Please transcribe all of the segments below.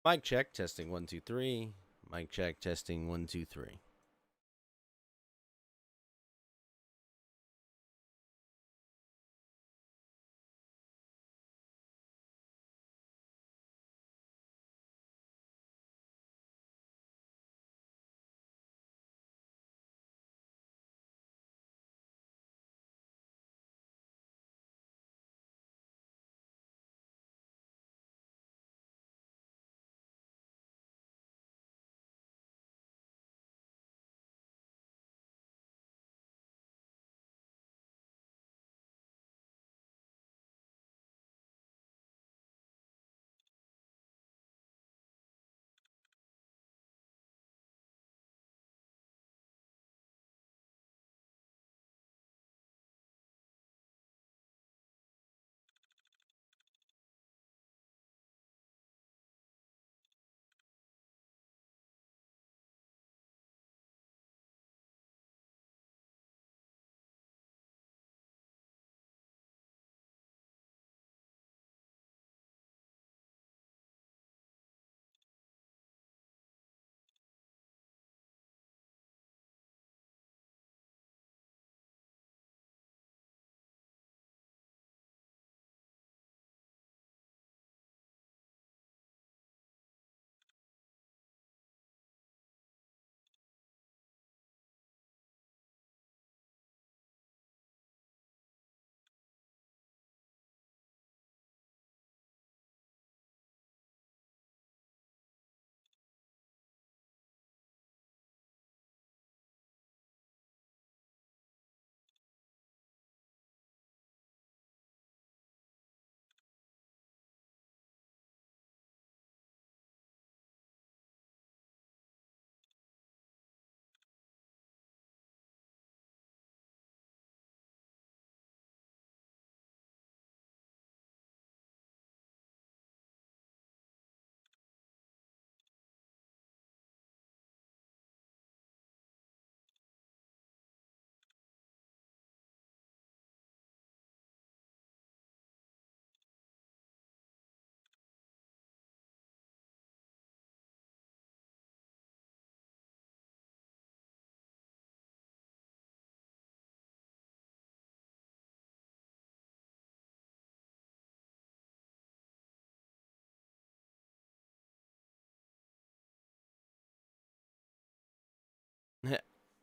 Mic check, testing 1 2 3. Mic check, testing 1 2 3.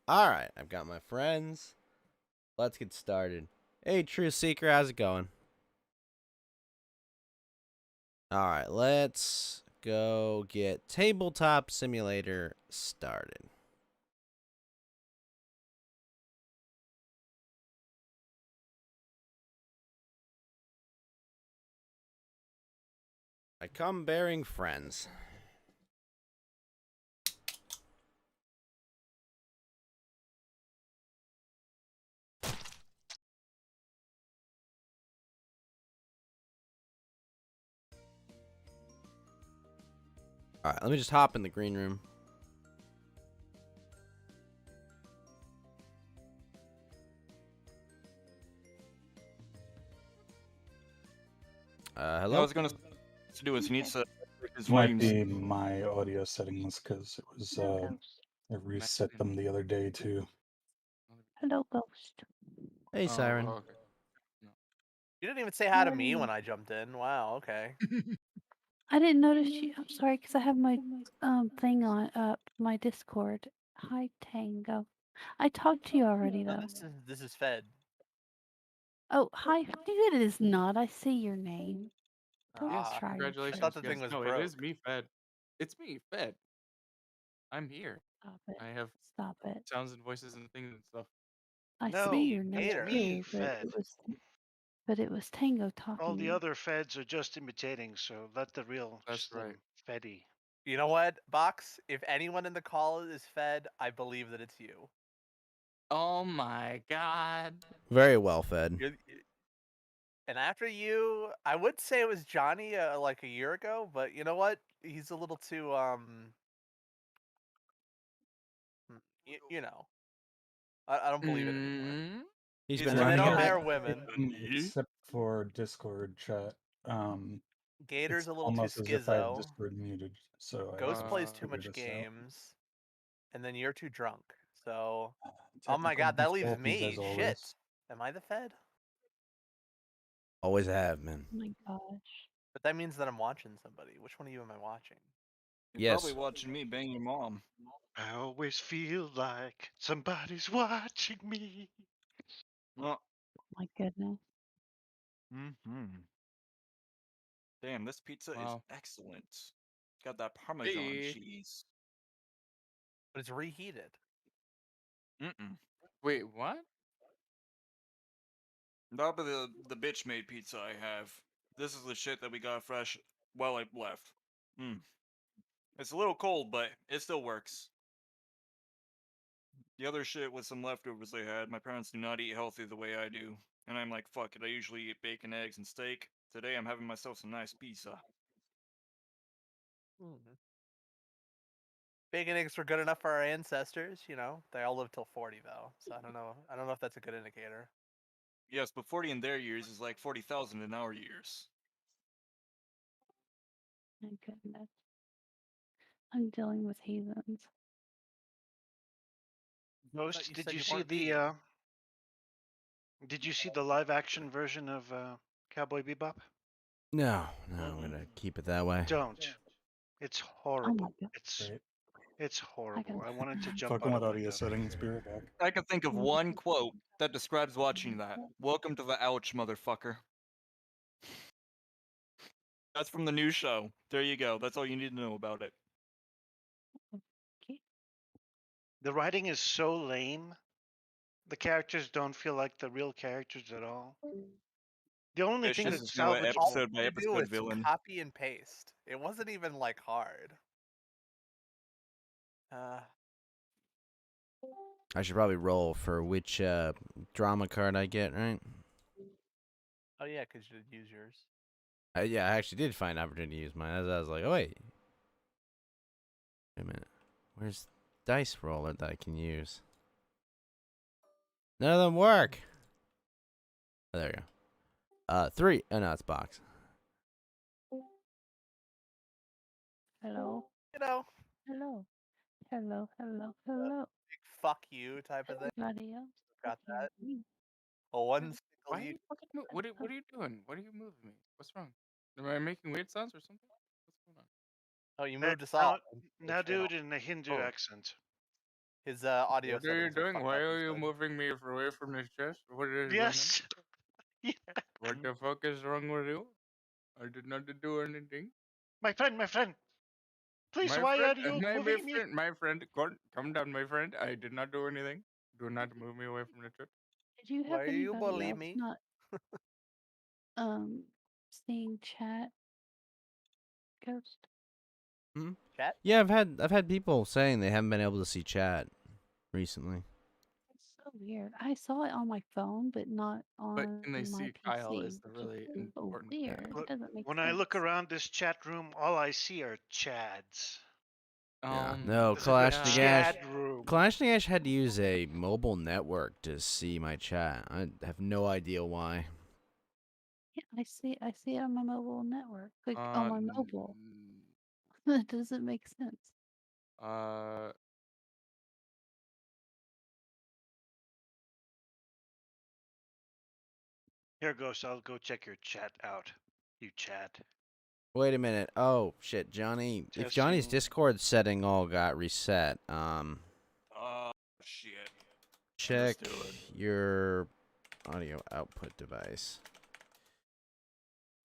All right, I've got my friends. Let's get started. Hey, Truth Seeker, how's it going? All right, let's go get Tabletop Simulator started. I come bearing friends. All right, let me just hop in the green room. Hello? I was gonna to do is he needs to his Might volumes. be my audio settings because it was I reset them the other day too. Hello, Ghost. Hey, Siren. Okay. You didn't even say hi to me when I jumped in. Wow, okay. I didn't notice you. I'm sorry, because I have my thing on up, my Discord. Hi, Tango. I talked to you already, No, though. this is Fed. Oh, hi. Dude, it is not. I see your name. Don't Yes, try. congratulations. I thought the yes, thing was no, broke. it is me, Fed. It's me, Fed. I'm here. Stop it. I have Stop it. sounds and voices and things and stuff. I No, see your name hater. me, too, Fed. but it was Tango talking. All the other feds are just imitating, so let the real That's Slim right. Feddy. You know what, Box? If anyone in the call is Fed, I believe that it's you. Oh my god. Very well fed. And after you, I would say it was Johnny like a year ago, but you know what? He's a little too you know. I don't believe it anymore. He's He's been a running men a don't bit. hire women. Except for Discord chat. Gator's It's a little too almost as if I have schizo. Discord muted, so I Ghost haven't plays too figured much this out. games, and then you're too drunk. So, oh my Technical god, that leaves difficulties me. as always. Shit, am I the Fed? Always have, man. Oh my gosh. But that means that I'm watching somebody. Which one of you am I watching? You're Yes. probably watching me bang your mom. I always feel like somebody's watching me. Well, Oh my goodness. mm-hmm. Damn, this pizza is Wow. excellent. Got that Parmesan Hey. cheese. But it's reheated. Mm-mm. Wait, what? Not but the bitch made pizza I have. This is the shit that we got fresh while I left. It's a little cold, but it still works. The other shit was some leftovers they had. My parents do not eat healthy the way I do. And I'm like, fuck it, I usually eat bacon, eggs, and steak. Today I'm having myself some nice pizza. Bacon eggs were good enough for our ancestors. You know, they all lived till 40 though. So I don't know. I don't know if that's a good indicator. Yes, but 40 in their years is like 40,000 in our years. My goodness. I'm dealing with heathens. Ghost, you did said you you see weren't the did you see the live action version of Cowboy Bebop? No, I'm gonna keep it that way. Don't. It's Oh horrible. my god. Great. It's horrible. I wanted to jump Fucking out with of my audio dumb. settings, be right back. I can think of one quote that describes watching that. Welcome to the ouch, motherfucker. That's from the new show. There you go. That's all you need to know about it. Okay. The writing is so lame. The characters don't feel like the real characters at all. The only thing Vicious that's is new at salvageable. All episode by you do episode is villain. copy and paste. It wasn't even like hard. I should probably roll for which drama card I get, right? Oh yeah, because you did use yours. Yeah, I actually did find an opportunity to use mine. As I was like, oh wait a minute, where's dice roller that I can use? None of them work. Oh, there we go. 3. Oh no, it's box. Hello. You know, Hello. Hello. Hello. Hello. big fuck you type of thing. Everybody else. Got that. fucking Well, one single Why are you. you fucking what are you doing? What are you moving me? What's wrong? Am I making weird sounds or something? What's going on? Oh, you moved us all. Now do it in a Hindu Oh. accent. His audio What are you settings are doing? fucked Why up, he are you said. moving me away from this chest? What is going Yes. Yeah. on? What the fuck is wrong with you? I did not do anything. My friend. Please, My why friend, are you moving me? my friend, come down, my friend. I did not do anything. Do not move me away from the chest. Did you have Why you anybody bully else me? not seeing chat? Ghost. Chat? Yeah, I've had people saying they haven't been able to see chat recently. It's so weird. I saw it on my phone, but not But on can they my see PC. Kyle is the which is really so important weird. thing. It doesn't make When sense. I look around this chat room, all I see are Chads. Yeah. No, This is a Kalashnikov. Chad room. Kalashnikov had to use a mobile network to see my chat. I have no idea why. Yeah, I see it on my mobile network. Like on my mobile. n- That doesn't make sense. Here goes. I'll go check your chat out. You Chad. Wait a minute. Oh shit, Johnny. If Johnny's Testing. Discord setting all got reset, Shit. check do it. your audio output device.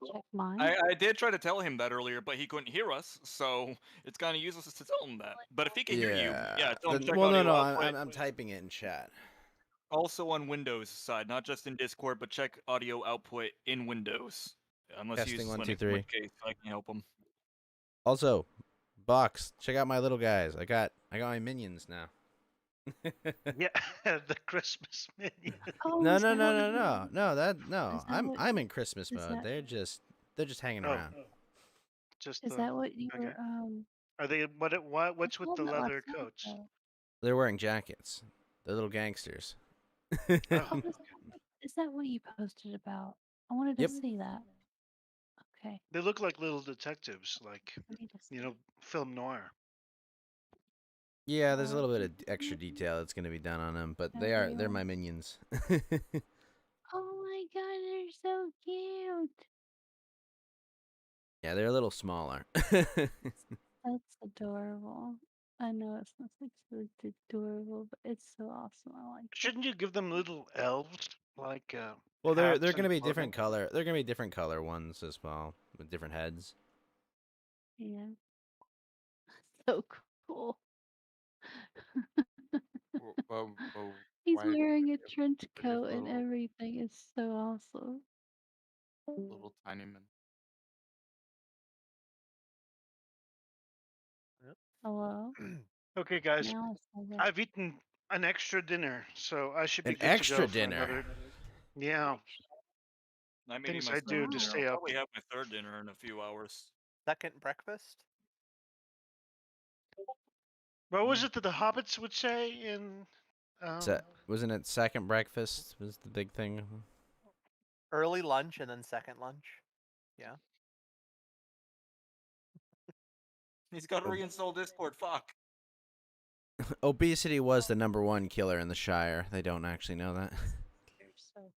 Check mine. I did try to tell him that earlier, but he couldn't hear us, so it's kind of useless to tell him that. But if he can hear you, yeah, tell him check Well, audio no, output. I'm typing it in chat. Also on Windows side, not just in Discord, but check audio output in Windows. Unless he Testing, uses 1, 2, Linux, in which 3. case I can help him. Also, Box, check out my little guys. I got my minions now. Yeah, the Christmas menu. Oh, No, is no, that no, what no, you- no, no. No. Is that what- I'm in Christmas is mode. that- They're just hanging Oh. around. Just Is that what you okay. were Are they what's I with saw the that last leather night, coats? though. They're wearing jackets. They're little gangsters. Oh, is that what you posted about? I wanted to Yep. see that. Okay. They look like little detectives, like, I need to see. film noir. Yeah, there's a little bit of extra detail that's gonna be done on them, but they're my minions. Oh my god, they're so cute. Yeah, they're a little smaller. That's adorable. I know it's not like so adorable, but it's so awesome. I like it. Shouldn't you give them little elves, like Well, they're hats gonna and be clothing? different color. They're gonna be different color ones as well, with different heads. Yeah. So cool. He's Why wearing a trench they're just coat and little everything. It's so awesome. little tiny men? Hello? Okay, guys, Now it's all right. I've eaten an extra dinner, so I should be An good to extra go for dinner. another. Yeah, I'm eating things my I do to dinner. stay I'll up. probably have my third dinner in a few hours. Second breakfast. What was it that the hobbits would say in? Wasn't it second breakfast was the big thing? Early lunch and then second lunch. Yeah. He's got to Oh. reinstall Discord. Fuck. Obesity was the #1 killer in the Shire. They don't actually know that. You're so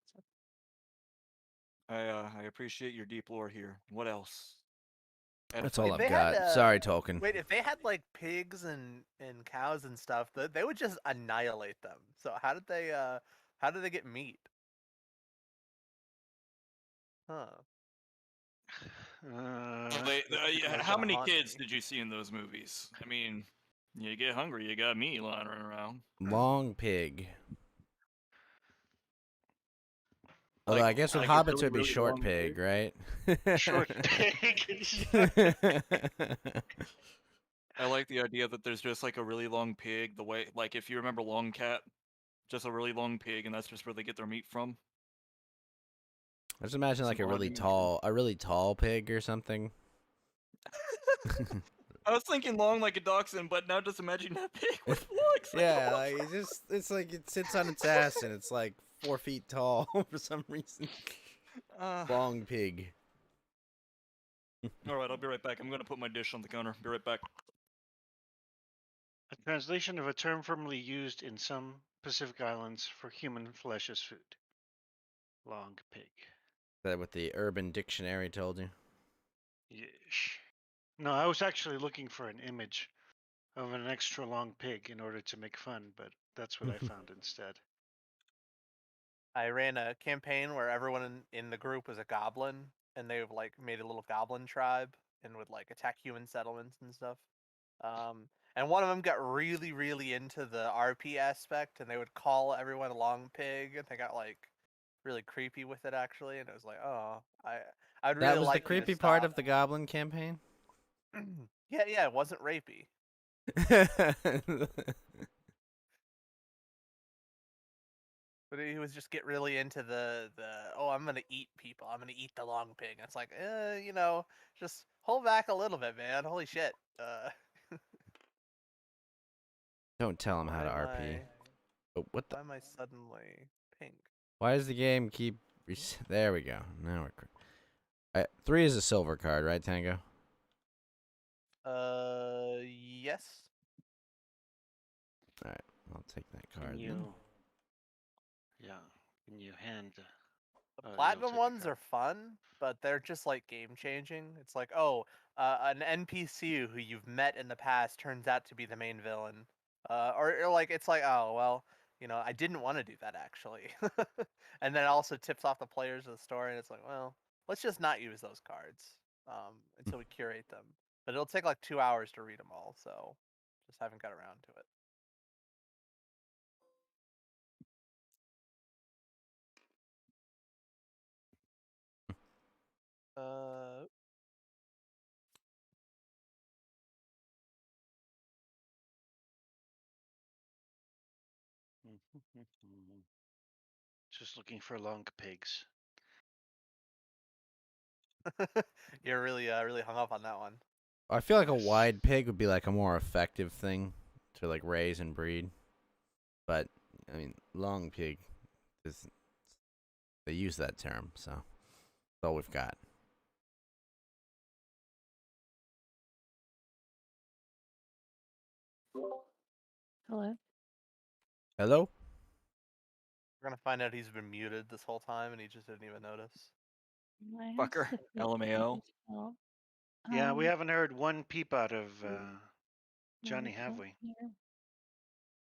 I appreciate your deep lore here. What else? That's Edify. all If I've they had, got. Sorry, Tolkien. Wait, if they had like pigs and cows and stuff, they would just annihilate them. So how did they get meat? Huh. Well, They're how gonna many haunt kids me. did you see in those movies? I mean, you get hungry, you got meat lying around. Long pig. Although Like- I guess with like a hobbits really, it would be really short long pig, pig? right? Short pig. I like the idea that there's just like a really long pig. The way, like, if you remember Long Cat, just a really long pig, and that's just where they get their meat from. I just imagine like Some a really bonding tall pig or something. I was thinking long like a dachshund, but now just imagine that pig with legs. Yeah, like it's like it sits on its ass and it's like 4 feet tall for some reason. Long pig. All right, I'll be right back. I'm gonna put my dish on the counter. Be right back. A translation of a term formerly used in some Pacific islands for human flesh as food. Long pig. That what the Urban Dictionary told you. Yes. No, I was actually looking for an image of an extra long pig in order to make fun, but that's what I found instead. I ran a campaign where everyone in the group was a goblin, and they like made a little goblin tribe and would like attack human settlements and stuff. And one of them got really, really into the RP aspect, and they would call everyone a long pig, and they got like really creepy with it actually. And it was like, oh, I'd really That was the like you to creepy part stop. of the Goblin campaign. Yeah, it wasn't rapey. But he was just get really into the oh, I'm gonna eat people. I'm gonna eat the long pig. It's like, just hold back a little bit, man. Holy shit. Don't tell him how to Why am RP. Oh, what the? Why am I suddenly pink? Why does the game keep? There we go. Now we're. 3 is a silver card, right, Tango? Yes. All right, I'll take that card. Can then. you? Yeah. Can you hand? The you'll platinum take a ones card. are fun, but they're just like game changing. It's like, oh, an NPC who you've met in the past turns out to be the main villain. Or like it's like, oh well, I didn't want to do that actually. And then it also tips off the players of the story, and it's like, well, let's just not use those cards until we curate them. But it'll take like 2 hours to read them all, so just haven't got around to it. Uh, Just looking for long pigs. You're really hung up on that one. I feel like a Yes. wide pig would be like a more effective thing to like raise and breed, but I mean long pig is they use that term, so that's all we've got. Hello? Hello? We're gonna find out he's been muted this whole time and he just didn't even notice. I asked Fucker. if it LMAO. was help. Yeah, we haven't heard one peep out of no, Johnny, I have can't we? hear.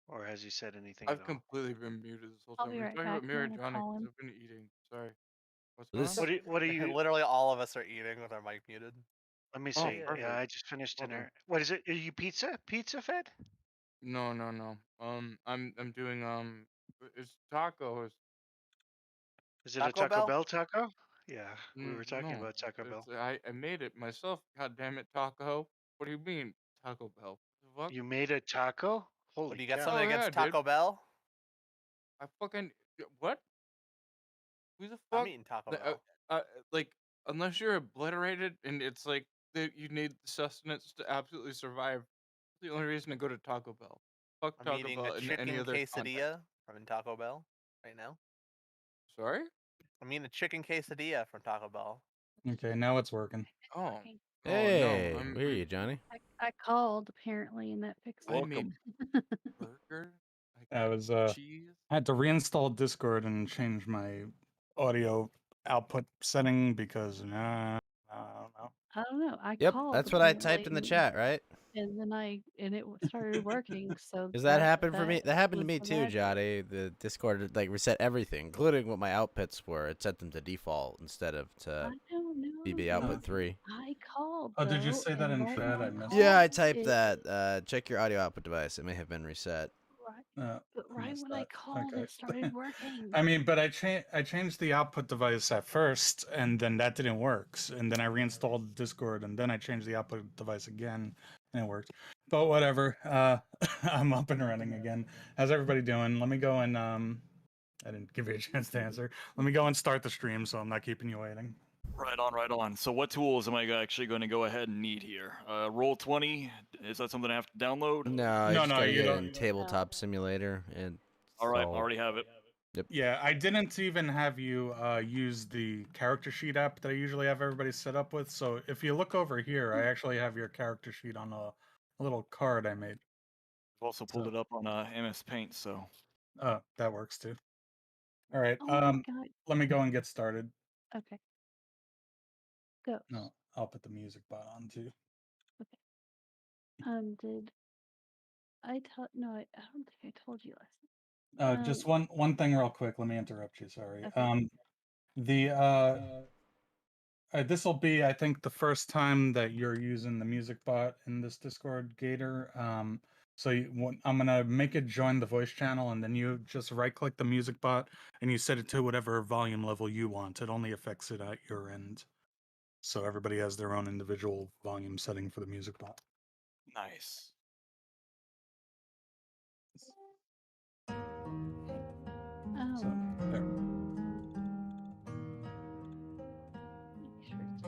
Or has he said anything I've at all? completely been muted this whole I'll time. be We're right talking back. about me I'm or gonna Johnny call because him. I've been eating. Sorry. What's This- going on? What are you? Literally all of us are eating with our mic muted. Let me Oh, see. Yeah. Yeah, perfect. I just finished Hold on. dinner. What is it? Are you pizza? Pizza fed? No. I'm doing it's tacos. Is it a Taco Taco Bell? Bell taco? Yeah, we were talking No, about Taco Bell. I made it myself. God damn it, taco. What do you mean, Taco Bell? The fuck? You made a taco? What, Holy do you got cow! something Oh, yeah, against dude. Taco Bell? I fucking what? Who the I'm fuck? eating Taco The- Bell. like unless you're obliterated and it's like that you need sustenance to absolutely survive. The only reason to go to Taco Bell. Fuck I'm Taco eating Bell a in any chicken other context. quesadilla from Taco Bell right now. Sorry? I'm eating a chicken quesadilla from Taco Bell. Okay, now it's working. Oh. Talking. Oh Hey, no, we hear you, Johnny. I called apparently, and that fixed I it. made burger. I I got was cheese. I had to reinstall Discord and change my audio output setting because I don't know. I don't know. I Yep, called that's what I typed in the apparently, chat, right? and then it started working. So Because that happened for me. That happened to was me the too, magic. Johnny. The Discord like reset everything, including what my outputs were. It set them to default instead of to I don't know. BB output 3. I called Oh, did you though, say that and in right chat? when I missed Yeah, I called, typed it- that. Check your audio output device. It may have been reset. Right, but I right missed when I that. called, Okay. it started working. I mean, but I changed the output device at first, and then that didn't work. And then I reinstalled Discord, and then I changed the output device again, and it worked. But whatever. I'm up and running again. How's everybody doing? Let me go and I didn't give you a chance to answer. Let me go and start the stream, so I'm not keeping you waiting. Right on, right on. So what tools am I actually going to go ahead and need here? Roll20, is that something I have to download? No, you No, just no, gotta you get don't. in Tabletop Simulator and. All right, I already have it. Yeah, I didn't even have you use the character sheet app that I usually have everybody set up with. So if you look over here, I actually have your character sheet on a little card I made. I've also pulled it up on MS Paint, so. Oh, that works too. All right. Oh my god. Let me go and get started. Okay. Go. No, I'll put the music bot on too. Did I tell? No, I don't think I told you last. Just one thing real quick. Let me interrupt you. Sorry. Okay. This will be, I think, the first time that you're using the music bot in this Discord, Gator. I'm gonna make it join the voice channel, and then you just right-click the music bot, and you set it to whatever volume level you want. It only affects it at your end, so everybody has their own individual volume setting for the music bot. Nice. Oh. So there. Make sure it's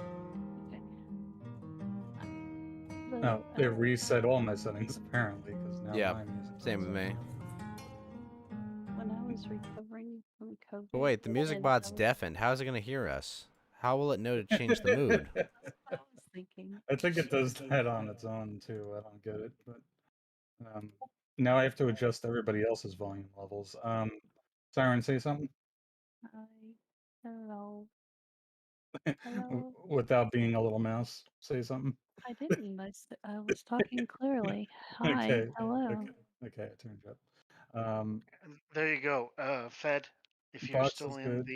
okay. Oh, they reset all my settings apparently because now Yeah, my music. same with me. When I was recovering from COVID. But wait, the music and bot's I was- deafened. How is it gonna hear us? How will it know to change the mood? That's what I was thinking. I think it does that on its own too. I don't get it, but now I have to adjust everybody else's volume levels. Siren, say something. Hi. Hello. Hello. Without being a little mouse. Say something. I didn't. I was talking clearly. Hi. Okay. Hello. Okay, I turned you up. There you go, Fed. If you're Bots still is in good.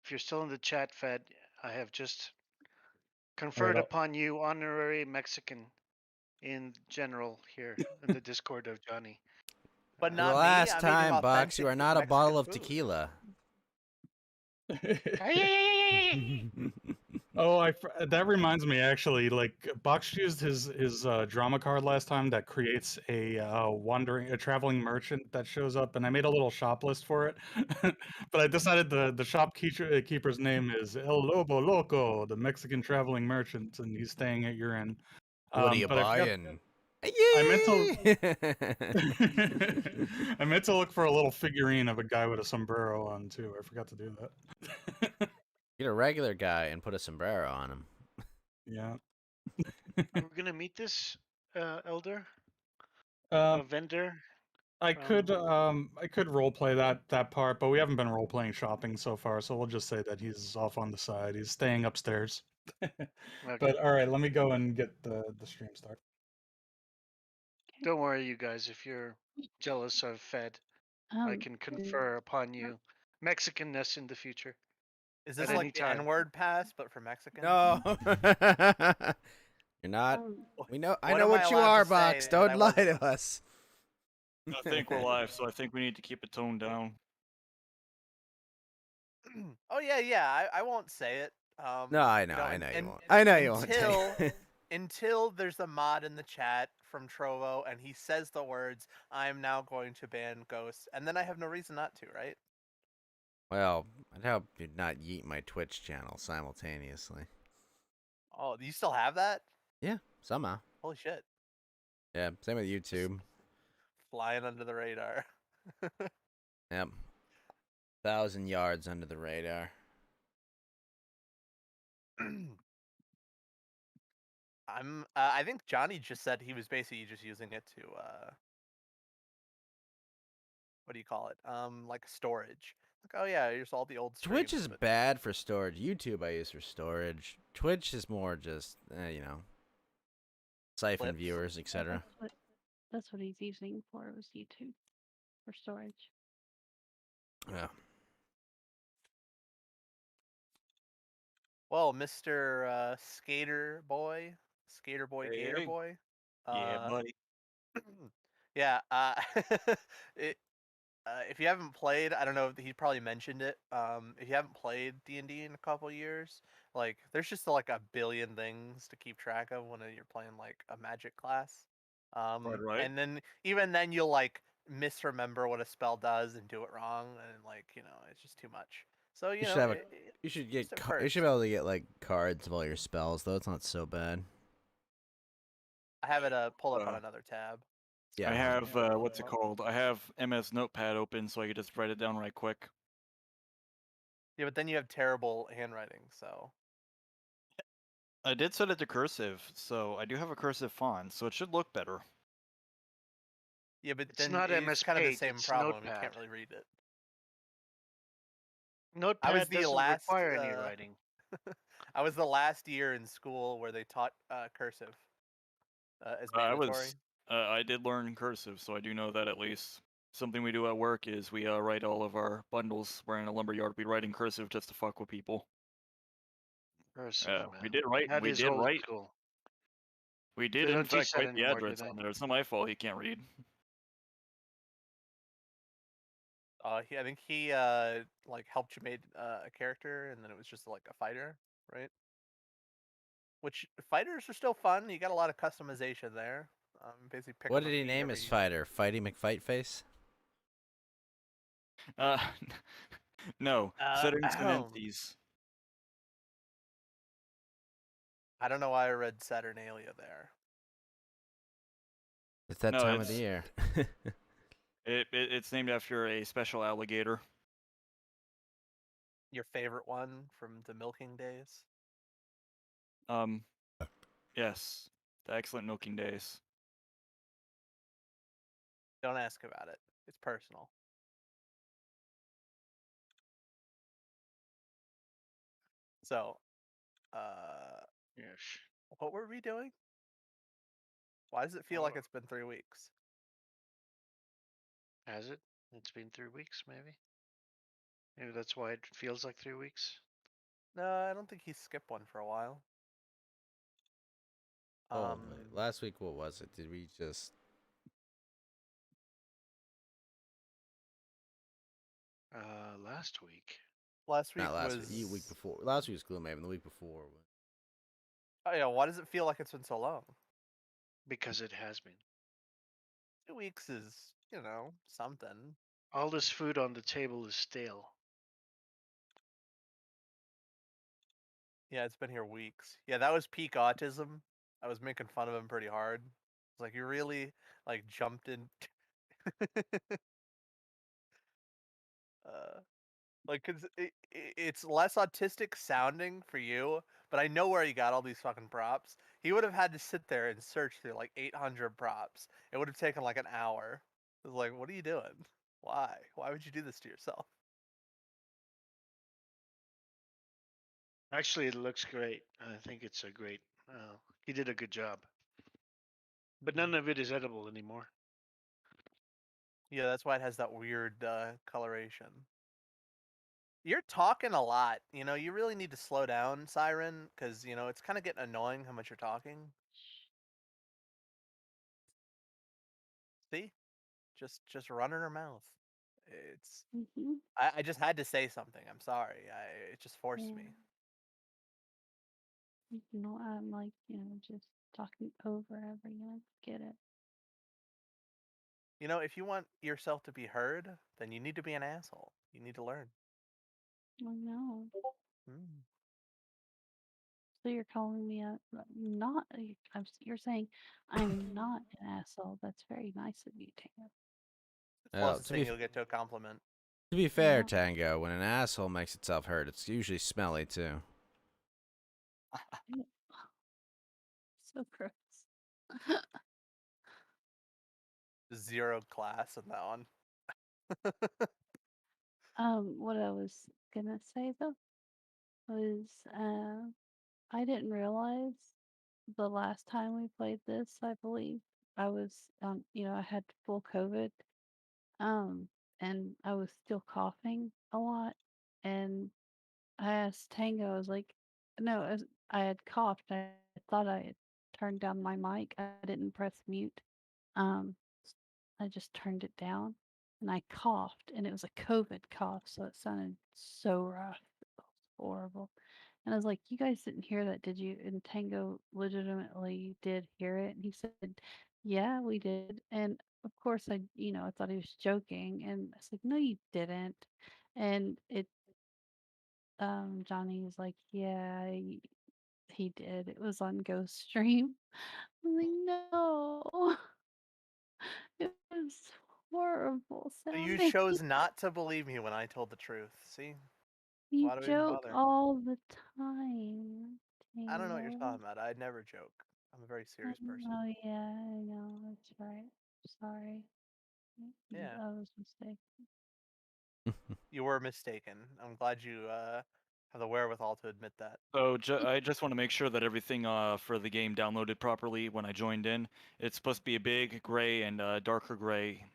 if you're still in the chat, Fed, I have just All conferred right, upon you honorary Mexican in general here in the Discord of Johnny. But For not the me. last I'm time, eating Bucks, you are authentic not a Mexican bottle of food. tequila. Oh, that reminds me actually. Like Box used his drama card last time that creates a traveling merchant that shows up, and I made a little shop list for it. But I decided the shopkeeper's name is El Lobo Loco, the Mexican traveling merchant, and he's staying at your inn. What are you But I forgot. buying? I meant to. Yeah. I meant to look for a little figurine of a guy with a sombrero on too. I forgot to do that. Get a regular guy and put a sombrero on him. Yeah. Are we gonna meet this Elder? a vendor. I from- could role play that part, but we haven't been role playing shopping so far, so we'll just say that he's off on the side. He's staying upstairs. But all right, let me go and get the stream started. Don't worry, you guys. If you're jealous of Fed, I can confer upon you Mexicanness in the future. Is this At like any the time. N-word pass, but for Mexicans? No. You're not. We know. I What know am I what you allowed are, to Box. say that Don't I lie wasn't? to us. I think we're live, so I think we need to keep it toned down. Oh yeah. I won't say it. No, I know. You know, I know you and won't. I know you won't. until Say it. until there's a mod in the chat from Trovo and he says the words, "I'm now going to ban ghosts," and then I have no reason not to, right? Well, I'd hope you'd not yeet my Twitch channel simultaneously. Oh, you still have that? Yeah, somehow. Holy shit! Yeah, same with YouTube. Flying under the radar. Yep. 1,000 yards under the radar. I think Johnny just said he was basically just using it to what do you call it? Like storage. Like, oh yeah, here's all the old Twitch streams, is but bad for storage. YouTube I use for storage. Twitch is more just, siphon Clips. viewers, etc. That's what he's using for was YouTube for storage. Yeah. Well, Mr. Skater Boy, Gator Hey. Boy. Yeah, buddy. Yeah. It, if you haven't played, I don't know. He probably mentioned it. If you haven't played D&D in a couple years, like there's just like a billion things to keep track of when you're playing like a Magic class. Right. And then even then you'll like misremember what a spell does and do it wrong, and like it's just too much. So You should have you should get. just at You should first. be able to get like cards of all your spells, though. It's not so bad. I have it pulled up on another tab. Yeah. I have what's it called? I have MS Notepad open, so I can just write it down right quick. Yeah, but then you have terrible handwriting, so. I did set it to cursive, so I do have a cursive font, so it should look better. Yeah, but It's then not it's MS kind of the Paint, same it's problem. You Notepad. can't really read it. Notepad doesn't require any writing. I was the last year in school where they taught cursive as mandatory. I did learn cursive, so I do know that at least. Something we do at work is we write all of our bundles. We're in a lumberyard. We write in cursive just to fuck with people. Cursive, man. We did write. That We is did old write. school. We did They in don't teach fact that write the anymore, do address they? on there. It's not my fault. He can't read. I think he like helped you made a character, and then it was just like a fighter, right? Which fighters are still fun. You got a lot of customization there. Basically, pick What up a did he feat name every... his fighter? Fighty McFightface? No. Settings and empties. I don't know why I read Saturnalia there. It's that No, time of the year. It's named after a special alligator. Your favorite one from the milking days? Yes. The excellent milking days. Don't ask about it. It's personal. So, Yes. what were we doing? Why does it feel like it's been 3 weeks? Has it? It's been 3 weeks, maybe. Maybe that's why it feels like 3 weeks. No, I don't think he skipped one for a while. Oh, wait. Last week, what was it? Did we just... Last week. Last week Not last was... week. Week before. Last week was Gloomhaven. The week before. Oh yeah, why does it feel like it's been so long? Because it has been. 2 weeks is, something. All this food on the table is stale. Yeah, it's been here weeks. Yeah, that was peak autism. I was making fun of him pretty hard. It's like, you really, like, jumped in... like, 'cause it's less autistic sounding for you, but I know where he got all these fucking props. He would have had to sit there and search through like 800 props. It would have taken like an hour. It was like, what are you doing? Why? Why would you do this to yourself? Actually, it looks great. I think it's a great. He did a good job. But none of it is edible anymore. Yeah, that's why it has that weird coloration. You're talking a lot. You know, you really need to slow down, Siren, because you know it's kind of getting annoying how much you're talking. See, just running her mouth. It's. Mm-hmm. I just had to say something. I'm sorry. It just forced Yeah. me. You know, I'm like, just talking over everyone. Get it? You know, if you want yourself to be heard, then you need to be an asshole. You need to learn. I know. Mm. So you're calling me a not? You're saying I'm not an asshole. That's very nice of you, Tango. It's the Well, closest thing you'll get to a compliment. to be fair, Yeah. Tango, when an asshole makes itself heard, it's usually smelly too. Ew. So gross. 0 class in that one. What I was gonna say though was, I didn't realize the last time we played this. I believe I was, I had full COVID, um, and I was still coughing a lot, and I asked Tango, I was like, no, I had coughed. I thought I had turned down my mic. I didn't press mute. Um, I just turned it down and I coughed, and it was a COVID cough, so it sounded so rough. It was horrible. And I was like, you guys didn't hear that, did you? And Tango legitimately did hear it. And he said, yeah, we did. And of course, I thought he was joking. And I said, no, you didn't. And Johnny was like, yeah, he did. It was on Ghost Stream. I'm like, no, it was horrible So you sounding. chose not to believe me when I told the truth. See? You Why do we even joke bother? all the time, I don't know what you're Tango. talking about. I'd never joke. I'm a very serious person. Oh yeah, I know. That's right. Sorry. Yeah. I was mistaken. You were mistaken. I'm glad you have the wherewithal to admit that. So I just want to make sure that everything for the game downloaded properly when I joined in. It's supposed to be a big gray and darker gray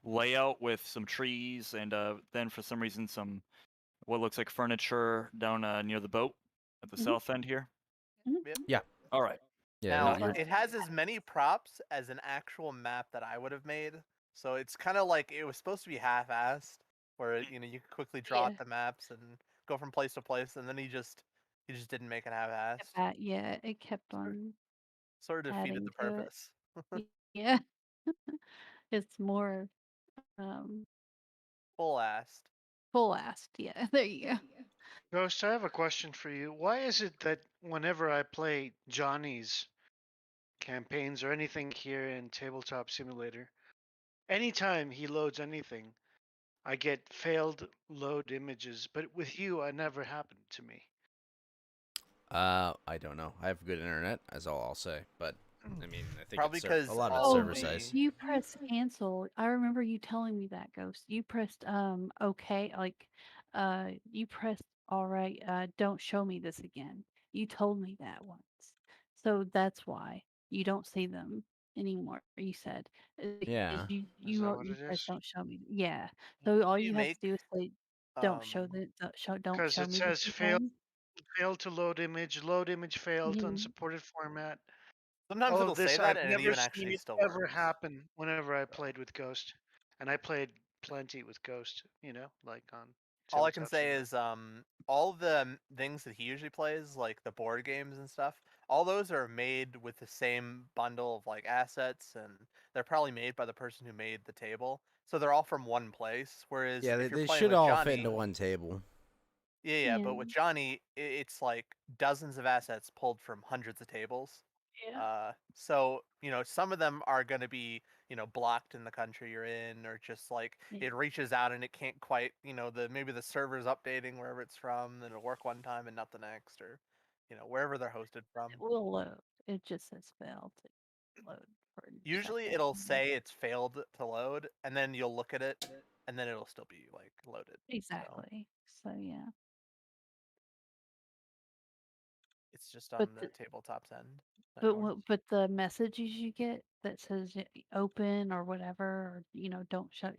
layout with some trees and then for some reason some what looks like furniture down near the boat at the Mhm. south end here. Yep. Yeah. All right. Yeah, Now, you're, it has as many props as an actual map that I would have made. So it's kind of like it was supposed to be half-assed, where you know you could quickly draw Yeah. out the maps and go from place to place, and then he just didn't make it half-assed. Yeah, it kept Sort on sort of defeated adding the to it. purpose. Yeah. It's more Full-assed. full-assed. Yeah, there you go. Ghost, I have a question for you. Why is it that whenever I play Johnny's campaigns or anything here in Tabletop Simulator, anytime he loads anything, I get failed load images, but with you, it never happened to me. I don't know. I have good internet, as all I'll say. But I mean, I think Probably it's a 'cause lot of it's all Oh, of server size. you pressed cancel. I remember you telling me that, Ghost. You pressed okay, like you pressed all right, don't show me this again. You told me that once. So that's why you don't see them anymore. You said because Yeah. Is that what you it pressed is? don't show me. Yeah. So all you you have to make do is say um don't Because show it me this says again. failed to load image failed, Mhm. unsupported format. sometimes All it'll of say this, that I've and it never even seen actually it still ever works. happen whenever I So played with Ghost. And I played plenty with Ghost, like on all I can Tabletop say Simulator. is all the things that he usually plays, like the board games and stuff, all those are made with the same bundle of like assets, and they're probably made by the person who made the table. So they're all from one place. Whereas Yeah, if you're they playing should with all fit into Johnny, one table. yeah, but with Yeah. Johnny, it's like dozens of assets pulled from hundreds of tables. Yeah. So you know, some of them are going to be blocked in the country you're in, or just like Yeah. it reaches out and it can't quite the maybe the server's updating wherever it's from, then it'll work one time and not the next, or wherever they're hosted from. It will load. It just says failed to load for a new Usually session. it'll say it's failed to load, and then you'll look at it, and then it'll still be like loaded. Exactly. So yeah. It's just on But the tabletop's end. that But noise. but the messages you get that says open or whatever, or don't show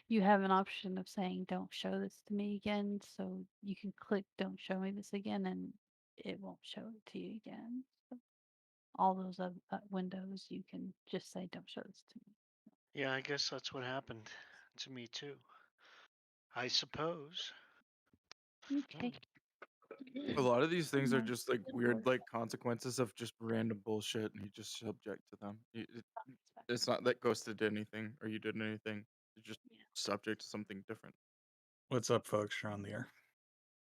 you have an option of saying don't show this to me again. So you can click don't show me this again, and it won't show it to you again. So all those windows, you can just say don't show this to me. Yeah, I guess that's what happened to me too. I suppose. Okay. A lot of these things are Nice. just like Good weird, work. like consequences of just random bullshit, and you just subject to them. It's not that Ghosted did anything or you did anything. You're just Yeah. subject to something different. What's up, folks? You're on the air.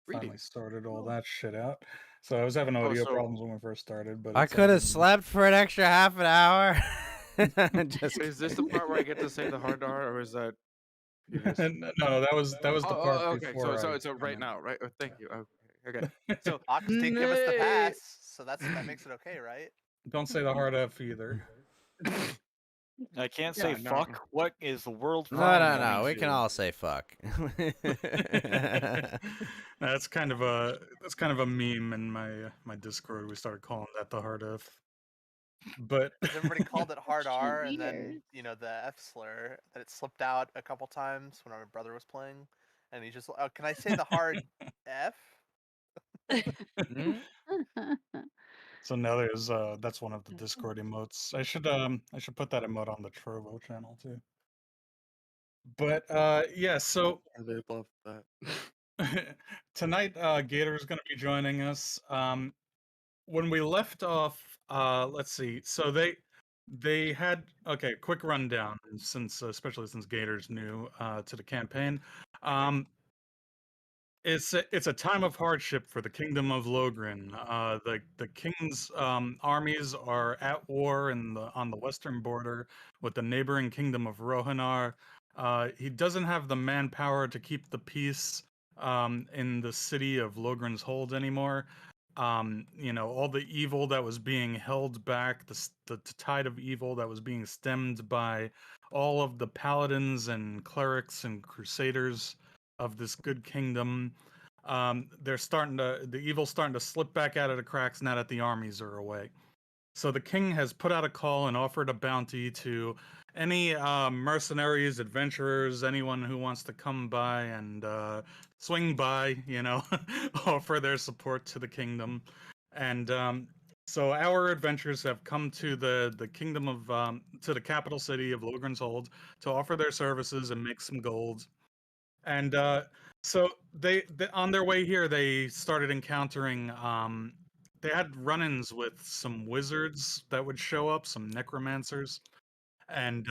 Finally Greetings. sorted all that shit out. So I was having Oh, audio so problems when we first started, but I it's all could have good now. slept for an extra half an hour. Just is this the part where I get to say the hard R, or is that you just? No, that was the part Okay. before. So right now, right? Oh, thank you. Okay. So Ox did give us the pass, so that makes it okay, right? Don't say the hard F either. I can't Yeah, say no. fuck. What is the world no, frying no. me We can to? all say fuck. That's kind of a meme in my Discord. We started calling that the hard F. But 'Cause everybody called it hard That's R, and then weird. the F slur that it slipped out a couple times when my brother was playing, and he just, oh, can I say the hard F? Hmm? so now there's that's one of the Discord emotes. I should put that emote on the Trovo channel too. But yeah, so I really love that. tonight Gator's going to be joining us. When we left off, let's see. So they had quick rundown since especially since Gator's new to the campaign. It's a time of hardship for the kingdom of Logrin. The king's armies are at war on the western border with the neighboring kingdom of Rohanar. He doesn't have the manpower to keep the peace in the city of Logrin's Hold anymore. All the evil that was being held back, the tide of evil that was being stemmed by all of the paladins and clerics and crusaders of this good kingdom. The evil's starting to slip back out of the cracks now that the armies are away. So the king has put out a call and offered a bounty to any mercenaries, adventurers, anyone who wants to come by and swing by, offer their support to the kingdom. And so our adventurers have come to the kingdom of to the capital city of Logrin's Hold to offer their services and make some gold. And so they on their way here, they started encountering. They had run-ins with some wizards that would show up, some necromancers, and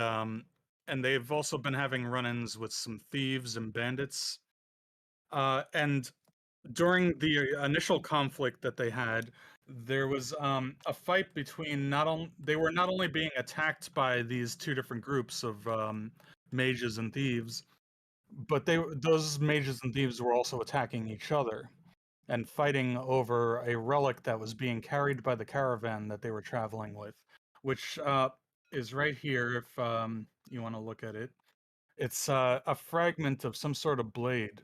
they've also been having run-ins with some thieves and bandits. And during the initial conflict that they had, there was a fight between they were not only being attacked by these two different groups of mages and thieves, but those mages and thieves were also attacking each other and fighting over a relic that was being carried by the caravan that they were traveling with, which is right here if you want to look at it. It's a fragment of some sort of blade.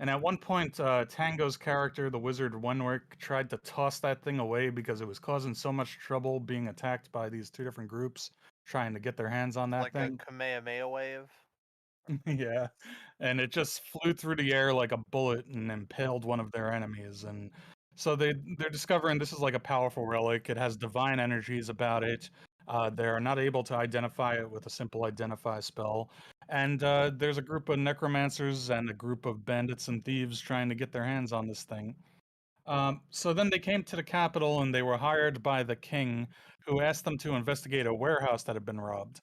And at one point, Tango's character, the wizard Wenwick, tried to toss that thing away because it was causing so much trouble being attacked by these two different groups trying to get their hands on that Like thing. a Kamehameha wave. Yeah, and it just flew through the air like a bullet and impaled one of their enemies. And so they're discovering this is like a powerful relic. It has divine energies about it. They're not able to identify it with a simple identify spell. And there's a group of necromancers and a group of bandits and thieves trying to get their hands on this thing. So then they came to the capital and they were hired by the king, who asked them to investigate a warehouse that had been robbed.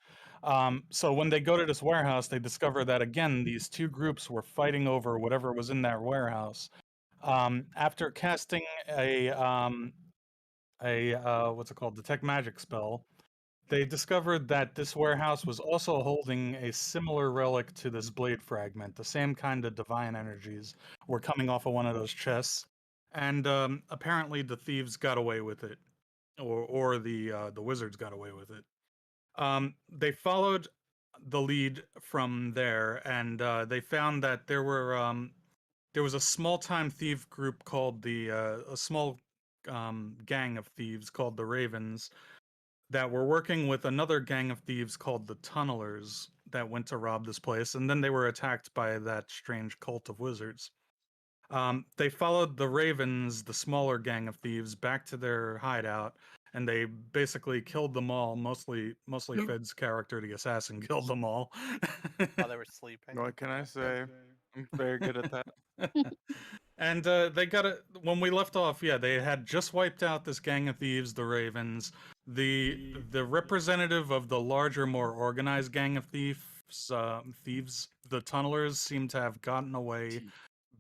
So when they go to this warehouse, they discover that again, these two groups were fighting over whatever was in that warehouse. After casting a what's it called, detect magic spell, they discovered that this warehouse was also holding a similar relic to this blade fragment. The same kind of divine energies were coming off of one of those chests. and apparently the thieves got away with it, or the wizards got away with it. They followed the lead from there, and they found that there was a small time thief group called a small gang of thieves called the Ravens that were working with another gang of thieves called the Tunnelers that went to rob this place, and then they were attacked by that strange cult of wizards. They followed the Ravens, the smaller gang of thieves, back to their hideout, and they basically killed them all. Mostly Fed's character, the assassin, killed them all. While they were sleeping. What can I say? I'm very good at that. And they got it when we left off. Yeah, they had just wiped out this gang of thieves, the Ravens. The representative of the larger, more organized gang of thieves, the Tunnelers, seem to have gotten away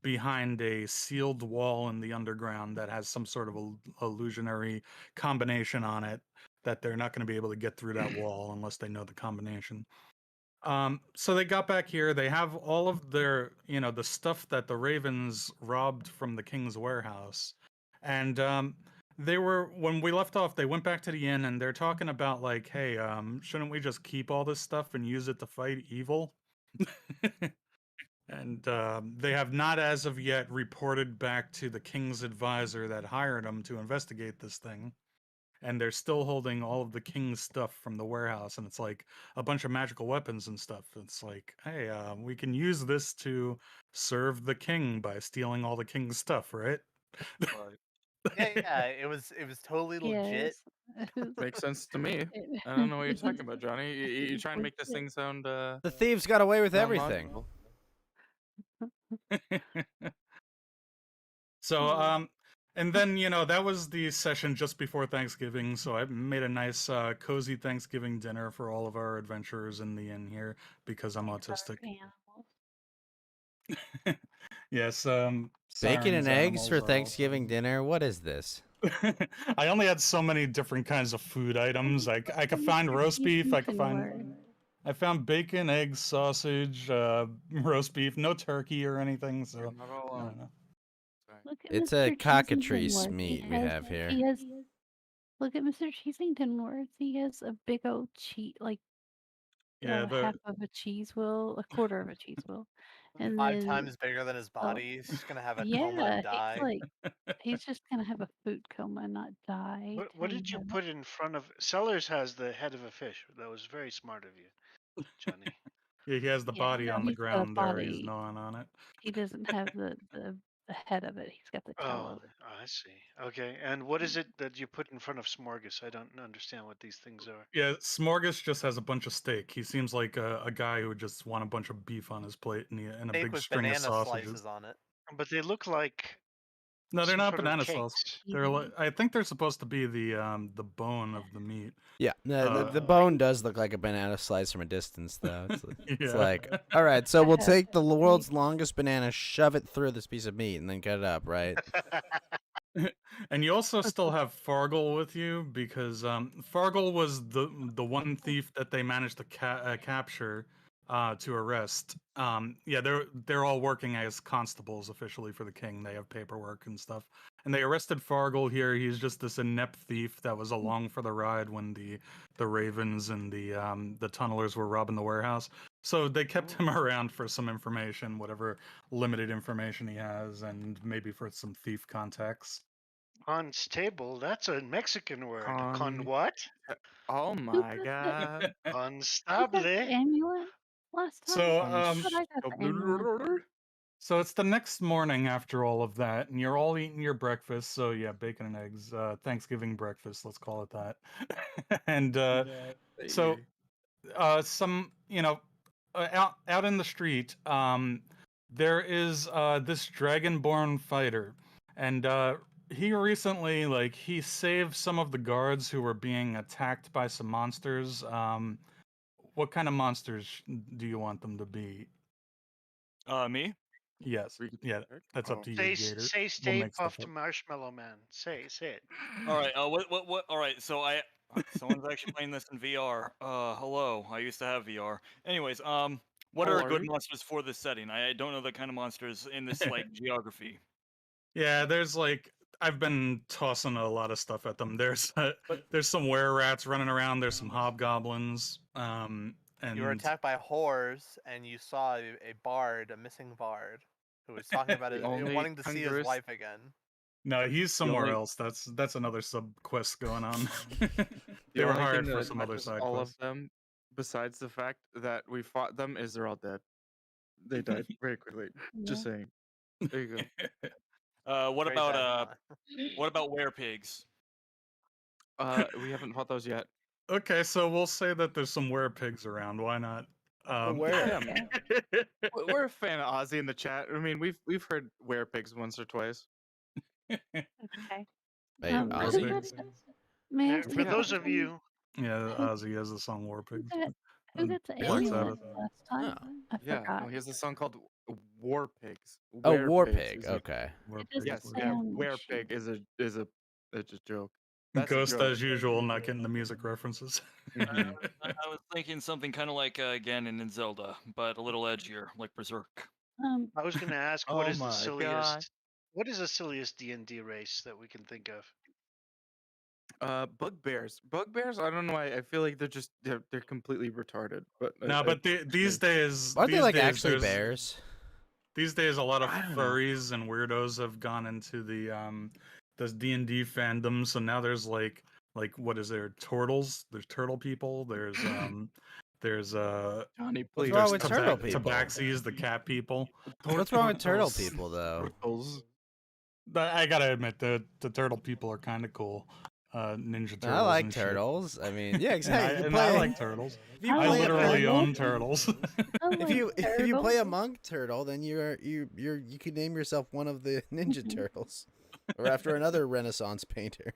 behind a sealed wall in the underground that has some sort of illusionary combination on it that they're not going to be able to get through that wall unless they know the combination. So they got back here. They have all of their, the stuff that the Ravens robbed from the king's warehouse. And when we left off, they went back to the inn and they're talking about like, hey, shouldn't we just keep all this stuff and use it to fight evil? And they have not as of yet reported back to the king's advisor that hired them to investigate this thing. And they're still holding all of the king's stuff from the warehouse, and it's like a bunch of magical weapons and stuff. It's like, hey, we can use this to serve the king by stealing all the king's stuff, right? Yeah, it was totally legit. Yes. Makes sense to me. I don't know what you're talking about, Johnny. You trying to make this thing sound The thieves got away with sound everything. logical. So, and then, that was the session just before Thanksgiving. So I made a nice, cozy Thanksgiving dinner for all of our adventurers in the inn here because I'm autistic. Yes, Bacon Siren's and eggs animals for are also- Thanksgiving dinner? What is this? I only had so many different kinds of food items. I could find roast beef. I found bacon, eggs, sausage, roast beef. No turkey or anything. So You're not all I alone. don't know. Sorry. Look at It's Mr. a cockatrice Cheesington meat Lord. we have here. He has. Look at Mr. Cheesington Lord. He has a big old cheese, like Yeah, half of a cheese wheel, a quarter of a cheese wheel, and 5 then times bigger than his body. He's just gonna have a coma yeah, and die. he's just gonna have a food coma and not die. What did you put in front of Sellers? Has the head of a fish. That was very smart of you, Johnny. yeah, he has the body on the he's got a ground there. He's body. gnawing on it. He doesn't have the head of it. He's got the tail Oh, of it. I see. Okay, and what is it that you put in front of Smorgas? I don't understand what these things are. Yeah, Smorgas just has a bunch of steak. He seems like a guy who would just want a bunch of beef on his plate and a Steak big with string of banana sausages. slices on it. But they look like No, they're some not sort of banana cakes. sauce. They're like, I think they're supposed to be the bone of the meat. Yeah, the bone does look like a banana slice from a distance, though. It's Yeah. like, all right, so we'll take the world's longest banana, shove it through this piece of meat, and then cut it up, right? And you also still have Fargle with you because Fargle was the one thief that they managed to capture to arrest. Yeah, they're all working as constables officially for the king. They have paperwork and stuff. And they arrested Fargle here. He's just this inept thief that was along for the ride when the Ravens and the Tunnelers were robbing the warehouse. So they kept him around for some information, whatever limited information he has, and maybe for some thief contacts. Constable, that's a Mexican word. Con Con- what? Oh my god. Who got Constable. the amulet last time? So, I thought I got the amulet. So it's the next morning after all of that, and you're all eating your breakfast. So yeah, bacon and eggs, Thanksgiving breakfast, let's call it that. And so some, out in the street, there is this dragonborn fighter, and he recently, like, he saved some of the guards who were being attacked by some monsters. What kind of monsters do you want them to be? Me? Yes. Yeah, that's up to you, Gator. Say We'll Stay make stuff Puft up. Marshmallow Man. Say it. All right. What? All right. So someone's actually playing this in VR. Hello. I used to have VR. Anyways, what are good monsters for this setting? I don't know the kind of monsters in this like geography. Yeah, there's like I've been tossing a lot of stuff at them. There's But there's some were rats running around. There's some hobgoblins. You were And attacked by whores, and you saw a bard, a missing bard, who was talking about The it, only wanting to see his congruous- wife again. no, he's somewhere only- else. That's another sub quest going on. The They were only hired thing for that some other attaches side all quests. of them, besides the fact that we fought them, is they're all dead. They died very quickly. Just saying. There you go. what Very about sad. what about werepigs? We haven't fought those yet. Okay, so we'll say that there's some were pigs around. Why not? where? Yeah, Okay. we're a fan of Ozzy in the chat. I mean, we've heard werepigs once or twice. Okay. Hey, Who Ozzy. got the- May I ask For a those of question? you, Yeah, Ozzy has a song War Who Pigs. got, who got the Black amulet Sabbath. last time? Oh. I Yeah, forgot. no, he has a song called War Pigs. Oh, War Pigs Pig. is a- Okay. War It doesn't Pigs. Yes, say yeah, on the Were sheet. Pig is a it's a joke. That's a Ghost joke. as usual, not getting the music references. Mhm. I was thinking something kind of like Ganon in Zelda, but a little edgier, like Berserk. I was going to ask, Oh what is my the God. silliest? What is the silliest D&D race that we can think of? Bugbears. Bugbears. I don't know why. I feel like they're completely retarded. But No, but these days, Aren't they these like days, actually there's- bears? These days, a lot of I don't know. furries and weirdos have gone into the D&D fandom. So now there's like what is there? Turtles. There's turtle people. There's Johnny, What's please. wrong there's with turtle people? Tabaxis, the cat people. What's wrong with turtle Turtles. people though? Turtles. But I gotta admit, the turtle people are kind of cool. Ninja Turtles. I like and shit. turtles. I mean, yeah, And exactly. You I play, like turtles. if you I play a literally monk- own turtles. I If like you play a turtles. monk turtle, then you could name yourself one of the Ninja Mhm. Turtles, or after another Renaissance painter.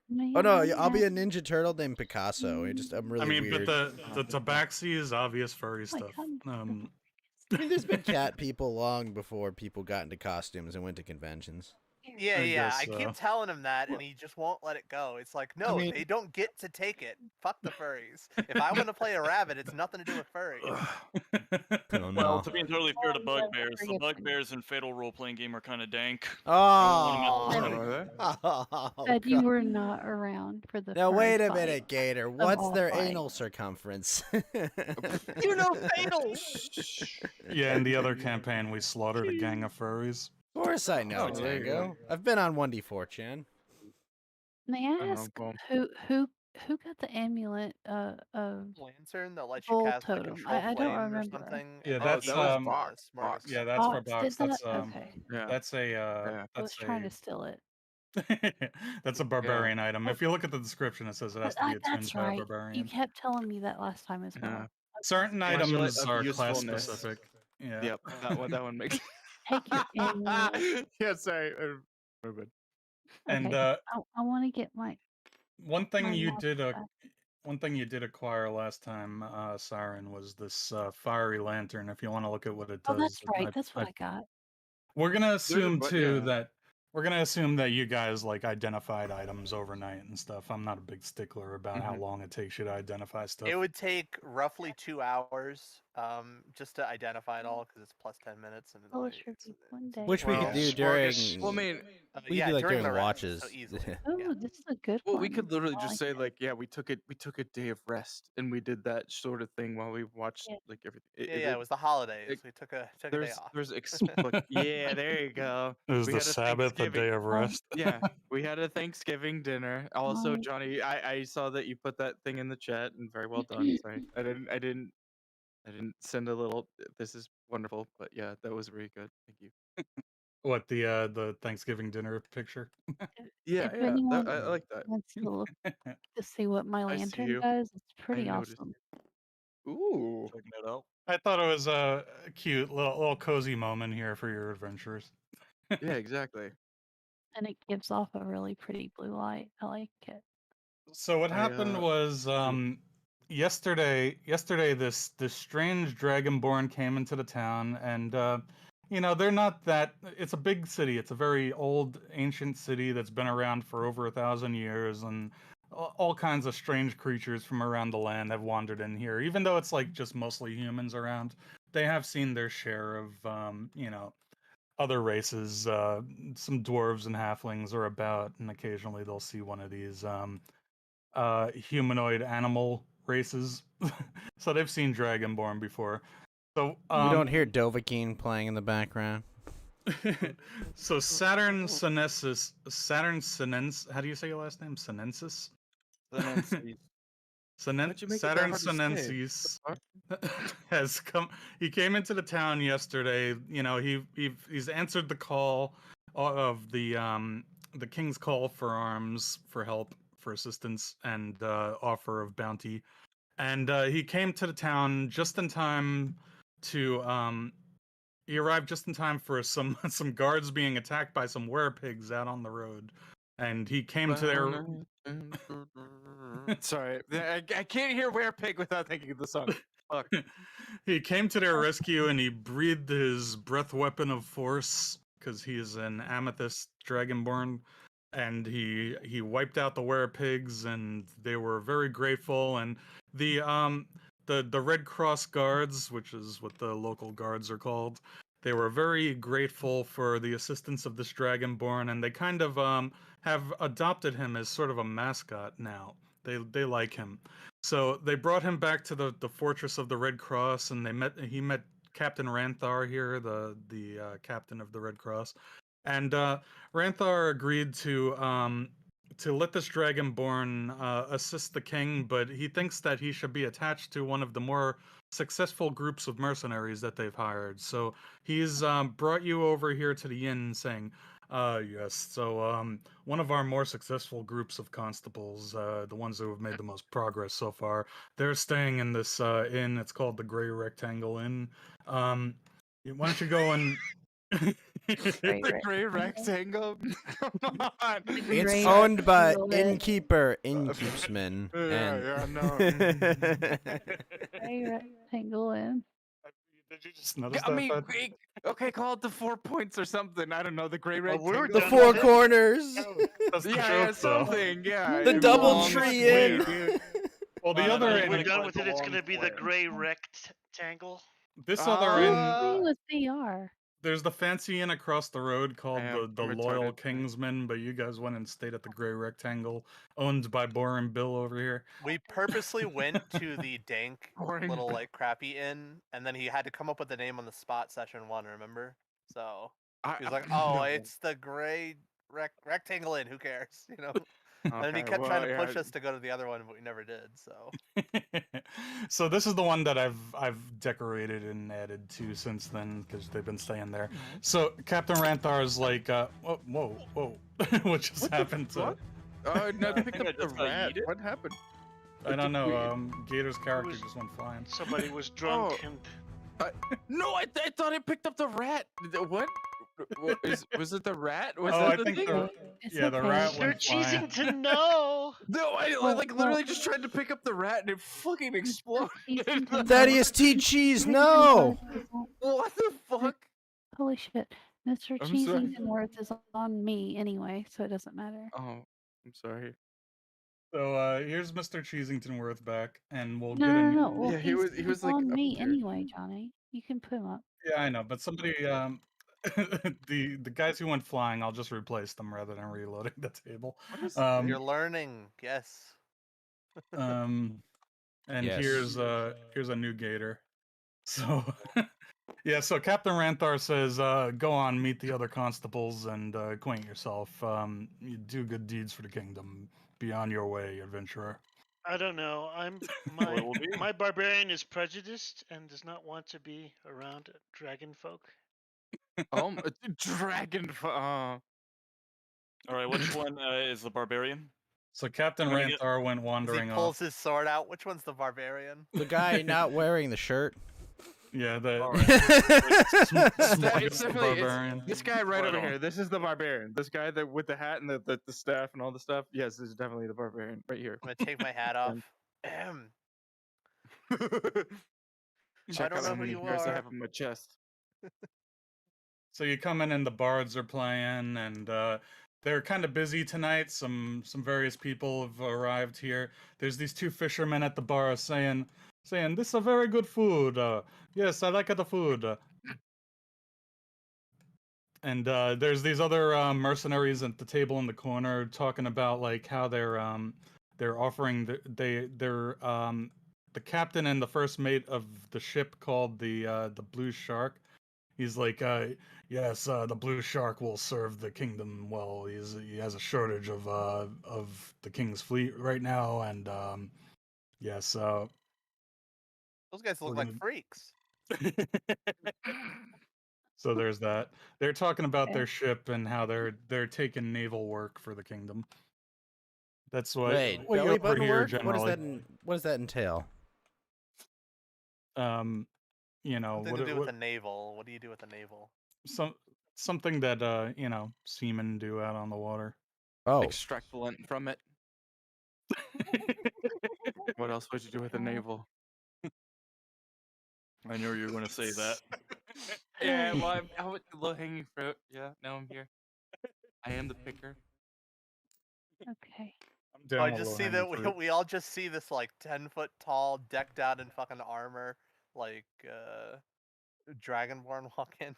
May Oh no, I I'll be a ask- Ninja Turtle named Picasso. I'm really I mean, weird. but the tabaxi is obvious furry my stuff. God. I mean, there's been cat people long before people got into costumes and went to conventions. Yeah, I yeah. guess I keep so. telling him that, and he just won't let it go. It's like, no, mean- they don't get to take it. Fuck the furries. If I want to play a rabbit, it's nothing to do with furries. Oh Well, no. to be entirely fair to Oh, yeah, bugbears, the forget them. bugbears in Fatal role-playing game are kind of dank. Oh. Oh, Said you God. were not around for the Now furry wait a fight. minute, Gator. What's all their fight. anal circumference? You know, Fatal. Yeah, in the other campaign, we slaughtered a gang of furries. Of course I know, Oh, there you go. Tango. I've been on 1D4chan. May I Oh, ask well. who got the amulet of Lantern that lets you Bull cast like totem. control I don't flame or remember. something. Yeah, and that's, then that was um, Box. smorgasbord. Box. Yeah, that's for Box Box. did That's that? Okay. Yeah. that's a Yeah. I was that's trying to a steal it. that's a barbarian item. If you look at the description, it says it has to be a That's twin right. You barbarian. kept telling me that last time as well. Yeah. Certain Amulet items of are class usefulness. specific. Yeah. Yep. That one makes. Take your amulet. Yeah. Sorry. My bad. And Okay. I want to get my one thing my you mouse did back. one thing you did acquire last time, Siren, was this fiery lantern. If you want to look at what it Oh, does, that's right. That's what I got. we're gonna assume but too yeah. that we're gonna assume that you guys like identified items overnight and stuff. I'm not a big stickler about how Mhm. long it takes you to identify stuff. It would take roughly 2 hours just to identify it all because it's plus 10 minutes. And I'll like, sure be one day. Which we Well, could do smorgas- during. Well, I mean, we yeah, could do like during the the rest, watches. so easily. Oh, yeah. this is a good well, one. we could literally I just like say it. like, yeah, we took a day of rest and we did that sort of thing while we watched Yeah. like everything. Yeah, it was the holidays. it- We took a day off. Yeah, there you go. It was We the had a Sabbath, a Thanksgiving- day of rest. Yeah, we had a Thanksgiving dinner. Also, Nice. Johnny, I saw that you put that thing in the chat, and very well done. Sorry, I didn't send a little. This is wonderful, but yeah, that was really good. Thank you. What the Thanksgiving dinner picture? Yeah, If yeah, anyone I like that. wants to look to see what my I see lantern you. does, it's pretty noticed. awesome. Ooh, checking it out. I thought it was a cute little cozy moment here for your adventures. yeah, exactly. And it gives off a really pretty blue light. I like it. So what I, happened was yesterday this strange dragonborn came into the town, and they're not that. It's a big city. It's a very old ancient city that's been around for over 1,000 years, and all kinds of strange creatures from around the land have wandered in here. Even though it's like just mostly humans around, they have seen their share of other races. Some dwarves and halflings are about, and occasionally they'll see one of these humanoid animal races. So they've seen Dragonborn before. So we don't hear Dovahkiin playing in the background. so Saturn Sinensis, how do you say your last name? Sinensis? Sinensis. Why'd you make it that Saturn hard to say? Sinensis has come. He came into the town yesterday. You know, he's answered the call of the king's call for arms, for help, for assistance, and offer of bounty. And he came to the town just in time to he arrived just in time for some guards being attacked by some werepigs out on the road, and he came to their. Sorry, I can't hear Werepig without thinking of the song. Fuck. He came to their rescue and he breathed his breath weapon of force because he is an amethyst dragonborn, and he wiped out the werepigs, and they were very grateful. And the Red Cross guards, which is what the local guards are called, they were very grateful for the assistance of this dragonborn, and they kind of have adopted him as sort of a mascot now. They like him. So they brought him back to the fortress of the Red Cross, and he met Captain Ranthar here, the captain of the Red Cross, and Ranthar agreed to let this dragonborn assist the king, but he thinks that he should be attached to one of the more successful groups of mercenaries that they've hired. So he's brought you over here to the inn, saying, yes, so one of our more successful groups of constables, the ones who have made the most progress so far, they're staying in this inn. It's called the Grey Rectangle Inn. Why don't you go and... The Grey Rectangle? Come on! It's owned by innkeepsman. Yeah, no. Grey Rectangle Inn. Did you just notice I that? mean, okay, call it the 4 points or something. I don't know. The Grey Well, Rectangle. we're The done four with it. corners. That's the Yeah, joke, though. something. Yeah. The it double belongs tree to inn. me. Well, the No, other no, When inn, we're like done a with it, it's long gonna be the square. Grey Rectangle. this other inn, Playing with VR. there's the fancy inn across the road called I'm the Loyal retarded. Kingsman, but you guys went and stayed at the Grey Rectangle, owned by Boren Bill over here. We purposely went to the dank Boring. little like crappy inn, and then he had to come up with the name on the spot. Session 1, remember? So he was like, "Oh, no. it's the Grey Rectangle Inn. Who cares?" You know. And then he Okay, kept trying well, to push yeah. us to go to the other one, but we never did. So So this is the one that I've decorated and added to since then because they've been staying there. So Captain Ranthar is like, whoa, what just What the happened to? fuck? Oh, no, they I picked think I up the just got rat. yeeted. What happened? I don't know. Weird. Gator's character was- just went flying. Somebody was drunk Oh. and No, I thought it picked up the rat. What? Was it the rat? Was Oh, that I the think thing? the It's yeah, the okay. rat they're went flying. cheesing to know. No, I Well, like literally just tried to pick up the rat and it fucking exploded. Thaddeus T. Cheese, no! What the fuck? Holy shit. Mr. I'm sorry. Cheesingtonworth is on me anyway, so it doesn't matter. Oh, I'm sorry. So here's Mr. Cheesingtonworth back, and we'll No, get a no, new. no. Well, Yeah, he he's was like on up me there. anyway, Johnny. You can put him up. Yeah, I know, but somebody the guys who went flying, I'll just replace them rather than reloading the table. What is you're learning, yes. And Yes. here's a new gator. So yeah, so Captain Ranthar says, go on, meet the other constables and acquaint yourself. You do good deeds for the kingdom. Be on your way, adventurer. I don't know. Well, it will be. My barbarian is prejudiced and does not want to be around dragon folk. dragon? All right, which one is the barbarian? So Captain I'm gonna get- Ranthar went As he wandering pulls off. his sword out, which one's the barbarian? The guy not wearing the shirt. Yeah, the All right. It's definitely barbarian. this guy right Right over on. here. This is the barbarian. This guy with the hat and the staff and all the stuff. Yes, this is definitely the barbarian right here. I'm gonna take my hat off. Ahem. Check don't out know how who many you hairs I are. have on my chest. So you come in and the bards are playing, and they're kind of busy tonight. Some various people have arrived here. There's these two fishermen at the bar saying, "This is a very good food. Yes, I like the food." And there's these other mercenaries at the table in the corner talking about like how they're offering they're the captain and the first mate of the ship called the Blue Shark. He's like, yes, the Blue Shark will serve the kingdom well. He has a shortage of the king's fleet right now, and yes, Those guys we're look like gonna. freaks. So there's that. They're talking about Okay. their ship and how they're taking naval work for the kingdom. That's what Wait, we belly button overhear work? What does generally. what does that entail? You know, Something to do with the naval. What do you do with the naval? something that you know, seamen do out on the water. Oh, Extract the lint from it. What else would you do with a God. navel? I knew you were going to say that. Yeah, well, I went the low hanging fruit. Yeah, now I'm here. I am the picker. Okay. I'm So down I with just see low-hanging that fruit. we all just see this like 10-foot tall, decked out in fucking armor, like Dragonborn walk in.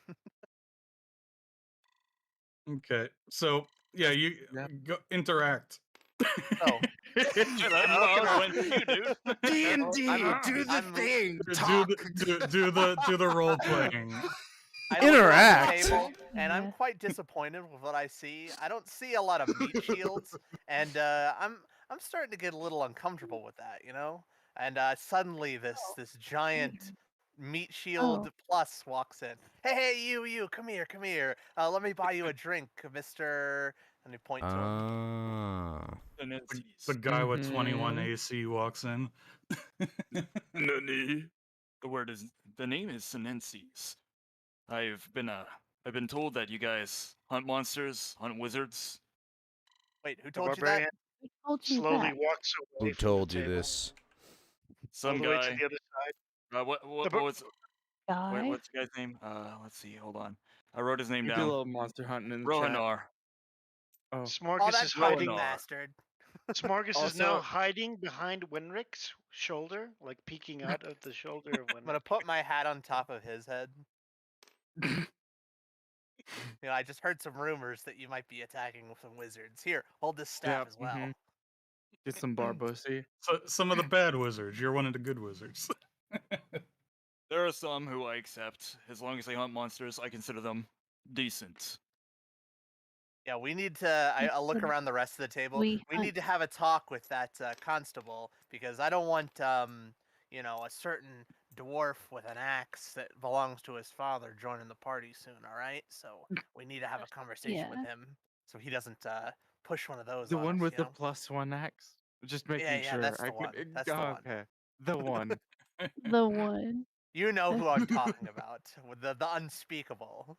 Okay, so yeah, you Yeah. go interact. So Shit, I I'm was looking waiting for you, dude. D&D, do the I'm- thing, do talk. the role playing. I look around the Interact. table, and I'm Yeah. quite disappointed with what I see. I don't see a lot of meat shields, and I'm starting to get a little uncomfortable with that, you know. And suddenly, this giant meat shield plus walks in. Hey, you, come here. Let me buy you a drink, Mister. And he point to him. Ah. The guy with 21 Mhm. AC walks in. Nani? The name is Sinenses. I've been told that you guys hunt monsters, hunt wizards. Wait, who The told you that? barbarian Who told you slowly that? walks away Who from told the you table, this? all Some the way to guy. the other side. What The bar- what's Guy? what's the guy's name? Let's see. Hold on. I wrote his name We do a down. little monster hunting in the chat. Rohanar. Oh, Oh, Smorgas that is fucking hiding. bastard. Smorgas is now Also- hiding behind Winrick's shoulder, like peeking out of the shoulder of I'm gonna Winrick. put my hat on top of his head. You know, I just heard some rumors that you might be attacking some wizards. Here, hold this staff Yep, as well. mhm. Get some barbosi. So, some of the bad wizards. You're one of the good wizards. There are some who I accept. As long as they hunt monsters, I consider them decent. Yeah, we need to. I'll look around the rest of the table. We We need to have a talk with that constable because I don't want, you know, a certain dwarf with an axe that belongs to his father joining the party soon. All right, so we need to have a conversation with Yeah. him so he doesn't push one of those The on one us, with you the know? +1 axe? Just making Yeah, sure. that's the I one. could, That's the one. okay. The one. The one. You know who I'm talking about, with the unspeakable.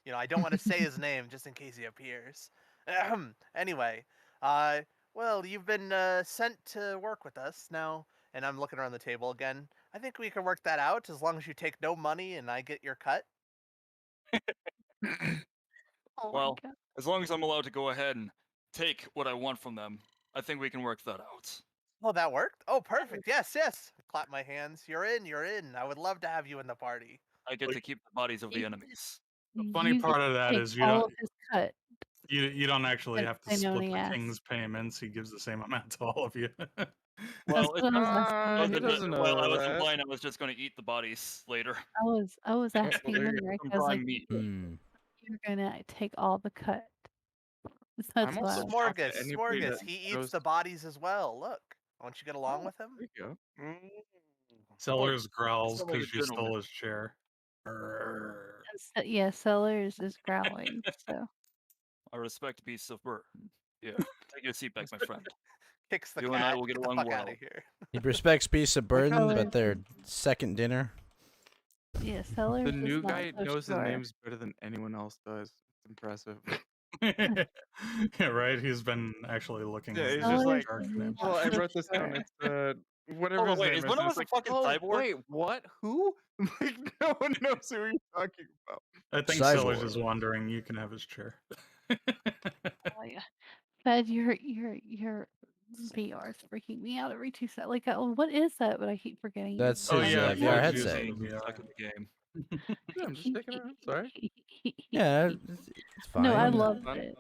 You know, I don't want to say his name just in case he appears. Anyway, well, you've been sent to work with us now, and I'm looking around the table again. I think we can work that out as long as you take no money and I get your cut. Oh Well, my god. as long as I'm allowed to go ahead and take what I want from them, I think we can work that out. Oh, that worked? Oh, perfect. Yes. Clap my hands. You're in. I would love to have you in the party. I get Like- to keep the bodies of the You- enemies. The funny You part get of to that take is all of his cut. you don't actually But have to I know split he the asked. king's payments. He gives the same amount to all of you. Well, That's what I was asking. he doesn't know well, I was that. implying I was just going to eat the bodies later. I was asking there you when go. Rick, Some I was like, prime meat. you're gonna take all the cut. That's I'm what also I was shocked at anybody Smorgas. that He eats knows. the bodies as well. Look, won't you get along with him? There you go. Mm. Sellers growls sound like a because you stole gentleman. his chair. Brrr. yeah, Sellers is growling, so I respect beasts of burden. Yeah, take your seat back, my friend. Kicks the You cat. and I will get the along fuck well. out of here. He respects beasts of burden, Sellers but their is- second dinner. yeah, Sellers The is new not guy so knows sure. the names better than anyone else does. It's impressive. Yeah, right. He's been actually looking. Yeah, at he's the just Sellers like, shark is names. Oh, not I so wrote this down. sure. It's whatever Hold on, his wait, name is is. one of and us it's a like, fucking oh, cyborg? wait, what? Who? Like, no one knows who you're talking about. I think Cyborg. Sellers is wondering. You can have his chair. Oh yeah, Fed, your VR is freaking me out every 2 seconds. Like, what is that? But I keep forgetting. That's Oh his yeah, VR Fudge headset. uses Being VR. stuck in the game. Yeah, I'm just checking around. Sorry. Yeah, it's fine. No, I Fun, loved fun. it.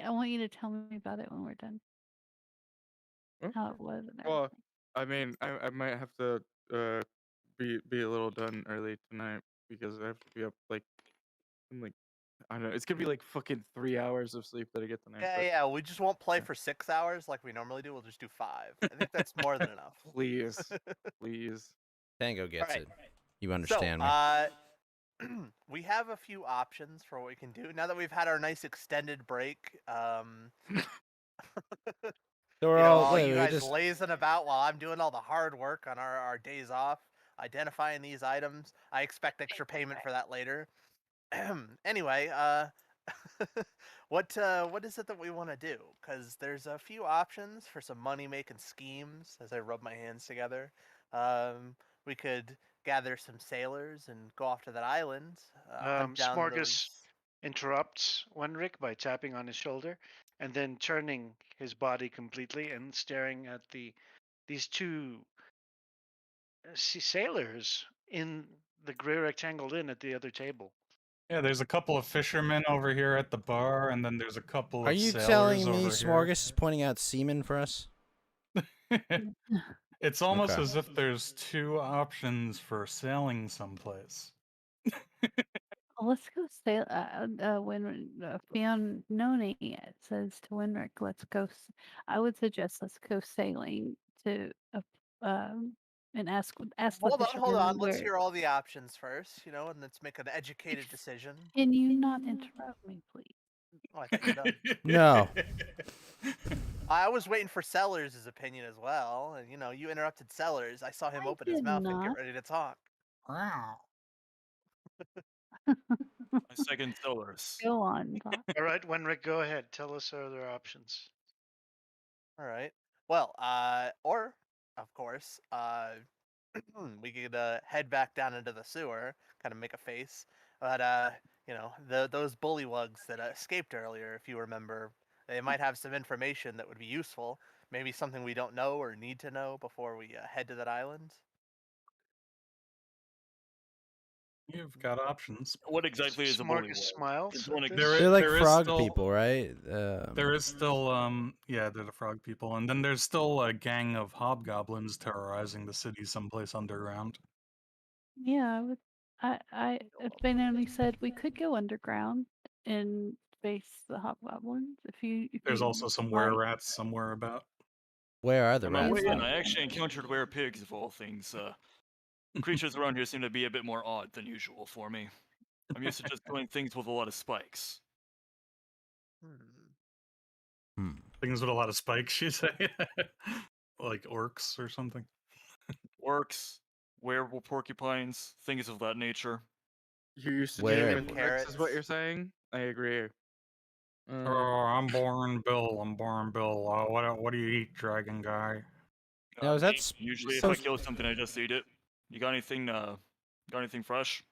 I want you to tell me about it when we're done. Oh, How it was and well, everything. I mean, I might have to be a little done early tonight because I have to be up like in like I don't know. It's gonna be like fucking 3 hours of sleep that I get tonight. Yeah, But yeah. We just won't play yeah. for 6 hours like we normally do. We'll just do 5. I think that's more than enough. Please, please. Tango All gets right. it. You So, understand me. we have a few options for what we can do now that we've had our nice extended break. So we're You know, all all wait. you We guys just lazing about while I'm doing all the hard work on our days off, identifying these items. I expect extra payment for that later. Anyway, what is it that we want to do? Because there's a few options for some money making schemes. As I rub my hands together, we could gather some sailors and go off to that island, hunt down Smorgas those. interrupts Wenrick by tapping on his shoulder and then turning his body completely and staring at these two sailors in the gray rectangled inn at the other table. Yeah, there's a couple of fishermen over here at the bar, and then there's a couple are of you sailors telling me over here. Smorgas is pointing out semen for us? It's almost Okay. as if there's two options for sailing someplace. Let's go sail. When Fionnoni says to Winrick, "Let's go," I would suggest let's go sailing to and ask the Hold fishermen on. Let's where. hear all the options first, and let's make an educated decision. Can you not interrupt me, please? Oh, I thought you were done. No. I was waiting for Sellers' opinion as well, and you interrupted Sellers. I saw him I open his did mouth and get not. ready to talk. I second Sellers. Go on, talk. All right, Wenrick, go ahead. Tell us our other options. All right. Well, or of course, we could head back down into the sewer, kind of make a face. But those bullywugs that escaped earlier, if you remember, they might have some information that would be useful. Maybe something we don't know or need to know before we head to that island. You've got options. What exactly is a Smorgas bullywug? smiles Can at someone this. They're like There is frog still people, right? there is still yeah, they're the frog people, and then there's still a gang of hobgoblins terrorizing the city someplace underground. Yeah, I would. If Benoni said we could go underground and face the hobgoblins, if There's you also some like. were-rats somewhere about. Where are the On my rats? way in, though? I actually encountered were pigs of all things. Creatures around here seem to be a bit more odd than usual for me. I'm used to just doing things with a lot of spikes. Hmm. Things with a lot of spikes, you say? Like orcs or something? Orcs, werewolf porcupines, things of that nature. You're used to Where? dealing Demon with Rex, is what carrots. you're saying? I agree. Oh, I'm Boring Bill. I'm Boring Bill. What do you eat, dragon guy? Now is that Meat. Usually, if so? I kill something, I just eat it. You got anything? Got anything fresh?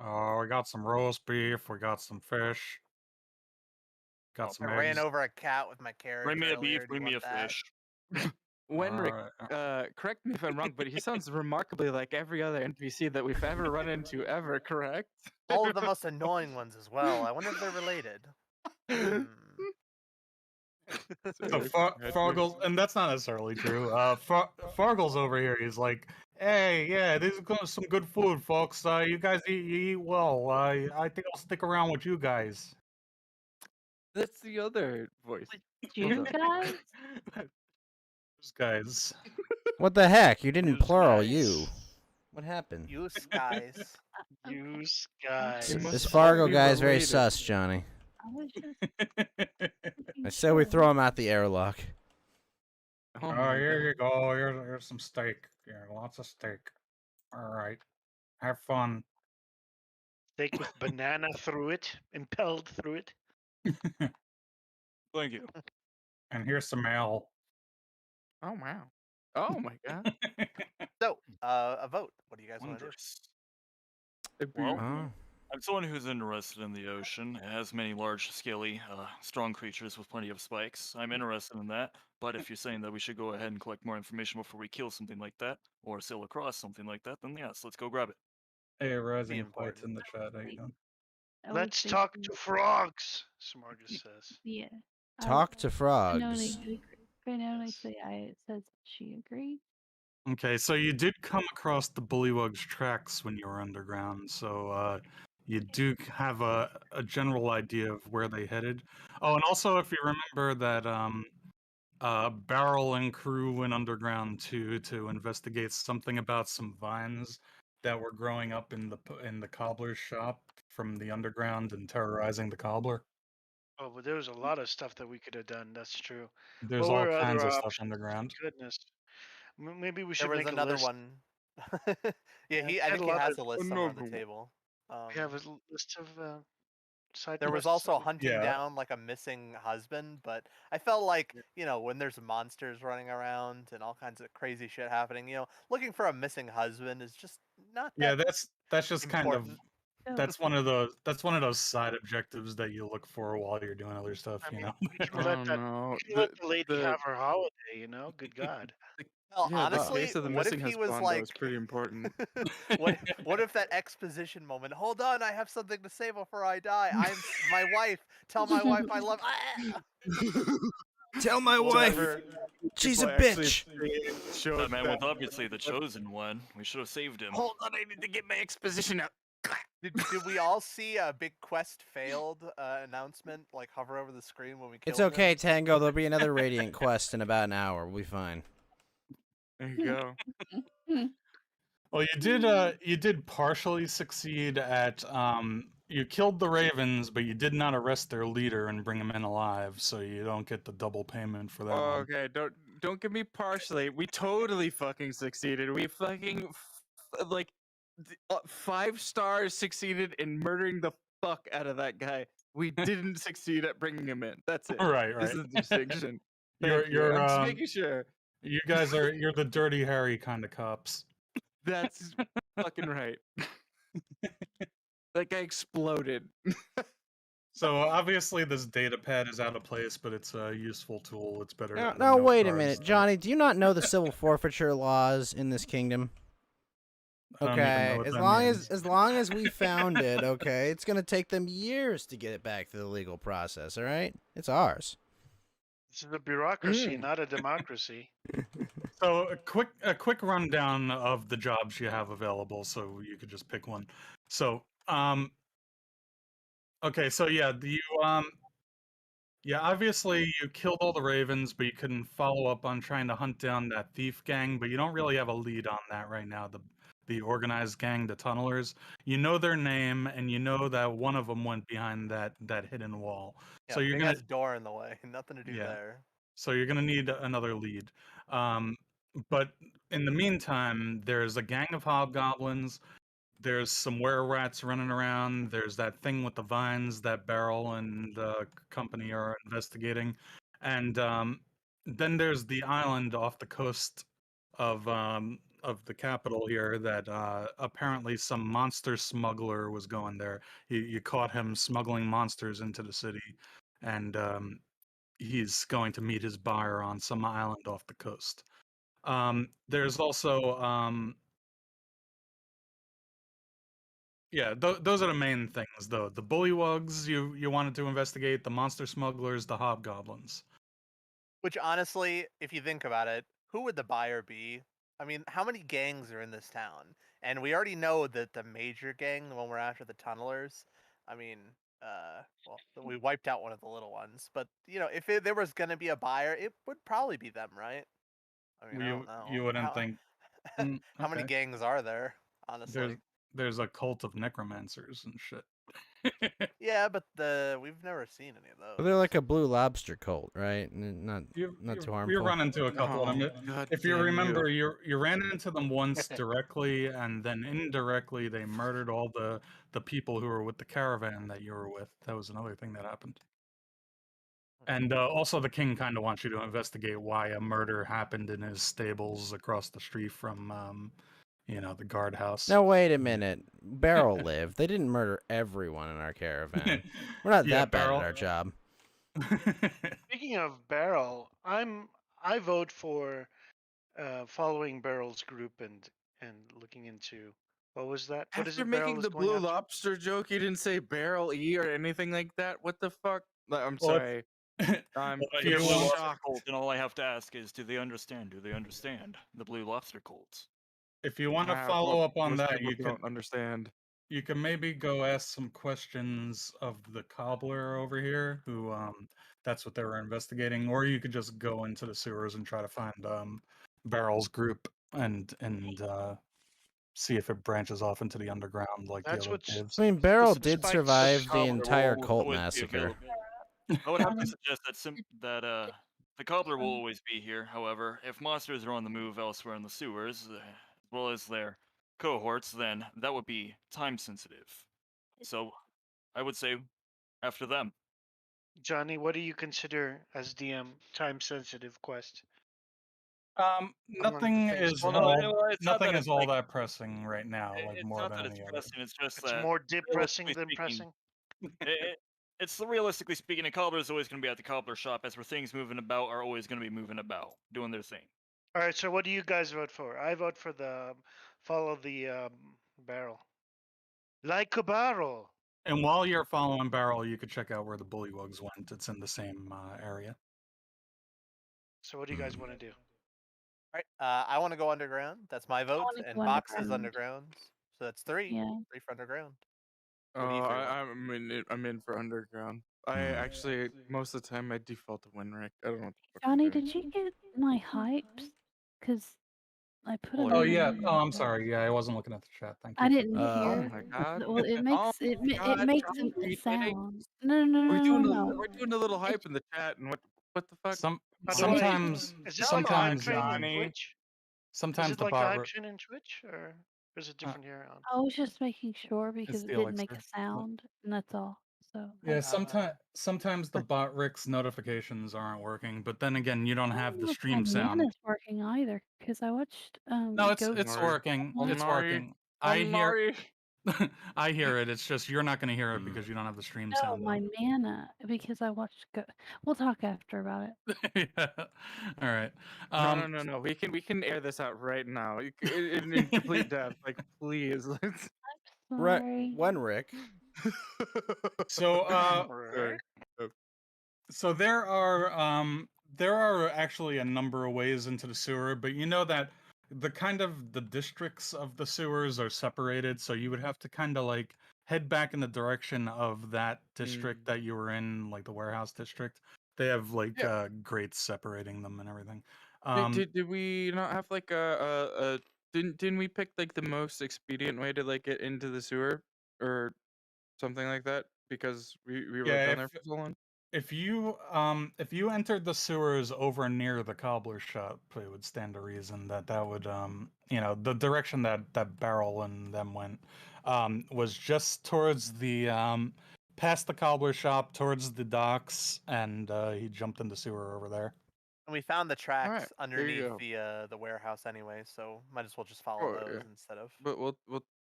Oh, we got some roast beef. We got some fish. Got Oh, some I ran eggs. over a cat with my carrots Bring me a earlier. beef. Do you Bring me want a that? fish. Wenrick, Alright. correct me if I'm wrong, but he sounds remarkably like every other NPC that we've ever run into ever, correct? All of the most annoying ones as well. I wonder if they're related. So Fargles, and that's not necessarily true. Fargles over here, he's like, "Hey, yeah, this is some good food, folks. You guys eat well. I think I'll stick around with you guys." That's the other voice. You guys? Those guys. What the heck? You didn't Those plural. guys. You. What happened? You skies. You This guys. They must this all Fargo be guy's very related. sus, Johnny. I was just making I say we sure. throw him out the airlock. Oh Oh, my here god. you go. Here's some steak. Yeah, lots of steak. All right, have fun. Steak with banana through it, impelled through it. Thank you. And here's some ale. Oh wow. Oh my god. So, a vote. What do you guys want to do? Wondrous. It'd be- Well, Oh. I'm someone who's interested in the ocean. It has many large, scaly, strong creatures with plenty of spikes. I'm interested in that. But if you're saying that we should go ahead and collect more information before we kill something like that, or sail across something like that, then yes, let's go grab it. Hey, Rising Fights important. in the chat. How you Like, doing? I was Let's talk thinking, to frogs, Smargus says. yeah. Talk to frogs. Finale Yes. say it says she agreed. Okay, so you did come across the Bullywug's tracks when you were underground, so you do have a general idea of where they headed. Oh, and also if you remember that Barrel and crew went underground too to investigate something about some vines that were growing up in the cobbler's shop from the underground and terrorizing the cobbler. Oh, but there was a lot of stuff that we could have done. That's true. There's What all were kinds other of stuff options? underground. Goodness. Maybe we There should was make a another list. one. Yeah, We I had think a he lot has of. a list somewhere on the table. We have a list of side There was quests. also that we- hunting Yeah. down like a missing husband, but I felt like, when there's monsters running around and all kinds of crazy shit happening, looking for a missing husband is just not Yeah, that that's just kind of important. that's one of those side objectives that you look for while you're doing other stuff, I you mean, know. we can Oh let that. no. We can let the lady have her holiday. Good God. Well, Yeah, the honestly, case of the what if missing he was husband like was pretty important. what if that exposition moment? Hold on, I have something to say before I die. My wife. Tell my wife I love. Tell my wife Whatever. she's a People actually bitch. showed That man that. was obviously the chosen one. We should have saved him. Hold on, I need to get my exposition out. Did we all see a big quest failed announcement like hover over the screen when we killed It's okay, him? Tango. There'll be another Radiant quest in about an hour. We'll be fine. There you go. Well, you did partially succeed at you killed the ravens, but you did not arrest their leader and bring him in alive, so you don't get the double payment for that one. Okay, don't give me partially. We totally fucking succeeded. We fucking like 5 stars succeeded in murdering the fuck out of that guy. We didn't succeed at bringing him in. That's it. Right, This right. is the distinction. You're Thank you. you're I'm just making sure. you're the Dirty Harry kind of cops. That's fucking right. That guy exploded. So obviously this data pad is out of place, but it's a useful tool. It's better. Now, than now no wait a cards. minute, Johnny. Do you not know the civil forfeiture laws in this kingdom? I don't even know Okay, what as that long means. as long as we found it, okay, it's gonna take them years to get it back to the legal process. All right, it's ours. This is a bureaucracy, not a democracy. So a quick rundown of the jobs you have available, so you could just pick one. So okay, so yeah, obviously you killed all the ravens, but you couldn't follow up on trying to hunt down that thief gang. But you don't really have a lead on that right now. The organized gang, the tunnelers. You know their name, and you know that one of them went behind that hidden wall. Yeah, So you're big gonna ass door in the way. Nothing to do there. So you're gonna need another lead. But in the meantime, there's a gang of hobgoblins. There's some were-rats running around. There's that thing with the vines that Barrel and company are investigating, and then there's the island off the coast of the capital here that apparently some monster smuggler was going there. You caught him smuggling monsters into the city, and he's going to meet his buyer on some island off the coast. There's also those are the main things though. The bullywugs you wanted to investigate, the monster smugglers, the hobgoblins. Which honestly, if you think about it, who would the buyer be? I mean, how many gangs are in this town? And we already know that the major gang, the one we're after, the tunnelers. I mean, well, we wiped out one of the little ones. But if there was gonna be a buyer, it would probably be them, right? I mean, I don't You know. wouldn't think. How many Okay. gangs are there? Honestly. There's a cult of necromancers and shit. Yeah, but we've never seen any of those. They're like a Blue Lobster cult, right? Not You too harmful. run into a couple of them. God If you damn remember, you ran into them once directly, and then indirectly they murdered all the people who were with the caravan that you were with. That was another thing that happened. And also, the king kind of wants you to investigate why a murder happened in his stables across the street from, the guardhouse. Now wait a minute. Barrel lived. They didn't murder everyone in our caravan. We're not Yeah, that bad Barrel. at our job. Speaking of Barrel, I vote for following Barrel's group and looking into What was that? What is After it Barrel making is the going blue after? lobster joke, you didn't say barrel E or anything like that. What the fuck? I'm Well, sorry. I'm Well, if The you blue want- lobster shocked. cult, and all I have to ask is, do they understand? Do they understand the blue lobster cults? If you want to Ah, follow up on most that, people you could don't understand. you can maybe go ask some questions of the cobbler over here, who that's what they were investigating, or you could just go into the sewers and try to find Barrel's group and see if it branches off into the underground like the That's other what's- caves. I mean, Beryl Listen, did Spike's survive the cobbler entire will cult always be massacre. available. I would have to Um, suggest that the cobbler will always be here. However, if monsters are on the move elsewhere in the sewers, as well as their cohorts, then that would be time sensitive. So, I would say after them. Johnny, what do you consider as DM time sensitive quest? Nothing things is you Well, know. no, all it's not that nothing is it's all like that pressing right now, like it's more not than that it's any other. pressing. It's just It's that more depressing realistically than speaking, pressing. it's realistically speaking, a cobbler is always going to be at the cobbler shop, as where things moving about are always going to be moving about, doing their thing. All right, so what do you guys vote for? I vote for the follow the barrel. Like a barrel. And while you're following Barrel, you could check out where the bullywugs went. It's in the same area. So what do you guys want to do? All right. I want to go underground. That's my vote. wanna And go Box is underground. underground. So that's three. Yeah. 3 for underground. Oh, What do you three want? I'm in for underground. I actually most of the time I default to Winrick. I don't know what the fuck I'm Johnny, doing. did you get my hypes? Because I put them Oh, Oh in. yeah. there. Oh, I'm sorry. Yeah, I wasn't looking at the chat. Thank you. I didn't Oh hear. my god. Well, it Oh makes it my it god, makes Johnny, are a you kidding? sound. No. We're doing a little hype in the chat, and what the fuck? How do Sometimes is this like hype sometimes train in Johnny. Twitch? Is sometimes it the like the bot hype train in Twitch, or is it different here on? I was just making sure because it the didn't make elixir. a sound, and that's all. So Yeah, I sometimes the bot Rick's notifications aren't working, but then again, you don't I have don't the know if my stream sound. Mana's working either because I watched No, it's Ghost. working. It's working. I hear I hear it. It's just you're not going to hear it because you don't have the stream No, sound my on. mana because I watched. We'll talk after about it. Yeah. All right. No. We can air this out right now. In complete depth. Like please. Let's Sorry. When Rick? So Sorry. So there are actually a number of ways into the sewer, but you know that the districts of the sewers are separated, so you would have to kind of like head back in the direction of that district that you were in, like the warehouse district. They have like Yeah. grates separating them and everything. Did we not have like a didn't we pick like the most expedient way to like get into the sewer or something like that because we were Yeah, down there for so long? if you entered the sewers over near the cobbler shop, it would stand to reason that that would the direction that Barrel and them went was just towards the past the cobbler shop towards the docks, and he jumped in the sewer over there. And we found the tracks Alright, there you underneath go. the warehouse anyway, so might as well just follow Oh, those yeah. instead of. But we'll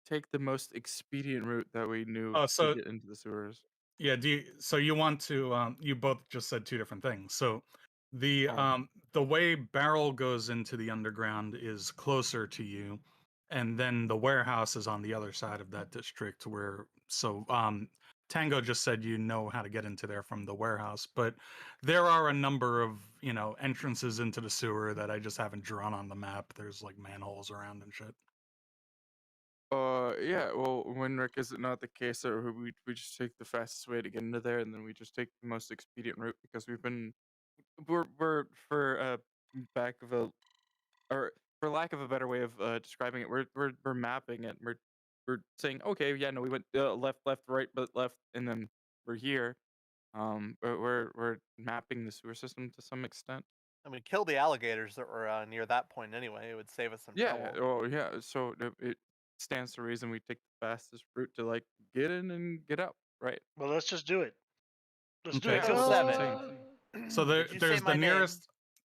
take the most expedient route that we knew Oh, to so get into the sewers. yeah, so you want to you both just said two different things. So Oh. the way Barrel goes into the underground is closer to you, and then the warehouse is on the other side of that district where Tango just said you know how to get into there from the warehouse, but there are a number of, entrances into the sewer that I just haven't drawn on the map. There's like manholes around and shit. Yeah, well, Winrick, is it not the case that we just take the fastest way to get into there, and then we just take the most expedient route because we're for back of a or for lack of a better way of describing it, we're mapping it. We're saying, okay, yeah, no, we went left, right, but left, and then we're here. But we're mapping the sewer system to some extent. I mean, kill the alligators that were near that point anyway. It would save us some Yeah, trouble. oh yeah. So it stands to reason we take the fastest route to like get in and get out, right? Well, let's just do it. Let's do Okay, it. Echo so seven. so Did you say there's my name?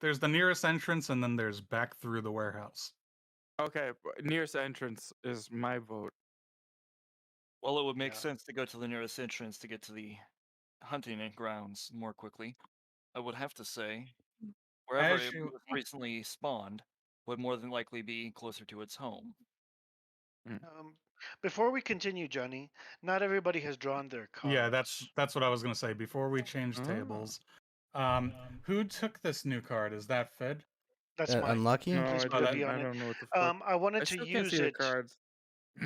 there's the nearest entrance, and then there's back through the warehouse. Okay, nearest entrance is my vote. Well, it would make Yeah. sense to go to the nearest entrance to get to the hunting grounds more quickly. I would have to say, wherever it As you was recently spawned would more than likely be closer to its home. Before we continue, Johnny, not everybody has drawn their cards. Yeah, that's what I was gonna say. Before we change Oh. tables, who took this new card? Is that Fed? That's mine. Unlucky? No, Please I put a that- V didn't. on I it. don't know what the fuck. I wanted I to still can't use see the it. cards.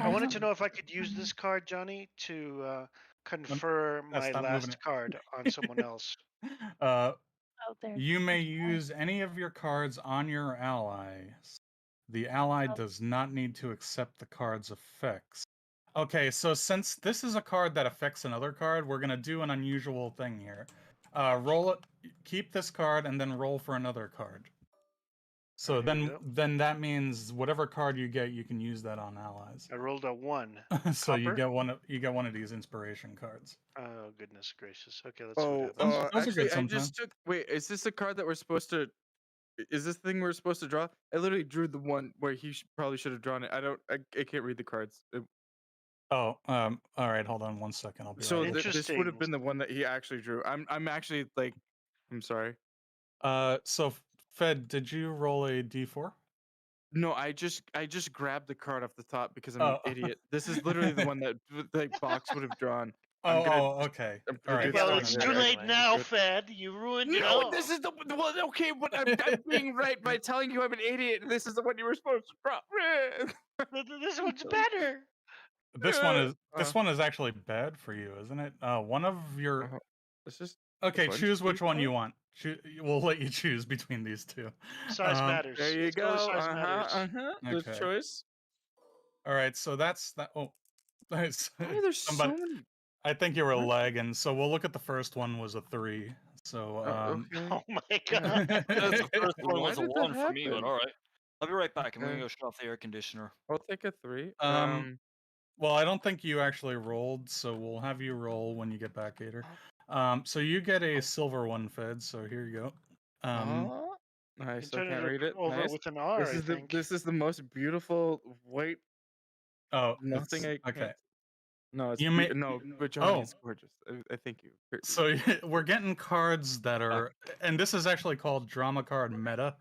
I wanted to know if I could use this card, Johnny, to confer my stop moving last card on someone else. Uh, Oh, there. you may use any of your cards on your allies. The ally does not need to accept the card's effects. Okay, so since this is a card that affects another card, we're gonna do an unusual thing here. Roll it, keep this card, and then roll for another card. So There you then that means whatever card you get, you can use that on allies. I rolled a 1. So you Copper? get one of these inspiration cards. Oh goodness gracious. Okay, let's see Oh, what happens. Those are good actually, I sometimes. just took. Wait, is this a card that we're supposed to? Is this the thing we're supposed to draw? I literally drew the one where he probably should have drawn it. I can't read the cards. Oh, all right. Hold on one second. I'll be So right with you. this would have been the one that he actually drew. I'm actually like, I'm sorry. So Fed, did you roll a d4? No, I just grabbed the card off the top because I'm Oh. an idiot. This is literally the one that the box would have drawn. Okay. I'm All gonna right. do Well, that it's one too later. late Anyway, now, good. Fed. You ruined it No, all. this is the well, okay, but I'm being right by telling you I'm an idiot. And this is the one you were supposed to draw. This one's better. This one is actually bad for you, isn't it? One of your It's just okay. bunch Choose of which one people. you want. We'll let you choose between these two. Size matters. There you Let's go with go. size matters. Good Okay. choice. All right. So that's that. Oh, nice. Why there's so Somebody. many? I think you were What? lagging. So we'll look at the first one was a 3. So Okay. Oh my Yeah. god. That's the first one Why was a did that 1 for me, but happen? all right. I'll be right back. I'm Okay. gonna go shut off the air conditioner. I'll take a 3. Well, I don't think you actually rolled, so we'll have you roll when you get back, Gator. So you get a silver one, Fed. So here you go. I still Turn can't it read it. over Nice. with an R, I think. This is the most beautiful white. Oh, Nothing. I okay. can't. No, it's You may- no, but Johnny is gorgeous. I thank you. So we're getting cards that are, and this is actually called drama card meta.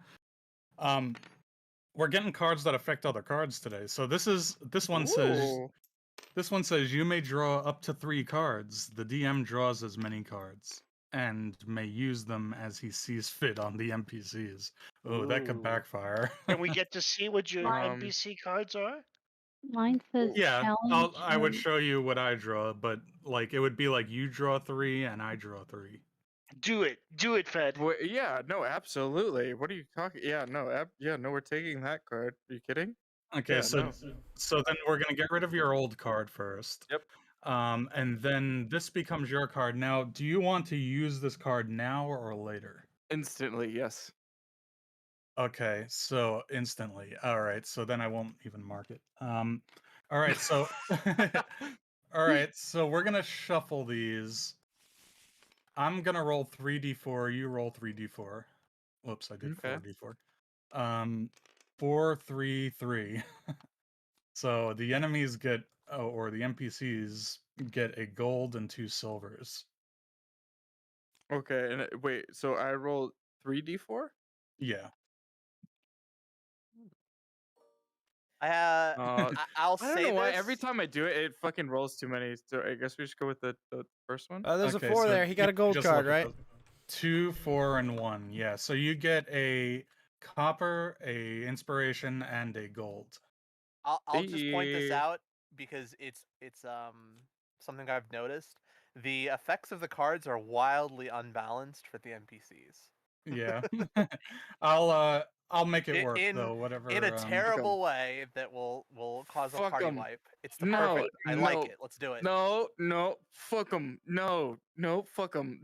We're getting cards that affect other cards today. So this one says you may draw up to 3 cards. The DM draws as many cards and may use them as he sees fit on the NPCs. Oh, that could Ooh. backfire. Can we get to see what your Um, NPC cards are? Mine says Yeah, challenge. I would show you what I draw, but like it would be like you draw 3 and I draw 3. Do it, Fed. Yeah, no, absolutely. What are you talking? Yeah, no, no, we're taking that card. Are you kidding? Okay, Yeah, so then we're gonna get rid of your old card first. Yep. And then this becomes your card. Now, do you want to use this card now or later? Instantly, yes. Okay, so instantly. All right, so then I won't even mark it. All right, so all right, so we're gonna shuffle these. I'm gonna roll 3d4. You roll 3d4. Whoops, I did Okay. 4d4. 4, 3, 3. So the enemies get, or the NPCs get a gold and 2 silvers. Okay, and wait, so I rolled 3d4? Yeah. I'll I don't say know why this. every time I do it, it fucking rolls too many. So I guess we just go with the first one. There's Okay, a 4 so there. He got you a gold just card, look at right? those. 2, 4, and 1. Yeah, so you get a copper, a inspiration, and a gold. I'll just point this Hey. out because it's something I've noticed. The effects of the cards are wildly unbalanced for the NPCs. Yeah. I'll make it work though. Whatever. In a terrible way that will cause a Fuck party 'em. wipe. It's the No, perfect. I like no, it. Let's do it. No, fuck them. No, fuck them.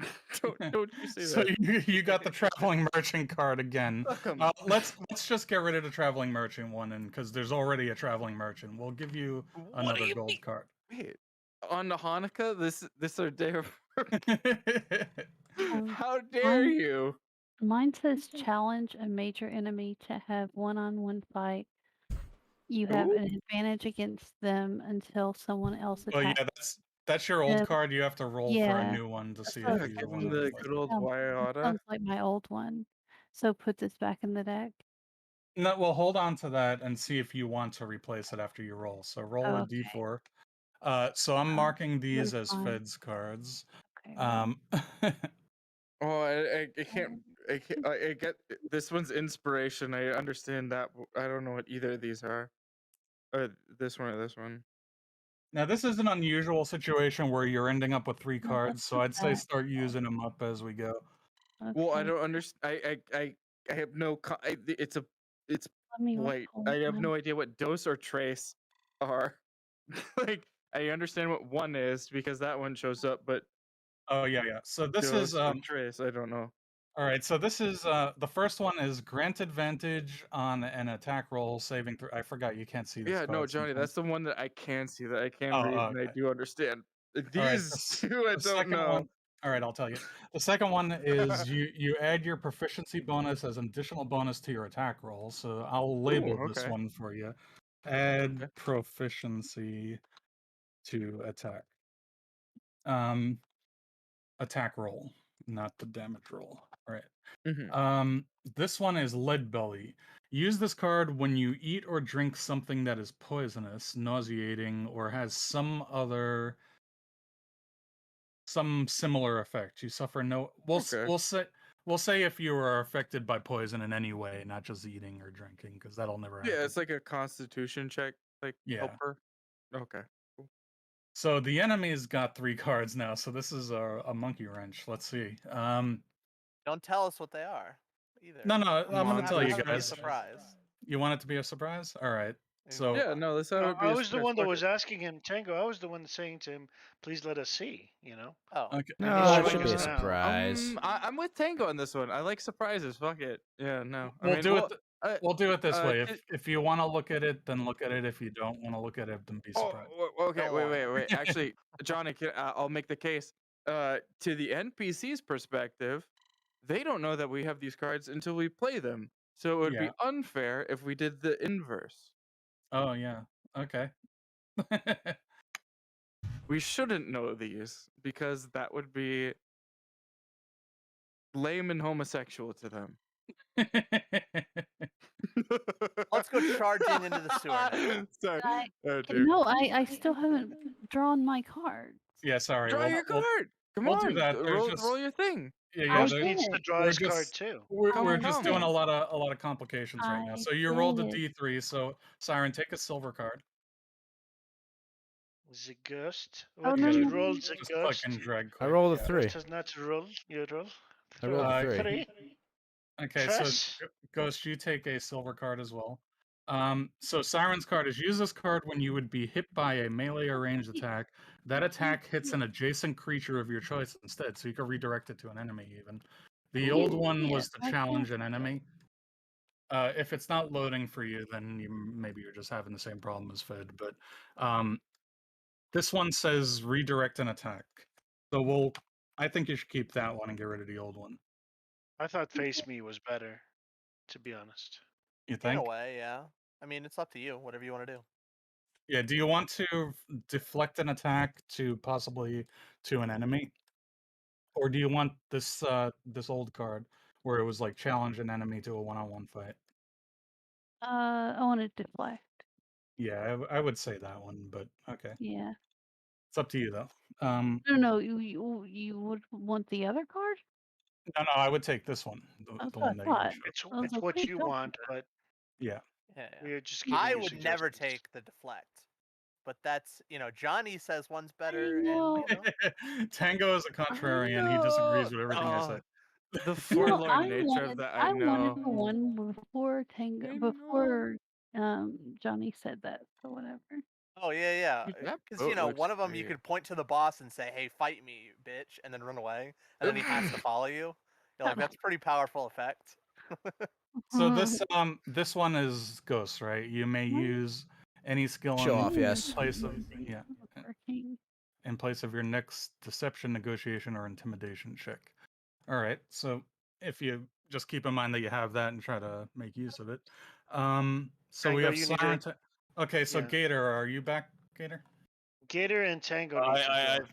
don't you say So that? you got the traveling merchant card again. Fuck 'em. Let's just get rid of the traveling merchant one, and because there's already a traveling merchant, we'll give you What do another you gold mean? card. Wait, on the Hanukkah, this our day of. How dare you? Mine says challenge a major enemy to have one-on-one fight. You have Ooh. an advantage against them until someone else Well, attacks. yeah, that's your old Yeah. card. You have to roll for a Yeah. new one to see So if Yeah, you give want him to. the good old It Waiata. sounds like my old one. So put this back in the deck. No, well, hold on to that and see if you want to replace it after you roll. So roll a Okay. d4. So I'm marking these as fine. Feds cards. Okay. Oh, I can't. I get this one's inspiration. I understand that. I don't know what either of these are. This one or this one. Now, this is an unusual situation where you're ending up with 3 No, cards, so I'd say start using them up as we go. Okay. Well, I don't understand. I have no. It's Let me white. roll I have mine. no idea what dose or trace are. Like, I understand what one is because that one shows up, but Oh yeah, yeah. So this dose is or trace, I don't know. all right. So this is the first one is grant advantage on an attack roll saving through. I forgot you can't see this Yeah, card. no, Johnny, sometimes. that's the one that I can see, that I can Oh, read, oh, and I okay. do understand. All right, These two, I the don't second know. one. All right, I'll tell you. The second one is you add your proficiency bonus as an additional bonus to your attack roll. So I'll label this okay. one for you. Add Okay. proficiency to attack. Attack roll, not the damage roll. All right. Mhm. This one is Lead Belly. Use this card when you eat or drink something that is poisonous, nauseating, or has some similar effect. You suffer no. Okay. We'll say if you are affected by poison in any way, not just eating or drinking, because that'll never happen. Yeah, it's like a constitution check, like Yeah. helper. Okay. Cool. So the enemy's got 3 cards now. So this is a monkey wrench. Let's see. Don't tell us what they are either. No, I'm gonna Monster tell you Have it be a guys. surprise. You want it to be a surprise? All right. So Yeah, no, let's have No, it be I a was the surprise. one that Fuck was it. asking him, Tango. I was the one saying to him, "Please let us see." You know. Oh. okay. No, And he's it showing should be a us now. surprise. I'm with Tango on this one. I like surprises. Fuck it. Yeah, no. We'll do it. uh, We'll do it this way. t- If you want to look at it, then look at it. If you don't want to look at it, then be surprised. Okay. Don't Wait. wanna. Actually, Johnny, I'll make the case. To the NPC's perspective, they don't know that we have these cards until we play them. So it would be unfair if we did the inverse. Oh yeah. Okay. We shouldn't know these because that would be lame and homosexual to them. Let's go charging into the sewer now. Sorry. I- Oh, dear. No, I still haven't drawn my cards. Yeah. Sorry. Draw your card. Come we'll on. do that. There's Roll your thing. Yeah. I Ghost did. needs to draw We're his card just- too. We're just doing did. a lot of complications right now. I So you rolled a did. D3. So Siren, take a silver card. The ghost. Oh, What no, did you no, roll? no. The Just click ghost. and drag. I rolled a yeah. 3. Ghost has not roll. You roll. I rolled a 3. 3. Okay, Tress. so Ghost, you take a silver card as well. So Siren's card is use this card when you would be hit by a melee or ranged attack. That attack hits an adjacent creature of your choice instead, so you can redirect it to an enemy even. The old one was to challenge an enemy. If it's not loading for you, then maybe you're just having the same problem as Fed. But this one says redirect an attack. So I think you should keep that one and get rid of the old one. I thought Face Me was better, to be honest. You In think? a way, yeah. I mean, it's up to you. Whatever you want to do. Yeah, do you want to deflect an attack to possibly to an enemy? Or do you want this this old card where it was like challenge an enemy to a one-on-one fight? I want to deflect. Yeah, I would say that one, but okay. Yeah. It's up to you though. No, you would want the other card? No, I would take this one, That's the what I one that you thought. showed. It's I was it's like, what "Wait, you don't want, do that." but Yeah. Yeah. we're just giving I you would never suggestions. take the deflect, but that's Johnny says one's better, know. and Tango is a contrarian. He disagrees with everything I say. The No, forlorn nature of that, I wanted know. the one before Tango, I know. before Johnny said that, so whatever. oh yeah, Dude, that because boat looks one of them you great. could point to the boss and say, "Hey, fight me, bitch," and then run away, and then he has to follow you. You're like, that's a pretty powerful effect. So this one is Ghost, right? You may use any skill Show off, yes. in place of your next deception, negotiation, or intimidation check. All right. So if you just keep in mind that you have that and try to make use of it. So we Tango, have you need Siren. to- Okay, so yeah. Gator, are you back, Gator? Gator and Tango need to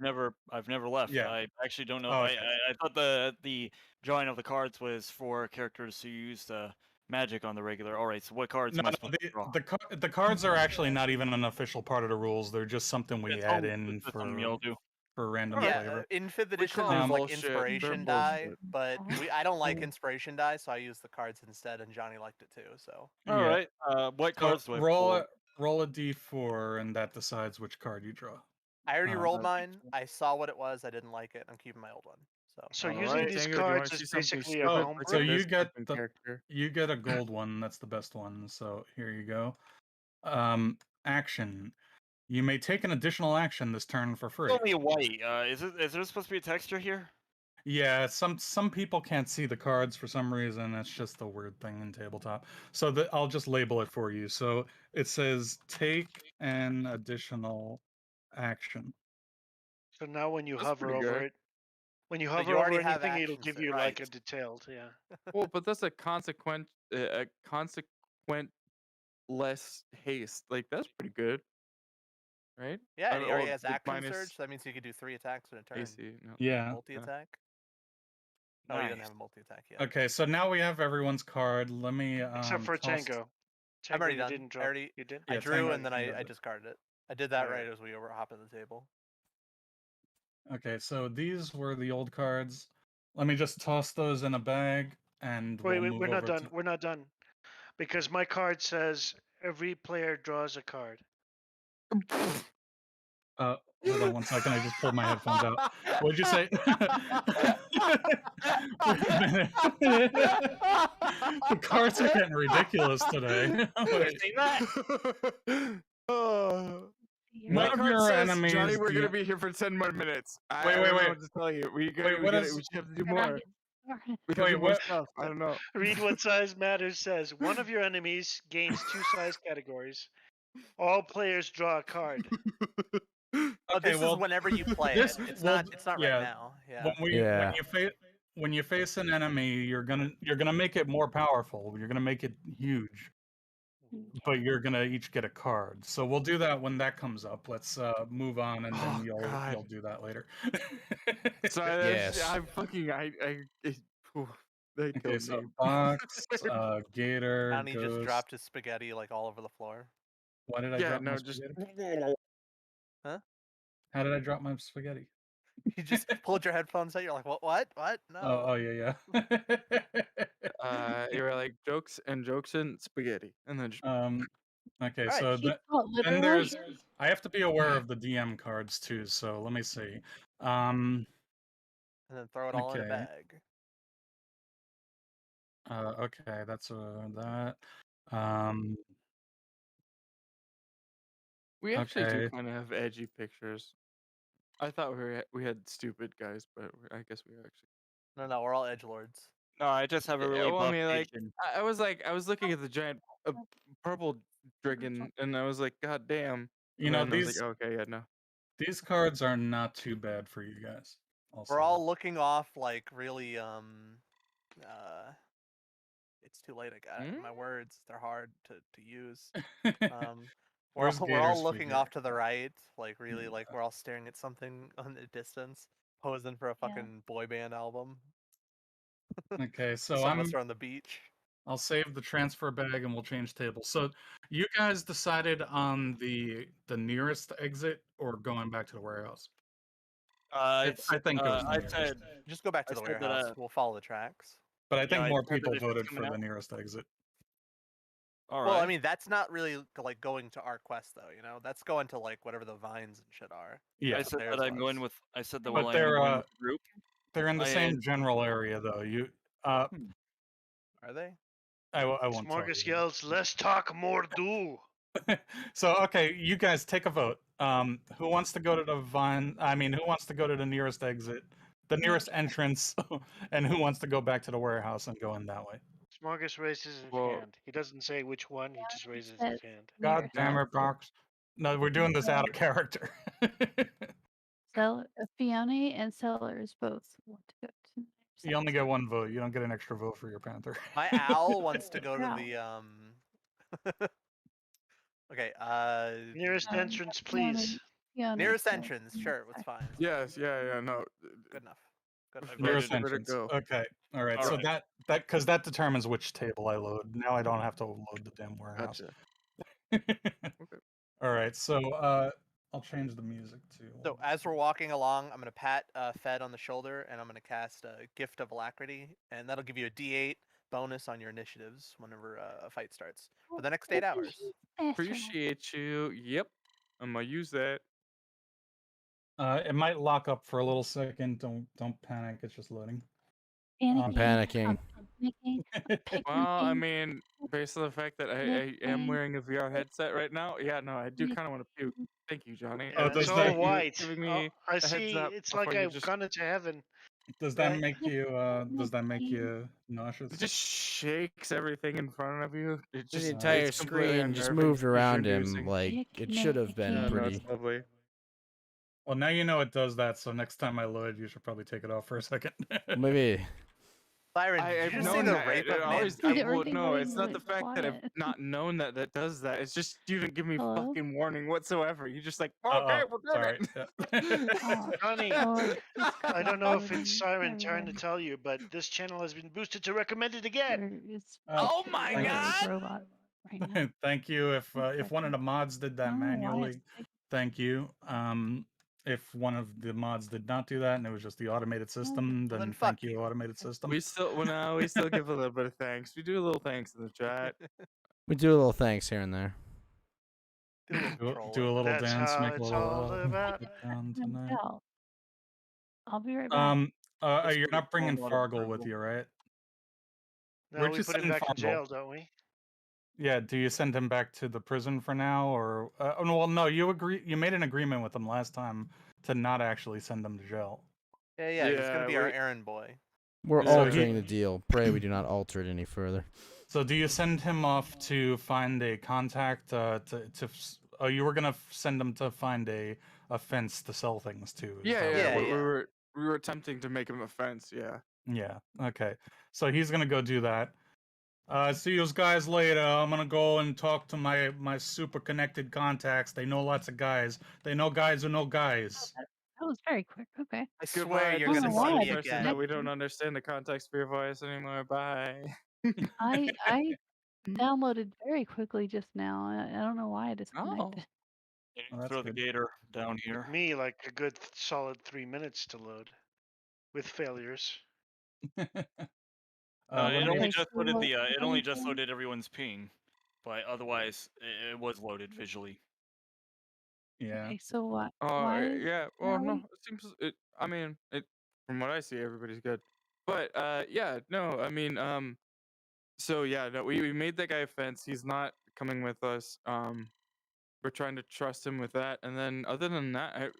draw. I've never left. Yeah. I actually don't know. Oh, okay. I thought the drawing of the cards was for characters who use the Magic on the regular. All right. So what cards No, am I no, supposed to draw? the cards are actually not even an official part of the rules. They're just something we It's add all- in it's just something you'll do. for random Yeah, flavor. in 5th We edition call there's them like bullshit. They're inspiration die, bullshit. but I don't like inspiration die, so I use the cards instead, and Johnny liked it too. So All right. What So cards do I pull? roll a d4, and that decides which card you draw. I already rolled Uh, mine. I saw what it was. I didn't like it. I'm keeping my old one. So All using right. these Tango, do you wanna cards see is something basically a stupid? home Look So at you this get fucking the character. you get a gold one. That's the best one. So here you go. Action. You may take an additional action this turn for free. It's only white. Is there supposed to be a texture here? Yeah, some people can't see the cards for some reason. That's just a weird thing in tabletop. So I'll just label it for you. So it says take an additional action. So now when you That's hover pretty over good. it, when you But hover you already over have anything, it'll action give set. you like a Right. detailed, yeah. Well, but that's a consequent less haste. Like that's pretty good, right? Yeah, and he already Oh, has like action minus surge. So that means he could do 3 attacks in a turn. AC. No. Yeah. Multi attack. Oh, he doesn't have a multi attack yet. Okay, so now we have everyone's card. Let me Except for toss- Tango. I'm Tango, already you done. didn't I drop. already You did? I Yeah, drew Tango, and then you I did. discarded it. I did that Alright. right as we were hopping the table. Okay, so these were the old cards. Let me just toss those in a bag, and Wait, we'll wait, move we're not over done. to. We're not done. Because my card says every player draws a card. Hold on one second. I just pulled my headphones out. What'd you say? Wait a minute. The cards are getting ridiculous today. Wait. Say that. My One of card your says, enemies. Johnny, we're gonna be here for 10 more minutes. I Wait, don't wait, know wait. what to tell you. We what is- should have to do We're not more. getting started. We have Wait, to do more what- stuff. I don't know. Read what size matters says. One of your enemies gains 2 size categories. All players draw a card. Oh, Okay, this well, is whenever you play this- it. It's well, not. It's not yeah. right now. Yeah. When you face an enemy, you're gonna make it more powerful. You're gonna make it huge, but you're gonna each get a card. So we'll do that when that comes up. Let's move on, and then Oh, God. you'll do that later. Sorry, Yes. I'm fucking. They Okay, killed so me. Fox, Gator, Johnny just Ghost. dropped his spaghetti like all over the floor. Why did I Yeah, drop my no, just. spaghetti? How did I drop my spaghetti? You just pulled your headphones out. You're like, what? No. Oh yeah. You were like jokes and spaghetti, and then just. Okay, Alright, so She thought then literally. I have to be aware of the DM cards too. So let me see. And then throw it all in a okay. bag. Okay, that's that. We actually do Okay. kind of have edgy pictures. I thought we had stupid guys, but I guess we actually. No, we're all edgelords. No, I just have a really Well, I buff mean, like, Asian. I was looking at the giant purple dragon, and I was like, God damn. You know, And then I was these like, okay, yeah, no. these cards are not too bad for you guys. We're all looking off like really it's too late. I got my words. They're hard to use. We're Where's all Gator's looking figure? off to the right, like really, like we're all staring at something on the distance, posing for a Yeah. fucking boy band album. Okay, so Some of us are on the beach. I'll save the transfer bag and we'll change tables. So you guys decided on the nearest exit or going back to the warehouse? I think it was the I nearest. said Just go back to I the said that, warehouse. We'll follow the tracks. But I think I more said that people if it's voted coming for the out- nearest exit. all Well, right. I mean, that's not really like going to our quest, though. You know, that's going to like whatever the vines and shit are. Yeah, I said theirs that I'm going was. with. I said that But I'm they're, going with the group. they're in the I- same general area though. You Are they? I won't tell Smorgas you. yells, "Less talk, more do." So okay, you guys take a vote. Who wants to go to the who wants to go to the nearest exit, the nearest entrance, and who wants to go back to the warehouse and go in that way? Smorgas raises his Well- hand. He doesn't say which one. He just raises his says hand. God nearest damn it, exit. Box. No, we're doing this out of character. Fiona and Sellers both want to go to the nearest You only exit. get one vote. You don't get an extra vote for your Panther. My owl wants to go to Owl. the Okay. Nearest entrance, please. Fiona Nearest says entrance. nearest Sure, it's exit. fine. Yes, yeah, no. Good enough. Good enough. Nearest Where to entrance. go? Okay. All right. All so right. That because that determines which table I load. Now I don't have to load the damn warehouse. Gotcha. Okay. All right, so I'll change the music to. So as we're walking along, I'm gonna pat Fed on the shoulder, and I'm gonna cast a Gift of Alacrity, and that'll give you a D8 bonus on your initiatives whenever a fight starts for the next 8 hours. Appreciate you. Yep. I'm gonna use that. It might lock up for a little second. Don't panic. It's just loading. I'm panicking. Well, I mean, based on the fact that I am wearing a VR headset right now, yeah, no, I do kind of want to puke. Thank you, Johnny. Oh, Yeah, does it's that- all white. Giving Oh, me I a heads see. up It's like before you I've just gone into heaven. Does that Right. make you nauseous? it just shakes everything in front of you. It The just entire it's completely screen just unnerving, moved around him seizure-inducing. like it should have been No, pretty. it's lovely. Well, now you know it does that. So next time I load, you should probably take it off for a second. Maybe. Byron, did I've you just say known the that. rape It of always, Nancy? well, Everything no, was it's not the really fact that I've quiet. not known that that does that. It's just you didn't give me Hello? fucking warning whatsoever. You just like, Uh-oh, okay, we're doing sorry. it. Oh, Johnny, oh, it's I don't know if loading. it's Siren There we trying go. to tell you, but this channel has been boosted to recommended again. It's Oh my like god! a robot right now. Thank you. If one of the mods did I that don't know why manually, it's like, thank you. If one of the mods did not do that and it was just the automated system, Well, then then fuck thank you, you. automated system. We still, well, no, we still give a little bit of thanks. We do a little thanks in the chat. We do a little thanks here and there. Do a little Do a trolling. little That's dance, how make a it's little all about. get down I'm tonight. out. I'll be right back. Just You're a not bringing small amount of Fargle with approval. you, right? No, Where'd we you put him send back in Fargle? jail, don't we? Yeah, do you send him back to the prison for now, or well, no, you made an agreement with him last time to not actually send him to jail. Yeah, he's gonna Yeah, be our errand boy. We're So altering the deal. Pray we do not alter it any further. So do you send him off to find a contact oh, you were gonna send him to find a fence to sell things to. is Yeah, that yeah, what- Yeah. we were attempting to make him a fence. Yeah. Yeah, okay. So he's gonna go do that. See you guys later. I'm gonna go and talk to my super connected contacts. They know lots of guys. They know guys who know guys. That was very quick. Okay. I swear Goodbye, you're I don't gonna know Disney why see I me person again. that we don't understand the context for your voice anymore. Bye. I downloaded very quickly just now. I don't know why I disconnected. Yeah, Oh, that's throw the good. gator down here. Took me like a good solid 3 minutes to load, with failures. What It am I- only Okay, just so loaded what- the. It what only is just it? loaded everyone's ping, but otherwise it was loaded visually. Yeah. Okay, so what? Oh, Why? yeah. where Well, are no, we? it seems it. I mean, it. From what I see, everybody's good. But yeah, no, I mean, so yeah, no, we made that guy a fence. He's not coming with us. We're trying to trust him with that, and then other than that,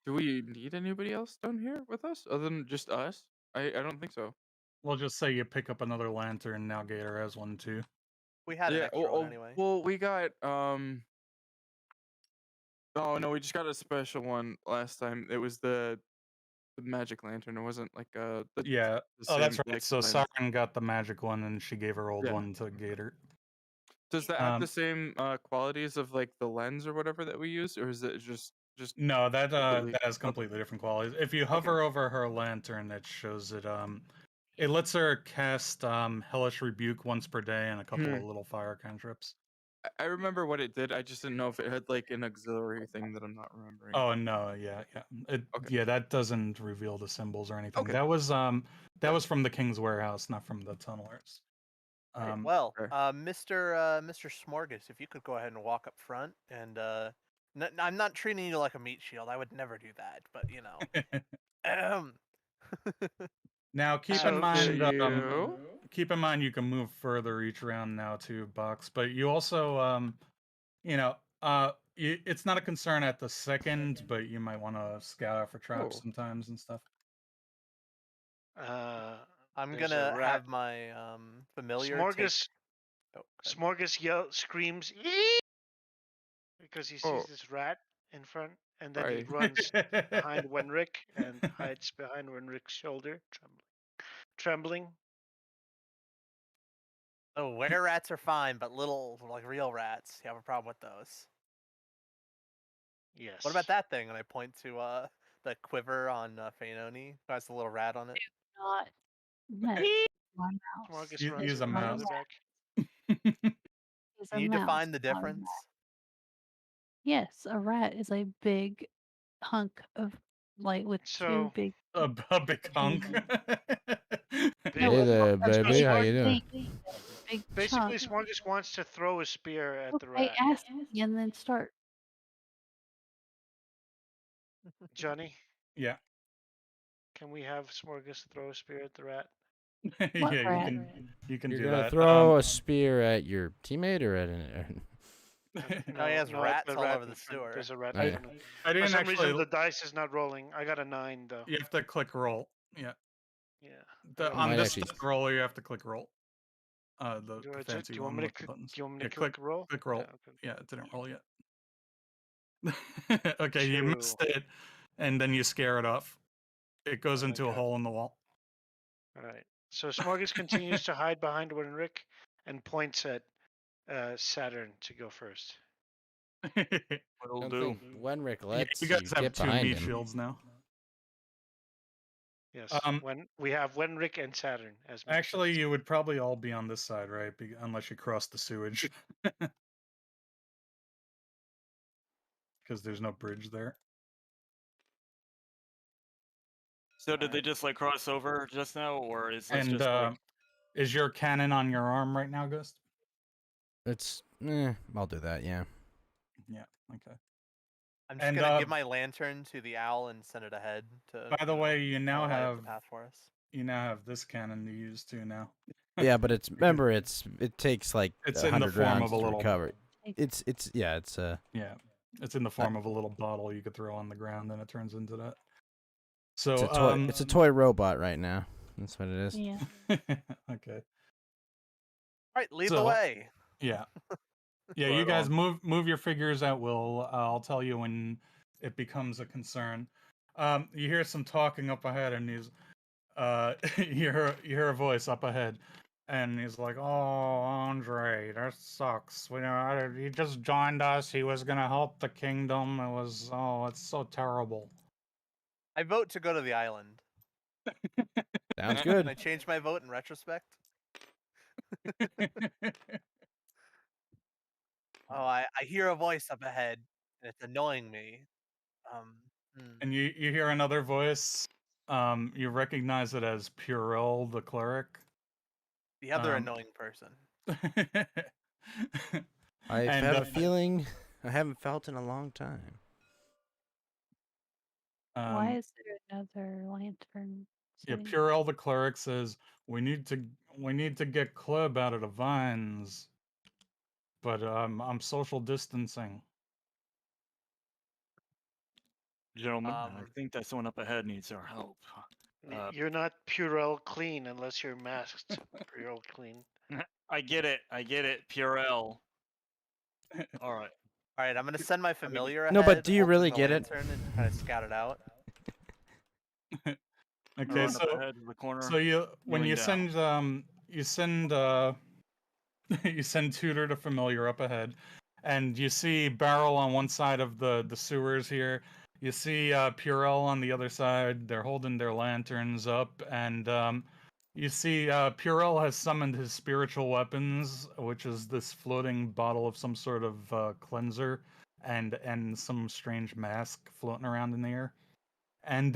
do we need anybody else down here with us other than just us? I don't think so. We'll just say you pick up another lantern. Now Gator has one too. We had an Yeah. extra one anyway. Well, we got Oh no, we just got a special one last time. It was the magic lantern. It wasn't like the Yeah. the Oh, that's same right. exact So lens. Siren got the magic one, and she gave her old Yeah. one to Gator. Does that have Um, the same qualities of like the lens or whatever that we use, or is it just No, that completely- that has okay. completely different qualities. If you hover over her lantern, it shows it lets her cast Hellish Rebuke once per day and a couple of little fire cantrips. I remember what it did. I just didn't know if it had like an auxiliary thing that I'm not remembering. Oh no, yeah. Okay. Yeah, that doesn't reveal the symbols or anything. Okay. That was from the King's Warehouse, not from the tunnelers. Well, okay. Mr. Smorgas, if you could go ahead and walk up front, and I'm not treating you like a meat shield. I would never do that, but you know. Now keep So- in mind you. keep in mind you can move further each round now too, Box, but you also it's not a concern at the second, but you might want to scout out for traps Oh. sometimes and stuff. I'm There's a gonna rat. have my familiar take. Smorgas Oh, go ahead. Smorgas screams "Eee!" because he sees Oh. this rat in front, and then he Right. runs behind Wenrick and hides behind Wenrick's shoulder, trembling. Oh, were rats are fine, but little like real rats, you have a problem with those. Yes. What about that thing? And I point to the quiver on Feinoni, who has the little rat on it. Not No, my mouse. Smorgas Use runs use a away to mouse. the back. It's Can a you mouse, define the not a rat. difference? Yes, a rat is a big hunk of with two So big. A big hunk. Big- No, Hey a, there, a baby. big How you doing? thing, a big basically, chunk. Smorgas wants to throw a spear at the Okay, rat. ask me and then start. Johnny, Yeah. can we have Smorgas throw a spear at the rat? What Yeah, rat? you can You're do gonna that. throw a spear at your teammate or at an? No, he has at rats the all rat over in the front. sewer. There's a rat Oh, in yeah. front of him. I For didn't some actually. reason, the dice is not rolling. I got a 9 though. You have to click roll. Yeah. Yeah. On Might this actually- disc roller, you have to click roll. The Do fancy you one want me with to the buttons. Do you want me to Yeah, click roll? Click roll. Yeah, okay. Yeah, it didn't roll yet. Okay, you missed 2. it, and then you scare it off. It goes Oh my into a God. hole in the wall. All right. So Smorgas continues to hide behind Winrick and points at Saturn to go first. Will don't do. think Wenrick Yeah, lets you you guys have get 2 behind meat him. shields now. Yes. Um, When we have Winrick and Saturn as meat Actually, shields. you would probably all be on this side, right? Unless you cross the sewage. Because there's no bridge there. So did they just like cross over just now, or is this And just like is your cannon on your arm right now, Ghost? I'll do that. Yeah. Yeah. Okay. I'm just And, gonna give my lantern to the owl and send it ahead to. By the way, you now light up have the path for us. this cannon to use too now. Yeah, but it takes like It's in the 100 form rounds of a to little. recover. It's Yeah, it's in the form of a little bottle you could throw on the ground, and it turns into that. So it's a toy robot right now. That's what it is. Yeah. Okay. All right, lead the So- way. Yeah. Yeah, you Right guys on. move your figures at will. I'll tell you when it becomes a concern. You hear some talking up ahead, and you hear a voice up ahead, and he's like, "Oh, Andre, that sucks. He just joined us. He was gonna help the kingdom. It's so terrible." I vote to go to the island. Sounds Can good. I change my vote in retrospect? Oh, I hear a voice up ahead, and it's annoying me. And you hear another voice. You recognize it as Purell the cleric. The other Um, annoying person. I And, have a feeling I haven't felt in a long time. Why is there another lantern? Yeah, sitting- Purell the cleric says we need to get Club out of the vines, but I'm social distancing. gentlemen? I Um, think that someone up ahead needs our help. You're not Purell clean unless you're masked. Purell clean. I get it, Purell. All right. All right, I'm gonna send my familiar ahead. No, but do you holding really the get it? lantern and kind of scout it out. Okay, Run so up ahead in the corner. so when kneeling you down. send you send Tutor to familiar up ahead, and you see Barrel on one side of the sewers here. You see Purell on the other side. They're holding their lanterns up, and you see Purell has summoned his spiritual weapons, which is this floating bottle of some sort of cleanser, and some strange mask floating around in the air. And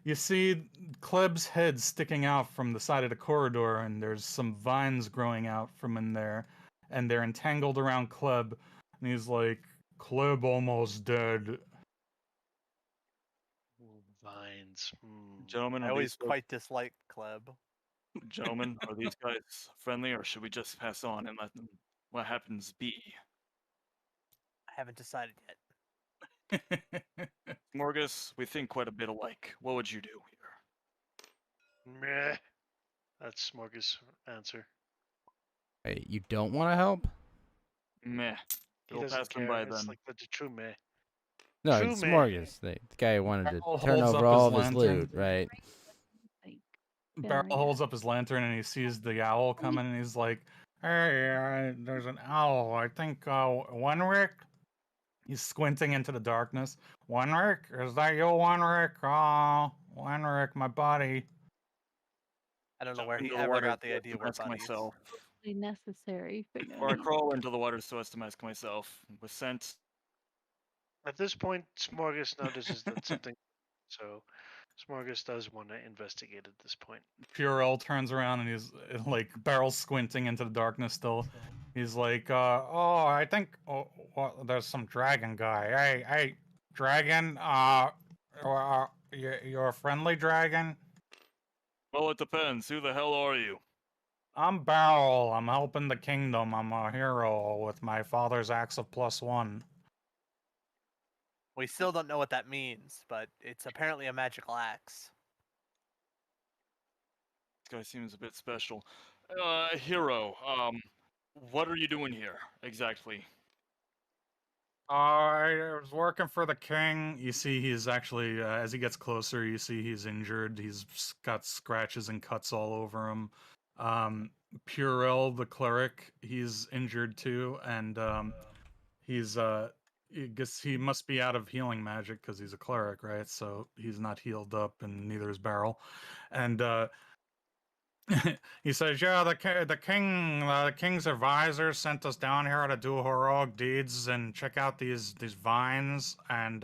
you see Kleb's head sticking out from the side of the corridor, and there's some vines growing out from in there, and they're entangled around Kleb. And he's like, "Kleb almost dead." Ooh, vines. Gentlemen, I are always these guys, quite dislike Kleb. gentlemen, are these guys friendly, or should we just pass on and let them what happens be? I haven't decided yet. Morgus, we think quite a bit alike. What would you do here? Meh. That's Smorgas' answer. Hey, you don't want to help? Meh. He We'll doesn't pass them care. by It's then. like the true meh. No, True it's man. Morgus, the guy who wanted to Barrel turn holds over up all his of his lantern. loot, right? Like, Barrel Very holds up his lantern and he sees the owl coming, and he's like, "Hey, there's an owl. I think Wenrick." He's squinting into the darkness. "Wenrick, is that you, Wenrick? Oh, Wenrick, my buddy." I don't know jump where he into the ever water got the so as idea to we're mask buddies. myself. Be necessary for no Or I need. crawl into the water so as to mask myself with scent. At this point, Smorgas notices that something. So, Smorgas does want to investigate at this point. Purell turns around and he's like barrel squinting into the darkness still. He's like, oh, I think there's some dragon guy. Hey, dragon, you're a friendly dragon? Well, it depends. Who the hell are you? I'm Barrel. I'm helping the kingdom. I'm a hero with my father's axe of +1. We still don't know what that means, but it's apparently a magical axe. This guy seems a bit special. Hero, what are you doing here, exactly? I was working for the king. You see, he's actually, as he gets closer, you see he's injured. He's got scratches and cuts all over him. Purell, the cleric, he's injured too, and he's I guess he must be out of healing magic because he's a cleric, right? So he's not healed up, and neither is Beryl. And he says, "Yeah, the king's advisor sent us down here to do heroic deeds and check out these vines. And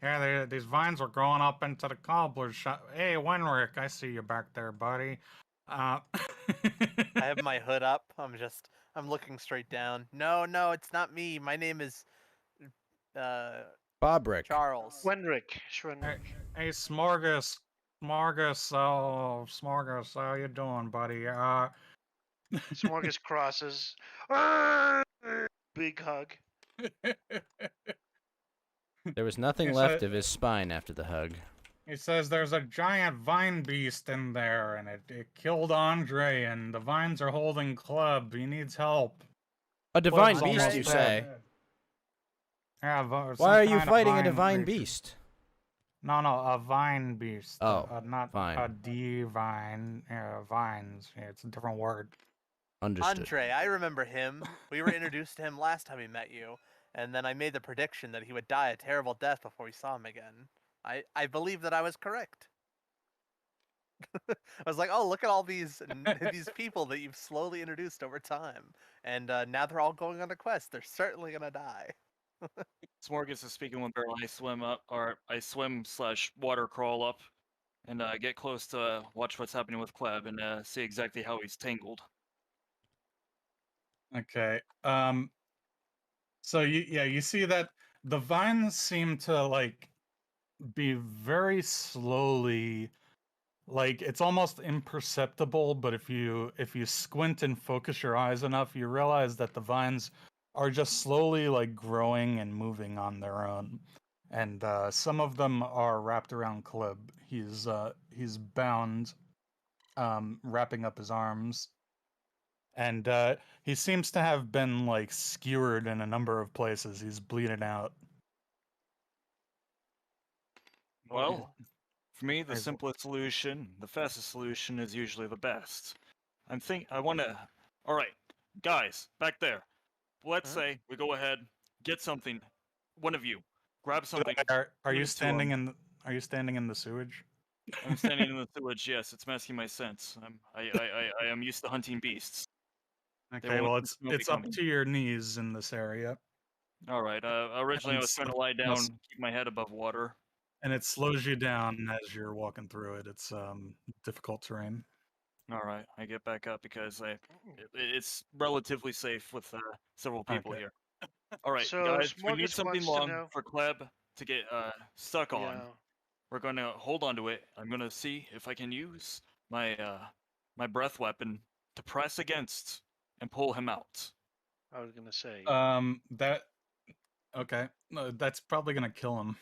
yeah, these vines were growing up into the cobbler's shop. Hey, Wenrick, I see you back there, buddy. I have my hood up. I'm looking straight down. No, it's not me. My name is Bobrick. Charles. Schwenrick. Hey, Smorgas, Smorgas, how you doing, buddy? Smorgas crosses. Big hug. There was nothing He left said- of his spine after the hug. He says there's a giant vine beast in there, and it killed Andre, and the vines are holding Club. He needs help. A divine Andre- beast, you say? Yeah, Why are you fighting a divine beast? No, a vine beast. Oh, not vine. a divine. Vines. Yeah, it's a different word. Understood. Andre, I remember him. We were introduced to him last time we met you, and then I made the prediction that he would die a terrible death before we saw him again. I believe that I was correct. I was like, oh, look at all these people that you've slowly introduced over time, and now they're all going on a quest. They're certainly gonna die. Smorgas is speaking with Beryl. I swim / water crawl up, and get close to watch what's happening with Kleb and see exactly how he's tangled. Okay. So you see that the vines seem to like be very slowly, like it's almost imperceptible, but if you squint and focus your eyes enough, you realize that the vines are just slowly like growing and moving on their own. And some of them are wrapped around Klib. He's bound, wrapping up his arms. And he seems to have been like skewered in a number of places. He's bleeding out. Well, for me, the He's- simplest solution, the fastest solution, is usually the best. I want to. All right, guys, back there. Let's say we go ahead, get something. One of you, grab something. Are give you it to standing him. Are you standing in the sewage? I'm standing in the sewage. Yes, it's masking my sense. I am used to hunting beasts. Okay, won't well even smell me it's up coming. to your knees in this area, All right. Originally, I was trying to lie down, keep my head above water. and it slows you down as you're walking through it. It's difficult terrain. All right, I get back up because it's relatively safe with several people Okay. here. All right, So guys, we need Smorgas something wants to long know- for Kleb to get stuck on. Yeah. We're gonna hold on to it. I'm gonna see if I can use my my breath weapon to press against and pull him out. I was gonna say. That okay. No, that's probably gonna kill him.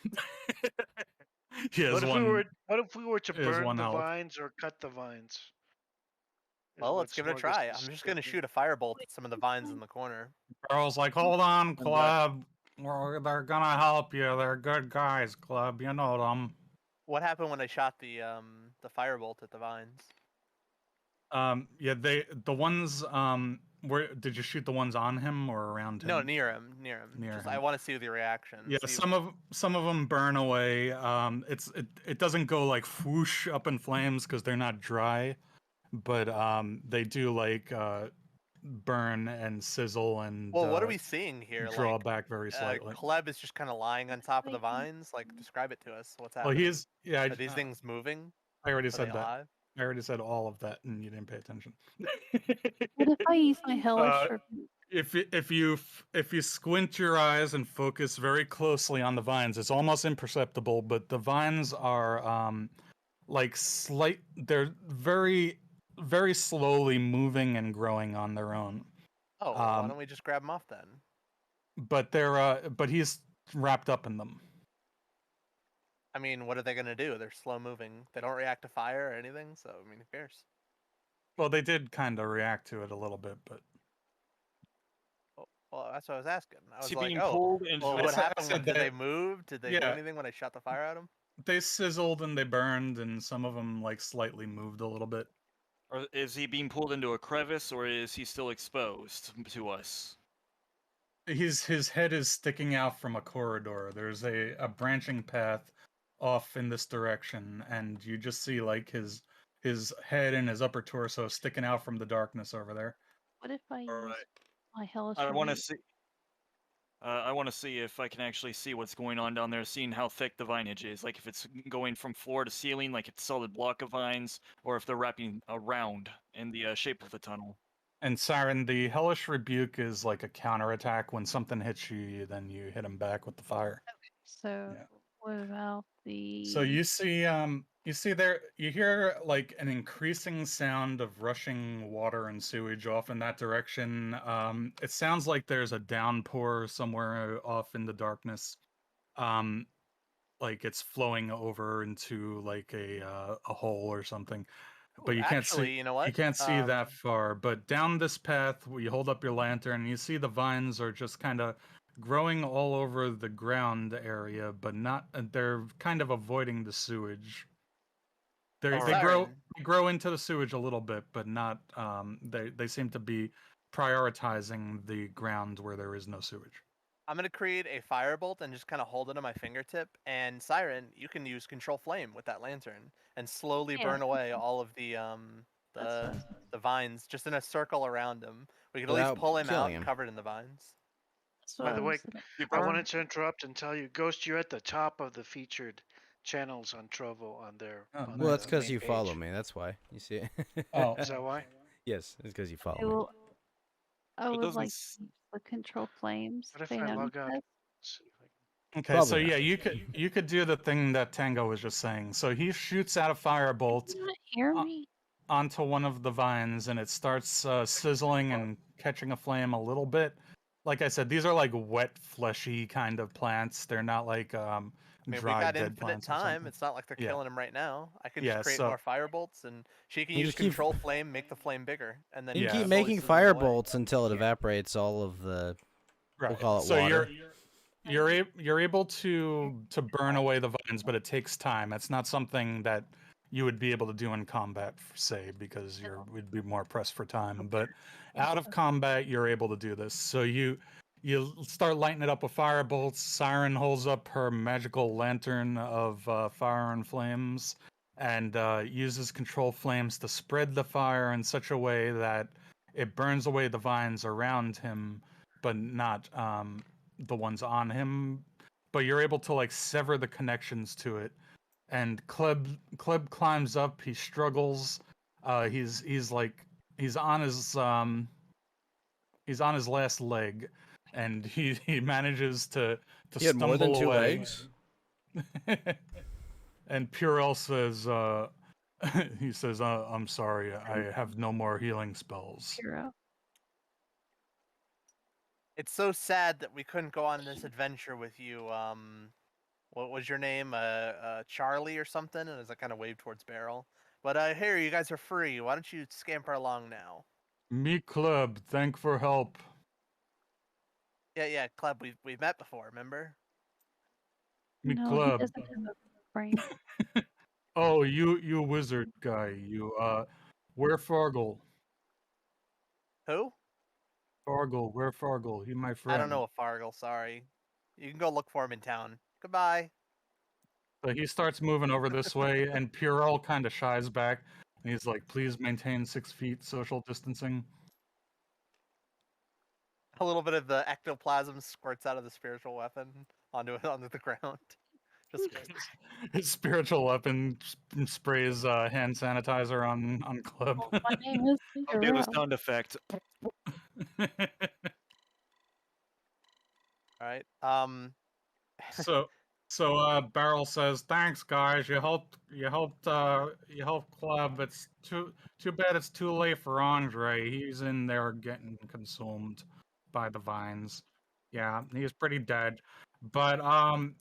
He has What if we were to he has burn one the health. vines or cut the vines? Is Well, what let's give it a Smorgas try. is I'm just gonna thinking. shoot a firebolt at some of the vines in the corner. Carl's like, hold on, back. Club. They're gonna help you. They're good guys, Club. You know them. What happened when I shot the firebolt at the vines? Yeah, the ones where did you shoot the ones on him or around him? No, near him. Near Just him. I want to see the reaction. Yeah, see some of them burn away. It doesn't go like whoosh up in flames because they're not dry, but they do like burn and sizzle and Well, what are we seeing here? draw Like, back very slightly. Kleb is just kind of lying on top of the Wait, vines. Like, describe it to us. What's Well, happening? he's yeah. Are these things moving? I already Are they said that. alive? I already said all of that, and you didn't pay attention. What if I use my hellish Uh, rebuke? if you squint your eyes and focus very closely on the vines, it's almost imperceptible, but the vines are like they're very slowly moving and growing on their own. Oh, well, why don't we just grab them off then? But but he's wrapped up in them. I mean, what are they gonna do? They're slow moving. They don't react to fire or anything. So I mean, who cares? Well, they did kind of react to it a little bit, but Well, that's what I was asking. I Is was he like, being oh, pulled into well, I what said- I happened? said Did they that- move? Did they do yeah. anything when I shot the fire at them? they sizzled and they burned, and some of them like slightly moved a little bit. Or is he being pulled into a crevice, or is he still exposed to us? His head is sticking out from a corridor. There's a branching path off in this direction, and you just see like his head and his upper torso sticking out from the darkness over there. What if I use Alright. my hellish I want to rebuke? see. I want to see if I can actually see what's going on down there, seeing how thick the vinage is. Like if it's going from floor to ceiling, like it's a solid block of vines, or if they're wrapping around in the shape of the tunnel. And Siren, the hellish rebuke is like a counterattack. When something hits you, then you hit him back with the fire. So what about the? So you see there, you hear like an increasing sound of rushing water and sewage off in that direction. It sounds like there's a downpour somewhere off in the darkness. Like it's flowing over into like a hole or something. But you can't Actually, see. you know what? You can't see that far. But down this path, you hold up your lantern, and you see the vines are just kind of growing all over the ground area, but not. They're kind of avoiding the sewage. They Siren, grow into the sewage a little bit, but not. They seem to be prioritizing the ground where there is no sewage. I'm gonna create a firebolt and just kind of hold it on my fingertip. And Siren, you can use control flame with that lantern and slowly Yeah, burn away all of the That's the vines just in a circle around him. We could at Without least pull him out killing him. covered in the vines. That's what By I the was way, gonna- I wanted to interrupt and tell you, Ghost, you're at the top of the featured channels on Trovo on their. Oh, on Well, the that's because main you follow page. me. That's why. You see it? Oh, Is that why? Yes, it's because you follow I me. will. I It would doesn't like s- to use the control flames. What if They I don't log out? exist. See if I can- okay. Probably So not. yeah, you could do the thing that Tango was just saying. So he shoots out a firebolt Can you not hear Uh, me? onto one of the vines, and it starts sizzling and catching a flame a little bit. Like I said, these are like wet, fleshy kind of plants. They're not like I mean, we dry, got dead infinite plants or time. something. It's not like they're Yeah. killing him right now. I can Yeah, just create so- more firebolts, and she can You use just keep- control flame, make the flame bigger, and then You Yeah. can keep slowly making sizzle them away. firebolts until it evaporates all of the. Right. call it so water. you're able to burn away the vines, but it takes time. It's not something that you would be able to do in combat, say, because would be more pressed for time. But out of combat, you're able to do this. So you start lighting it up with firebolts. Siren holds up her magical lantern of fire and flames, and uses control flames to spread the fire in such a way that it burns away the vines around him, but not the ones on him. But you're able to like sever the connections to it. And Kleb climbs up. He struggles. He's on his last leg, and he manages to He had stumble more than two away. legs. And Purell says, he says, "I'm sorry, I have no more healing spells." Hero. It's so sad that we couldn't go on this adventure with you. What was your name? Charlie or something? And as I kind of waved towards Beryl. But here, you guys are free. Why don't you scamper along now? Me Kleb, thank for help. Yeah, Kleb, we've met before, remember? Me No, he Kleb. doesn't have a brain. Oh, you wizard guy. Where Fargle? Who? Fargle, where Fargle? He my friend. I don't know a Fargle, sorry. You can go look for him in town. Goodbye. So he starts moving over this way, and Purell kind of shies back. And he's like, please maintain 6 feet social distancing. A little bit of the ectoplasm squirts out of the spiritual weapon onto the ground. Just His spiritual weapon sprays hand sanitizer on Club. Well, my name is I'll do the Figaro. sound effect. all right. So Barrel says, "Thanks, guys. You helped Club. It's too bad it's too late for Andre. He's in there getting consumed by the vines. Yeah, he's pretty dead. But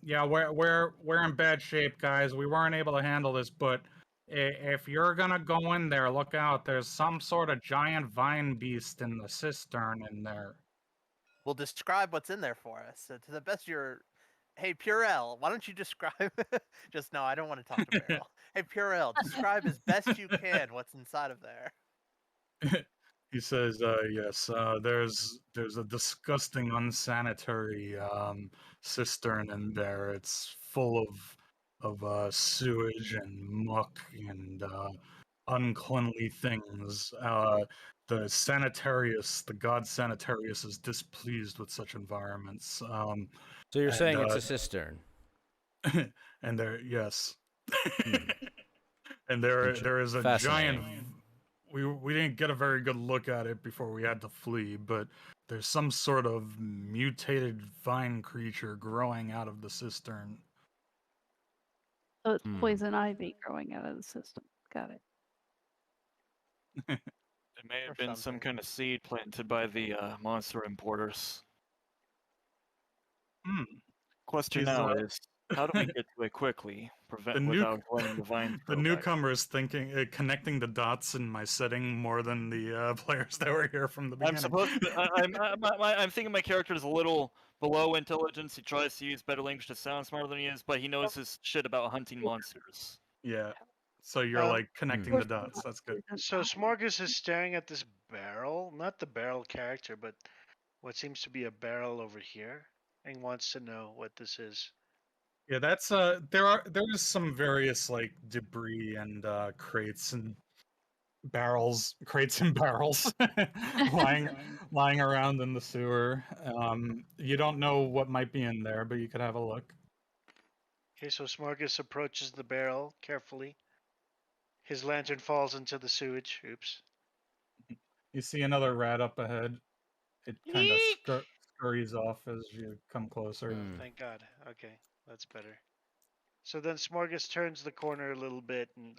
yeah, we're in bad shape, guys. We weren't able to handle this, but if you're gonna go in there, look out. There's some sort of giant vine beast in the cistern in there." We'll describe what's in there for us to the best of your. Hey Purell, why don't you describe? Just no, I don't want to talk to Barrel. Hey Purell, describe as best you can what's inside of there. He says, "Yes, there's a disgusting, unsanitary cistern in there. It's full of sewage and muck and uncleanly things. The Sanitarius, the god Sanitarius, is displeased with such environments. So you're And, saying it's a cistern? and there, yes, Hmm. and there is a giant. Fascinating. We didn't get a very good look at it before we had to flee, but there's some sort of mutated vine creature growing out of the cistern. So it's Hmm. poison ivy growing out of the system. Got it. It may Or have been some something. kind of seed planted by the monster importers. Hmm. Question He's, now is, how do we get to it quickly, The without letting the vines the grow back? newcomers thinking connecting the dots in my setting more than the players that were here from the I'm beginning. supposed to. I'm thinking my character is a little below intelligence. He tries to use better language to sound smarter than he is, but he knows his shit about hunting monsters. Yeah. So you're Um, like connecting the dots. That's good. So Smorgas is staring at this barrel, not the barrel character, but what seems to be a barrel over here, and wants to know what this is. Yeah, that's there is some various like debris and crates and crates and barrels lying around in the sewer. You don't know what might be in there, but you could have a look. Okay, so Smorgas approaches the barrel carefully. His lantern falls into the sewage. Oops. You see another rat up ahead. It kind of scurries off as you come closer. Oh, thank God. Okay, that's better. So then Smorgas turns the corner a little bit and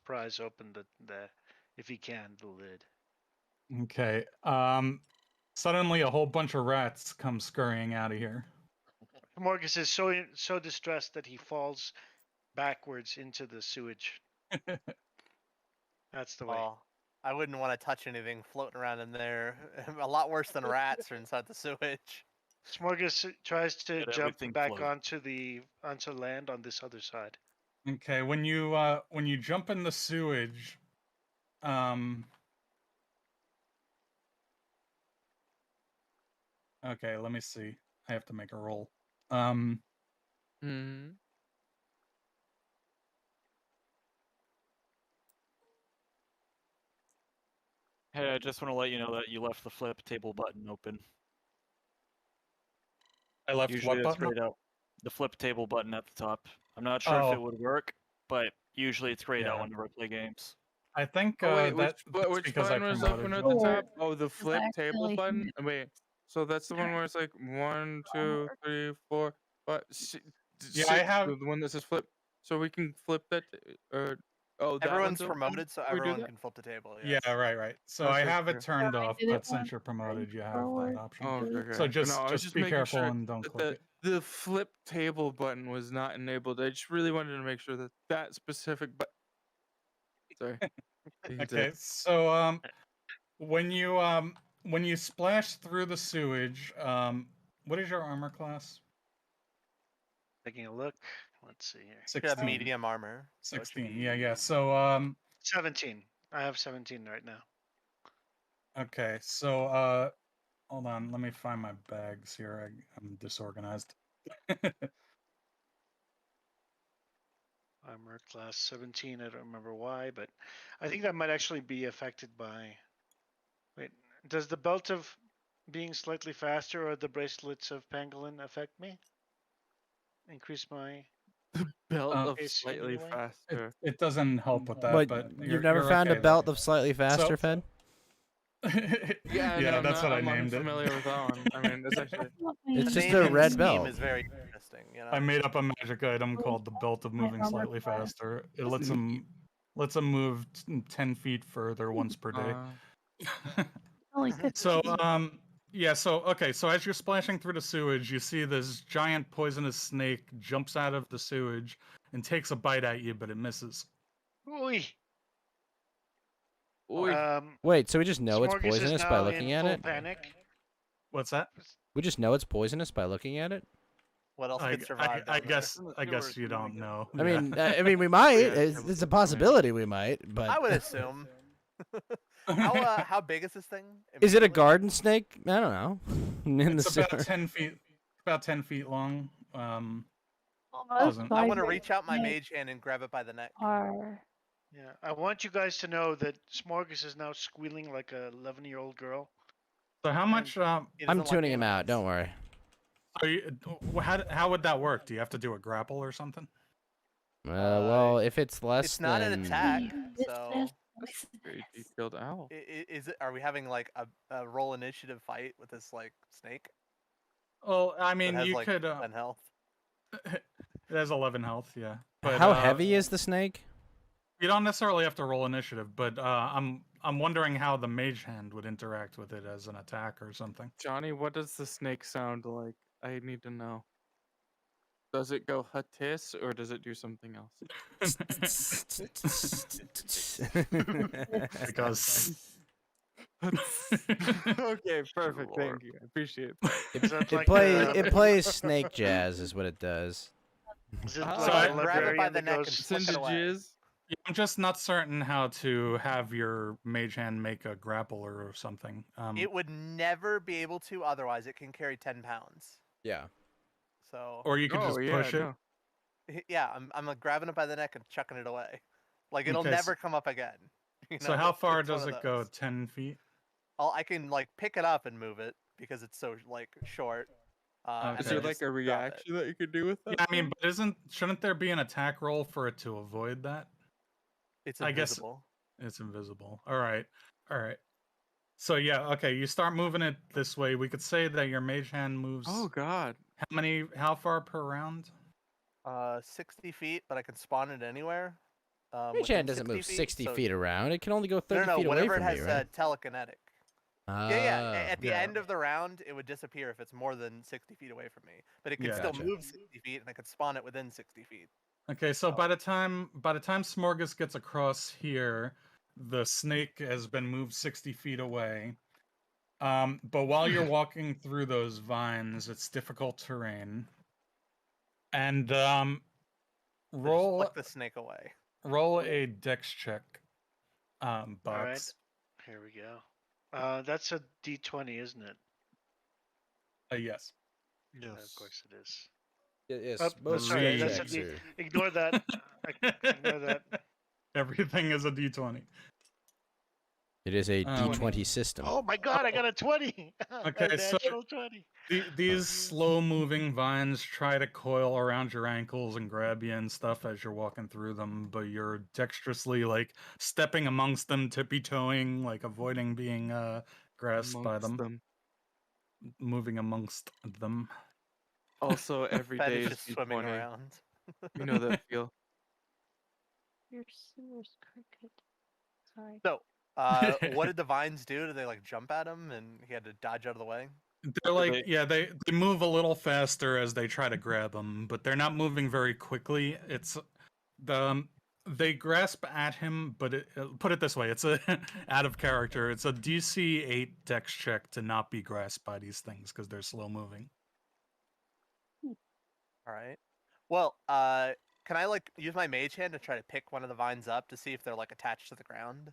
pries open the if he can, the lid. Okay. Suddenly a whole bunch of rats come scurrying out of here. Smorgas is so distressed that he falls backwards into the sewage. That's the way. Oh, I wouldn't want to touch anything floating around in there. A lot worse than rats are inside the sewage. Smorgas tries to Let jump everything back float. onto land on this other side. Okay, when you jump in the sewage, okay, let me see. I have to make a roll. Hmm. Hey, I just want to let you know that you left the flip table button open. I left Usually what it's button? grayed out. The flip table button at the top. I'm not sure if Oh. it would work, but usually it's grayed out Yeah. whenever I play games. I think Oh wait, that's which because I button was promoted open at you. the Or top? Oh, the flip table accidentally button. hit Wait, so that's the one where it's like 1, 2, 3, 4, 5, Yeah, I 6. have. The one that says flip. So we can flip that. Oh, that Everyone's one's open? promoted, so Can we do everyone that? can flip the table. Yeah, Yes. right. So I Okay, have it sure. turned I off, did it but since once, you're promoted, you have forward. that option. Oh, okay. So No, I was just be making careful sure and don't that click it. the flip table button was not enabled. I just really wanted to make sure that that specific button. Sorry. You can say Okay, it. so when you splash through the sewage, what is your armor class? Taking a look. Let's see here. You have 16. medium armor. So it should 16. be... Yeah. So 17. I have 17 right now. okay. So hold on, let me find my bags here. I'm disorganized. Armor class 17. I don't remember why, but I think that might actually be affected by. Wait, does the belt of being slightly faster or the bracelets of pangolin affect me? Increase my Belt Uh, of pace in slightly any way? faster. It doesn't help with that, But but you've never you're found okay a belt there. of slightly faster, So- Fed? Yeah, yeah, no, that's what I I'm named it. unfamiliar with that one. I mean, it's actually It's The just a naming red scheme belt. is very interesting. You know. I made up a magic item called the Belt of My Moving armor Slightly class. Faster. It lets him move 10 feet further once per day. Only 15. So yeah, so as you're splashing through the sewage, you see this giant poisonous snake jumps out of the sewage and takes a bite at you, but it misses. Oi. Oy. Wait, so we just know it's Smorgas is poisonous by now looking in at full it? panic. What's that? We just know it's poisonous by looking at it? What else I, could survive? I down there? guess you don't know. I Yeah. mean, we might. Yeah, It's a possibility we might, but I would assume. How big is this thing? is it a immediately? garden snake? I don't know. In It's the about sewer. 10 feet. About 10 feet long. Well, Most most I want to vibrant reach out my snakes mage hand and grab it by the neck. are Yeah, I want you guys to know that Smorgas is now squealing like a 11-year-old girl. So how much? He I'm doesn't like tuning him out. animals. Don't worry. How would that work? Do you have to do a grapple or something? Well, if it's less It's not than an attack, It so says That's a very detailed owl. is it? Are we having like a roll initiative fight with this like snake Well, I that mean, has you like could. 10 health? It has 11 health, yeah. But, how heavy is the snake? You don't necessarily have to roll initiative, but I'm wondering how the mage hand would interact with it as an attack or something. Johnny, what does the snake sound like? I need to know. Does it go hatis or does it do something else? Because Okay, perfect. Lord. Thank you. I appreciate Is that it like plays a- it plays snake jazz is what it does. Is it So like I a grab it by librarian the that neck and goes? flick it away. Sindages. Yeah, I'm just not certain how to have your mage hand make a grappler or something. It would never be able to otherwise. It can carry 10 pounds. Yeah. So Or you could just push it. No. yeah, I'm like grabbing it by the neck and chucking it away. Like it'll Okay, never come up again. You So know, how far it's one does of it go? those. 10 feet? I can like pick it up and move it because it's so like short. and Is Okay. there then like just a drop it. reaction that you could do with that? Yeah, I mean, but shouldn't there be an attack roll for it to avoid that? It's I guess- invisible. It's invisible. All right. So yeah, okay, you start moving it this way. We could say that your mage hand moves Oh god. how far per round? 60 feet, but I can spawn it anywhere. Mage within hand doesn't 60 move 60 so- feet around. It can only go 30 No, feet away whenever from it has you, right? telekinetic. Ah, At the yeah. end of the round, it would disappear if it's more than 60 feet away from me. But it can Yeah. still Gotcha. move 60 feet, and I could spawn it within 60 feet. Okay, so Oh. by the time Smorgas gets across here, the snake has been moved 60 feet away. But while you're walking through those vines, it's difficult terrain. And So just roll flick the snake away. a dex check. Box. All right. Here we go. That's a D20, isn't it? Yes. Of course it is. Yes, Oh, most sorry, skill that's a checks D- are- Ignore that. Ignore that. Everything is a D20. It is a Um, D20 system. Oh my god, I got a 20! Okay, a so- natural 20. These slow-moving vines try to coil around your ankles and grab you and stuff as you're walking through them, but you're dexterously like stepping amongst them, tippy-toeing, like avoiding being grasped by Amongst them, moving amongst them. Also, every Fed day is is just swimming D20. around. You know that feel. your sewer's crooked. Sorry. So, what did the vines do? Did they like jump at him and he had to dodge out of the way? They're like, They- yeah, they move a little faster as they try to grab them, but they're not moving very quickly. It's they grasp at him, but put it this way, it's a out of character. It's a DC 8 dex check to not be grasped by these things because they're slow moving. All right. Well, can I like use my mage hand to try to pick one of the vines up to see if they're like attached to the ground?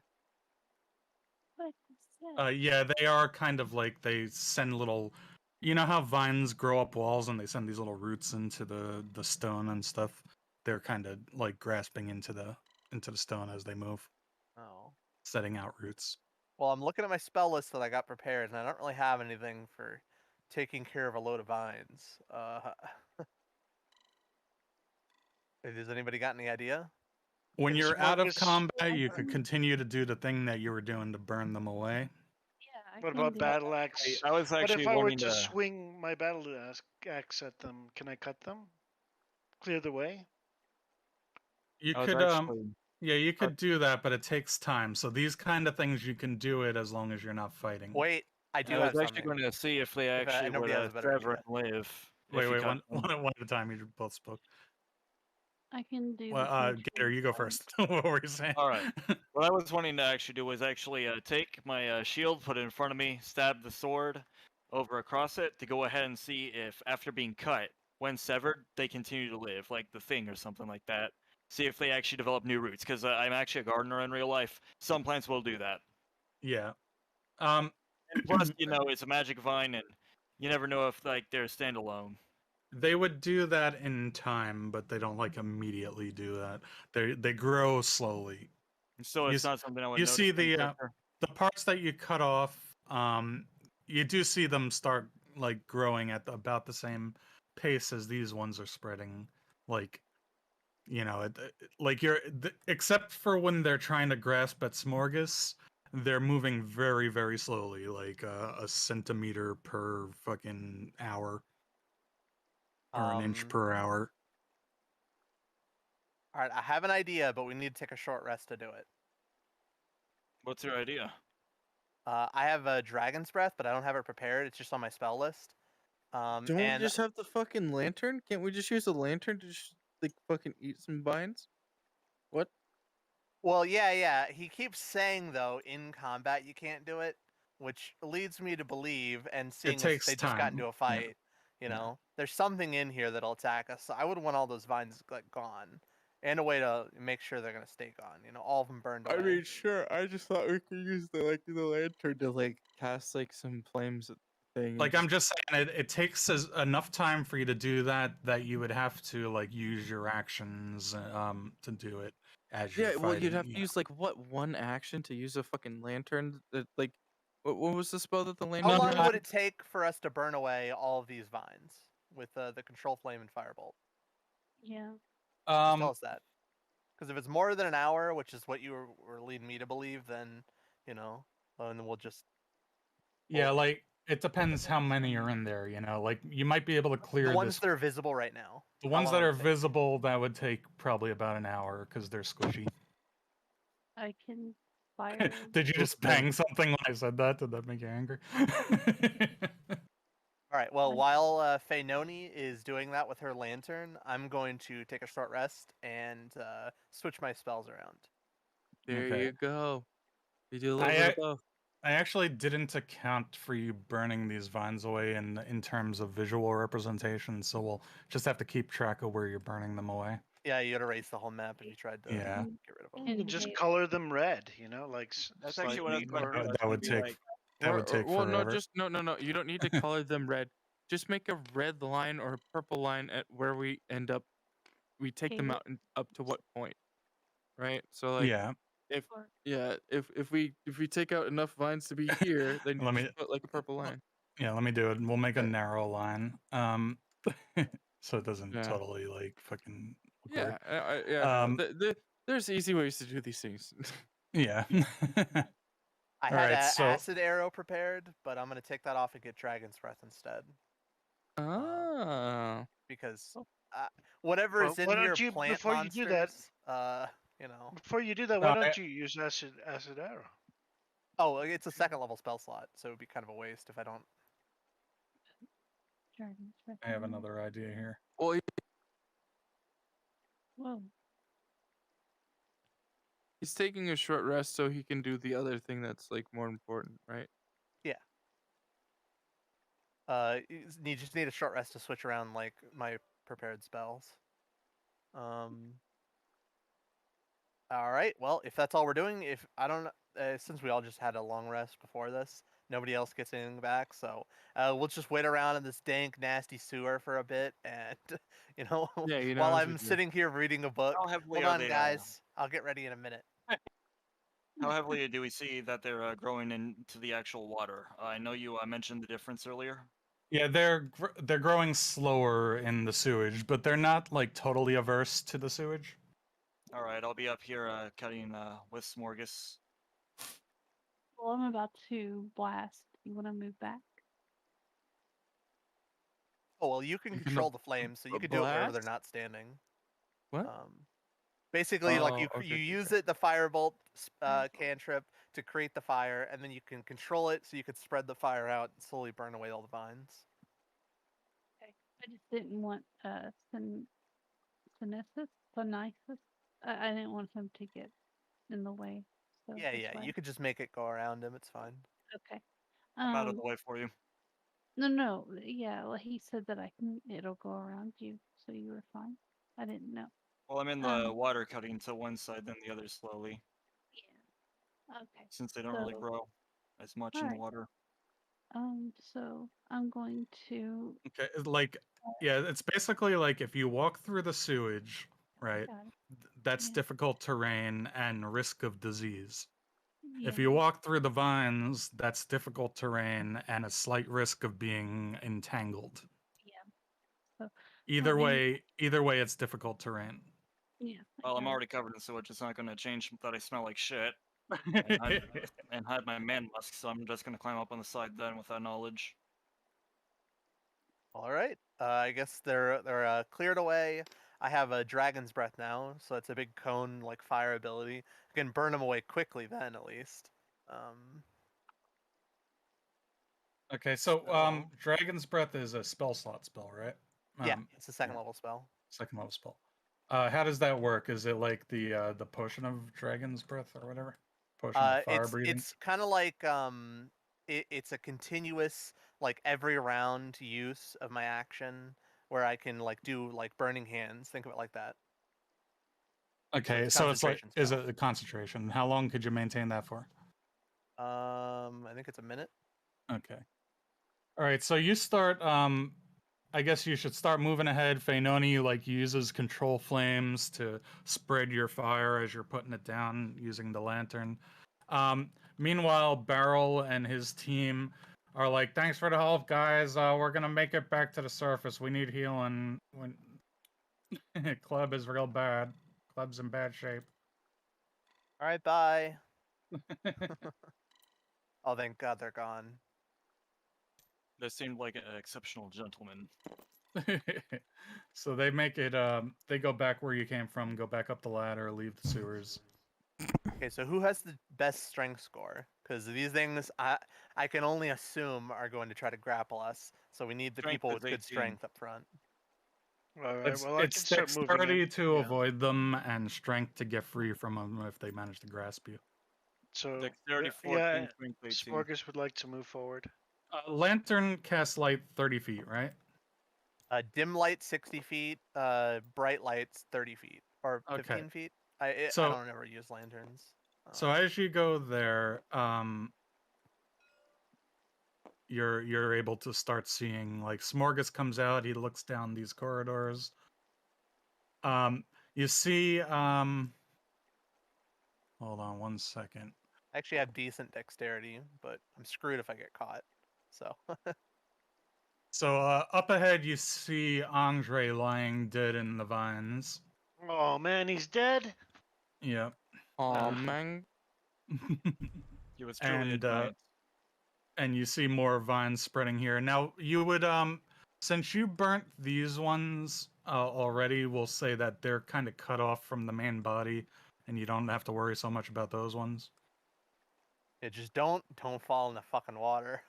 What is that? Yeah, they are kind of like they send little. You know how vines grow up walls and they send these little roots into the stone and stuff. they're kind of like grasping into the stone as they move, Oh. setting out roots. Well, I'm looking at my spell list that I got prepared, and I don't really have anything for taking care of a load of vines. Has anybody got any idea? When It's you're out of Smorgas. combat, you could continue to do the thing that you were doing to burn them away. Yeah, I What can about do battle that. axe? I was What actually if I were wanting to to. swing my battle axe at them? Can I cut them? Clear the way? You I was could actually. yeah, you could do that, but it takes time. So these kind of things you can do it as long as you're not fighting. Wait, I do I was have actually something. going to see if they If, actually would nobody has a better sever idea. and live. Wait, if you cut one them. at a time. You both spoke. I can do Well, the Gator, control you go plane. first. What were you saying? All right. What I was wanting to actually do was actually take my shield, put it in front of me, stab the sword over across it to go ahead and see if, after being cut, when severed, they continue to live, like the thing or something like that. See if they actually develop new roots, because I'm actually a gardener in real life. Some plants will do that. Yeah. And plus, it's a magic vine, and you never know if like they're standalone. They would do that in time, but they don't like immediately do that. They grow slowly. So You it's not something I would you notice. see being the quicker. parts that you cut off. You do see them start like growing at about the same pace as these ones are spreading. Like, like except for when they're trying to grasp at Smorgas, they're moving very, very slowly, like a centimeter per fucking hour or an inch per hour. All right, I have an idea, but we need to take a short rest to do it. What's your idea? I have a Dragon's Breath, but I don't have it prepared. It's just on my spell list. Don't we And just have the fucking lantern? Can't we just use the lantern to just like fucking eat some vines? What? well, yeah. He keeps saying though in combat you can't do it, which leads me to believe, and It seeing as takes they just got into time. a fight, Yeah. there's something in here that'll attack us. So I would want all those vines like gone, and a way to make sure they're gonna stay gone. All of them burned away. I mean, sure. I just thought we could use the lantern to like cast like some flames at the thing. Like I'm just saying, it takes enough time for you to do that you would have to like use your actions to do it as you're yeah. fighting. Well, you'd have to use like what one action to use a fucking lantern? That like, what was the spell that the lantern? How long had? would it take for us to burn away all of these vines with the control flame and firebolt? Yeah. Just tell us that. Because if it's more than an hour, which is what you were leading me to believe, then then we'll just. Yeah, like it depends how many are in there. Like you might be able to clear The ones this. that are visible right now. The How ones long that would are it take? visible, that would take probably about an hour because they're squishy. I can fire. Did you just bang something when I said that? Did that make you angry? All right. Well, while Faynoni is doing that with her lantern, I'm going to take a short rest and switch my spells around. There Okay. you go. You do a little bit of both. I actually didn't account for you burning these vines away in terms of visual representation, so we'll just have to keep track of where you're burning them away. Yeah, you'd erase the whole map if you tried to Yeah. get rid of them. You can just color them red, like. That's actually what I was slightly, wondering. That would take Well, no, forever. no. You don't need to color them red. Just make a red line or a purple line at where we end up. We take them out up to what point, right? So like, Yeah. if we take out enough vines to be here, then you Let me- just put like a purple line. Yeah, let me do it. We'll make a narrow line. So it doesn't Yeah. totally like fucking look Yeah, weird. there's easy ways to do these things. Yeah. I All had right, so acid arrow prepared, but I'm gonna take that off and get dragon's breath instead. Oh. Because whatever Well, is in why your don't you, plant before you do that, monsters, before you do that, why don't you use acid arrow? Oh, it's a second level spell slot, so it'd be kind of a waste if I don't. I have another idea here. Well, Whoa. he's taking a short rest so he can do the other thing that's like more important, right? Yeah. You just need a short rest to switch around like my prepared spells. All right. Well, if that's all we're doing, if I don't, since we all just had a long rest before this, Nobody else gets anything back, so we'll just wait around in this dank, nasty sewer for a bit, and Yeah, you know, while as we I'm do. sitting here reading a book. How heavily Hold are on, they? guys. I'll get ready in a minute. How heavily do we see that they're growing into the actual water? I know you mentioned the difference earlier. Yeah, they're growing slower in the sewage, but they're not like totally averse to the sewage. All right, I'll be up here cutting with Smorgas. Well, I'm about to blast. You want to move back? Oh well, you can You can control the flames, so you could do it wherever they're blast? not standing. What? Basically, like Oh, you okay, use okay. it, the firebolt cantrip, to create the fire, and then you can control it so you could spread the fire out and slowly burn away all the vines. Okay. I just didn't want Synesis. I didn't want him to get in the way. So Yeah, that's yeah, why. you could just make it go around him. It's fine. Okay. I'm out of the way for you. No. Yeah. Well, he said that I can. It'll go around you, so you were fine. I didn't know. Well, I'm in the water cutting to one side, then the other slowly, Yeah. Okay. since they don't really So, grow as much all in the right. water. So I'm going to. Okay, yeah, it's basically like if you walk through the sewage, right? Got it. That's Yeah. difficult terrain and risk of disease. Yeah. If you walk through the vines, that's difficult terrain and a slight risk of being entangled. Yeah. So Either way, it's difficult terrain. Yeah. Well, I'm got it. already covered in sewage. It's not going to change that I smell like shit and hide my man musk, so I'm just going to climb up on the side then with that knowledge. All right. I guess they're cleared away. I have a dragon's breath now, so it's a big cone like fire ability. I can burn them away quickly then, at least. Okay, so Dragon's Breath is a spell slot spell, right? Yeah, it's a second yeah, level spell. second level spell. How does that work? Is it like the potion of Dragon's Breath or whatever? Potion of fire breathing? It's kind of like it's a continuous like every round use of my action where I can like do like burning hands. Think of it like that. Okay, so it's like, is it a concentration? How long could you maintain that for? I think it's a minute. Okay. All right, so you start. I guess you should start moving ahead. Feinoni like uses control flames to spread your fire as you're putting it down using the lantern. Meanwhile, Barrel and his team are like, "Thanks for the help, guys. We're gonna make it back to the surface. We need healing. When Club is real bad. Club's in bad shape." All right, bye. Oh, thank God they're gone. They seemed like an exceptional gentleman. So they make it. They go back where you came from. Go back up the ladder. Leave the sewers. Okay, so who has the best strength score? Because these things, I can only assume are going to try to grapple us. So we need the Strength people is with good 18. strength up front. All right. It's, Well, I can it's start moving dexterity in. to Yeah. avoid them and strength to get free from them if they manage to grasp you. So Dexterity 14, yeah, strength 18. Sporgus would like to move forward. Lantern casts light 30 feet, right? Dim light 60 feet, bright lights 30 feet or 15 Okay. feet. I So- don't ever use lanterns. So as you go there, you're able to start seeing like Smorgas comes out. He looks down these corridors. You see. Hold on one second. I actually have decent dexterity, but I'm screwed if I get caught. So So up ahead, you see Andre lying dead in the vines. Oh man, he's dead. Yep. Oh man. He was truly a and giant. and you see more vines spreading here. Now you would since you burnt these ones already, we'll say that they're kind of cut off from the main body, and you don't have to worry so much about those ones. yeah, just don't fall in the fucking water,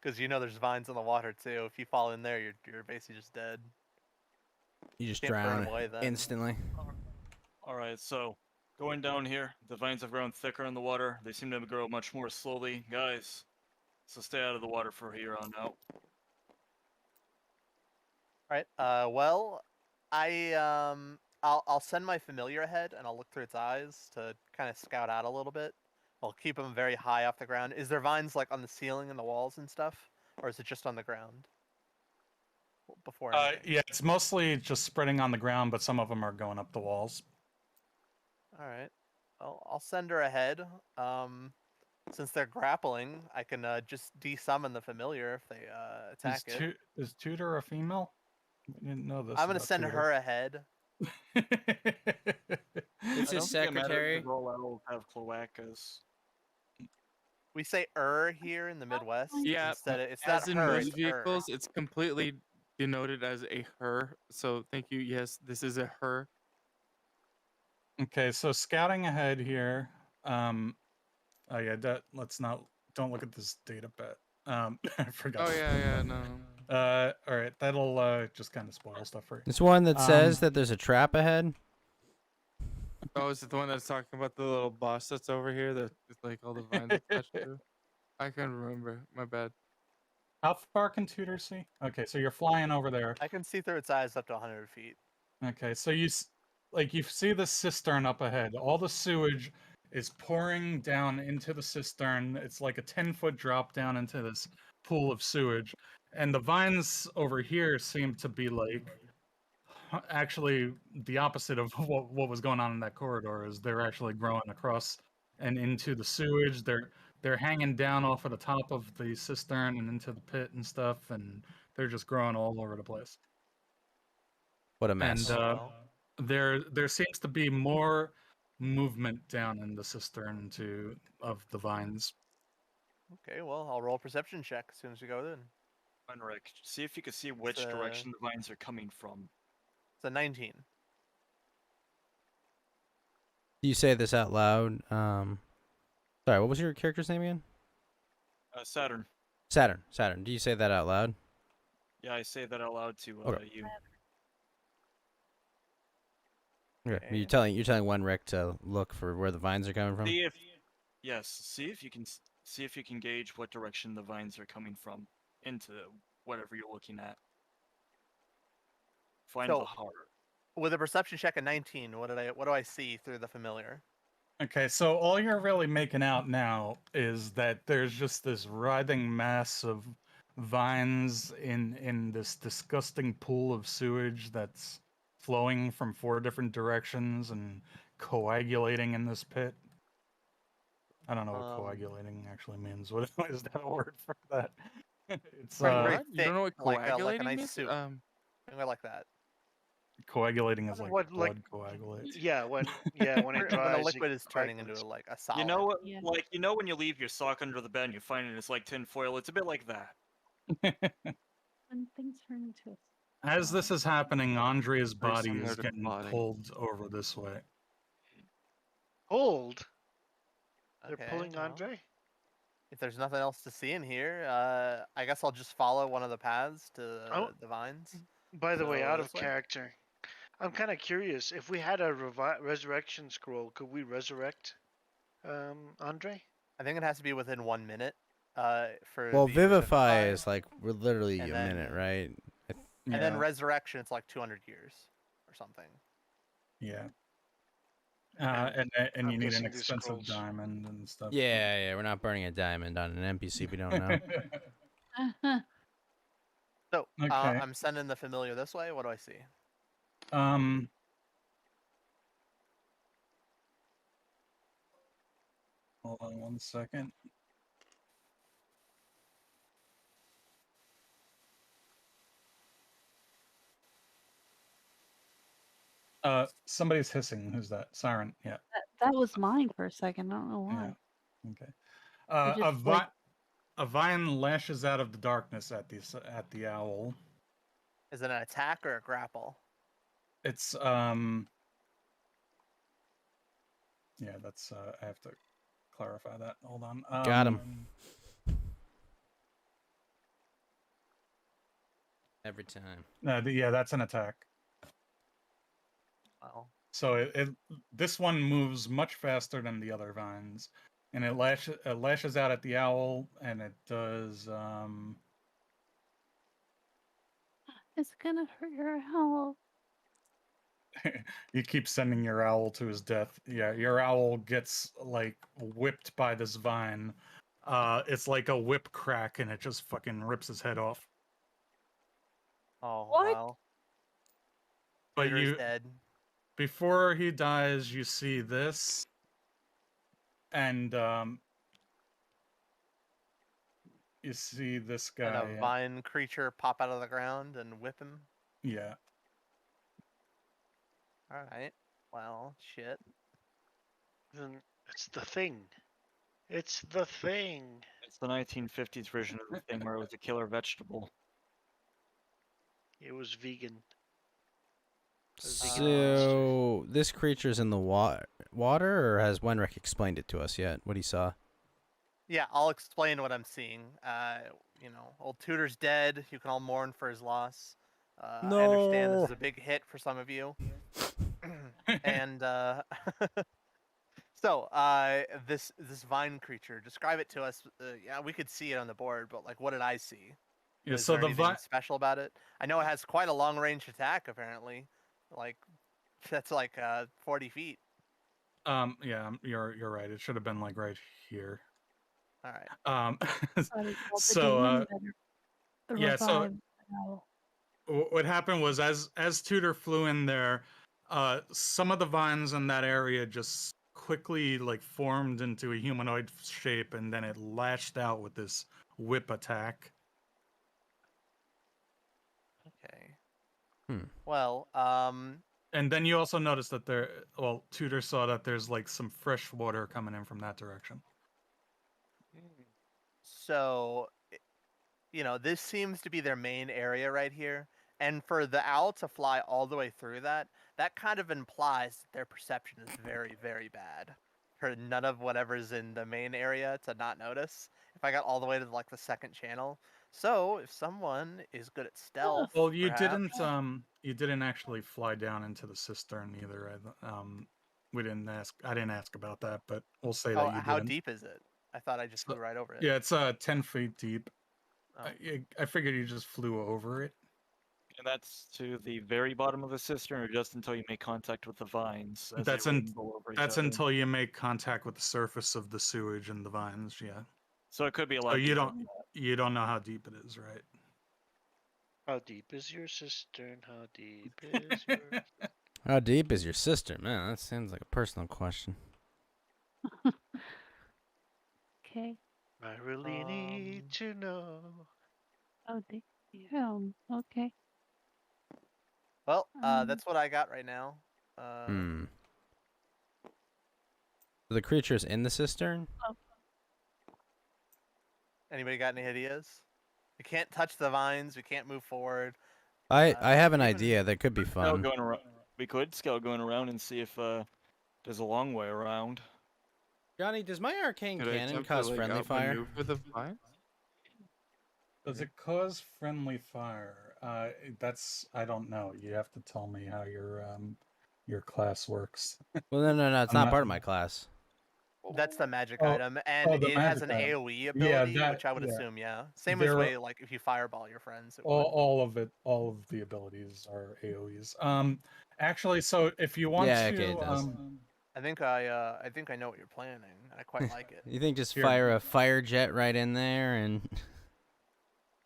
because you know there's vines in the water too. If you fall in there, you're basically just dead. You just Can't burn drown 'em away then. instantly. Alright, so going down here, the vines have grown thicker in the water. They seem to grow much more slowly. Guys, so stay out of the water for here on out. All right. Well, I'll send my familiar ahead and I'll look through its eyes to kind of scout out a little bit. I'll keep them very high off the ground. Is there vines like on the ceiling and the walls and stuff, or is it just on the ground? Before anything. Yeah, it's mostly just spreading on the ground, but some of them are going up the walls. All right. Well, I'll send her ahead. Since they're grappling, I can just desummon the familiar if they attack it. Is Tudor a female? I didn't know this. I'm gonna about send Tudor. her ahead. It's I his don't think it matters secretary. if all owls have cloacas. We say here in the Midwest. Yeah, Instead of, it's not As in her, most it's vehicles, it's completely denoted as a her. So thank you. Yes, this is a her. Okay, so scouting ahead here. Oh yeah, don't look at this data bet. I forgot. Oh yeah, no. All right, that'll just kind of spoil stuff for you. It's one that says that there's a trap ahead. Oh, is it the one that's talking about the little boss that's over here that is like all the vines attached to? I can't remember. My bad. How far can Tudor see? Okay, so you're flying over there. I can see through its eyes up to 100 feet. Okay, so you see the cistern up ahead. All the sewage is pouring down into the cistern. It's like a 10-foot drop down into this pool of sewage. And the vines over here seem to be like actually the opposite of what was going on in that corridor. Is they're actually growing across and into the sewage. They're hanging down off of the top of the cistern and into the pit and stuff, and they're just growing all over the place. What a mess. And there seems to be more movement down in the cistern of the vines. Okay, well, I'll roll a perception check as soon as we go in. Rick, see if you can see which direction the vines are coming from. It's a 19. Do you say this out loud? Sorry, what was your character's name again? Saturn. Saturn. Do you say that out loud? Yeah, I say that out loud to Okay. you. Okay. Okay. You're telling one Rick to look for where the vines are coming from. See if you can gauge what direction the vines are coming from into whatever you're looking at. Find the heart. With a perception check of 19, what do I see through the familiar? Okay, so all you're really making out now is that there's just this writhing mass of vines in this disgusting pool of sewage that's flowing from 4 different directions and coagulating in this pit. I don't know what coagulating actually means. What is that a word for that? It's What? You don't know what coagulating like a nice means? soup. I like that. Coagulating is like What, blood coagulates. Yeah, when it dries. When a liquid it is turning into coagulates. like a solid. You know what? Yeah. Like when you leave your sock under the bed and you find it, it's like tin foil. It's a bit like that. When things turn into a As this is happening, Andrea's Very body similar is to getting clotting. pulled over this way. Hold. They're Okay, pulling well, Andre. If there's nothing else to see in here, I guess I'll just follow one of the paths to the vines. By the way, So, out of this way? character, I'm kind of curious. If we had a resurrection scroll, could we resurrect Andre? I think it has to be within 1 minute. For Well, the vivify is like we're literally And a then- minute, right? and then resurrection, it's like 200 years or something. Yeah. And I'm you need an guessing these expensive scrolls. diamond and stuff. Yeah. We're not burning a diamond on an NPC we don't know. So Okay. I'm sending the familiar this way. What do I see? Hold on 1 second. Somebody's hissing. Who's that? Siren. Yeah. that was mine for a second. I don't know why. Yeah. Okay. just, like- A vine lashes out of the darkness at the owl. Is it an attack or a grapple? It's Yeah, that's I have to clarify that. Hold on. Got him. Every time. Yeah, that's an attack. Well, So this one moves much faster than the other vines, and it lashes out at the owl, and it does It's gonna hurt your owl. You keep sending your owl to his death. Yeah, your owl gets like whipped by this vine. It's like a whip crack, and it just fucking rips his head off. Oh What? well. But Peter's you, dead. before he dies, you see this, and you see this And guy. a vine creature pop out of the ground and whip him. Yeah. All right. Well, shit. Then it's the thing. It's the thing. It's the 1950s version of the thing where it was a killer vegetable. It was vegan. So this creature's in the water, or has Wenrick explained it to us yet? What he saw? Yeah, I'll explain what I'm seeing. Old Tudor's dead. You can all mourn for his loss. I understand this is a big hit for some of you. And so this vine creature, describe it to us. Yeah, we could see it on the board, but like, what did I see? Yeah. Is So there the anything vine. special about it? I know it has quite a long range attack. Apparently, like that's like 40 feet. Yeah, you're right. It should have been like right here. All right. But he told the So demon better yeah, so revive the owl. what happened was as Tudor flew in there, some of the vines in that area just quickly like formed into a humanoid shape, and then it lashed out with this whip attack. Okay. Hmm. Well, And then you also notice that Tudor saw that there's like some fresh water coming in from that direction. so this seems to be their main area right here, and for the owl to fly all the way through that kind of implies that their perception is very, very bad. For none of whatever's in the main area to not notice. If I got all the way to like the second channel, so if someone is good at stealth, Well, you perhaps. you didn't actually fly down into the cistern either. We didn't ask. I didn't ask about that, but we'll say Oh, that you how didn't. deep is it? I thought I just flew right over it. Yeah, it's 10 feet deep. Oh. I figured you just flew over it. And that's to the very bottom of the cistern, or just until you make contact with the vines. As That's they rumble over each That's other? until you make contact with the surface of the sewage and the vines. Yeah. So it could be a So lot. you deeper don't than you don't know how deep it is, right? How deep is your cistern? How deep is your... How deep is your sister? Man, that sounds like a personal question. Okay. I really need to know. Oh, damn. Okay. Well, Um, that's what I got right now. Hmm. So the creature's in the cistern? Anybody got any ideas? We can't touch the vines. We can't move forward. I have an even- idea that could be Scout fun. going around. We could scout going around and see if there's a long way around. Johnny, does my arcane Could I cannon attempt to, cause like, friendly fire? outmaneuver the vines? Does it cause friendly fire? I don't know. You have to tell me how your class works. Well, no, it's I'm not not- part of my class. That's the magic Oh, item, and the it has an magic item. AOE ability, that- which I would yeah. assume, yeah. Same as There- way, like if you fireball your friends. It would. All of the abilities are AoEs. Actually, so if you want Yeah, to, okay, it does. I think I know what you're planning. And I quite like it. You think just Here. fire a fire jet right in there and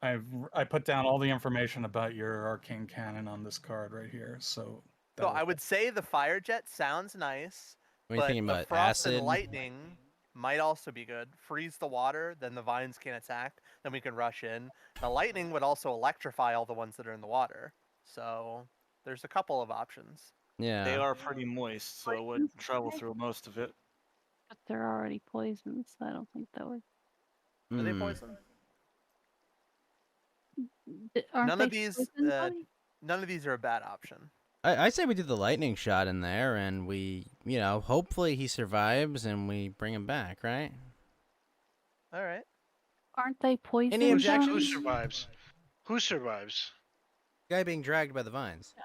I put down all the information about your arcane cannon on this card right here. So So I would say the fire jet sounds nice, what are you but thinking the about? frost Acid? and lightning might also be good. Freeze the water, then the vines can attack, then we can rush in. The lightning would also electrify all the ones that are in the water. So there's a couple of options. Yeah. They are pretty moist, so it would travel through most of it. but they're already poisoned, so I don't think that would. Are they Hmm. poison? Aren't None they of these, poison, Johnny? None of these are a bad option. I say we do the lightning shot in there, and we, hopefully he survives, and we bring him back, right? All right. Aren't they poison? Any objections? Who Johnny? survives? Who survives? Guy being dragged by the vines.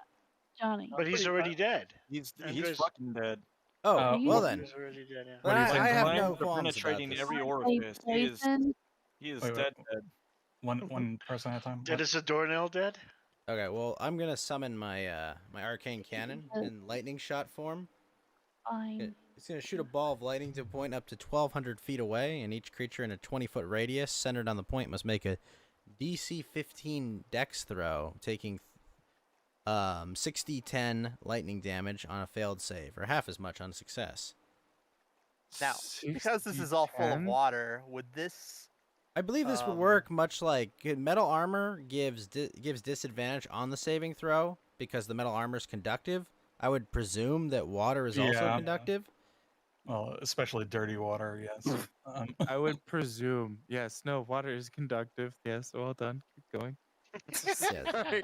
Johnny. But he's pretty already dead. He's Andres- fucking dead. Oh, Uh, well well, then. He's already dead, yeah. Then What do you I think? have Vines no are qualms about penetrating this. every Aren't they orifice. poison? He is Wait, dead. one person at a time. Dead as a doornail dead? Okay, well, I'm gonna summon my my arcane cannon Uh, in lightning shot form. Fine. It's gonna shoot a ball of lightning to a point up to 1,200 feet away, and each creature in a 20-foot radius centered on the point must make a DC 15 Dex throw, taking 60-10 lightning damage on a failed save, or half as much on success. Now, because this is all full of 60-10? water, would this? I believe this would work much like metal armor gives disadvantage on the saving throw because the metal armor is conductive. I would presume that water is also Yeah. conductive. Well, especially dirty water, yes. I would presume. Yes. No. Water is conductive. Yes. Well done. Keep going. Yes. Sorry.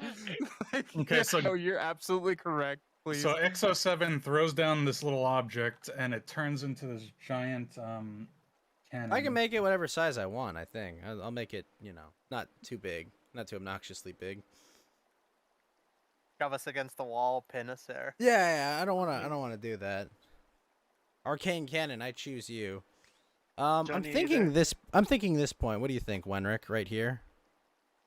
Like, Okay, yeah, so- no, you're absolutely correct. Please. So X07 throws down this little object, and it turns into this giant cannon. I can make it whatever size I want. I think I'll make it, not too big, not too obnoxiously big. Shove us against the wall, pin us there. Yeah, I don't want to do that. Arcane cannon, I choose you. I'm Johnny, you thinking this. I'm thinking this point. What do you think, Wenrick? Right here.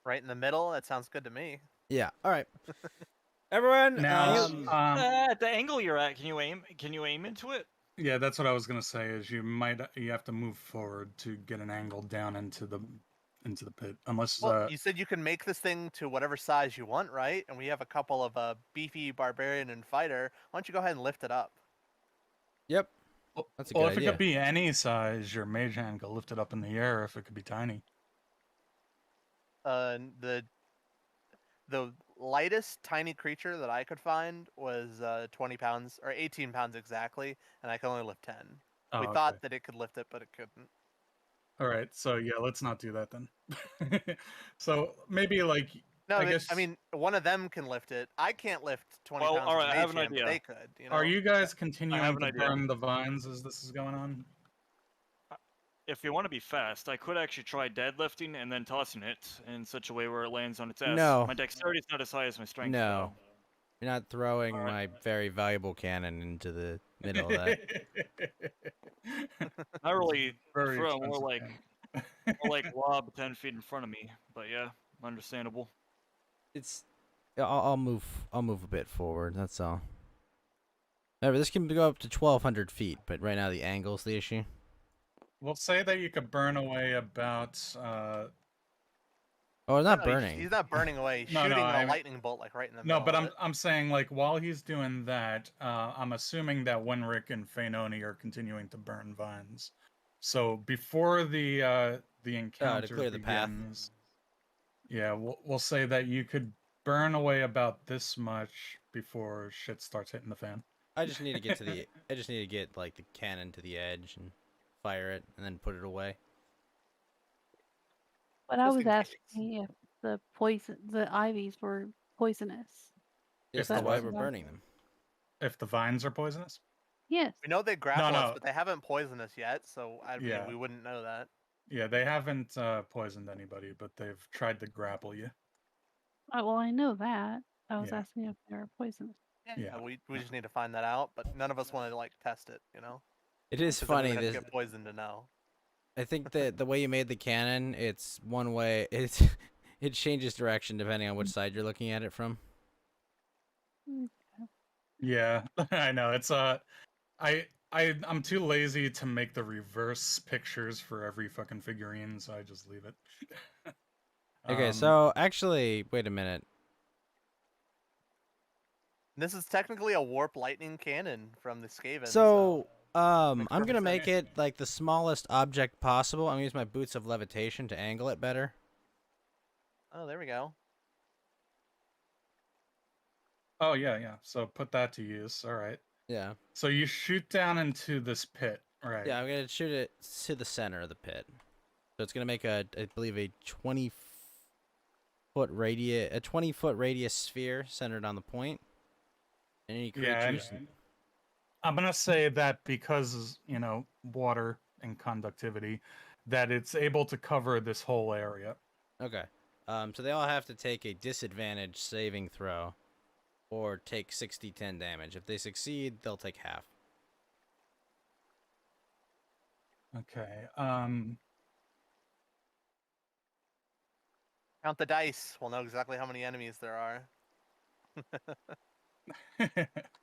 Right in the middle. That sounds good to me. Yeah. All right. Everyone. Now, At the angle you're at, can you aim into it? yeah, that's what I was gonna say. Is you have to move forward to get an angle down into the pit, unless Well, you said you can make this thing to whatever size you want, right? And we have a couple of beefy barbarian and fighter. Why don't you go ahead and lift it up? Yep. That's a good well, if idea. it could be any size, your mage hand could lift it up in the air. If it could be tiny. The lightest tiny creature that I could find was 20 pounds or 18 pounds exactly, and I can only lift 10. Oh, We okay. thought that it could lift it, but it couldn't. All right, so yeah, let's not do that then. So maybe like No, I guess. I mean one of them can lift it. I can't lift 20 Well, pounds. all of right, I have mage an hand, but idea. they could. You know? Are you guys have continuing an to idea. burn the vines as this is going on? If you want to be fast, I could actually try deadlifting and then tossing it in such a way where it lands on its ass. No. My dexterity is not as high as my strength. No. You're not throwing Alright. my very valuable cannon into the middle of that. Not really Very throw, more expensive like cannon. lob 10 feet in front of me. But yeah, understandable. It's. I'll move. I'll move a bit forward. That's all. Remember, this can go up to 1,200 feet, but right now the angle's the issue. We'll say that you could burn away about. Oh, not No, burning. He's not burning away. He's No, shooting no, a I'm- lightning bolt like right in the No, middle. but of I'm saying like while he's doing that, I'm assuming that Wenrick and Fainoni are continuing to burn vines. So before the encounter clear the path. begins, yeah, we'll say that you could burn away about this much before shit starts hitting the fan. I just need to get to the. I just need to get like the cannon to the edge and fire it, and then put it away. But I Just was in case. asking if the ivies were poisonous. Yes, that that's why was we're my- burning them. If the vines are poisonous, Yes. We know they grapple no. us, but they haven't poisoned us yet, so I mean, Yeah. we wouldn't know that. yeah, they haven't poisoned anybody, but they've tried to grapple you. Well, I know that. I was Yeah. asking if they were poisonous. Yeah. We just need to find that out, but none of us want to like test it, you know? It is 'Cause then we funny. would have to This. get poisoned to know. I think that the way you made the cannon, it's one way. It changes direction depending on which side you're looking at it from. Yeah, I know. It's I'm too lazy to make the reverse pictures for every fucking figurine, so I just leave it. Okay, so actually, wait a minute. This is technically a warp lightning cannon from the Skaven. So, makes I'm gonna perfect make sense. it like the smallest object possible. I'm gonna use my boots of levitation to angle it better. Oh, there we go. Oh yeah. So put that to use. All right. Yeah. So you shoot down into this pit, right? Yeah, I'm gonna shoot it to the center of the pit. So it's gonna make I believe, a 20-foot radius sphere centered on the point. And any Yeah, creatures. I'm gonna say that because water and conductivity, that it's able to cover this whole area. Okay. So they all have to take a disadvantage saving throw, or take 60-10 damage. If they succeed, they'll take half. Okay. Count the dice. We'll know exactly how many enemies there are. So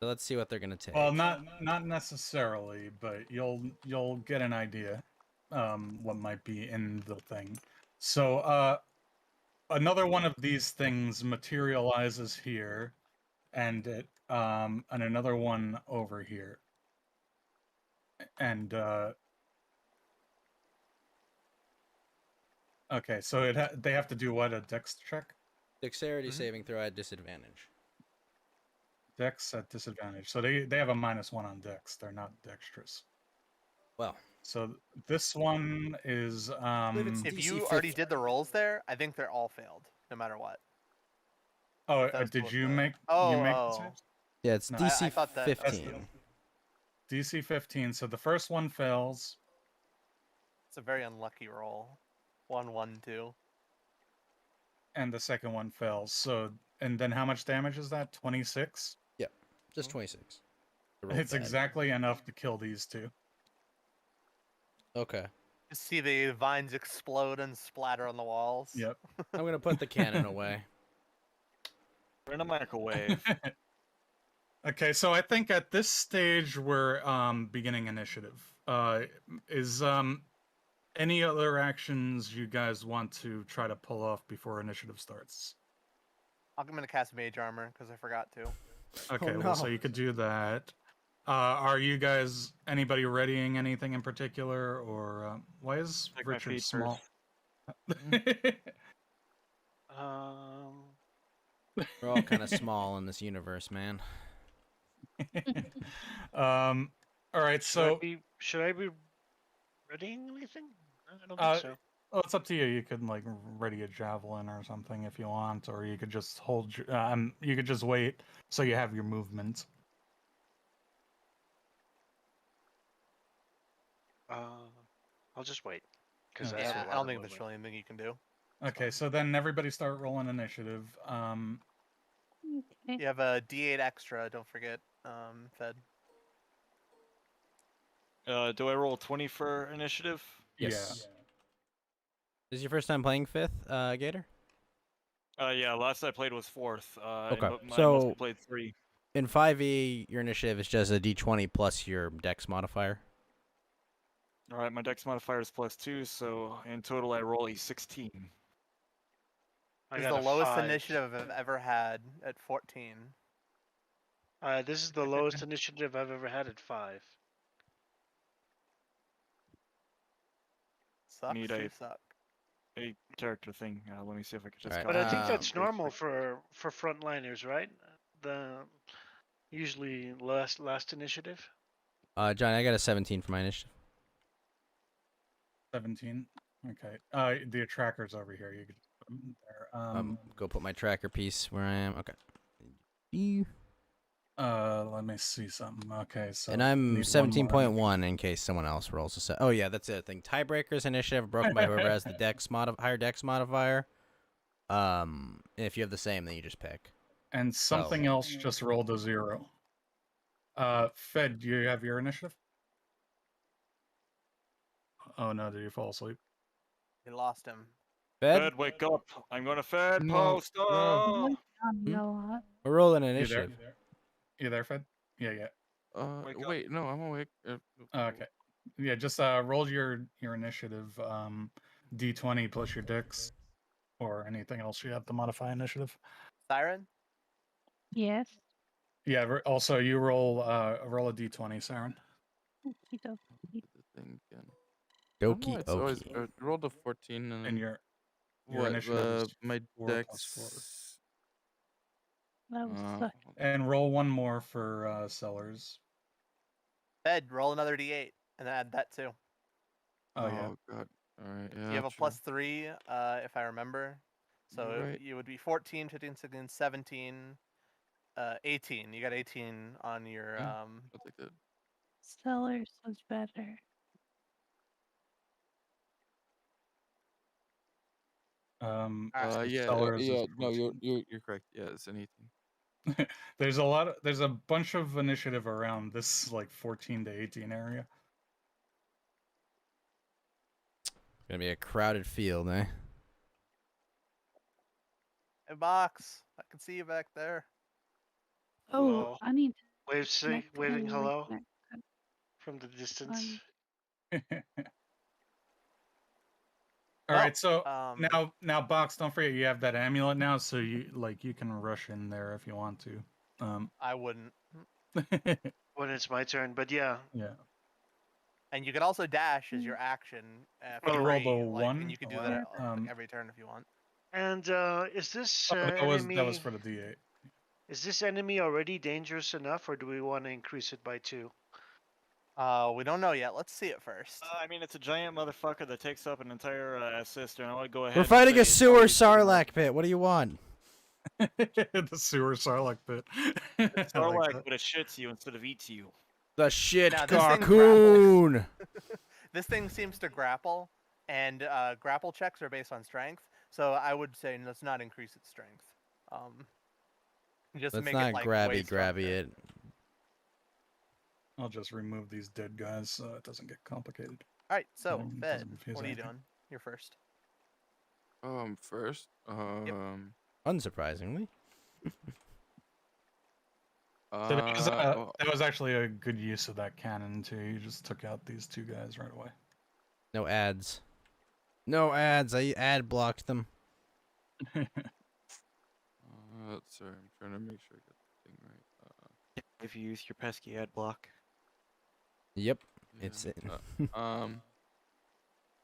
let's see what they're gonna take. Well, not necessarily, but you'll get an idea what might be in the thing. So another one of these things materializes here, and another one over here. And okay, so they have to do what, a dex check? Dexterity Mhm. saving throw at disadvantage. Dex at disadvantage. So they have a -1 on dex. They're not dexterous. Well, So this one is believe it's If DC you already 15. did the rolls there, I think they're all failed, no matter what. oh, That was did both you the- make Oh, you make the oh. saves? Yeah, it's No. DC I thought that- That's 15. DC 15. So the first one fails, It's a very unlucky roll. 1, 1, 2. and the second one fails. So and then how much damage is that? 26. Just Mhm. 26. I rolled It's bad. exactly enough to kill these two. Okay. Just see the vines explode and splatter on the walls. Yep. I'm gonna put the cannon away. We're in a microwave. Okay, so I think at this stage we're beginning initiative. Is any other actions you guys want to try to pull off before initiative starts? I'm gonna cast Mage Armor because I forgot to. Okay, Oh, well, so no. you could do that. Are you guys anybody readying anything in particular, or why is Check my Richard feet small? Um, We're all kind of small in this universe, man. All right, so should I be readying anything? I don't Uh, think so. well, it's up to you. You could like ready a javelin or something if you want, or you could just hold. You could just wait so you have your movement. I'll just wait because Yeah, I have Yeah, a I lot don't of think there's movement. really anything you can do. Okay, so then everybody start rolling initiative. Okay. You have a D8 extra. Don't forget, Fed. Do I roll 20 for initiative? Yes. This is your first time playing 5th, Gator? Yeah, last I played was 4th. Okay, But I so- mostly played 3. In 5e, your initiative is just a d20 plus your dex modifier. All right, my dex modifier is +2, so in total I roll a 16. I This is got the a lowest 5. initiative I've ever had at 14. This is the lowest initiative I've ever had at 5. Sucks Need to a- suck. A character thing. Let me see if I can just. Alright, But I think Uh, that's normal for frontliners, right? The usually last initiative. John, I got a 17 for my initiative. 17. Okay. The tracker's over here. You could just put them there. Go put my tracker piece where I am. Okay. You. Let me see something. Okay, so And I I'm need one more 17.1 in case someone else rolls a set. Oh yeah, that's the other thing. Tiebreakers initiative are broken by whoever has the higher dex modifier. If you have the same, then you just pick. And something else just rolled a 0. Fed, do you have your initiative? Oh no, did you fall asleep? We lost him. Fed, Fed, wake up! I'm gonna Fed No, post. no. Oh! Like, Hmm? a lot. we're rolling You there? initiative. You there, Fed? Yeah. Wake up. Wait, no, I'm awake. Okay. Yeah, just roll your initiative, d20 plus your dex, or anything else you have to modify initiative. Siren? Yes. Yeah. Also, you roll a d20, Saren. Okie dokie. The thing again. I don't know why Doki it's always okie. rolled a 14 and And your what initiative is my 4 plus 4. dex. That was Uh, suck. And roll one more for Sellers. Fed, roll another D8 and then add that too. Oh yeah. God. All right. Yeah. You have a true. +3, if I remember. So You're right. you would be 14, 15, 16, 17, 18. You got 18 on your Yeah. I'll take that. Sellers was better. Alright. Sellers is No, 14. you're correct. Yeah, it's an 18. There's a bunch of initiative around this like 14 to 18 area. Gonna be a crowded field, eh? Hey, Box. I can see you back there. Oh, Whoa. I need to Waving connect and hello reconnect. from the distance. All Well, right, so now, Box, don't forget you have that amulet now, so you can rush in there if you want to. I wouldn't. When it's my turn, but yeah. Yeah. And you could also dash as your action for You rolled a free, like, and 1? you could Oh, do wow. that Um, every turn if you want. And is this Oh, that enemy was for the D8. is this enemy already dangerous enough, or do we want to increase it by 2? We don't know yet. Let's see it first. I mean, it's a giant motherfucker that takes up an entire cistern. I would go ahead. We're and fighting say a it's sewer always good enough. sarlacc pit. What do you want? The sewer Sarlacc pit. It's I like Sarlacc, that. but it shits you instead of eats you. The shit Now, this thing cocoon. This thing seems to grapple, and grapple checks are based on strength. So I would say let's not increase its strength. Just Let's make not it like way grabby stronger. it. I'll just remove these dead guys so it doesn't get complicated. All right, so Doesn't Fed, confuse what are you anything. doing? You're first. First. Unsurprisingly. So Well, that was actually a good use of that cannon too. You just took out these two guys right away. No ads. No ads. I ad blocked them. sorry, I'm trying to make sure I get the thing right. If you use your pesky ad block. Yep. Yeah, It's it.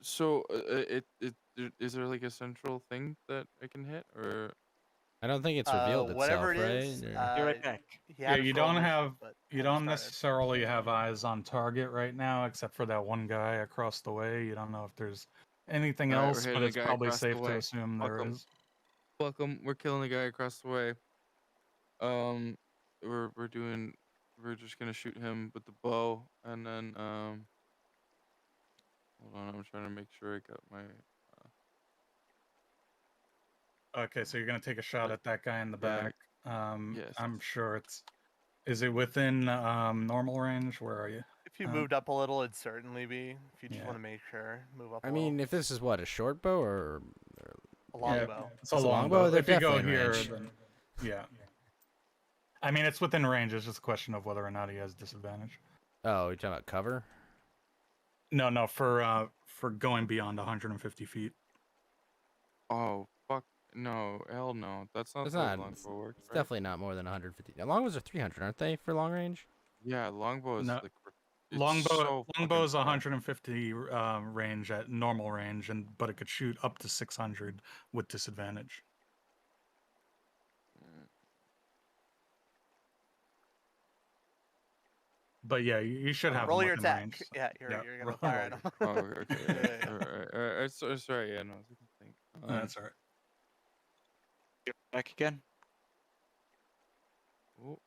So is there like a central thing that I can hit, or I don't think it's revealed Whatever itself, it right? is, Or- Be right back. Yeah, you don't have you necessarily have eyes on target right now, except for that one guy across the way. You don't know if there's anything All right, we're else, hitting but a it's guy probably across the safe to way. assume there is. Welcome. We're killing the guy across the way. We're just gonna shoot him with the bow, and then hold on, I'm trying to make sure I got my. Okay, so you're gonna take a shot at that guy in the Yeah, back. yes. I'm sure it's. Is it within normal range? Where are you? If you moved up a little, it'd certainly be. If you just Yeah. want to make sure, move up. I mean, if this is what, a short bow or a longbow. It's a It's a longbow. longbow, they're If you go definitely in here, range. then yeah. I mean, it's within range. It's just a question of whether or not he has disadvantage. Oh, you're talking about cover? No, for going beyond 150 feet. Oh fuck no! Hell no! That's not It's the way not. longbow works. It's Right? definitely not more than 150. Now, longbows are 300, aren't they, for long range? Yeah, longbow is No. like longbow Longbow fucking is far. 150 range at normal range, but it could shoot up to 600 with disadvantage. But yeah, you should have roll him your within attack. range. So. Yeah, you're gonna fire at him. Oh, okay. Yeah. Alright. Sorry. Yeah, no. I was thinking. That's all right. Back again. Oh.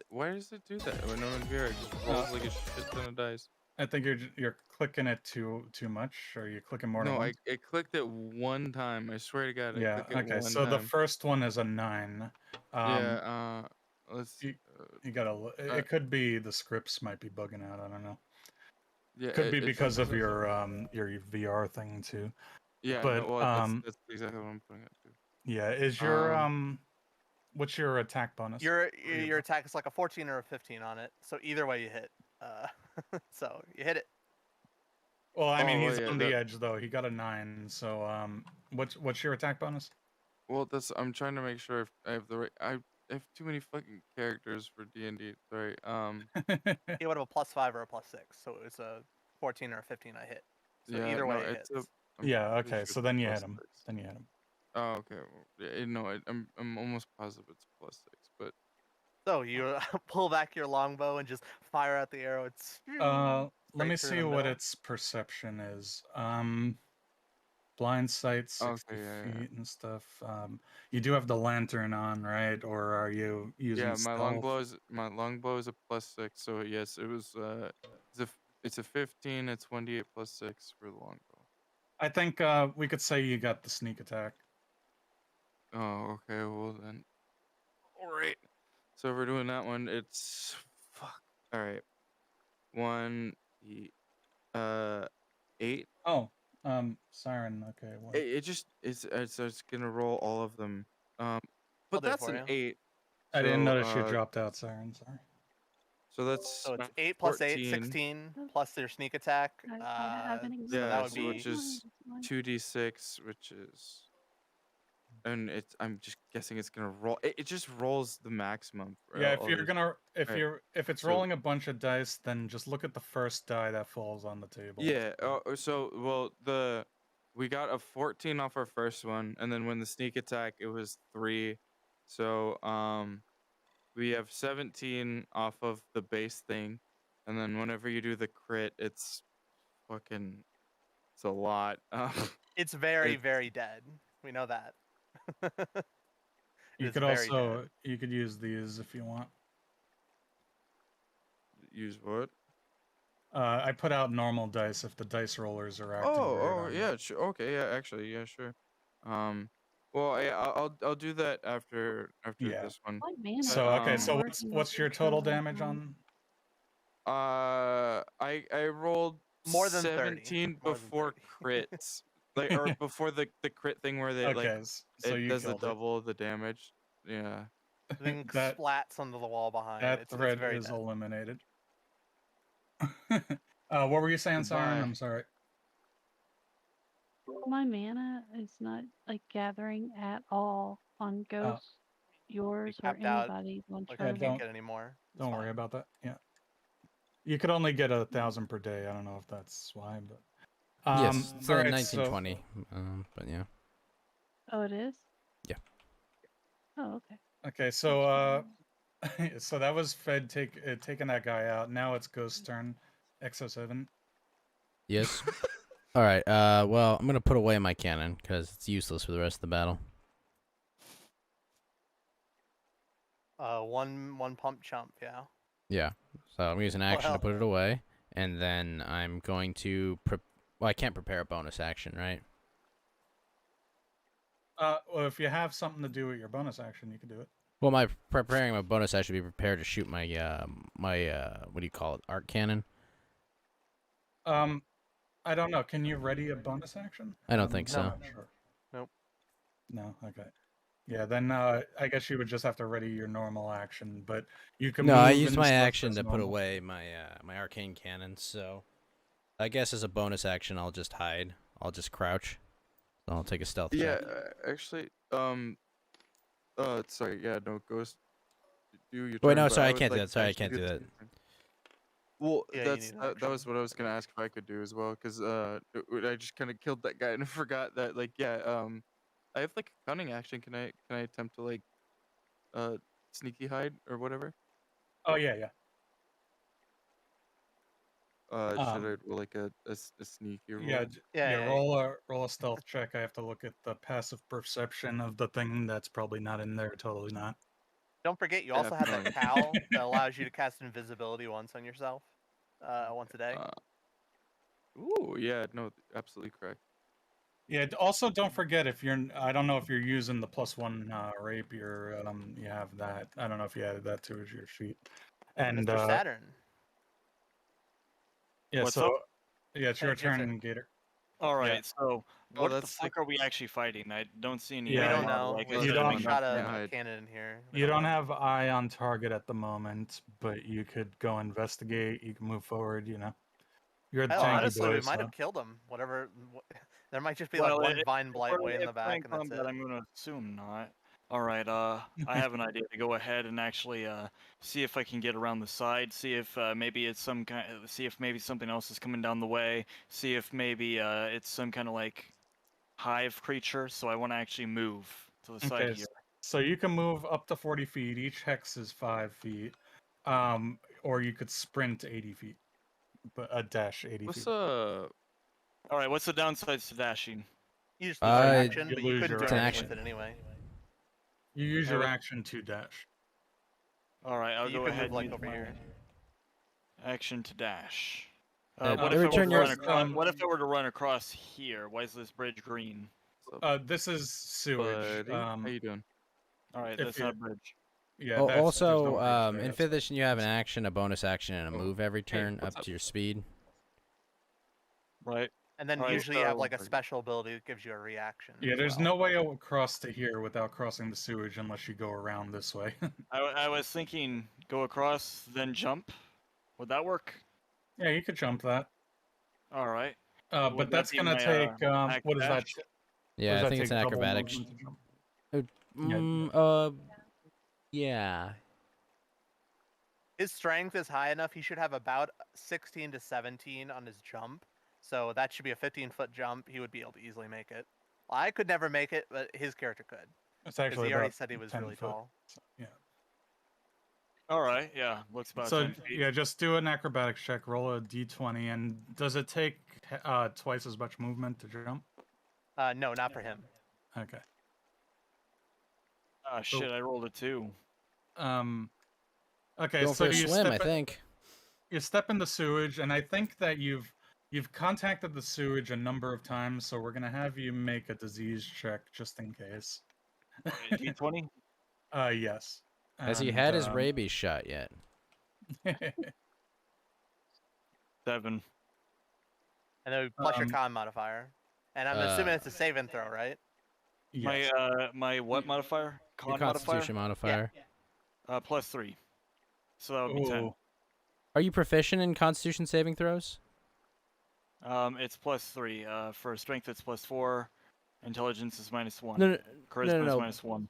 Why does it do that when I'm in VR? It just rolls like a shit ton of dice. I think you're clicking it too much, or you're clicking more than No, once. I clicked it one time. I swear to God, I Yeah. clicked it Okay. one So time. the first one is a 9. Yeah. Let's. You gotta. It could be the scripts might be bugging out. I don't know. Yeah. Could be it's because just- of your VR thing too. Yeah. but, No, well, that's exactly what I'm putting it to. Yeah. Is your what's your attack bonus? Your attack is like a 14 or a 15 on it. So either way you hit. So you hit it. Well, I mean, Oh, he's yeah, on the edge though. He got a 9. So what's your attack bonus? Well, I'm trying to make sure if I have the right. I have too many fucking characters for D&D. Sorry. He would have a +5 or a +6. So it's a 14 or a 15 I hit. So Yeah, either no, way it it's hits. Yeah. pretty Okay. sure So it's then you plus hit him. 6. Then you hit him. Oh, okay. Well, no, I'm almost positive it's +6, but So you pull back your longbow and just fire out the arrow. It's Let me straight through see the what middle. its perception is. Blind sight 60 okay, yeah. feet and stuff. You do have the lantern on, right? Or are you using yeah, stealth? my longbow is a +6. So yes, it was it's a 15. It's 1d8 +6 for the longbow. I think we could say you got the sneak attack. Oh, okay. Well then, all right. So if we're doing that one, it's fuck. All right. 1 8. Oh, Siren. Okay. What? It just it's gonna roll all of them. I'll But do it that's for an you. 8. I didn't So notice you dropped out, Siren. Sorry. so that's So it's 8 plus 8, 14. 16, plus their sneak attack. I don't have any So that Yeah, would so be which is 2d6, which is, and it's I'm just guessing it's gonna roll. It just rolls the maximum. For Yeah, all if you're these. gonna Right. if it's So- rolling a bunch of dice, then just look at the first die that falls on the table. Yeah. We got a 14 off our first one, and then when the sneak attack, it was 3. So we have 17 off of the base thing, and then whenever you do the crit, it's a lot. It's very, It's- very dead. We know that. You It's could very also dead. you could use these if you want. Use what? I put out normal dice if the dice rollers are acting weird on you. Yeah, sure. Okay, yeah, actually, yeah, sure. Well, yeah, I'll do that after Yeah. this one. My mana So okay, isn't so working what's with your the total controller, damage on? I rolled More than 30. 17 More than before 30. crits, like or before the crit thing where they Okay, like so it you does the killed it. double the damage. Yeah. The thing That splats onto the wall behind. that It's threat very is dead. eliminated. What were you saying, Siren? Goodbye. I'm sorry. My mana is not like gathering at all on Ghost, yours, or Tapped out. anybody's on Like Yeah, I tournament. can't get any more. It's Don't worry fine. about that. Yeah. You could only get 1,000 per day. I don't know if that's why, but Yes, it's all right, 1920. But yeah. Oh, it is? Yeah. Oh, okay. Okay, so so that was Fed taking that guy out. Now it's Ghost's turn. X07. Yes. All right. Well, I'm gonna put away my cannon because it's useless for the rest of the battle. One pump chump. Yeah. Yeah. So I'm using action Well- to put it away, and then I'm going to. Well, I can't prepare a bonus action, right? Well, if you have something to do with your bonus action, you can do it. Well, my preparing my bonus, I should be prepared to shoot my what do you call it, arc cannon? I don't know. Can you ready a bonus action? I don't think I'm so. not sure. Nope. No. Okay. Yeah. Then I guess you would just have to ready your normal action, but you can. No, I move used and my stuff action as to put normal. away my my arcane cannon. So I guess as a bonus action, I'll just hide. I'll just crouch. So I'll take a stealth Yeah, check. actually, sorry, yeah, no, Ghost, do your Wait, turn, no, but sorry, I would can't do like that. to Sorry, I actually can't do the that. same thing. Well, Yeah, you that's need an that action. was what I was gonna ask if I could do as well, because I just kind of killed that guy and I forgot that, like, yeah, I have like a cunning action. Can I attempt to like sneaky hide or whatever? Oh yeah. Should I roll like a sneaky roll? Yeah. Yeah. Roll a stealth check. I have to look at the passive perception of the thing that's probably not in there. Totally not. Don't forget, you Yeah, also have fine. that cowl that allows you to cast invisibility once on yourself, once a day. Ooh, yeah, no, absolutely correct. Yeah. Also, don't forget if you're. I don't know if you're using the +1 rapier. You have that. I don't know if you added that to your sheet. And Mr. Saturn. yeah. What's so up? yeah, it's Hey, your it's your turn, turn. Gator. All right. So Oh, what the that's fuck are we actually fighting? I don't see any. Yeah, We I don't model, know. like I We, you said, don't- we I'm shot not- can't a hide. cannon in here. We You don't know. have eye on target at the moment, but you could go investigate. You can move forward. You know, you're the Hell, tanky honestly, boy. we might so- have killed him. Whatever. There might just be Well, like one if vine blight we're way in in the back, flank and that's combat, it. I'm gonna assume not. All right. I have an idea to go ahead and actually see if I can get around the side. See if maybe it's some kind. See if maybe something else is coming down the way. See if maybe it's some kind of like hive creature. So I want to actually move to the side Okay, here. so you can move up to 40 feet. Each hex is 5 feet. Or you could sprint 80 feet, but a dash 80 What's feet. All right. What's the downsides to dashing? You just lose your Uh, action, you but you lose couldn't your do It's an anything action. with it anyway. You use Hey, your what- action to dash. All right. I'll You go can ahead move like and use over my here. action to dash. Uh, What if I were return to your- run across? um, What if I were to run across here? Why is this bridge green? This is sewage. buddy? How you doing? All right. If That's you- not a bridge. Yeah. Oh, there's no also, bridge there, in that's 5th why. edition, you have an action, a bonus action, and a Oh, move every hey, turn what's up up? to your speed. Right. And then Alright, usually you have so- like a special ability that gives you a reaction. Yeah, as there's well. no way across to here without crossing the sewage unless you go around this way. I was thinking go across, then jump. Would that work? Yeah, you could jump that. All right. But Would that that's be gonna my, take hack what is that? dash? What Yeah, does I that think it's take? an Double acrobatic. movement to jump? Yeah. His strength is high enough. He should have about 16 to 17 on his jump. So that should be a 15-foot jump. He would be able to easily make it. I could never make it, but his character could. It's Because actually he already about said he was 10 really foot. tall. So, yeah. All right. Yeah, looks about So 10 feet. yeah, just do an acrobatics check. Roll a d20, and does it take twice as much movement to jump? No, not for him. Okay. Ah, shit! I rolled a 2. Okay, Going so for a you swim, I step think. you step in the sewage, and I think that you've contacted the sewage a number of times, so we're gonna have you make a disease check just in case. D20. Yes. Has he And, had his rabies shot yet? 7. And then plus your Um, con modifier. And I'm assuming it's a save and throw, right? yes. My what modifier? Your Con modifier. Constitution modifier. +3. So that would be 10. Ooh. Are you proficient in Constitution saving throws? It's +3. For strength, it's +4. Intelligence is -1. No, no, Charisma no. is -1.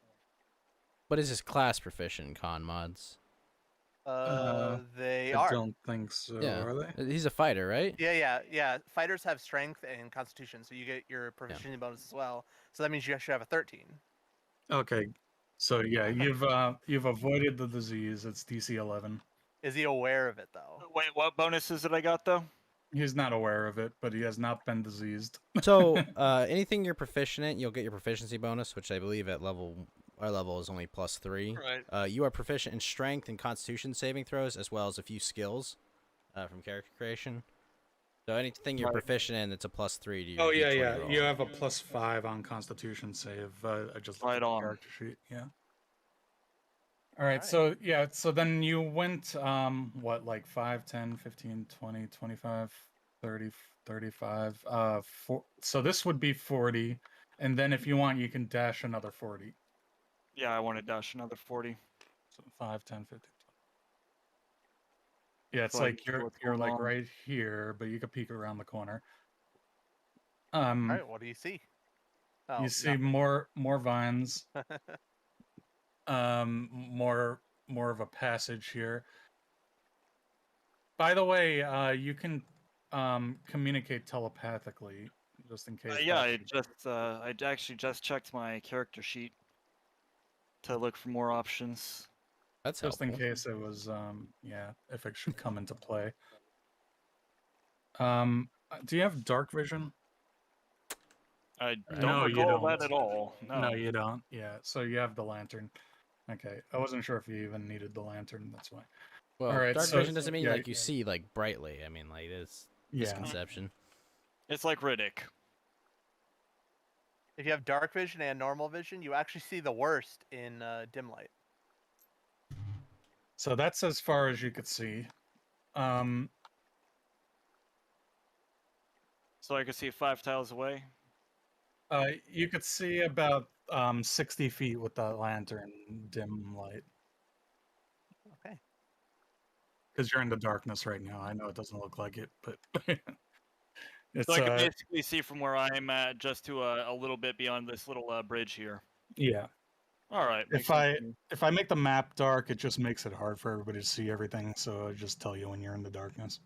But is his class proficient in con mods? They I are. don't think so. Yeah. Are they? He's a fighter, right? Yeah. Fighters have strength and constitution, so you get your proficiency bonus as well. So that means you should have a 13. Okay. So yeah, you've avoided the disease. It's DC 11. Is he aware of it though? Wait, what bonuses did I got though? He's not aware of it, but he has not been diseased. So, anything you're proficient in, you'll get your proficiency bonus, which I believe at our level is only +3. Right. You are proficient in strength and constitution saving throws, as well as a few skills from character creation. So anything you're Right. proficient in, it's a +3 to your Oh yeah, D20 yeah. roll. You have a +5 on Constitution save. I just looked Right at the on. character sheet. Yeah. All right. Alright. So yeah. So then you went what, like 5, 10, 15, 20, 25, 30, 35. So this would be 40, and then if you want, you can dash another 40. Yeah, I want to dash another 40. So 5, 10, 15. 20. Yeah, it's So I like can see what's you're going like on. right here, but you could peek around the corner. All right, what do you see? Oh, You see more vines. More of a passage here. By the way, you can communicate telepathically, just in case. Yeah, that I actually just checked my character sheet to look for more options. That's just helpful. in case it was yeah, if it should come into play. Do you have dark vision? I No, don't you recall don't. that at all. No. No, you don't. Yeah, so you have the lantern. Okay, I wasn't sure if you even needed the lantern. That's why. Well, Alright, dark so- vision doesn't mean yeah, like you see like brightly. I mean like it's Yeah. misconception. It's like Riddick. if you have dark vision and normal vision, you actually see the worst in dim light. So that's as far as you could see. So I could see 5 tiles away. You could see about 60 feet with the lantern dim light. Okay. Because you're in the darkness right now. I know it doesn't look like it, but it's So I can basically see from where I'm at just to a little bit beyond this little bridge here. yeah. All right. makes If sense I to me. if I make the map dark, it just makes it hard for everybody to see everything. So I just tell you when you're in the darkness.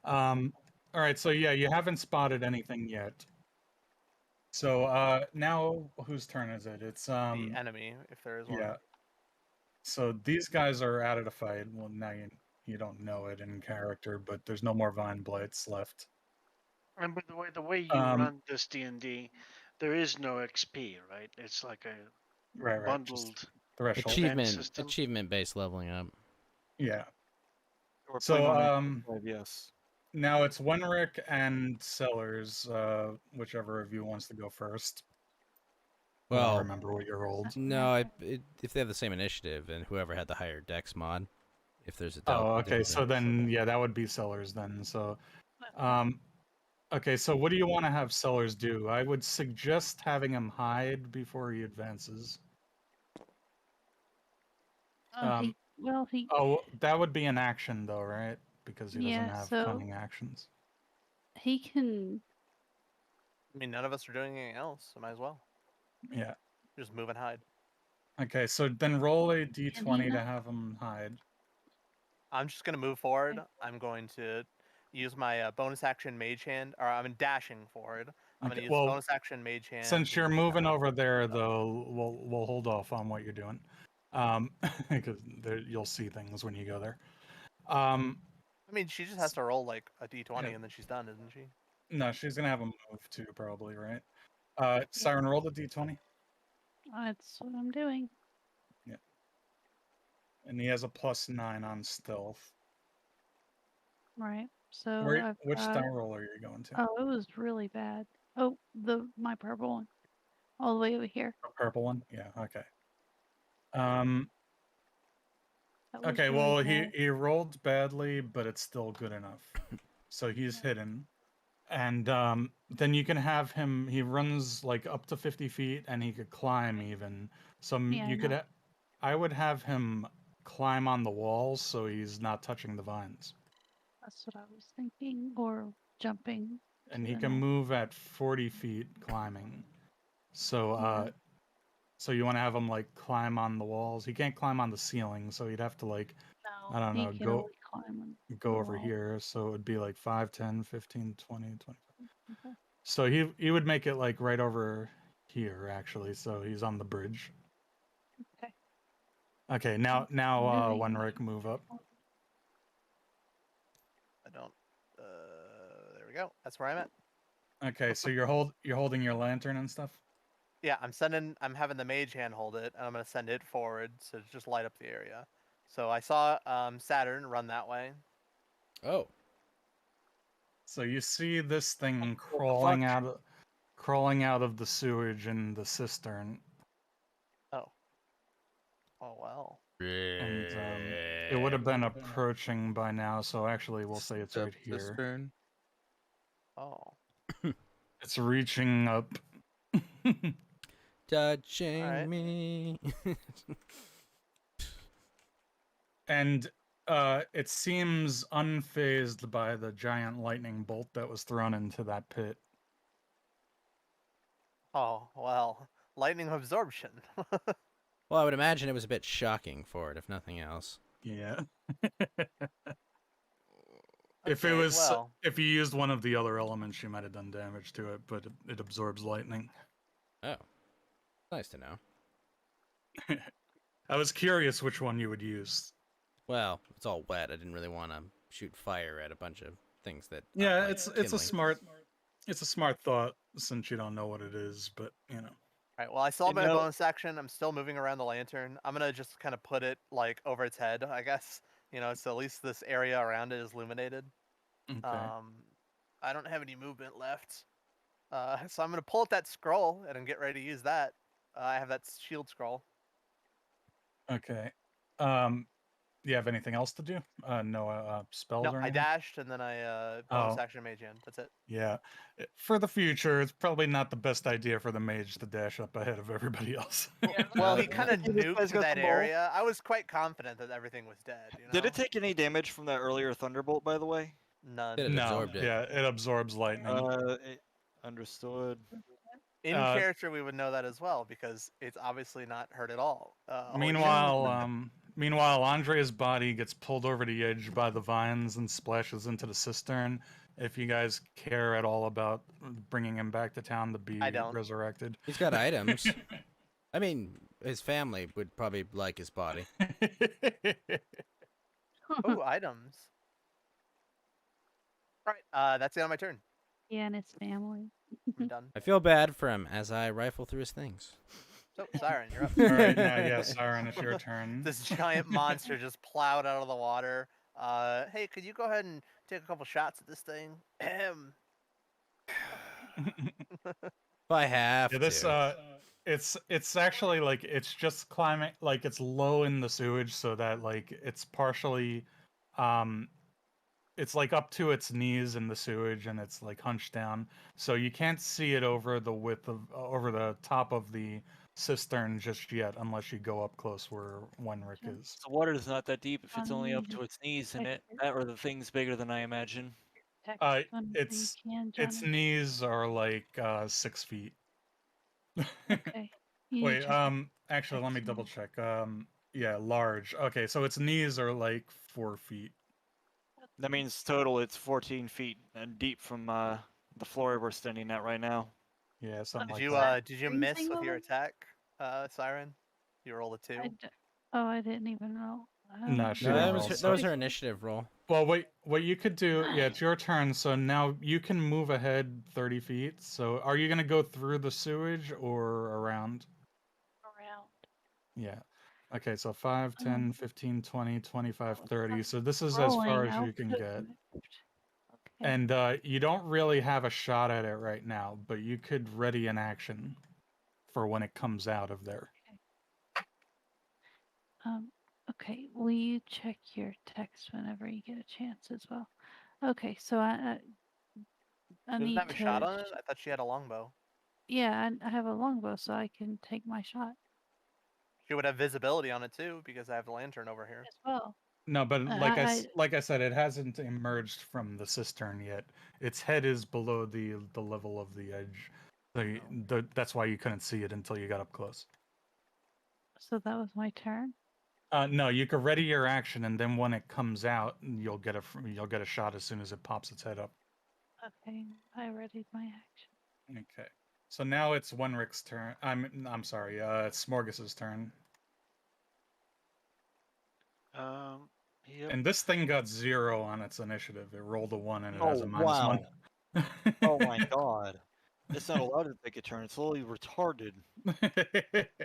All right. So yeah, you haven't spotted anything yet. So now whose turn is it? It's The enemy, if there is one. yeah. So these guys are out of the fight. Well, now you don't know it in character, but there's no more Vine Blights left. And by the way you Um, run this D&D, there is no XP, right? It's like a Right, just bundled. threshold. system. Achievement based leveling up. Yeah. We're So, playing on yes. Now it's Wenrick and Sellers, whichever of you wants to go first. I don't Well, remember what you rolled. no, if they have the same initiative, and whoever had the higher dex mod, if there's a Oh, okay. So then, yeah, that would be Sellers then. So, Okay, so what do you want to have Sellers do? I would suggest having him hide before he advances. Um, he Oh, that would be an action though, right? Because he doesn't yeah. have So cunning actions. he can. I mean, none of us are doing anything else, so might as well. Yeah. Just move and hide. Okay, so then roll a Can he d20 to not? have him hide. I'm just gonna move forward. I'm going to use my bonus action Mage Hand, or I'm dashing forward. I'm Okay, gonna use well, bonus action Mage Hand. Since you're to moving kinda over there, up. though, we'll hold off on what you're doing, because you'll see things when you go there. I mean, she just has to roll like a d20 Yeah. and then she's done, isn't she? No, she's gonna have a move too, probably, right? Siren, roll the d20. That's what I'm doing. And he has a +9 on stealth. Right. So I've Which got. die roll are you going to? Oh, it was really bad. Oh, my purple one, all the way over here. A purple one? Yeah, okay. Um, That was okay, really well, bad. he rolled badly, but it's still good enough. So he's hidden. And then you can have him, he runs like up to 50 feet and he could climb even. So Yeah, I you could, know. I would have him climb on the walls so he's not touching the vines. That's what I was thinking, or jumping. And to he the can next. move at 40 feet climbing. So, Yeah. so you want to have him like climb on the walls. He can't climb on the ceiling, so he'd have to like, No, I don't he know, can only climb on go the over wall. here. So it would be like 5, 10, 15, 20, 25. Okay. So he would make it like right over here actually. So he's on the bridge. Okay. Okay, now Moving. Wenrick, move up. I don't. There we go. That's where I'm at. Okay, so you're holding your lantern and stuff. Yeah, I'm having the Mage Hand hold it, and I'm gonna send it forward to just light up the area. So I saw Saturn run that way. Oh, So you see this thing fuck? crawling out of the sewage in the cistern, Oh. Oh well. and it would have been approaching by now. So actually, we'll say it's right here. Cistern. Oh. It's reaching up. touching Alright. me. And it seems unfazed by the giant lightning bolt that was thrown into that pit. Oh well. Lightning absorption. Well, I would imagine it was a bit shocking for it, if nothing else. Yeah. If it Okay, was, well. if you used one of the other elements, you might have done damage to it, but it absorbs lightning. Oh, nice to know. I was curious which one you would use. Well, it's all wet. I didn't really want to shoot fire at a bunch of things that. Yeah, aren't, it's kindling. it's a smart thought since you don't know what it is, but you know. Alright, well I saw You my know- bonus action. I'm still moving around the lantern. I'm gonna just kind of put it like over its head, I guess. You know, so at least this area around it is illuminated. Okay. I don't have any movement left. So I'm gonna pull up that scroll and get ready to use that. I have that shield scroll. Okay. You have anything else to do? No spells No, or I anything? dashed and then I bonus Oh. action Mage Hand. That's it. Yeah. For the future, it's probably not the best idea for the mage to dash up ahead of everybody else. Well, he Yeah. kind of Hey, this guy's nuked got that the ball. area. I was quite confident that everything was dead. You know? Did it take any damage from that earlier thunderbolt, by the way? None? It No, absorbed it. yeah, it absorbs lightning. Understood. In uh, character, we would know that as well because it's obviously not hurt at all. Meanwhile, Andrea's body gets pulled over the edge by the vines and splashes into the cistern. If you guys care at all about bringing him back to town to be I don't. resurrected. He's got items. I mean, his family would probably like his body. Oh, items. All right, that's the end of my turn. Yeah, and his family. I'm done. I feel bad for him as I rifle through his things. So, Siren, you're up. All right, now, yeah, Siren, it's your turn. This giant monster just plowed out of the water. Hey, could you go ahead and take a couple shots at this thing? If I have Yeah, this to. it's actually like it's just climbing, like it's low in the sewage, so that like it's partially it's like up to its knees in the sewage, and it's like hunched down, so you can't see it over the width of over the top of the cistern just yet, unless you go up close where Wenrick Okay. is. The water is not that deep if it's You only up need to to its knees in check it. your That or the thing's bigger than I imagine. text whenever you Its can, its Johnny. knees are like 6 feet. Okay. You need Wait, to check your actually, let me text double now. check. Yeah, large. Okay, so its knees are like 4 feet. That means total it's 14 feet deep from the floor we're standing at right now. Yeah, something Did like you that. did you miss Freezing with your over attack, Siren? You rolled a 2. Oh, I didn't even roll. No, she No, didn't that roll. was So, her initiative roll. well, what you could do? Yeah, it's your turn. So now you can move ahead 30 feet. So, are you gonna go through the sewage or around? Around. Yeah. Okay, so 5, 10, 15, 20, 25, Well, 30. I'm So this is as far rolling. as I you can could get. have moved. Okay. And you don't really have a shot at it right now, but you could ready an action for when it comes out of there. Okay. Will you check your text whenever you get a chance as well? Okay. So I Doesn't need have a shot to. on it. I thought she had a longbow. Yeah, I have a longbow, so I can take my shot She would have visibility on it too, because I have the lantern over here. as well. No, but I like I said, it hasn't emerged from the cistern yet. Its head is below the level of the edge. So that's why you couldn't see it until you got up close. so that was my turn. No, you could ready your action, and then when it comes out, you'll get a shot as soon as it pops its head up. Okay, I readied my action. Okay. So now it's Wenrick's turn. I'm sorry. It's Smorgas's turn. Yep. And this thing got 0 on its initiative. It rolled a 1 and it has a Oh, -1. Oh my god. It's not allowed to take a turn. It's totally retarded.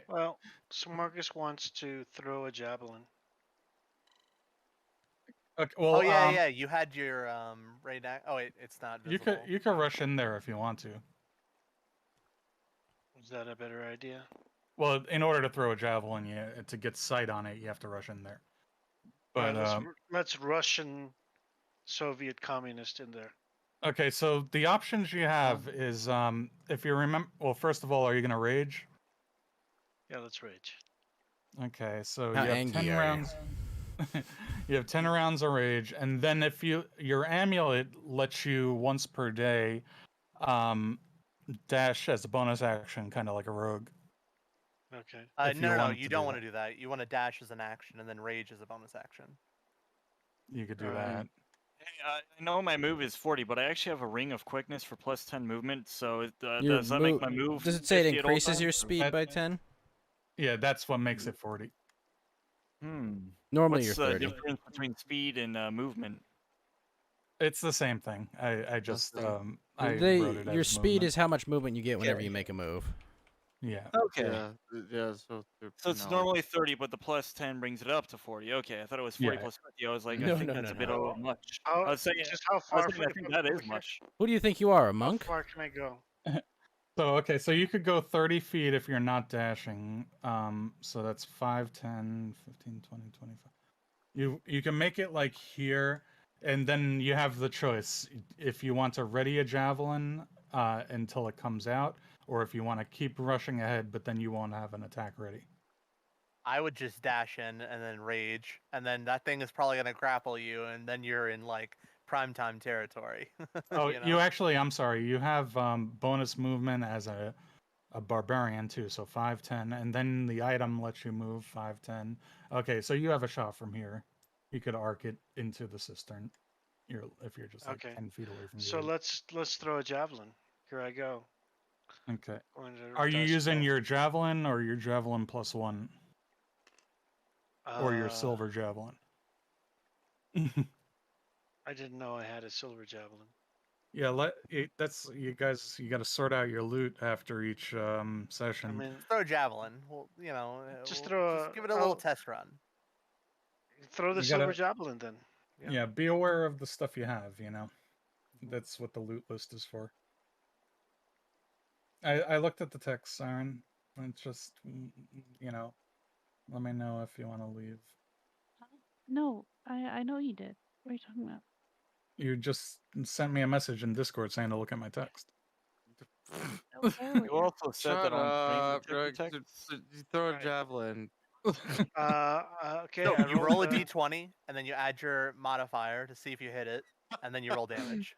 Well, so Marcus wants to throw a javelin. Okay, well, Oh yeah. You had your raid. Oh wait, it's not you visible. could rush in there if you want to. Is that a better idea? Well, in order to throw a javelin, to get sight on it, you have to rush in there. But let's Russian Soviet communist in there. okay, so the options you have is if you remember. Well, first of all, are you gonna rage? Yeah, let's rage. Okay, so How you have angry 10 are you? rounds. You have 10 rounds of rage, and then if your amulet lets you once per day dash as a bonus action, kind of like a rogue. Okay. If you No, wanted you to don't do want to do that. You want to dash as an action and then rage as a bonus action. You could do Alright. that. Hey, I know my move is 40, but I actually have a ring of quickness for plus 10 movement. So Your does that make my move? Does it say it 50 at all increases your times? speed by 10? Yeah, that's what makes it 40. Normally What's you're the 30. difference between speed and movement? It's the same thing. I just Nothing. I wrote it Your as speed movement. is how much movement you get whenever Okay. you make a move. Yeah. Okay. Yeah, so So it's normally 30, but the plus 10 brings it up to 40. Okay, I thought it was 40 Yeah. plus 50. I was like, I No, think no, that's no, a bit no. much. How, I was saying, just how I far? was saying, I think that is much. Who do you think you are, a How monk? far can I go? So okay, so you could go 30 feet if you're not dashing. So that's 5, 10, 15, 20, 25. You can make it like here, and then you have the choice if you want to ready a javelin until it comes out, or if you want to keep rushing ahead, but then you won't have an attack ready. I would just dash in and then rage, and then that thing is probably gonna grapple you, and then you're in like primetime territory. Oh, you know? you actually, I'm sorry, you have bonus movement as a barbarian too, so 5, 10, and then the item lets you move 5, 10. Okay, so you have a shot from here. You could arc it into the cistern. If you're just like Okay. 10 feet away from the So edge. let's throw a javelin. Here I go. Okay. Going to Are you dice using roll. your javelin or your javelin +1? Or your silver javelin? I didn't know I had a silver javelin. Yeah, that's you guys. You got to sort out your loot after each session. I mean, Throw a javelin. Well, just just give it a little test run. Throw the You silver gotta- javelin then. Yeah, be aware of the stuff you have. You know, that's what the loot list is for. I looked at the text, Siren. It's just let me know if you want to leave. No, I know you did. What are you talking about? You just sent me a message in Discord saying to look at my text. You also said Shut that on stream. up. Check your text. You throw a Alright. javelin. Okay, So I you rolled roll a the- d20 and then you add your modifier to see if you hit it, and then you roll damage.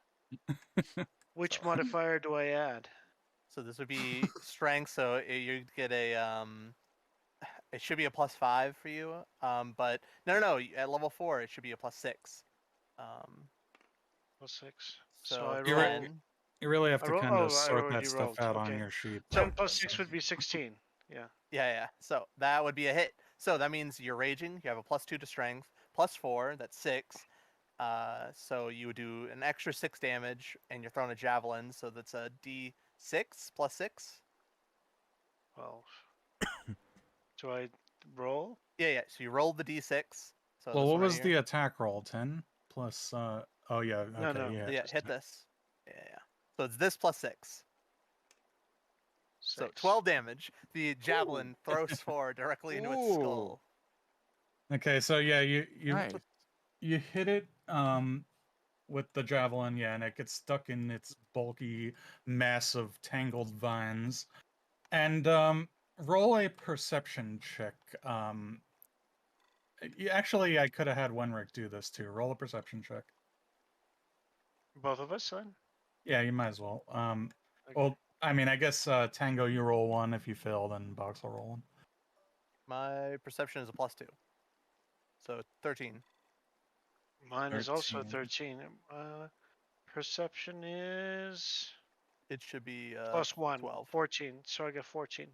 Which modifier do I add? So this would be strength. So you get a it should be a +5 for you. But no. At level 4, it should be a +6. +6. So So I You re- roll. 10. You really have I to roll. kind of Oh, I sort already that stuff rolled. out on Okay. your sheet. 10 + 6 would be 16. Yeah. Yeah. So that would be a hit. So that means you're raging. You have a +2 to strength, +4. That's 6. So you would do an extra 6 damage, and you're throwing a javelin. So that's a d6 +6. 12. Do I roll? Yeah. So you rolled the d6. So Well, this what one right was here. the attack roll? 10 plus. Oh yeah. Okay. No. Yeah. Yeah, just hit 10. this. Yeah. So it's this +6. So 6. 12 damage. The javelin throws forward directly into its skull. Okay. So yeah, you Nice. you hit it with the javelin, yeah, and it gets stuck in its bulky mass of tangled vines. And roll a perception check. Actually, I could have had Wenrick do this too. Roll a perception check. Both of us then? Yeah, you might as well. Okay. Well, I mean, I guess Tango, you roll 1. If you fail, then Box will roll 1. My perception is a +2. So 13. Mine is also 13. 13. Perception is It should be +1. 12. 14. So I get 14.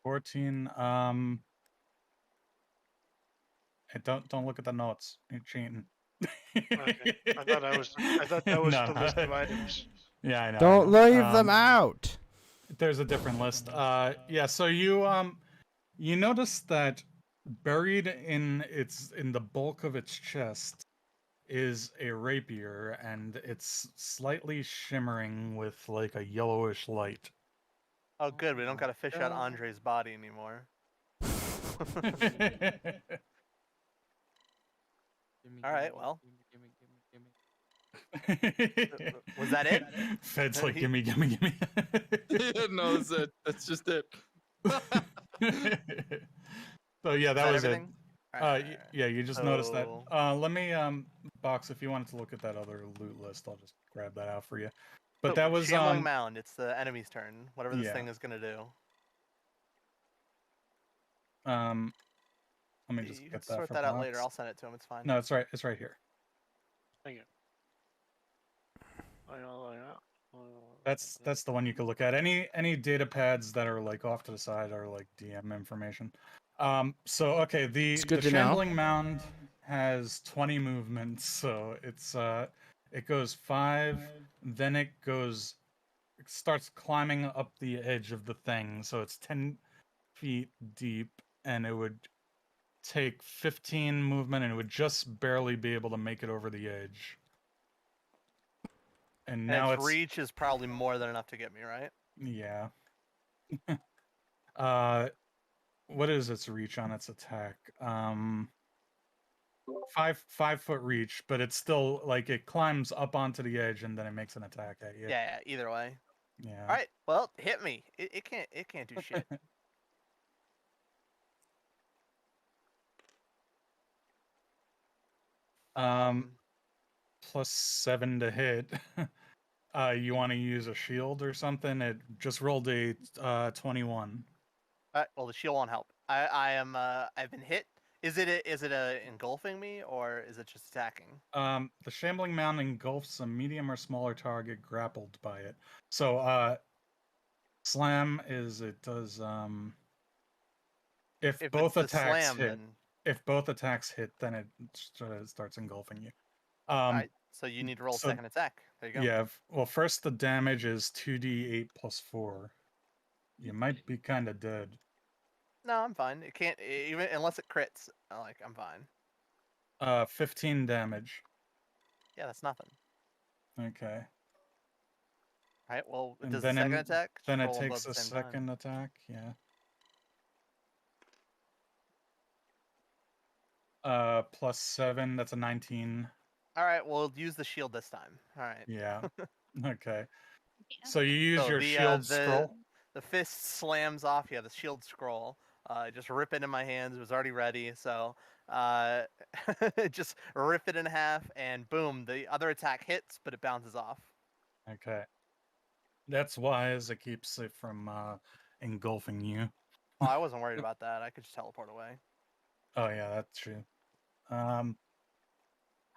14. Hey, don't look at the notes. You're cheating. Okay. I thought that was the list of items. Yeah, I know. I Don't know. leave them out. There's a different list. Yeah. So you notice that buried in the bulk of its chest is a rapier, and it's slightly shimmering with like a yellowish light. Oh, good. We don't my got to fish out God. Andre's body anymore. All right, well. Was that it? Fed's like, gimme. Yeah, no, that's it. That's just it. So yeah, Is that was everything? it. Alright. Yeah, you just noticed that. So- Let me Box, if you wanted to look at that other loot list, I'll just grab that out for you. But So, that was Shambling Mound. It's the enemy's turn. Whatever this yeah. thing is gonna do. Let me just You can get that sort for that out later. Box. I'll send it to him. It's fine. No, it's right here. Thank you. That's the one you could look at. Any data pads that are like off to the side are like DM information. So okay, the good to know. Shambling Mound has 20 movements, so it goes 5, then it starts climbing up the edge of the thing, so it's 10 feet deep, and it would take 15 movement, and it would just barely be able to make it over the edge. And And now its reach is probably more than enough to get me, right? yeah. What is its reach on its attack? 5 foot reach, but it's still like it climbs up onto the edge and then it makes an attack at you. Yeah. Either way. Yeah. All right. Well, hit me. It can't do shit. +7 to hit. You want to use a shield or something? It just rolled a 21. All right. Well, the shield won't help. I've been hit. Is it engulfing me, or is it just attacking? The Shambling Mound engulfs a medium or smaller target grappled by it. So slam is it does if both it's the attacks slam, hit. then If both attacks hit, then it starts engulfing you. all right. So you need to roll a so- second attack. There you go. Yeah. Well, first the damage is 2d8 + 4. You might be kind of dead. No, I'm fine. It can't even unless it crits. I'm fine. 15 damage. Yeah, that's nothing. Okay. All right. Well, And does the then second it- attack? Just Then it roll them takes both a at the same time. second attack. Yeah. +7. That's a 19. All right, we'll use the shield this time. All right. Yeah. Okay. Yeah. So you use So your shield scroll. the fist slams off. Yeah, the shield scroll. Just rip it in my hands. It was already ready. So just rip it in half, and boom, the other attack hits, but it bounces off. Okay. That's wise. It keeps it from engulfing you. Oh, I wasn't worried about that. I could just teleport away. Oh yeah, that's true.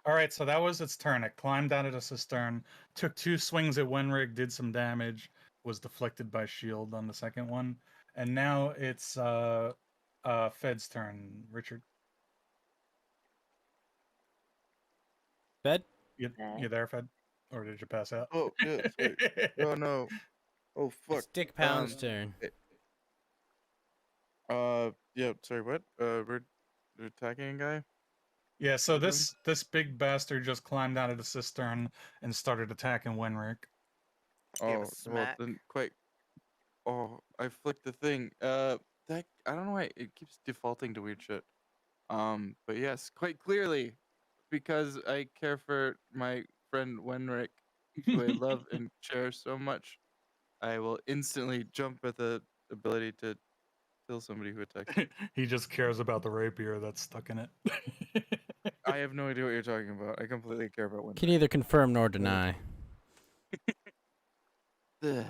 All right, so that was its turn. It climbed out of the cistern, took 2 swings at Wenrig, did some damage, was deflected by shield on the second one, and now it's Fed's turn. Richard, Fed? you there, Fed, or did you pass out? Oh yeah, sorry. Oh no. Oh fuck. It's Dick Pound's turn. Yeah. Sorry. What? We're attacking a guy. Yeah, so What are we this big bastard just climbed out of the cistern and started attacking Wenrick. Gave a Oh well, smack. then quite. Oh, I flicked the thing. That I don't know why it keeps defaulting to weird shit. But yes, quite clearly, because I care for my friend Wenrick, who I love and cherish so much, I will instantly jump at the ability to kill somebody who attacks me. He just cares about the rapier that's stuck in it. I have no idea what you're talking about. I completely care about Wenrick. Can neither confirm nor deny. Ugh.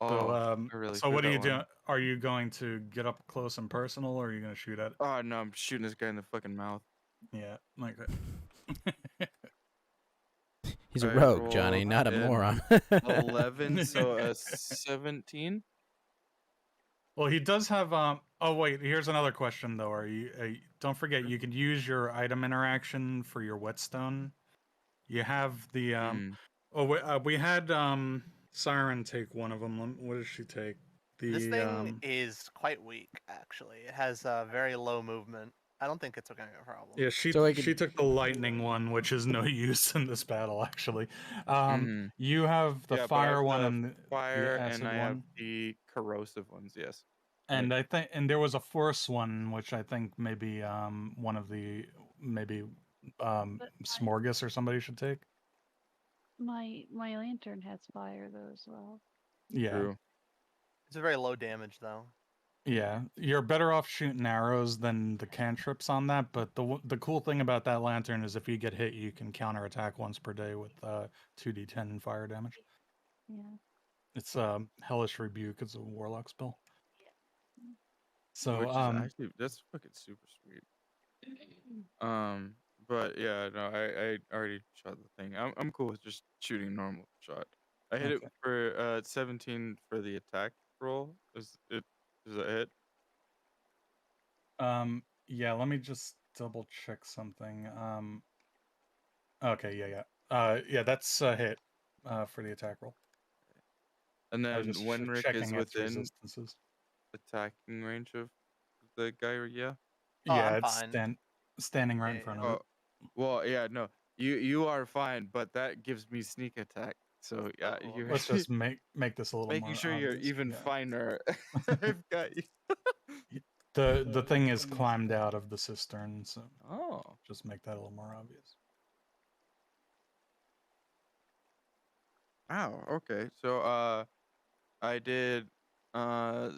So, Oh, I really so what are you forgot one. doing? Are you going to get up close and personal, or are you going to shoot at it? Oh no, I'm shooting this guy in the fucking mouth. Yeah, like that. He's a I rogue, Johnny, rolled not a an moron. 11, so a 17. Well, he does have. Oh wait, here's another question though. Are you? Don't forget, you could use your item interaction for your whetstone. You have the. Mm. Oh, we had Siren take one of them. What did she take? This The thing is quite weak, actually. It has very low movement. I don't think it's going to be a problem. Yeah, she So I could- she took the lightning one, which is no use in this battle actually. Mhm. You have the Yeah, but I fire have one the and fire, the acid and I have one. the corrosive ones. Yes. And I think, and there was a force one, which I think maybe one of the maybe But Smorgas or somebody should take. my lantern has fire though as well. Yeah, True. It's a very low damage, though. yeah. You're better off shooting arrows than the cantrips on that. But the cool thing about that lantern is if you get hit, you can counterattack once per day with 2d10 fire damage. Yeah. It's Hellish Rebuke. It's a warlock spell. So Which is actually that's fucking super sweet. But yeah, no, I already shot the thing. I'm cool with just shooting a normal shot. I hit Okay. it for 17 for the attack roll. Is that a hit? Yeah, let me just double check something. Okay, yeah, that's a hit for the attack roll. And I was then just Wenrick is checking its within resistances. attacking range of the guy. Yeah. Oh, Yeah, I'm it's fine. standing right in Yeah, front yeah. of it. Oh, well, yeah, no, you are fine, but that gives me sneak attack. So yeah, Oh, you're Let's just make this a little making more sure you're obvious. even Yeah. finer. I've got you. The thing is climbed out of the cistern, so Oh. just make that a little more obvious. Wow. Okay. So I did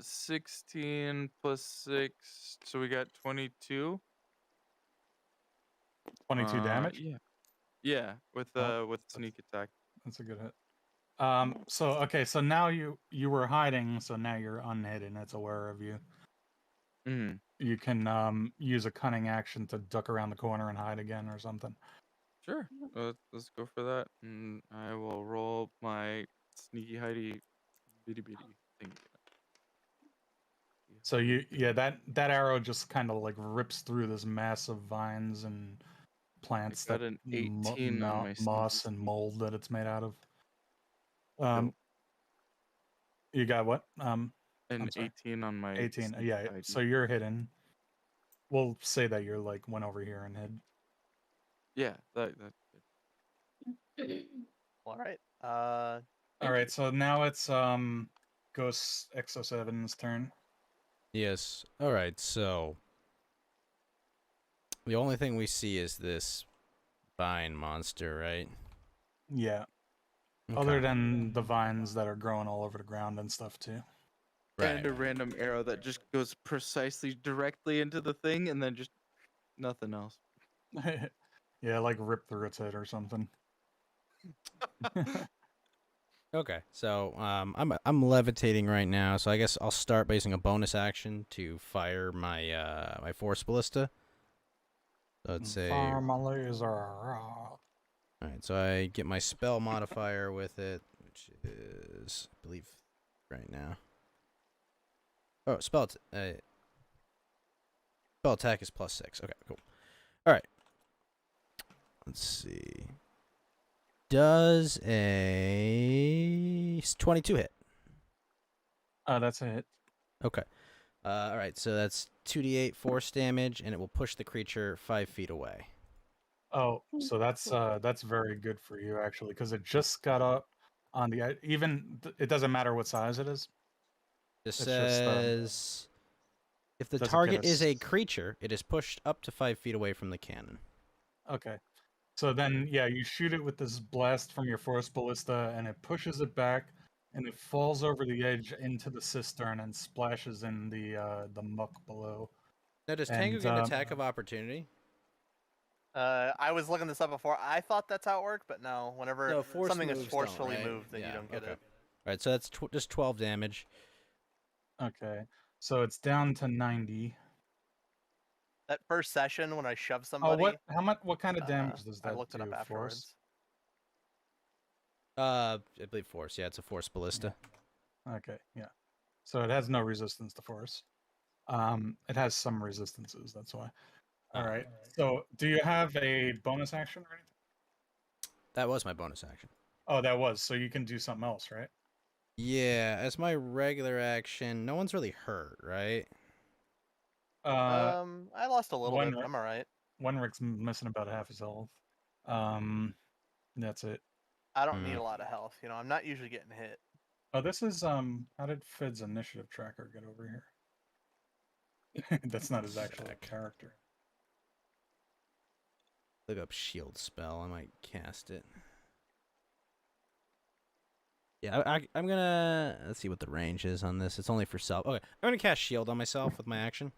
16 plus 6, so we got 22. 22 damage. Yeah. Yeah, with Oh, sneak attack. That's a good hit. So okay, so now you were hiding, so now you're unhidden. It's aware of you. Mm. You can use a cunning action to duck around the corner and hide again or something. Sure. Let's go for that. And I will roll my sneaky hidey bitty bitty thing. So that arrow just kind of like rips through this mass of vines and plants I got that an 18 on my moss sneaky and sneak. mold that it's made out of. Dope. You got what? An I'm sorry. 18 on my 18. sneaky Yeah. hidey. So you're hidden. We'll say that you're like went over here and hid. Yeah, that's good. All right. All Thank right. you. So now it's Ghost Exo7's turn. Yes. All right. So The only thing we see is this vine monster, right? Yeah. Other than the vines that are growing all over the ground and stuff too. Right. And a random arrow that just goes precisely directly into the thing, and then just nothing else. Yeah, like rip through its head or something. Okay, so I'm levitating right now, so I guess I'll start by using a bonus action to fire my my force ballista. So let's say, Fire my laser. all right, so I get my spell modifier with it, which is, I believe, right now. Oh, spell attack is +6. Okay, cool. All right. Let's see. Does a 22 hit? That's a hit. Okay. All right, so that's 2d8 force damage, and it will push the creature 5 feet away. Oh, so that's very good for you actually, because it just got up on the it doesn't matter what size it is. It It's just says if the does it get target is us- a creature, it is pushed up to 5 feet away from the cannon. Okay. So then, yeah, you shoot it with this blast from your force ballista, and it pushes it back, and it falls over the edge into the cistern and splashes in the muck below. Now, does And Tango get an attack of opportunity? I was looking this up before. I thought that's how it worked, but no. Whenever No, force something is moves don't, forcefully right? moved, then you don't get okay. it. All right, so that's just 12 damage. Okay, so it's down to 90. That first session when I shoved Oh, somebody. what kind of damage does I that looked it do? up afterwards. I believe force. Yeah, it's a force ballista. Okay, yeah. So it has no resistance to force. It has some resistances. That's why. All right. So, do you have a bonus action or anything? That was my bonus action. Oh, that was. So you can do something else, right? Yeah, as my regular action, no one's really hurt, right? I lost a little bit, but Wenrick, I'm alright. Wenrick's missing about half his health. That's it. I don't need a lot of health. You know, I'm not usually getting hit. Oh, this is how did Fid's initiative tracker get over here? That's not his actual character. Look up shield spell. I might cast it. Yeah, I'm gonna let's see what the range is on this. It's only for self. Okay, I'm gonna cast shield on myself with my action.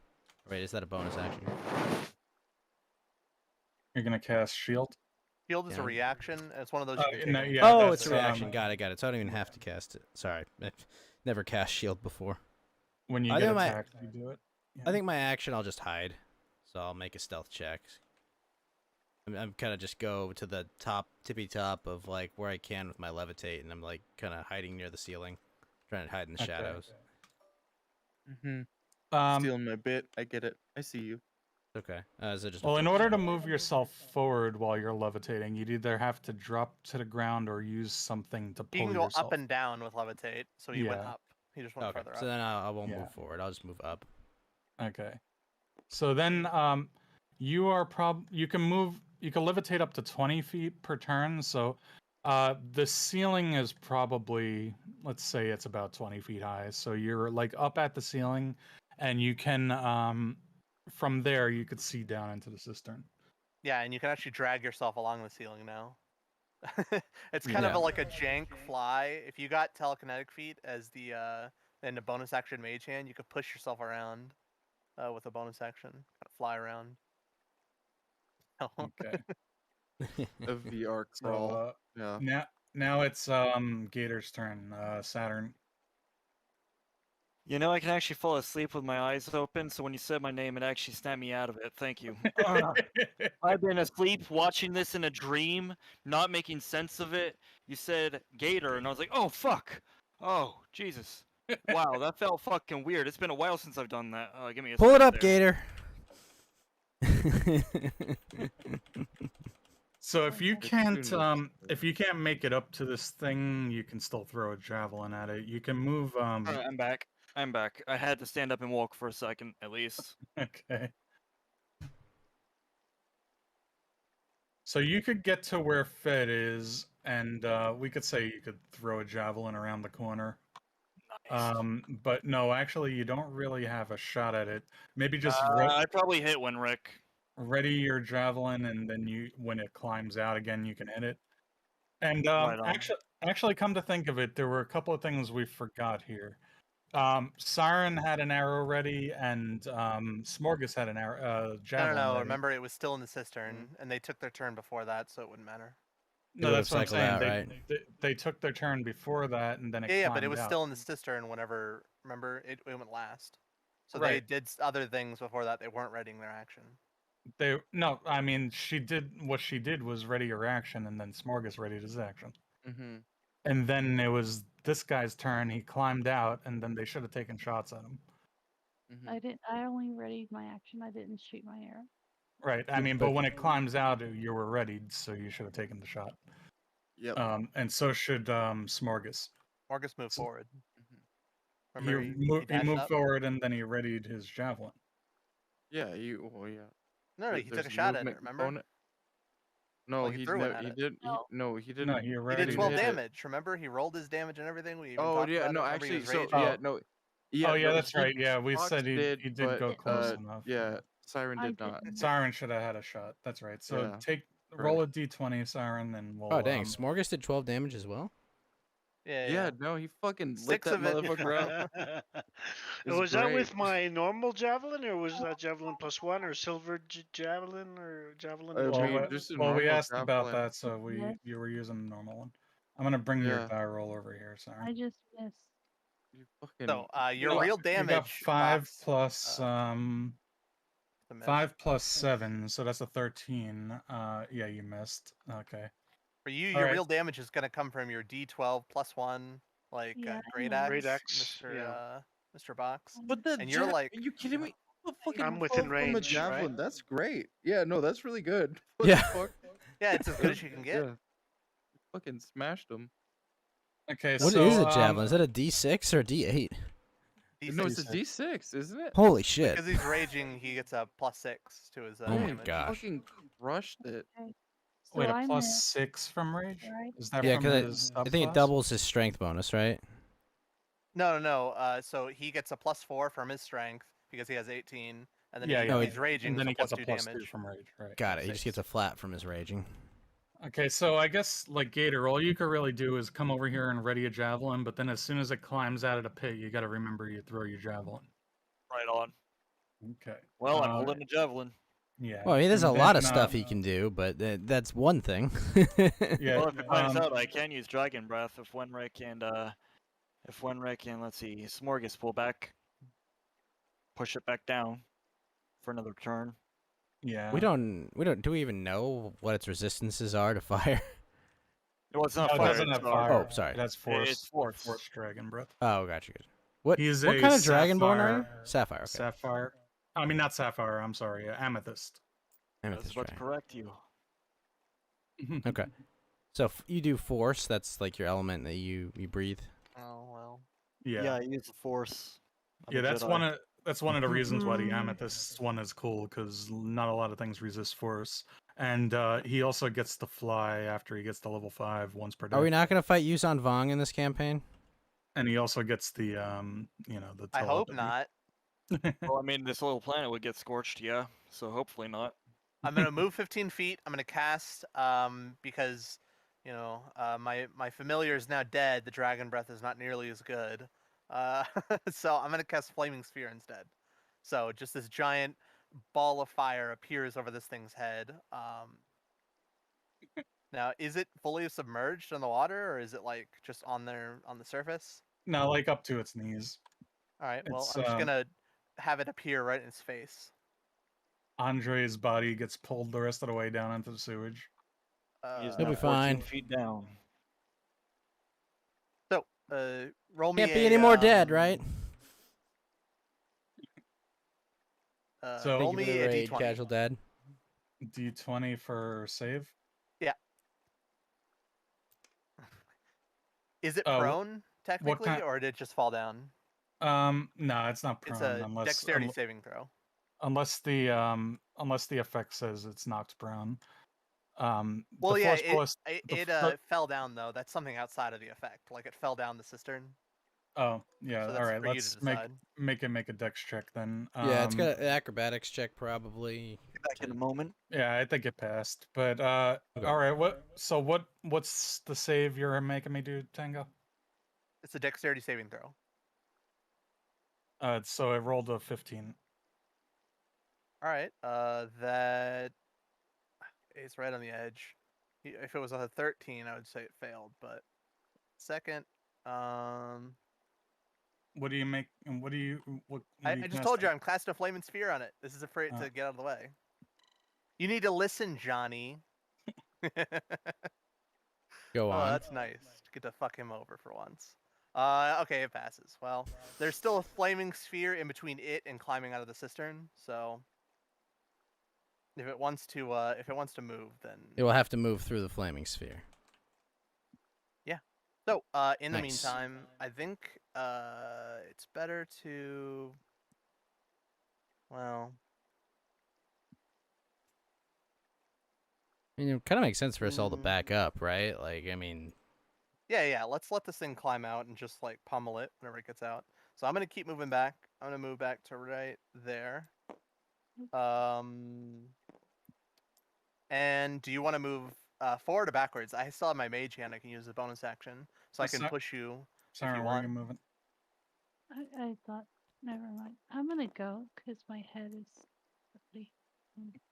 Wait, is that a bonus action? You're gonna cast shield. Shield is a Yeah. reaction, and it's one of those you can take. No, and yeah, cast Oh, it it's a that's, reaction. Got it. So I don't even have to cast it. Sorry, I've never cast shield before. When you I get think my- attacked, you do it. I think my action I'll just hide, so I'll make a stealth check. I'm kind of just go to the tippy top of like where I can with my levitate, and I'm like kind of hiding near the ceiling, trying to hide in the Okay. shadows. Stealing my bit. I get it. I see you. Okay. Is it just a Well, in force order to save? move yourself forward while you're levitating, you'd either have to drop to the ground or use something to pull You can go yourself. up and down with levitate, so he went Yeah. up. He just went Okay, further so up. then I won't Yeah. move forward. I'll just move up. Okay. So then you are you can levitate up to 20 feet per turn. So the ceiling is probably, let's say it's about 20 feet high. So you're like up at the ceiling, and you can from there you could see down into the cistern. Yeah, and you can actually drag yourself along the ceiling now. It's kind Yeah. of like a jank fly. If you got telekinetic feet as the and a bonus action mage hand, you could push yourself around with a bonus action, kind of fly around. Okay. A VR So crawl. Yeah. now it's Gator's turn. Saturn. You know, I can actually fall asleep with my eyes open, so when you said my name, it actually snapped me out of it. Thank you. I've been asleep watching this in a dream, not making sense of it. You said Gator, and I was like, oh, fuck. Oh, Jesus. Wow, that felt fucking weird. It's been a while since I've done that. Give me a Pull it second up, there. Gator. So if you As can't soon as- if you can't make it up to this thing, you can still throw a javelin at it. You can move Alright, I'm back. I'm back. I had to stand up and walk for a second, at least. okay. So you could get to where Fed is, and we could say you could throw a javelin around the corner. Nice. But no, actually, you don't really have a shot at it. Maybe just I probably hit one, Rick. ready your javelin, and then when it climbs out again, you can hit it. And Right on. actually, come to think of it, there were a couple of things we forgot here. Siren had an arrow ready, and Smorgas had an arrow, No, javelin no. ready. Remember, it was still in the cistern, and they took their turn before that, so it wouldn't matter. No, would've that's what I'm cycled saying. out, they, right? they took their turn before that, and then it Yeah, yeah, but it climbed was out. still in the cistern whenever. Remember, it went last. So they Right. did other things before that. They weren't readying their action. No, I mean she did what she did was ready her action, and then Smorgas readied his action. Mm-hmm. And then it was this guy's turn. He climbed out, and then they should have taken shots at him. Mm-hmm. I didn't. I only readied my action. I didn't shoot my arrow. Right. I Yeah, mean, but- but when it climbs out, you were readied, so you should have taken the shot. Yep. And so should Smorgas. Marcus moved So- forward. Mhm. Remember, He dashed moved up? forward, and then he readied his javelin. Yeah, you. Well, yeah. No, There- he took there's a shot at it. movement Remember? component. No, Like, he he threw one no, at he it. did. He, No. no, he didn't. No, he He already did 12 hit it. damage. Remember, he rolled his damage and everything. We even Oh talked yeah, about no, it. Remember, he actually, was so raging? yeah, no, yeah, Oh yeah, no, that's he- right. Yeah, we Fox said he did but, go close enough. Yeah, Siren I did not. didn't. Siren should have had a shot. That's right. So Yeah, roll a d20, Siren, and we'll. Oh dang, Smorgas did 12 damage as well. Yeah, Yeah, no, he fucking lit 6 that of it. motherfucker up. It Was that with great. my normal javelin, or was that javelin +1, or silver javelin, or javelin? I and Well, mean, javelin? just a well, we normal asked about javelin. that, so Yes. you were using the normal one. I'm gonna bring your Yeah. die roll over here, Siren. I just missed. You fucking. So, your got- real You got damage. 5 box, plus the miss. 5 plus 7, so that's a 13. Yeah, you missed. Okay. For you, All your right. real damage is gonna come from your D12 +1, like Yeah, I great know. axe, Great axe, Mr. yeah. Mr. Box. But the And you're like- are you kidding me? The fucking I'm within 12 from a range, right? javelin. That's great. Yeah, no, that's really good. What Yeah. the fuck? Yeah, it's as good as you can get. Yeah. Fucking smashed him. Okay, What so is a javelin? Is that a D6 or a D8? No, it's a D6. D6, isn't it? Holy shit! Because he's raging, he gets a +6 to his Oh my damage. God. Fucking crushed it. Okay. So Wait, a I plus missed, 6 from rage? right? Is that Yeah, from because his I think it subclass? doubles his strength bonus, right? No. So he gets a +4 from his strength because he has 18, and then Yeah, if yeah. he's raging, And then so he gets a +2 plus 2 damage. from rage, right? Got it. He just 6. gets a flat from his raging. Okay, so I guess like Gator, all you could really do is come over here and ready a javelin, but then as soon as it climbs out of the pit, you got to remember you throw your javelin. Right on. Okay. Well, I'm holding a javelin. Yeah. Well, I mean, there's a and lot of then, stuff he can do, but that's one thing. Yeah. Well, if it times out, I can use Dragon Breath if Wenrick and let's see, Smorgas pull back, push it back down for another turn. Yeah. we don't. Do we even know what its resistances are to fire? Well, it's not No, it fire. doesn't it's have our- fire. Oh, sorry. It has force. It's force. Force dragon breath. Oh, gotcha. Good. What? He's What a kind of dragonborn are you? sapphire- Sapphire. Okay. Sapphire. I mean, not sapphire. I'm sorry. Amethyst. I was Amethyst about to dragon. correct you. Okay. So you do force. That's like your element that you breathe. Oh well. Yeah. I use the force. of Yeah, the that's Jedi. one of the reasons why the amethyst one is cool, because not a lot of things resist force, and he also gets to fly after he gets to level 5 once per day. Are we not going to fight Yuzan Vong in this campaign? And he also gets the the. I hope telepathy. not. Well, I mean, this little planet would get scorched, yeah. So hopefully not. I'm gonna move 15 feet. I'm gonna cast because my familiar is now dead. The dragon breath is not nearly as good. So I'm gonna cast flaming sphere instead. So just this giant ball of fire appears over this thing's head. Now, is it fully submerged in the water, or is it like just on the surface? No, like up to its knees. All right. Well, It's, I'm just gonna have it appear right in its face. Andre's body gets pulled the rest of the way down into the sewage. He is He'll now be 14 fine. feet down. So, roll me Can't be a, any more dead, right? So- roll Thank you me for the a raid, d20. casual dad. D20 for save. Is it Oh, prone technically, kind- or did it just fall down? No, it's not prone It's a unless dexterity saving throw. unless the effect says it's knocked prone. Well, the yeah, force ballist- the it fell down though. That's something outside of the effect. Like it fell down the cistern. Oh yeah, So all that's right. for you to Let's decide. make a dex check then. Yeah, it's got an acrobatics check probably. back in a moment. Yeah, I think it passed. But Okay. all right. What's the save you're making me do, Tango? It's a dexterity saving throw. So I rolled a 15. All right. That it's right on the edge. If it was a 13, I would say it failed, but second, What do you make? And what do you? What are you I just told you casting? I'm casting a flaming sphere on it. This is afraid Oh. to get out of the way. You need to listen, Johnny. Go Oh, on. that's nice. To get to fuck him over for once. Okay, it passes. Well, there's still a flaming sphere in between it and climbing out of the cistern, so if it wants to move, then It will have to move through the flaming sphere. yeah. So, in the Nice. meantime, I think it's better to, well, I mean, it kind of makes sense for us all to Mm. back up, right? Like, I mean, yeah. Let's let this thing climb out and just like pummel it whenever it gets out. So I'm gonna keep moving back. I'm gonna move back to right there. And do you want to move forward or backwards? I still have my mage hand. I can use the bonus action, so I can So- push you if Sorry, you where are want. you moving? I thought, never mind. I'm gonna go because my head is really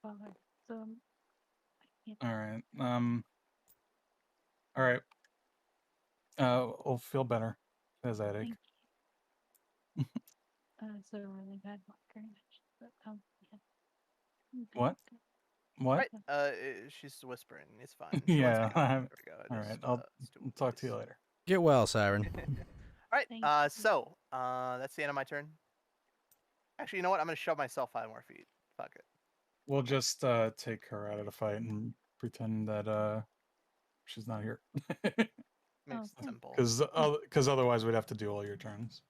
bothered. So I can't. All right. All right. I'll feel better. There's that ache. Thank you. It's a really bad migraine. But yeah. I'm good, What? good. What? Right. She's whispering. It's fine. She wants Yeah. me home. There we go. All Just, right. I'll let's do talk to voice. you later. get well, Siren. All Thank right. you. So that's the end of my turn. Actually, you know what? I'm gonna shove myself 5 more feet. Fuck it. We'll just take her out of the fight and pretend that she's not here. Makes it Okay. simple. Because otherwise we'd have to do all your turns.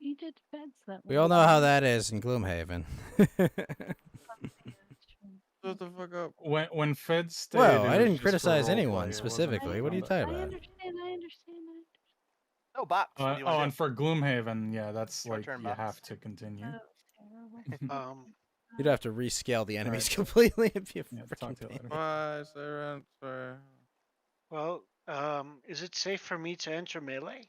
You did fence that We one all know how time. that is in Gloomhaven. Yeah, that's true. Shut the Okay. fuck up. When Fed stayed, Whoa, it I was didn't just for criticize roleplay, anyone it wasn't specifically. for What are you combat. talking I about? understand. I understand. Oh, Box. What do you want to And do? for Gloomhaven, yeah, that's Your like turn, you Box. have to continue. Oh, terrible. You'd have to rescale the enemies Alright. completely if you Yeah, talk to you later. Bye, Siren. Sorry. Well, is it safe for me to enter melee?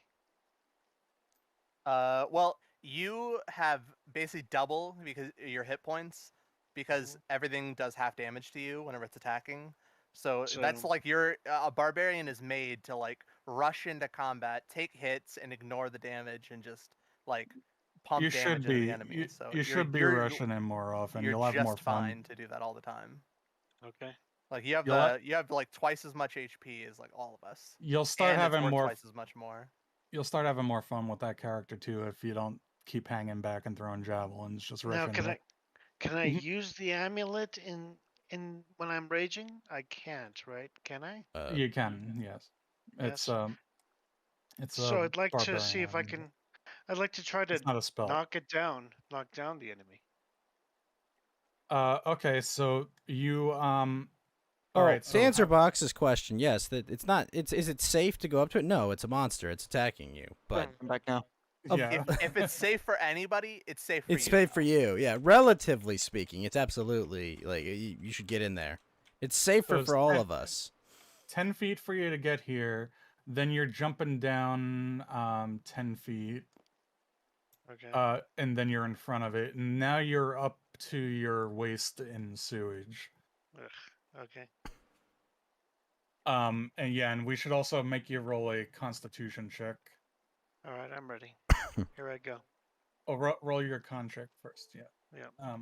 Well, you have basically double because your hit points because everything does half damage to you whenever it's attacking. So that's So- like a barbarian is made to like rush into combat, take hits, and ignore the damage, and just like pump You should damage into the be. enemy. So You should be you're rushing in more often. you're You'll have more just fun. fine to do that all the time. Okay. Like you have you have like twice as much HP as like all of us. You'll start and having it's worth more. twice as much more. You'll start having more fun with that character too if you don't keep hanging back and throwing javelins. Just rush Now, in can there. I Mhm. use the amulet in when I'm raging? I can't, right? Can I? You can, yes. It's Yes. it's So a I'd like to barbarian see if I item, but can. I'd like to try to it's not a spell. knock down the enemy. Okay, so you Oh, all right, to so answer Box's question, yes, that it's not. It's is it safe to go up to it? No, it's a monster. It's attacking you, but I'm back now. yeah. If it's safe for anybody, it's safe for it's you. safe for you. Yeah, relatively speaking, it's absolutely like you should get in there. It's safer So for all of us. 10 feet for you to get here, then you're jumping down 10 feet, Okay. and then you're in front of it, and now you're up to your waist in sewage. Okay. And yeah, and we should also make you roll a constitution check. All right. I'm ready. Here I go. Oh, roll your con check first, yeah. Yeah.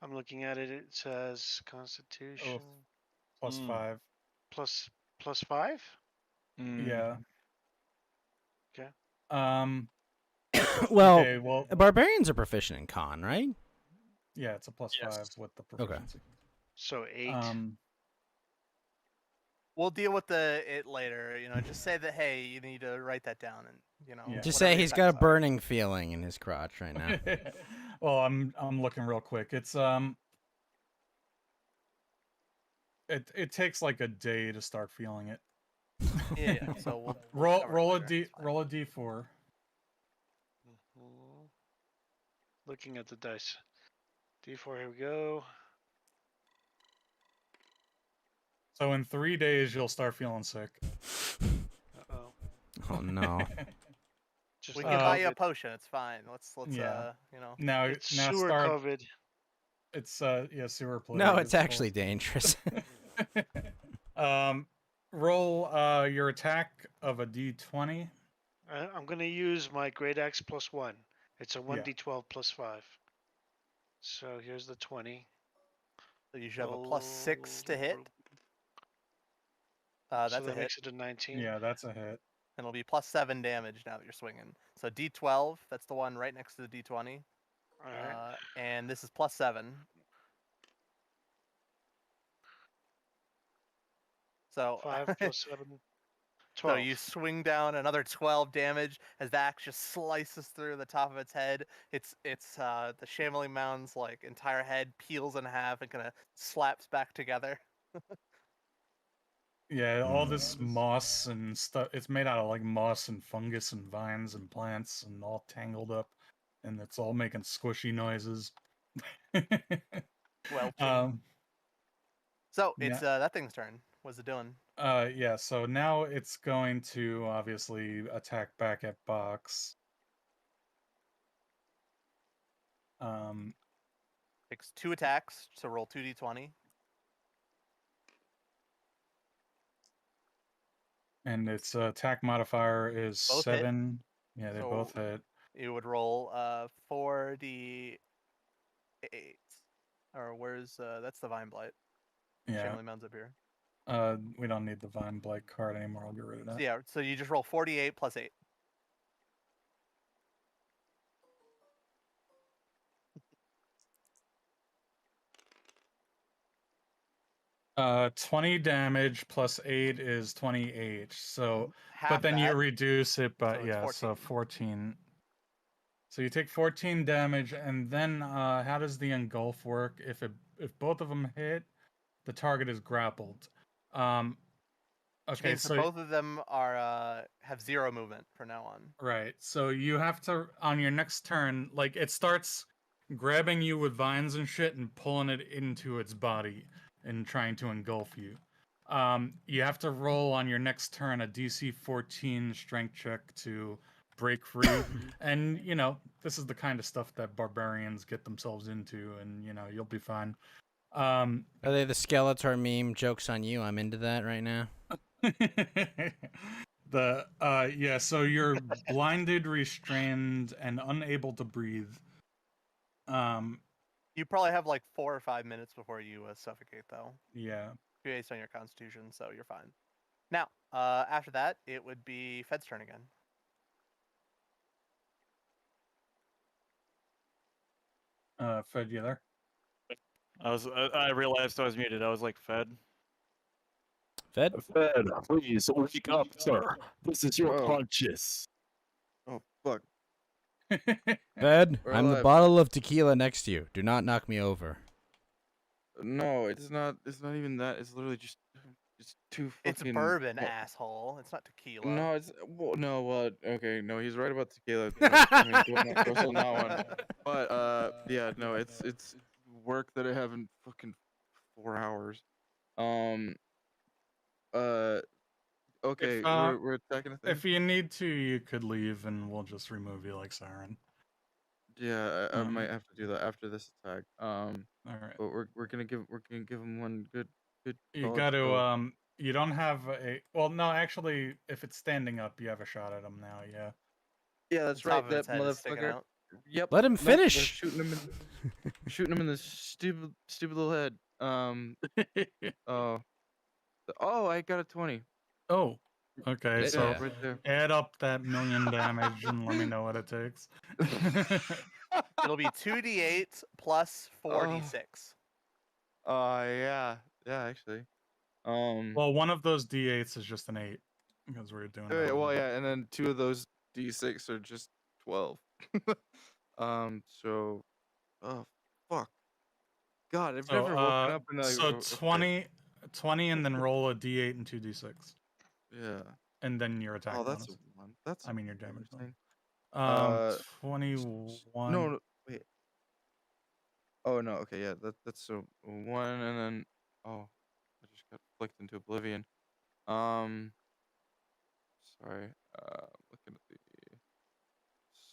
I'm looking at it. It says Constitution Plus 5. plus 5. Yeah. Okay. Well, Okay, well, barbarians are proficient in con, right? yeah, it's a plus 5 with the proficiency. So 8. We'll deal with it later. You know, just say that. Hey, you need to write that down, and you know. Yeah. Just whatever say your he's got a attacks are. burning feeling in his crotch right now. Well, I'm looking real quick. It's it takes like a day to start feeling it. Yeah. So we'll roll cover it roll a later, d it's fine. roll a d4. Looking at the dice. D4, here we go. So in 3 days, you'll start feeling sick. Uh-oh. Oh no. Just We like can buy you a COVID. potion. It's fine. Let's Yeah. you know. Now, It's now sewer start. COVID. It's yeah, sewer plague. No, it's called. actually dangerous. Roll your attack of a d20. I'm going to use my Great Axe +1. It's a 1d12 +5. So here's the 20. So you should have a +6 to hit. So That's a that hit. makes it a 19. Yeah, that's a hit. And it'll be +7 damage now that you're swinging. So D12, that's the one right next to the D20. All right. And this is +7. So 5 + 7. So 12. you swing down another 12 damage as the axe just slices through the top of its head. It's the Shambling Mound's like entire head peels in half and kind of slaps back together. Yeah, all this moss and stuff. It's made out of like moss and fungus and vines and plants and all tangled up, and it's all making squishy noises. Welching. So it's yeah. that thing's turn. What's it doing? Yeah, so now it's going to obviously attack back at Box. Takes 2 attacks, so roll 2d20. And its attack modifier is Both hit. 7. Yeah, they both So hit. you would roll 4d8. Or where's that's the Vine Blight. Yeah. Shambling Mound's up here. We don't need the Vine Blight card anymore. I'll get rid of that. So yeah, so you just roll 48 + 8. Uh, 20 damage plus 8 is 28. So, Half but then you that, reduce it by so it's yeah, 14. so 14. So you take 14 damage, and then how does the engulf work? If both of them hit, the target is grappled. Which Okay, means that so both of them are have 0 movement from now on. right, so you have to on your next turn, like it starts grabbing you with vines and shit and pulling it into its body and trying to engulf you. You have to roll on your next turn a DC 14 strength check to break free. And, you know, this is the kind of stuff that barbarians get themselves into, and, you know, you'll be fine. Are they the Skeletor meme? Joke's on you. I'm into that right now. Yeah, so you're blinded, restrained, and unable to breathe. You probably have like 4 or 5 minutes before you suffocate, though. Yeah. Based on your constitution, so you're fine. Now, after that, it would be Fed's turn again. Fed, you there? I realized I was muted. I was like, Fed. Fed? Fed, please wake up, sir. This is your Oh. conscience. Oh fuck. Fed, We're I'm the alive. bottle of tequila next to you. Do not knock me over. No, it's not. It's not even that. It's literally just too It's fucking. bourbon, asshole. It's not tequila. No, it's no. Well, okay, no, he's right about tequila. I mean, don't trust on that one. But yeah, no, it's work that I have in fucking 4 hours. Okay, If, we're attacking a thing. If you need to, you could leave, and we'll just remove you like Siren. Yeah, I might have to do that after this attack. All right. But we're gonna give him one good. You solid got to throw. You don't have a well. No, actually, if it's standing up, you have a shot at him now. Yeah. Yeah, that's The top right. of its That head is sticking motherfucker. out. Yep. Let him nope, they're finish. shooting him in the stupid little head. Oh. Oh, I got a 20. Oh. Okay, Yeah. so Right there. add up that million damage and let me know what it takes. It'll be 2d8 plus 4d6. Yeah, actually. Well, one of those d8s is just an 8 because we're doing. Well, yeah, and then 2 of those d6 are just 12. So, oh fuck. God, I've never woken up in So 20, and then roll a d8 and 2 d6. Yeah. And then your attack Oh, that's bonus. a 1. That's I mean your damage everything. bonus. 21. No, wait. Oh no, okay, yeah, that's so one, and then I just got flicked into oblivion. Sorry, looking at the.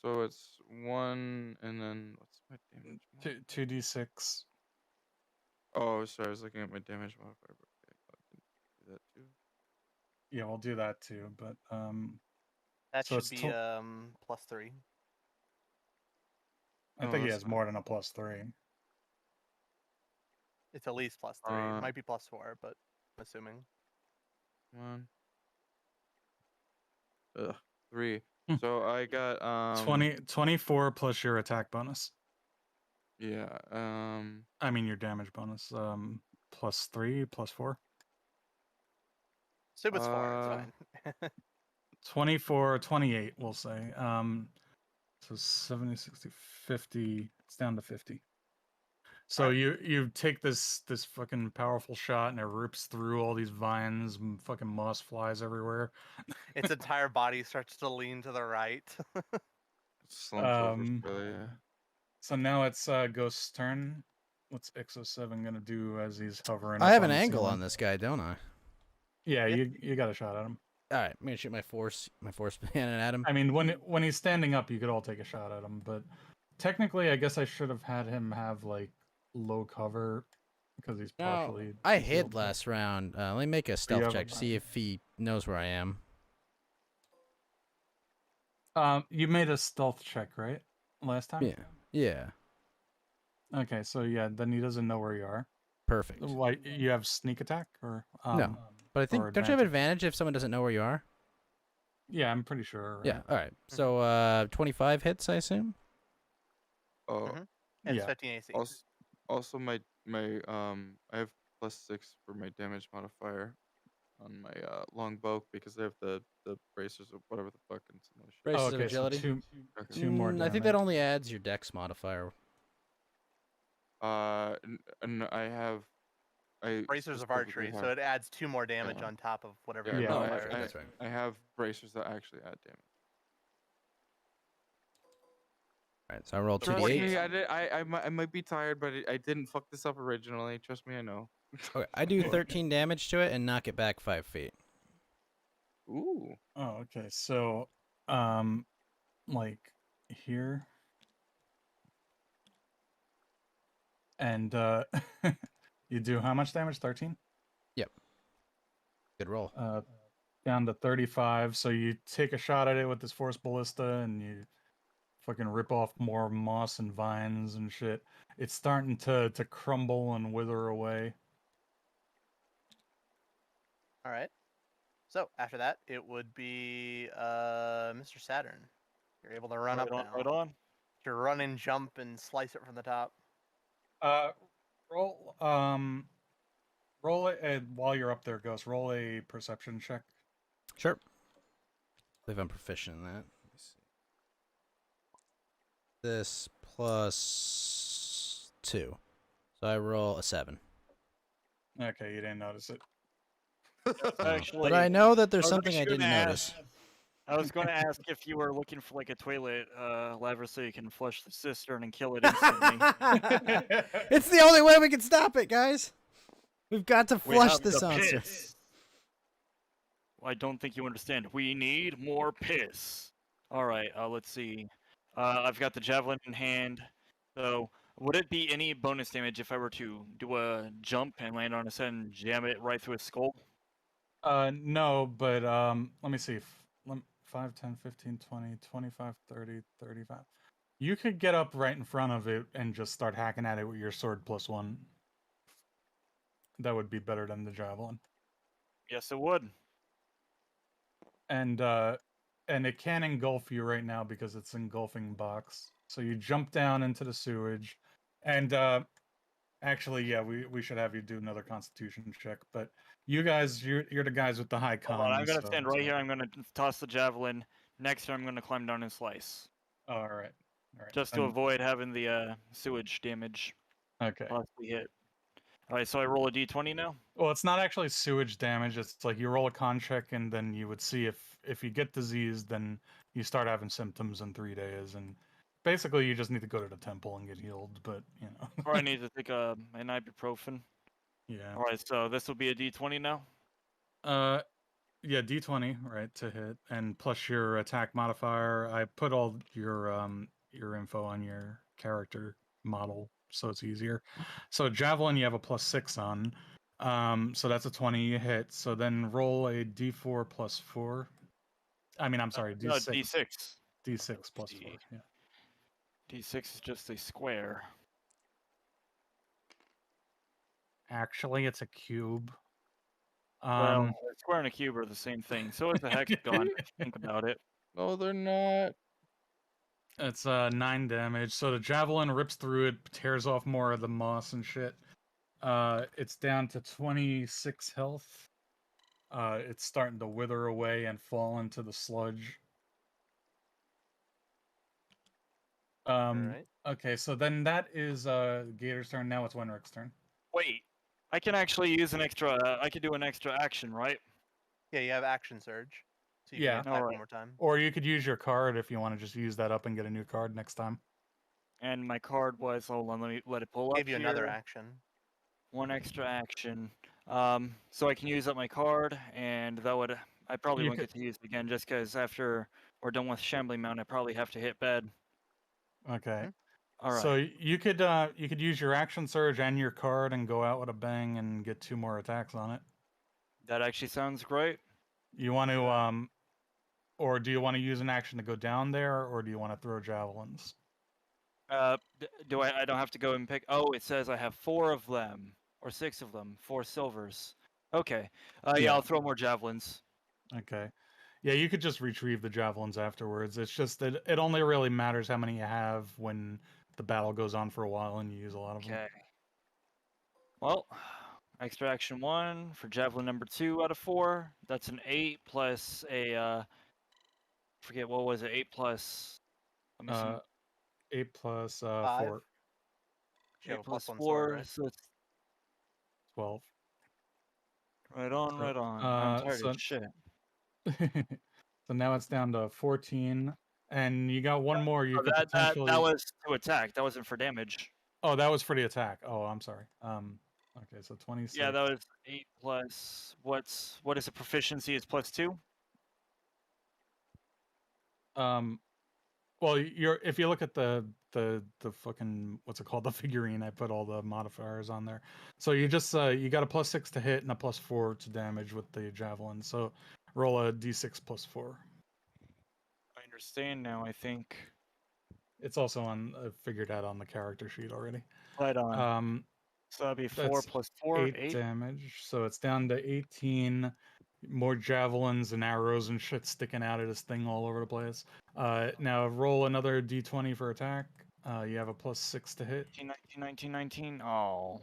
So it's one, and then what's my damage modifier? 2d6. Oh, sorry, I was looking at my damage modifier. But okay, I didn't do that too. Yeah, we'll do that too. But That so should it's be to- +3. I No, think he that's has more than a +3. It's at least +3. It Uh, might be +4, but I'm assuming. one. 3. Hmm. So I got 24 plus your attack bonus. yeah, I mean your damage bonus. +3, +4. Assume it's 4. It's fine. 24, 28, we'll say. So 70, 60, 50. It's down to 50. So Alright. you take this fucking powerful shot and it rips through all these vines and fucking moss flies everywhere. Its entire body starts to lean to the right. slumps over Um, slowly, yeah. So now it's Ghost's turn. What's X07 gonna do as he's hovering? I up have on an the angle ceiling? on this guy, don't I? Yeah, Yeah. you got a shot at him. All right, I'm gonna shoot my force cannon at him. I mean, when he's standing up, you could all take a shot at him. But technically, I guess I should have had him have like low cover because he's No, partially. I concealed, hid but- last round. Let me make a stealth have a check, see if he knows where I am. You made a stealth check, right? Last time. Yeah, yeah, Okay, so yeah, then he doesn't know where you are. perfect. Why you have sneak attack or No, but I think or don't you have advantage if someone doesn't know where you are? Yeah, I'm pretty sure. Yeah. All right. So 25 hits, I assume. Oh, Mhm. And it's Yeah. 15 AC. also my I have +6 for my damage modifier on my longbow because I have the bracers or whatever the fuck and some other shit. Braces Oh, of okay, so agility. Okay. two more I think that damage. only adds your dex modifier. And I have Bracers of specifically archery, so it adds 2 more damage Yeah. on top of whatever Yeah, your no, Oh, modifier that's is. right. That's right. I have bracers that actually add damage. All right. So I rolled Trust 2d8. me, I might be tired, but I didn't fuck this up originally. Trust me, I know. Okay, I do 13 damage to it and knock it back 5 feet. Ooh. Oh, okay. So, like here, and you do how much damage? 13. Good roll. Down to 35. So you take a shot at it with this force ballista, and you fucking rip off more moss and vines and shit. It's starting to crumble and wither away. All right. So after that, it would be Mr. Saturn. You're able to run Right up on, now. right on. To run and jump and slice it from the top. Roll roll it while you're up there, Ghost. Roll a perception check. Sure. I believe I'm proficient in that. Let me see. This plus 2. So I roll a 7. Okay, you didn't notice it. Actually, But I know that I there's was something I actually didn't gonna notice. I was going to ask if you were looking for like a toilet lever so you can flush the cistern and kill it instantly. It's the only way we can stop it, guys. We've got to We flush have this the monster. piss. I don't think you understand. We need more piss. All right, let's see. I've got the javelin in hand. So, would it be any bonus damage if I were to do a jump and land on his head and jam it right through his skull? No, but let me see. 5, 10, 15, 20, 25, 30, 35. You could get up right in front of it and just start hacking at it with your sword +1. That would be better than the javelin. Yes, it would. And it can engulf you right now because it's engulfing box. So you jump down into the sewage, and actually, yeah, we should have you do another Constitution check. But you guys, you're the guys with the high con. Hold on, I'm gonna so stand it's right all here. I'm gonna toss the javelin. Next turn, I'm gonna climb down and slice, all right, all right. just to then- avoid having the sewage damage Okay. possibly hit. All right, so I roll a d20 now. Well, it's not actually sewage damage. It's like you roll a con check, and then you would see if you get disease, then you start having symptoms in 3 days, and basically you just need to go to the temple and get healed, but you know. Or I need to take an ibuprofen. Yeah. All right, so this will be a D20 now. Yeah, D20, right, to hit, and plus your attack modifier. I put all your info on your character model, so it's easier. So javelin, you have a +6 on. So that's a 20 you hit. So then roll a D4 plus 4. I mean, I'm sorry, No, D6. D6. D6 plus D- 4. Yeah. D6 is just a square. Actually, it's a cube. Well, a square and a cube are the same thing. So is a hexagon. If you think about it. No, they're not. It's 9 damage. So the javelin rips through it, tears off more of the moss and shit. It's down to 26 health. It's starting to wither away and fall into the sludge. Alright. Okay, so then that is Gator's turn. Now it's Wenrick's turn. Wait, I can actually use an extra. I can do an extra action, right? Yeah, you have action surge, so you Yeah. can attack Alright. one more time. Or you could use your card if you want to just use that up and get a new card next time. And my card was. Hold on, let me let it pull up Gave you another here. action. One extra action. So I can use up my card, and that would. I probably You won't get to use it again, just because after we're done with Shambling Mount, I probably have to hit bed. Okay. All right. So you could use your action surge and your card and go out with a bang and get 2 more attacks on it. That actually sounds great. You want to or do you want to use an action to go down there, or do you want to throw javelins? Do I? I don't have to go and pick. Oh, it says I have 4 of them or 6 of them, 4 silvers. Okay. Yeah, Yeah. I'll throw more javelins. Okay. Yeah, you could just retrieve the javelins afterwards. It's just that it only really matters how many you have when the battle goes on for a while and you use a lot of them. Okay. Well, extra action 1 for javelin number 2 out of 4. That's an 8 plus a. Forget what was it? 8 plus. Let me see. 8 plus 5. 4, You have 8 a plus +1 sword, 4, right? so it's 12. right on, So, right on. I'm tired so of shit. so now it's down to 14, and you got one more. You Oh, could that potentially. was to attack. That wasn't for damage. Oh, that was for the attack. Oh, I'm sorry. Okay, so 26. Yeah, that was 8 plus. What is the proficiency? It's +2. Well, if you look at the fucking what's it called, the figurine, I put all the modifiers on there. So you just you got a +6 to hit and a +4 to damage with the javelin. So roll a d6 +4. I understand now. I think. It's also on figured out on the character sheet already. Right on. So that'd be 4 That's plus 4, 8. damage. So it's down to 18. More javelins and arrows and shit sticking out of this thing all over the place. Now roll another d20 for attack. You have a +6 to hit. 19, 19, 19. Oh.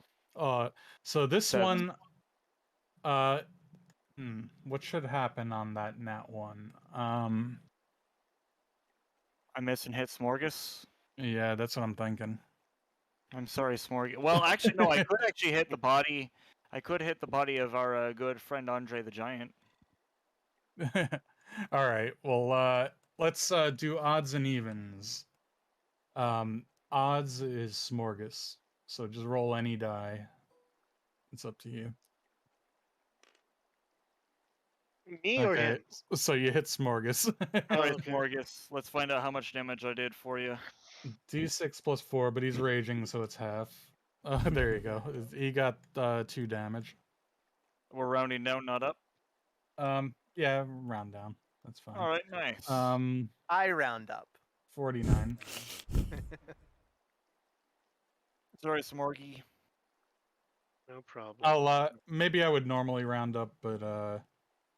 So this 7. one, what should happen on that nat 1? I miss and hit Smorgas. Yeah, that's what I'm thinking. I'm sorry, Smorgas. Well, actually, no. I could actually hit the body. I could hit the body of our good friend Andre the Giant. All right. Well, let's do odds and evens. Odds is Smorgas. So just roll any die. It's up to you. Me or him? So you hit Smorgas. All right, okay. Smorgas. Let's find out how much damage I did for you. D6 plus 4, but he's raging, so it's half. There you go. He got 2 damage. We're rounding down, not up. Yeah, round down. That's fine. All right, nice. I round up. 49. Sorry, Smorgy. No problem. I'll maybe I would normally round up, but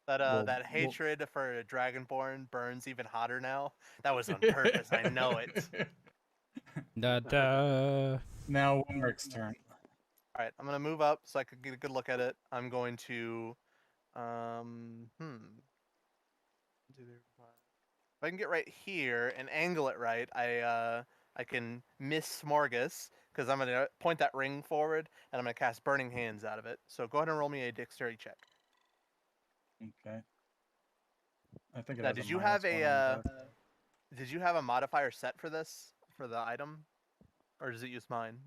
That hatred for Dragonborn burns even hotter now. That was on purpose. I know it. Da da. Now Winrick's turn. All right, I'm gonna move up so I could get a good look at it. I'm going to, If I can get right here and angle it right, I can miss Smorgas because I'm gonna point that ring forward and I'm gonna cast Burning Hands out of it. So go ahead and roll me a dexterity check. Okay. I think it Now, has did a you -1 have on a the back. did you have a modifier set for this for the item, or does it use mine?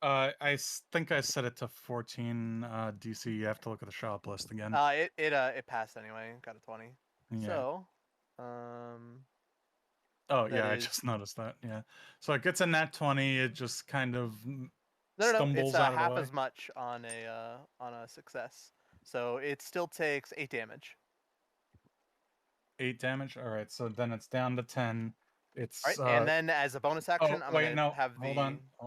Think I set it to 14 DC. You have to look at the shop list again. It passed anyway. Got a 20. Yeah. So, Oh that yeah, I is- just noticed that. Yeah. So it gets a nat 20. It just kind of no, it's stumbles out of the half way. as much on a success. So it still takes 8 damage. 8 damage. All right. So then it's down to 10. It's All right, and then as a bonus action, I'm wait, gonna no. have Hold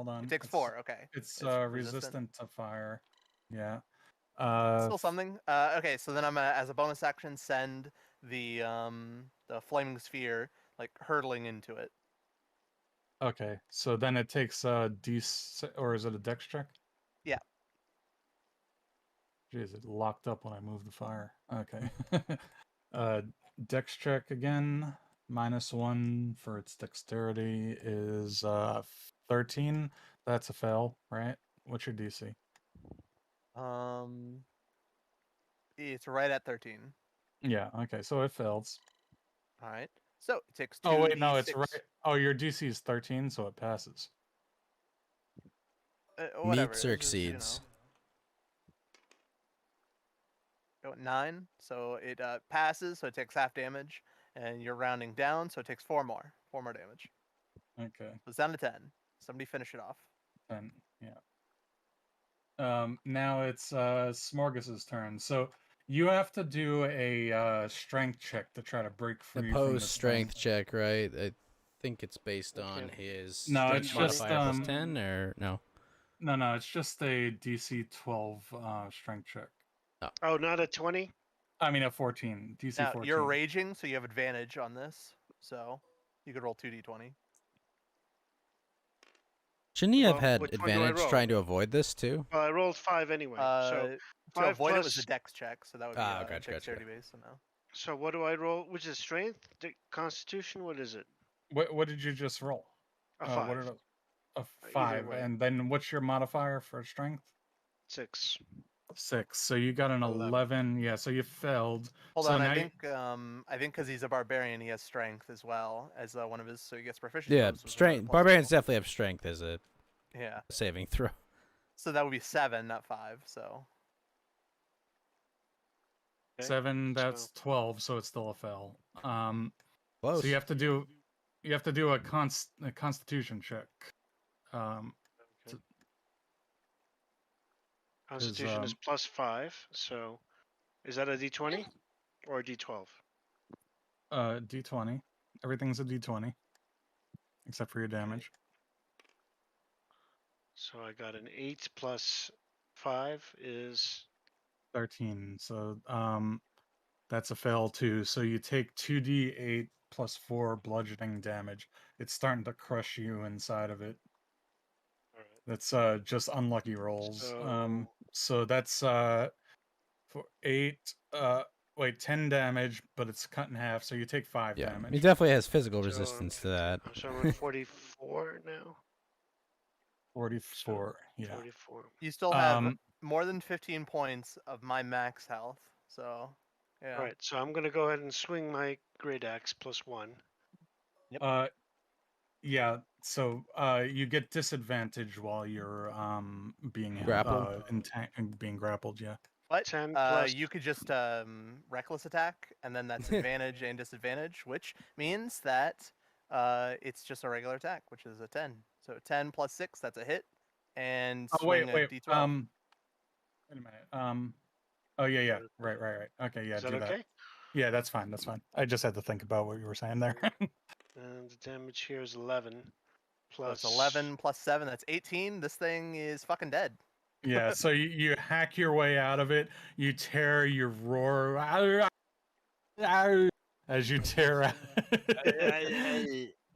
on. It takes 4. Okay. It's resistant. resistant to fire. Yeah. Still something. Okay, so then I'm gonna, as a bonus action, send the flaming sphere like hurtling into it. Okay. So then it takes a or is it a dex check? Yeah. Jeez, it locked up when I moved the fire. Okay. Dex check again. -1 for its dexterity is 13. That's a fail, right? What's your DC? It's right at 13. Yeah, okay, so it fails. All right. So it takes 2d6. Oh wait, no, it's right. Oh, your DC is 13, so it passes. Whatever. Meets or it's just, you exceeds? know. 9, so it passes, so it takes half damage, and you're rounding down, so it takes 4 more damage. Okay. So it's down to 10. Somebody finish it off. 10, yeah. Now it's Smorgas's turn. So you have to do a strength check to try to break free from Opposed this strength thing. check, right? I think it's based on Okay. his No, strength it's just, modifier plus 10, or no? No, it's just a DC 12 strength check. Oh, not a 20? I mean a 14. DC Now 14. you're raging, so you have advantage on this. So you could roll 2d20. Shouldn't he have Well, had which one do I advantage roll? trying to avoid this too? Well, I rolled 5 anyway. So To 5 avoid it was a plus- dex check, so that would be Ah, a gotcha. dexterity base. So no. So what do I roll? Which is strength? Constitution? What is it? What did you just roll? A 5. What are a Either 5, way. and then what's your modifier for strength? 6. 6. So you got an 11. Yeah, so you failed. Hold So on, now I think because he's a barbarian, he has strength as well as one of his, so he gets proficiency. Yeah, bonuses with strength. plus Barbarians 2. definitely have strength as a Yeah, saving throw. so that would be 7, not 5. So 7, so- that's 12, so it's still a fail. Close. So you have to do a constitution check. Okay. Constitution is plus 5. So is that a D20 or a D12? D20. Everything's a D20 except for your damage. So I got an 8 plus 5 is 13. So that's a fail too. So you take 2d8 plus 4 bludgeoning damage. It's starting to crush you inside of it. all right. That's just unlucky rolls. So So that's for 8 10 damage, but it's cut in half, so you take 5 Yeah, damage. he definitely has physical So, resistance to that. so I'm at 44 now. 44. Yeah. 44. you still have more than 15 points of my max health. So yeah. All right, so I'm gonna go ahead and swing my great axe plus 1. Yeah, so you get disadvantage while you're being Grappled? being grappled, yeah. But 10 plus- you could just reckless attack, and then that's advantage and disadvantage, which means that it's just a regular attack, which is a 10. So 10 plus 6, that's a hit, and swing a d12. Wait a minute. Oh yeah. Right. Okay, yeah, Is that do that. okay? Yeah, that's fine. I just had to think about what you were saying there. And the damage here is 11 So plus it's 11 plus 7, that's 18. This thing is fucking dead. Yeah, so you hack your way out of it. You tear, you roar as you tear out.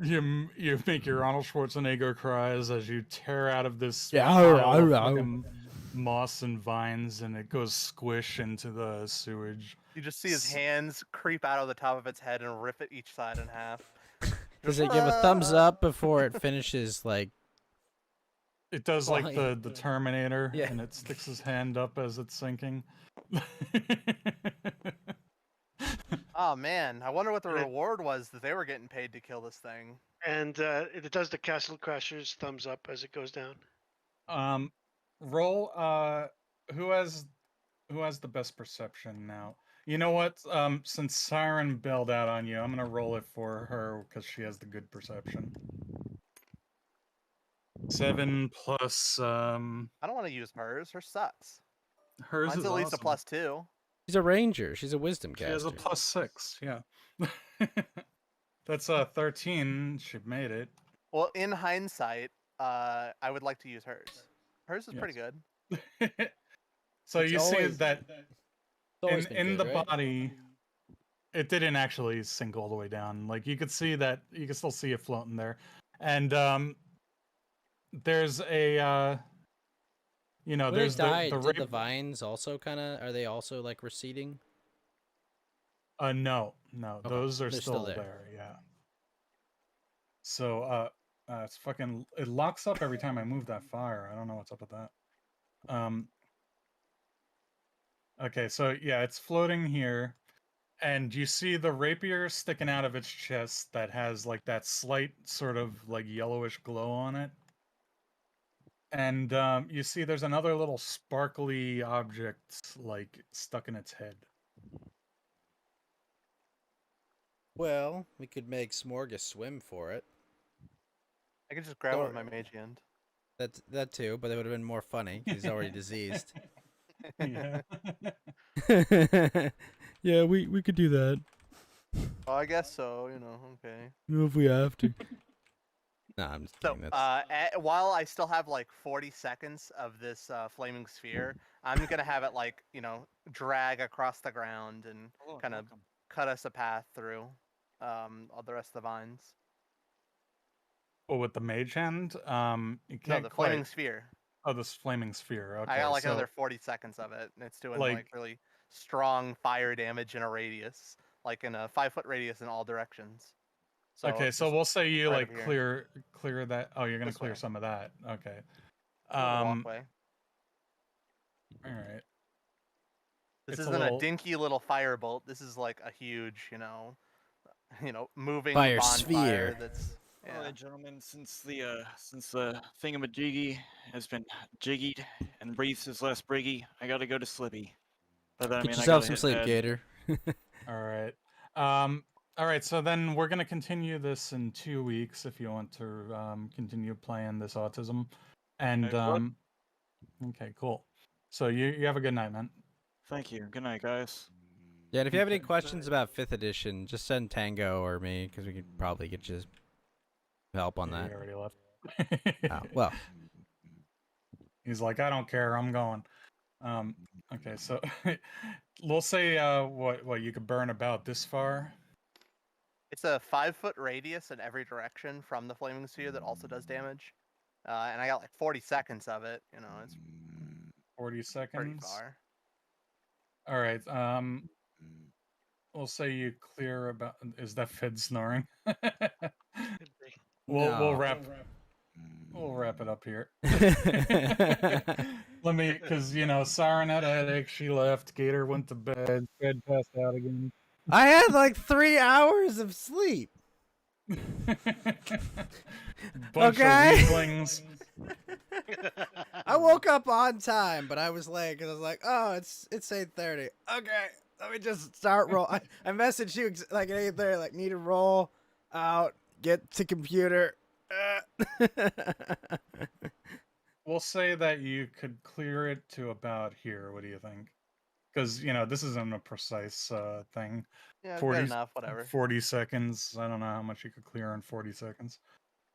You make your Arnold Schwarzenegger cries as you tear out of this pile of fucking moss and vines, and it goes squish into the sewage. You just see his hands creep out of the top of its head and rip it each side in half. Does it give a thumbs up before it finishes, like... It does like Flying. the Terminator, Yeah. and it sticks his hand up as it's sinking. Oh man, I wonder what the And it- reward was that they were getting paid to kill this thing. And it does the Castle Crashers thumbs up as it goes down. Roll. Who has the best perception now? You know what? Since Siren bailed out on you, I'm gonna roll it for her because she has the good perception. 7 plus I don't want to use hers. Hers sucks. hers Mine's is at least a awesome. +2. She's a ranger. She's a wisdom She has a caster. +6. Yeah. That's 13. She made it. Well, in hindsight, I would like to use hers. Hers is Yes. pretty good. So It's you see always- that It's always been in good, the right? body, it didn't actually sink all the way down. Like you could see that, you can still see it floating there, and there's a you know, When there's it died, the did rape. the vines also kind of, are they also like receding? No, Okay, those are they're still still there. there. Yeah. So it's fucking, it locks up every time I move that fire. I don't know what's up with that. Okay, so yeah, it's floating here, and you see the rapier sticking out of its chest that has like that slight sort of like yellowish glow on it. And you see there's another little sparkly object like stuck in its head. Well, we could make Smorgas swim for it. I could just grab it Or- with my mage hand. That too, but it would have been more funny. 'Cause he's already diseased. Yeah. Yeah, we could do that Oh, I guess so. You know, okay. if we have to. No, I'm just So, kidding. That's... while I still have like 40 seconds of this flaming sphere, I'm gonna have it like, you know, drag across the ground and kind of cut us a path through all the rest of the vines. Oh, with the mage hand, you No, can't the quite. flaming sphere. Oh, this flaming sphere. Okay, I got like so another 40 seconds of it, and it's doing like- like really strong fire damage in a radius, like in a 5-foot radius in all directions. So okay, so just we'll say you right like over here. clear that. Oh, you're gonna This clear way. some of that. Okay. a little walkway. All right. This It's a isn't little- a dinky little firebolt. This is like a huge, moving Fire bonfire sphere. that's. All Yeah. right, gentlemen. Since the thingamajiggy has been jiggied and breathes his last briggy, I gotta go to Slippy. By that I Get mean I yourself gotta some hit sleep, bed. Gator. All right. All right. So then we're gonna continue this in 2 weeks if you want to continue playing this autism, and Okay, what? okay, cool. So you have a good night, man. Thank you. Good night, guys. Yeah, and if you have any Okay. questions about 5th edition, just send Tango or me, because we could probably get you help on Yeah, that. he already left. Oh, well, He's like, I don't care. I'm going. Okay, so we'll say what you could burn about this far. It's a 5-foot radius in every direction from the flaming sphere that also does damage. And I got like 40 seconds of it. It's 40 pretty seconds. far. All right. We'll say you clear about. Is that Fed snoring? Could be. We'll No. wrap it up here. Let me, because Siren had a headache. She left. Gator went to bed. Fed passed out again. I had like 3 hours of sleep. Bunch Okay. of weaklings. I woke up on time, but I was late because I was like, "Oh, it's 8:30. Okay, let me just start roll." I messaged you like at 8:30, like need to roll out, get to computer. We'll say that you could clear it to about here. What do you think? Because this isn't a precise thing. Yeah, 40 good enough. Whatever. 40 seconds. I don't know how much you could clear in 40 seconds.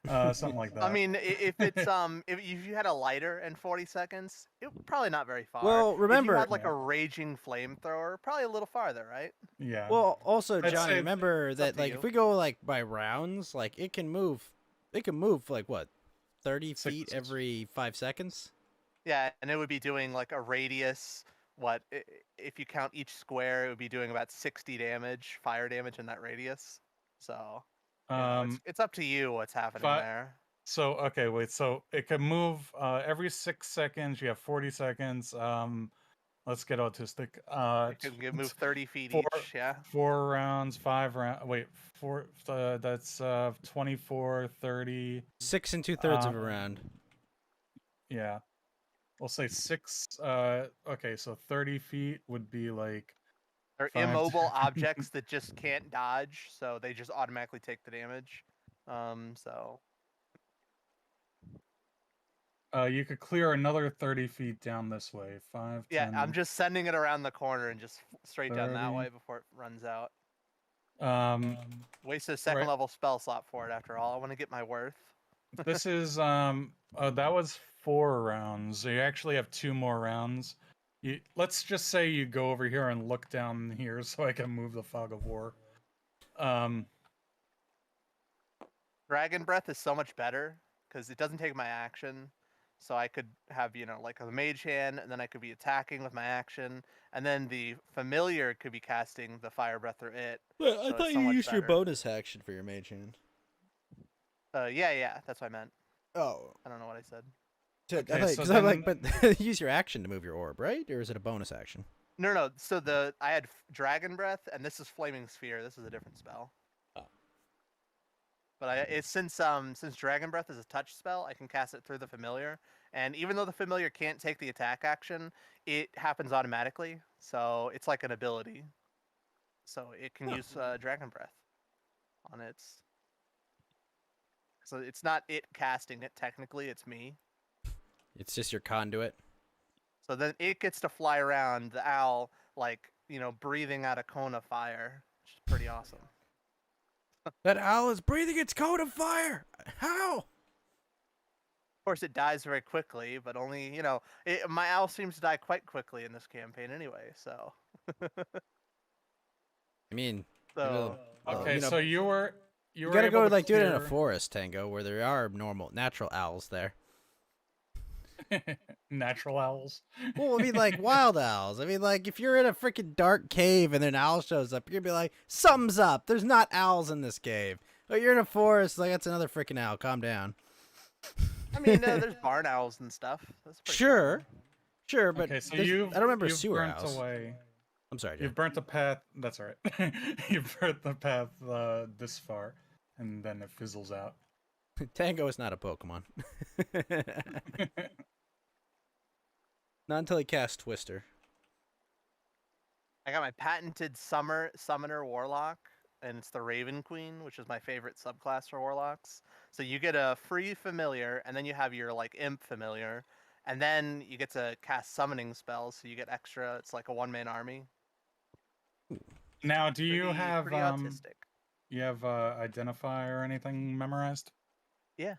Something like that. I mean, if it's if you had a lighter in 40 seconds, it probably not very far. Well, if remember- you had like Yeah. a raging flamethrower, probably a little farther, right? Yeah. Well, also, I'd Johnny, say remember up that to like you. if we go like by rounds, like it can move like what, 30 Six- feet every 5 seconds. Yeah, and it would be doing like a radius. If you count each square, it would be doing about 60 damage, fire damage in that radius. So it's up to you what's happening fi- there. So okay, wait. So it can move every 6 seconds. You have 40 seconds. Let's get autistic. You can move 30 feet four, each. Yeah. 4 rounds, 5 rounds. Wait, 4. That's 24, 30. 6 2/3 of a Um, round. Yeah. We'll say 6. Okay, so 30 feet would be like They're 5 immobile objects that just can't dodge, so they just automatically take the damage. So you could clear another 30 feet down this way. 5, yeah, 10, I'm just sending it around the corner and just straight down that 30. way before it runs out. Wasted a Right. second level spell slot for it after all. I want to get my worth. This is that was 4 rounds. So you actually have 2 more rounds. Let's just say you go over here and look down here so I can move the fog of war. Dragon Breath is so much better because it doesn't take my action. So I could have, like a mage hand, and then I could be attacking with my action, and then the familiar could be casting the fire breath or it. But I So it's thought so you much used your better. bonus action for your mage hand. Yeah, that's what I meant. Oh. I don't know what I said. Okay, I thought, so because I'm like, then- but use your action to move your orb, right? Or is it a bonus action? No. So I had Dragon Breath, and this is Flaming Sphere. This is a different spell. Oh. But it's since Dragon Breath is a touch spell, I can cast it through the familiar, and even though the familiar can't take the attack action, it happens automatically. So it's like an ability. So it can use Dragon Breath on its. So it's not it casting it technically; it's me. It's just your conduit. So then it gets to fly around the owl, like breathing out a cone of fire, which is pretty awesome. That owl is breathing its cone of fire. How? Of course, it dies very quickly, but only my owl seems to die quite quickly in this campaign anyway. So. I mean, So. Okay, so you were you gotta able go to like do it in a clear- forest, Tango, where there are natural owls there. Natural owls. Well, I mean, like wild owls. I mean, like if you're in a freaking dark cave and an owl shows up, you're gonna be like, "Something's up. There's not owls in this cave." But you're in a forest, like that's another freaking owl. Calm down. I mean, there's barn owls and stuff. That's pretty Sure, common. sure, but Okay, so there's- you've I don't remember you've sewer burnt owls. away. I'm sorry, You've Jay. burnt the path. That's all right. You've burnt the path this far, and then it fizzles out. Tango is not a Pokemon. Not until he casts Twister. I got my patented summoner warlock, and it's the Raven Queen, which is my favorite subclass for warlocks. So you get a free familiar, and then you have your like imp familiar, and then you get to cast summoning spells, so you get extra. It's like a one-man army. Now, do you Pretty- have pretty autistic? You have identify or anything memorized? Yeah,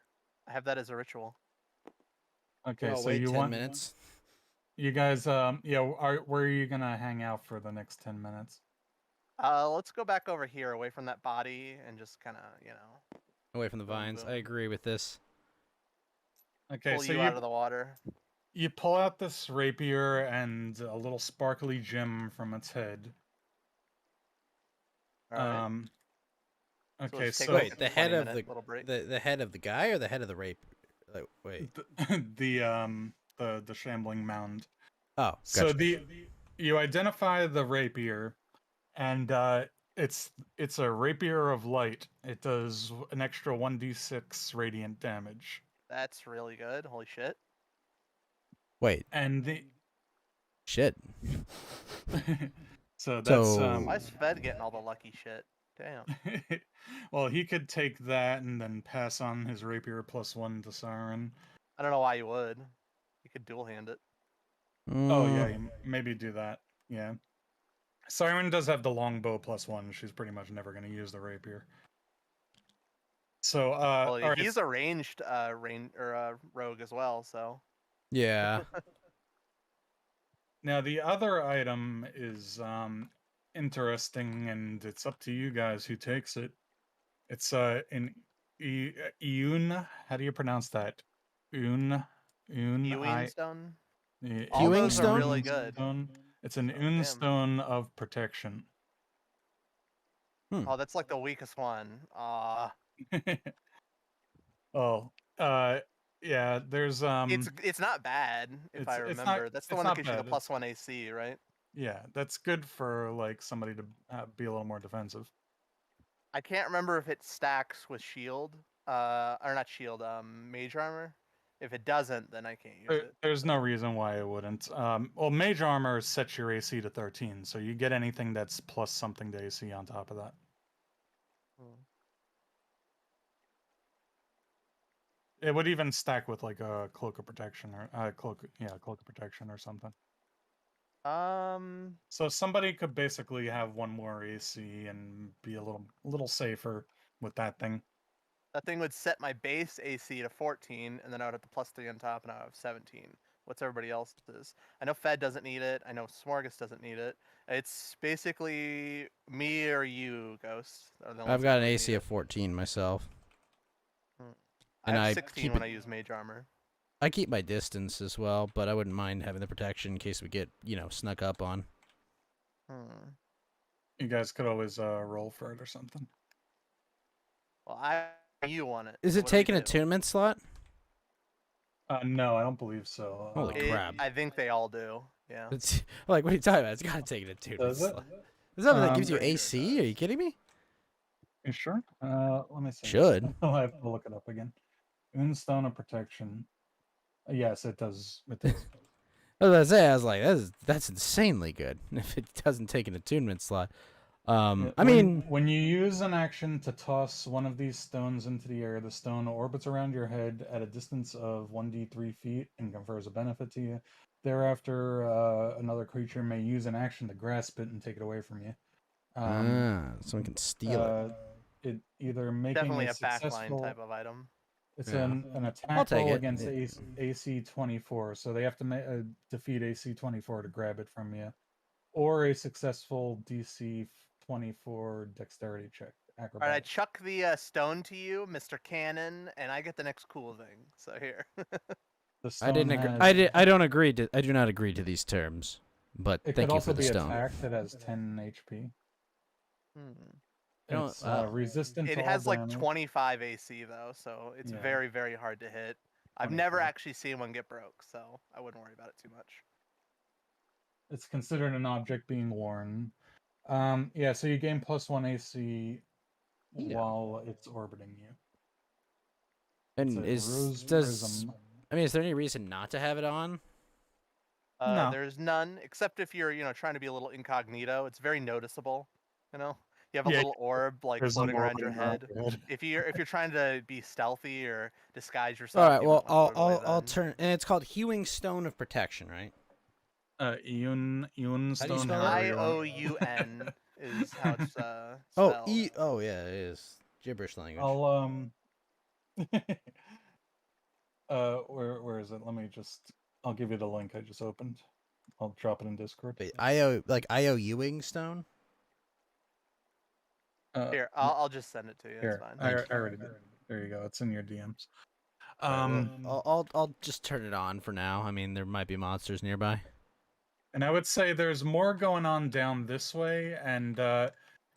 I have that as a ritual. Okay, I'll so wait you 10 want minutes. you guys where are you gonna hang out for the next 10 minutes? Let's go back over here, away from that body, and just kind of Away from the Boom, vines. I boom. agree with this. Okay, pull so you out of the water. you pull out this rapier and a little sparkly gem from its head. All right. Okay, let's take so like Wait, a the head of 20-minute little break. the head of the guy or the head of the rape? Like, wait. the shambling mound. Oh, So gotcha. you identify the rapier, and it's a rapier of light. It does an extra 1d6 radiant damage, That's really good. Holy shit. Wait, and the shit. so that's So- Why is Fed getting all the lucky shit? Damn. well, he could take that and then pass on his rapier +1 to Siren. I don't know why you would. You could dual hand it. Oh yeah, maybe do that. Yeah. Siren does have the longbow +1. She's pretty much never going to use the rapier. So, Well, all right, he's a ranged rogue as well, so Yeah. now the other item is interesting, and it's up to you guys who takes it. It's an Eun. How do you pronounce that? Eun. Ewing stone. All Ewing those are stone? really good. It's an Oh, Eun damn. stone of protection. Oh, that's like the weakest one. Oh, Yeah, there's It's not bad if I it's remember. That's the it's one that not gives you the bad. +1 AC, right? Yeah, that's good for like somebody to be a little more defensive. I can't remember if it stacks with shield, or not shield, mage armor. If it doesn't, then I can't use it. There's no reason why it wouldn't. Well, mage armor sets your AC to 13, so you get anything that's plus something to AC on top of that. Hmm. It would even stack with like a cloak of protection or cloak of protection or something. So somebody could basically have one more AC and be a little safer with that thing. That thing would set my base AC to 14, and then I would have the +3 on top, and I would have 17. What's everybody else's? I know Fed doesn't need it. I know Smorgas doesn't need it. It's basically me or you, Ghost. Are the only I've two got an that need AC it. of 14 myself. I And have I 16 keep when it- I use mage armor. I keep my distance as well, but I wouldn't mind having the protection in case we get, snuck up on. Hmm. You guys could always roll for it or something. Well, you want it. Is so it what do we taking do? attunement slot? No, I don't believe so. Holy crap. I think they all do. Yeah. It's like, what are you talking about? It's got to take an attunement Does it? slot. Is that something that gives you Pretty sure it AC? Are does. you kidding me? You sure? Let me see. Should. I'll have to look it up again. Moonstone of protection. Yes, it does. It does. I was like, that's insanely good if it doesn't take an attunement slot. Yeah, I mean, when you use an action to toss one of these stones into the air, the stone orbits around your head at a distance of 1d3 feet and confers a benefit to you. Thereafter, another creature may use an action to grasp it and take it away from you. someone can steal it. It either making Definitely a a backline successful. type of item. It's Yeah. an I'll attack take roll it. against AC 24, so they have to defeat AC 24 to grab it from you, or a successful DC 24 dexterity check. All right, I Acrobatics. chuck the stone to you, Mr. Cannon, and I get the next cool thing. So here. The I stone didn't agree. has- I don't agree to. I do not agree to these terms. But It thank could you also for the be stone. attacked. It has 10 HP. Hmm. It's resistant It to has all like damage. 25 AC though, so it's Yeah. very, very hard to hit. I've never 25. actually seen one get broke, so I wouldn't worry about it too much. It's considered an object being worn. Yeah, so you gain +1 AC Yeah. while it's orbiting you. And It's a rose does prism. I mean, is there any reason not to have it on? No. There's none, except if you're, trying to be a little incognito. It's very noticeable. You have a Yeah, little orb like there's floating no around your orb around head. your head. If you're trying to be stealthy or disguise All yourself, right. you Well, might wanna put it away I'll then. turn. And it's called Hewing Stone of Protection, right? Ion How do you stone. spell that? however you want. IOUN is how it's spelled. Oh yeah, it is gibberish language. I'll where is it? I'll give you the link I just opened. I'll drop it in Discord. Wait, IO Ewing Stone. Here, I'll just send it to you. It's Here, fine. I already did. There you go. It's in your DMs. All right, well, I'll just turn it on for now. I mean, there might be monsters nearby. And I would say there's more going on down this way, and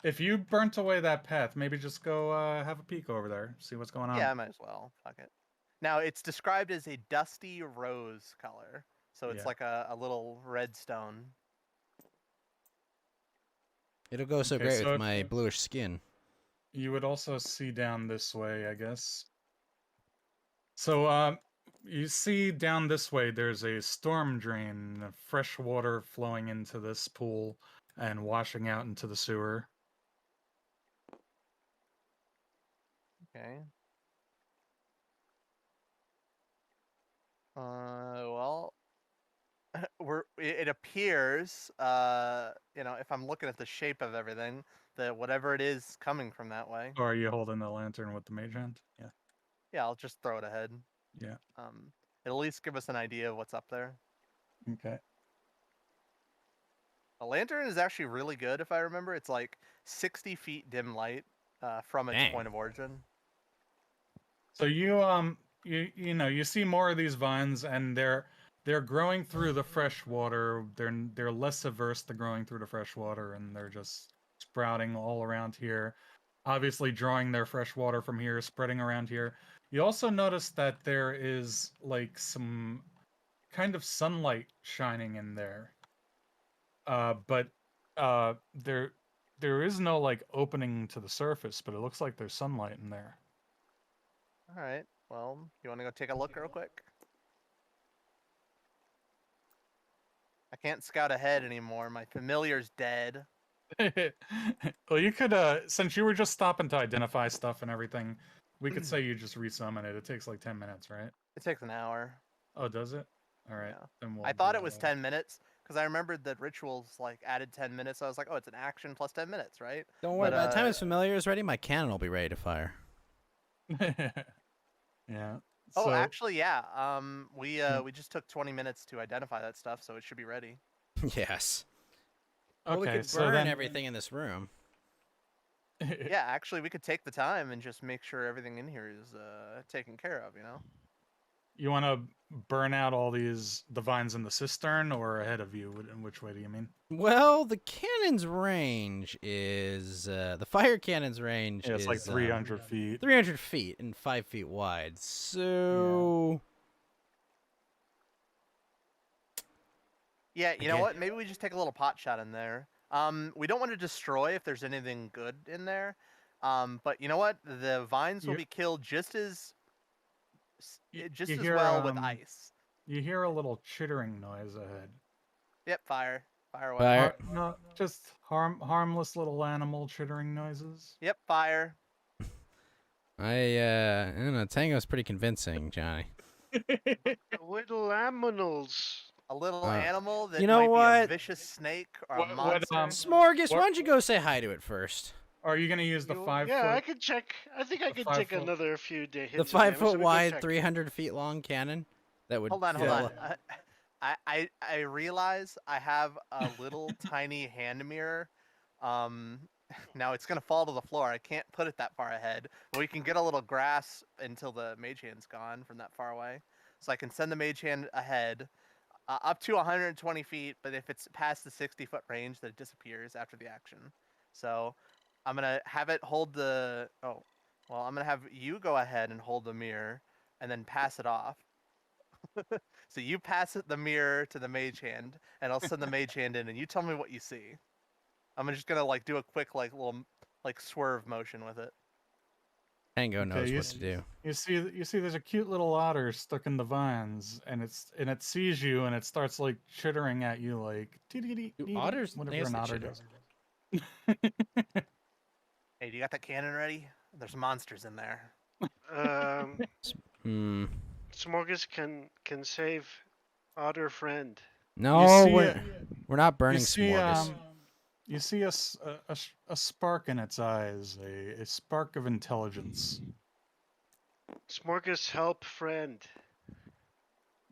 if you burnt away that path, maybe just go have a peek over there, see what's going on. Yeah, I might as well. Fuck it. Now it's described as a dusty rose color, so it's Yeah. like a little red stone. It'll go so Okay, great so with if- my bluish skin. You would also see down this way, I guess. So you see down this way, there's a storm drain, fresh water flowing into this pool and washing out into the sewer. Okay. Well, it appears, if I'm looking at the shape of everything, that whatever it is coming from that way. Or are you holding the lantern with the mage hand? Yeah. Yeah, I'll just throw it ahead. Yeah. It'll at least give us an idea of what's up there. Okay. A lantern is actually really good, if I remember. It's like 60 feet dim light from its Dang. point of origin. So you see more of these vines, and they're growing through the fresh water. They're less averse to growing through the fresh water, and they're just sprouting all around here. Obviously, drawing their fresh water from here, spreading around here. You also notice that there is like some kind of sunlight shining in there. But there is no like opening to the surface, but it looks like there's sunlight in there. All right. Well, you want to go take a look real quick? I can't scout ahead anymore. My familiar's dead. Well, you could since you were just stopping to identify stuff and everything, we could say you just resummon it. It takes like 10 minutes, right? It takes an hour. Oh, does it? All right. Yeah. Then we'll I thought do it was that. 10 minutes because I remembered that rituals like added 10 minutes. So I was like, oh, it's an action plus 10 minutes, right? Don't worry. But, By the time his familiar is ready, my cannon will be ready to fire. Yeah. Oh, So, actually, yeah. We just took 20 minutes to identify that stuff, so it should be ready. Yes. Well, we okay, could so burn then everything in this room. Yeah, actually, we could take the time and just make sure everything in here is taken care of. you want to burn out all the vines in the cistern or ahead of you? In which way do you mean? Well, the cannon's range is the fire cannon's range Yeah, it's is like 300 feet. 300 feet and 5 feet wide. So Yeah, you know Okay. what? Maybe we just take a little pot shot in there. We don't want to destroy if there's anything good in there. But you know what? The vines will You- be killed just as You, just you as hear, well with ice. You hear a little chittering noise ahead. Yep, fire away. Fire. No, just harmless little animal chittering noises. Yep, fire. I don't know. Tango's pretty convincing, Johnny. The little aminals. A little Uh, animal that you know might be a what? vicious snake or What- a what, monster. Smorgas, why What- don't you go say hi to it first? Are you gonna use the You- 5 yeah, I foot? could check. I think I the could 5 take foot- another few days. The 5 foot wide, 300 feet long cannon that would Hold on. fill up- I realize I have a little tiny hand mirror. Now it's gonna fall to the floor. I can't put it that far ahead, but we can get a little grass until the mage hand's gone from that far away. So I can send the mage hand ahead, up to 120 feet. But if it's past the 60-foot range, then it disappears after the action. So I'm gonna have it hold the. Oh, well, I'm gonna have you go ahead and hold the mirror, and then pass it off. So you pass the mirror to the mage hand, and I'll send the mage hand in, and you tell me what you see. I'm just gonna like do a quick like little like swerve motion with it. Tango knows you what s- to do. You see, there's a cute little otter stuck in the vines, and it sees you, and it starts like chittering at you, like Do otters- I whatever guess an they otter chitter. does. Hey, do you got that cannon ready? There's monsters in there. Hmm. Smorgas can save otter friend. No, see we're not burning you see, Smorgas. You see a spark in its eyes, a spark of intelligence. Smorgas help friend.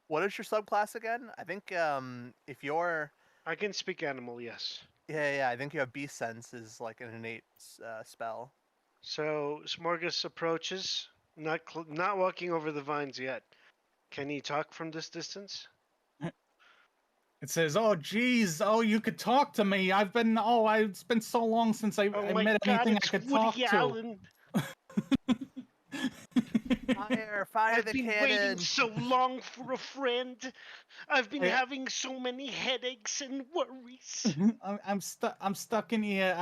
What is your subclass again? I think if you're I can speak animal, yes. yeah, I think you have beast sense is like an innate spell. So Smorgas approaches, not walking over the vines yet. Can he talk from this distance? It says, "Oh, geez, oh, you could talk to me. It's been so long since I Oh my met God! anything I It's could Woody talk Allen. Fire I've the been cannon! waiting so long for a friend. I've been Hey. having so many headaches and worries. to." I'm stuck. I'm stuck in here.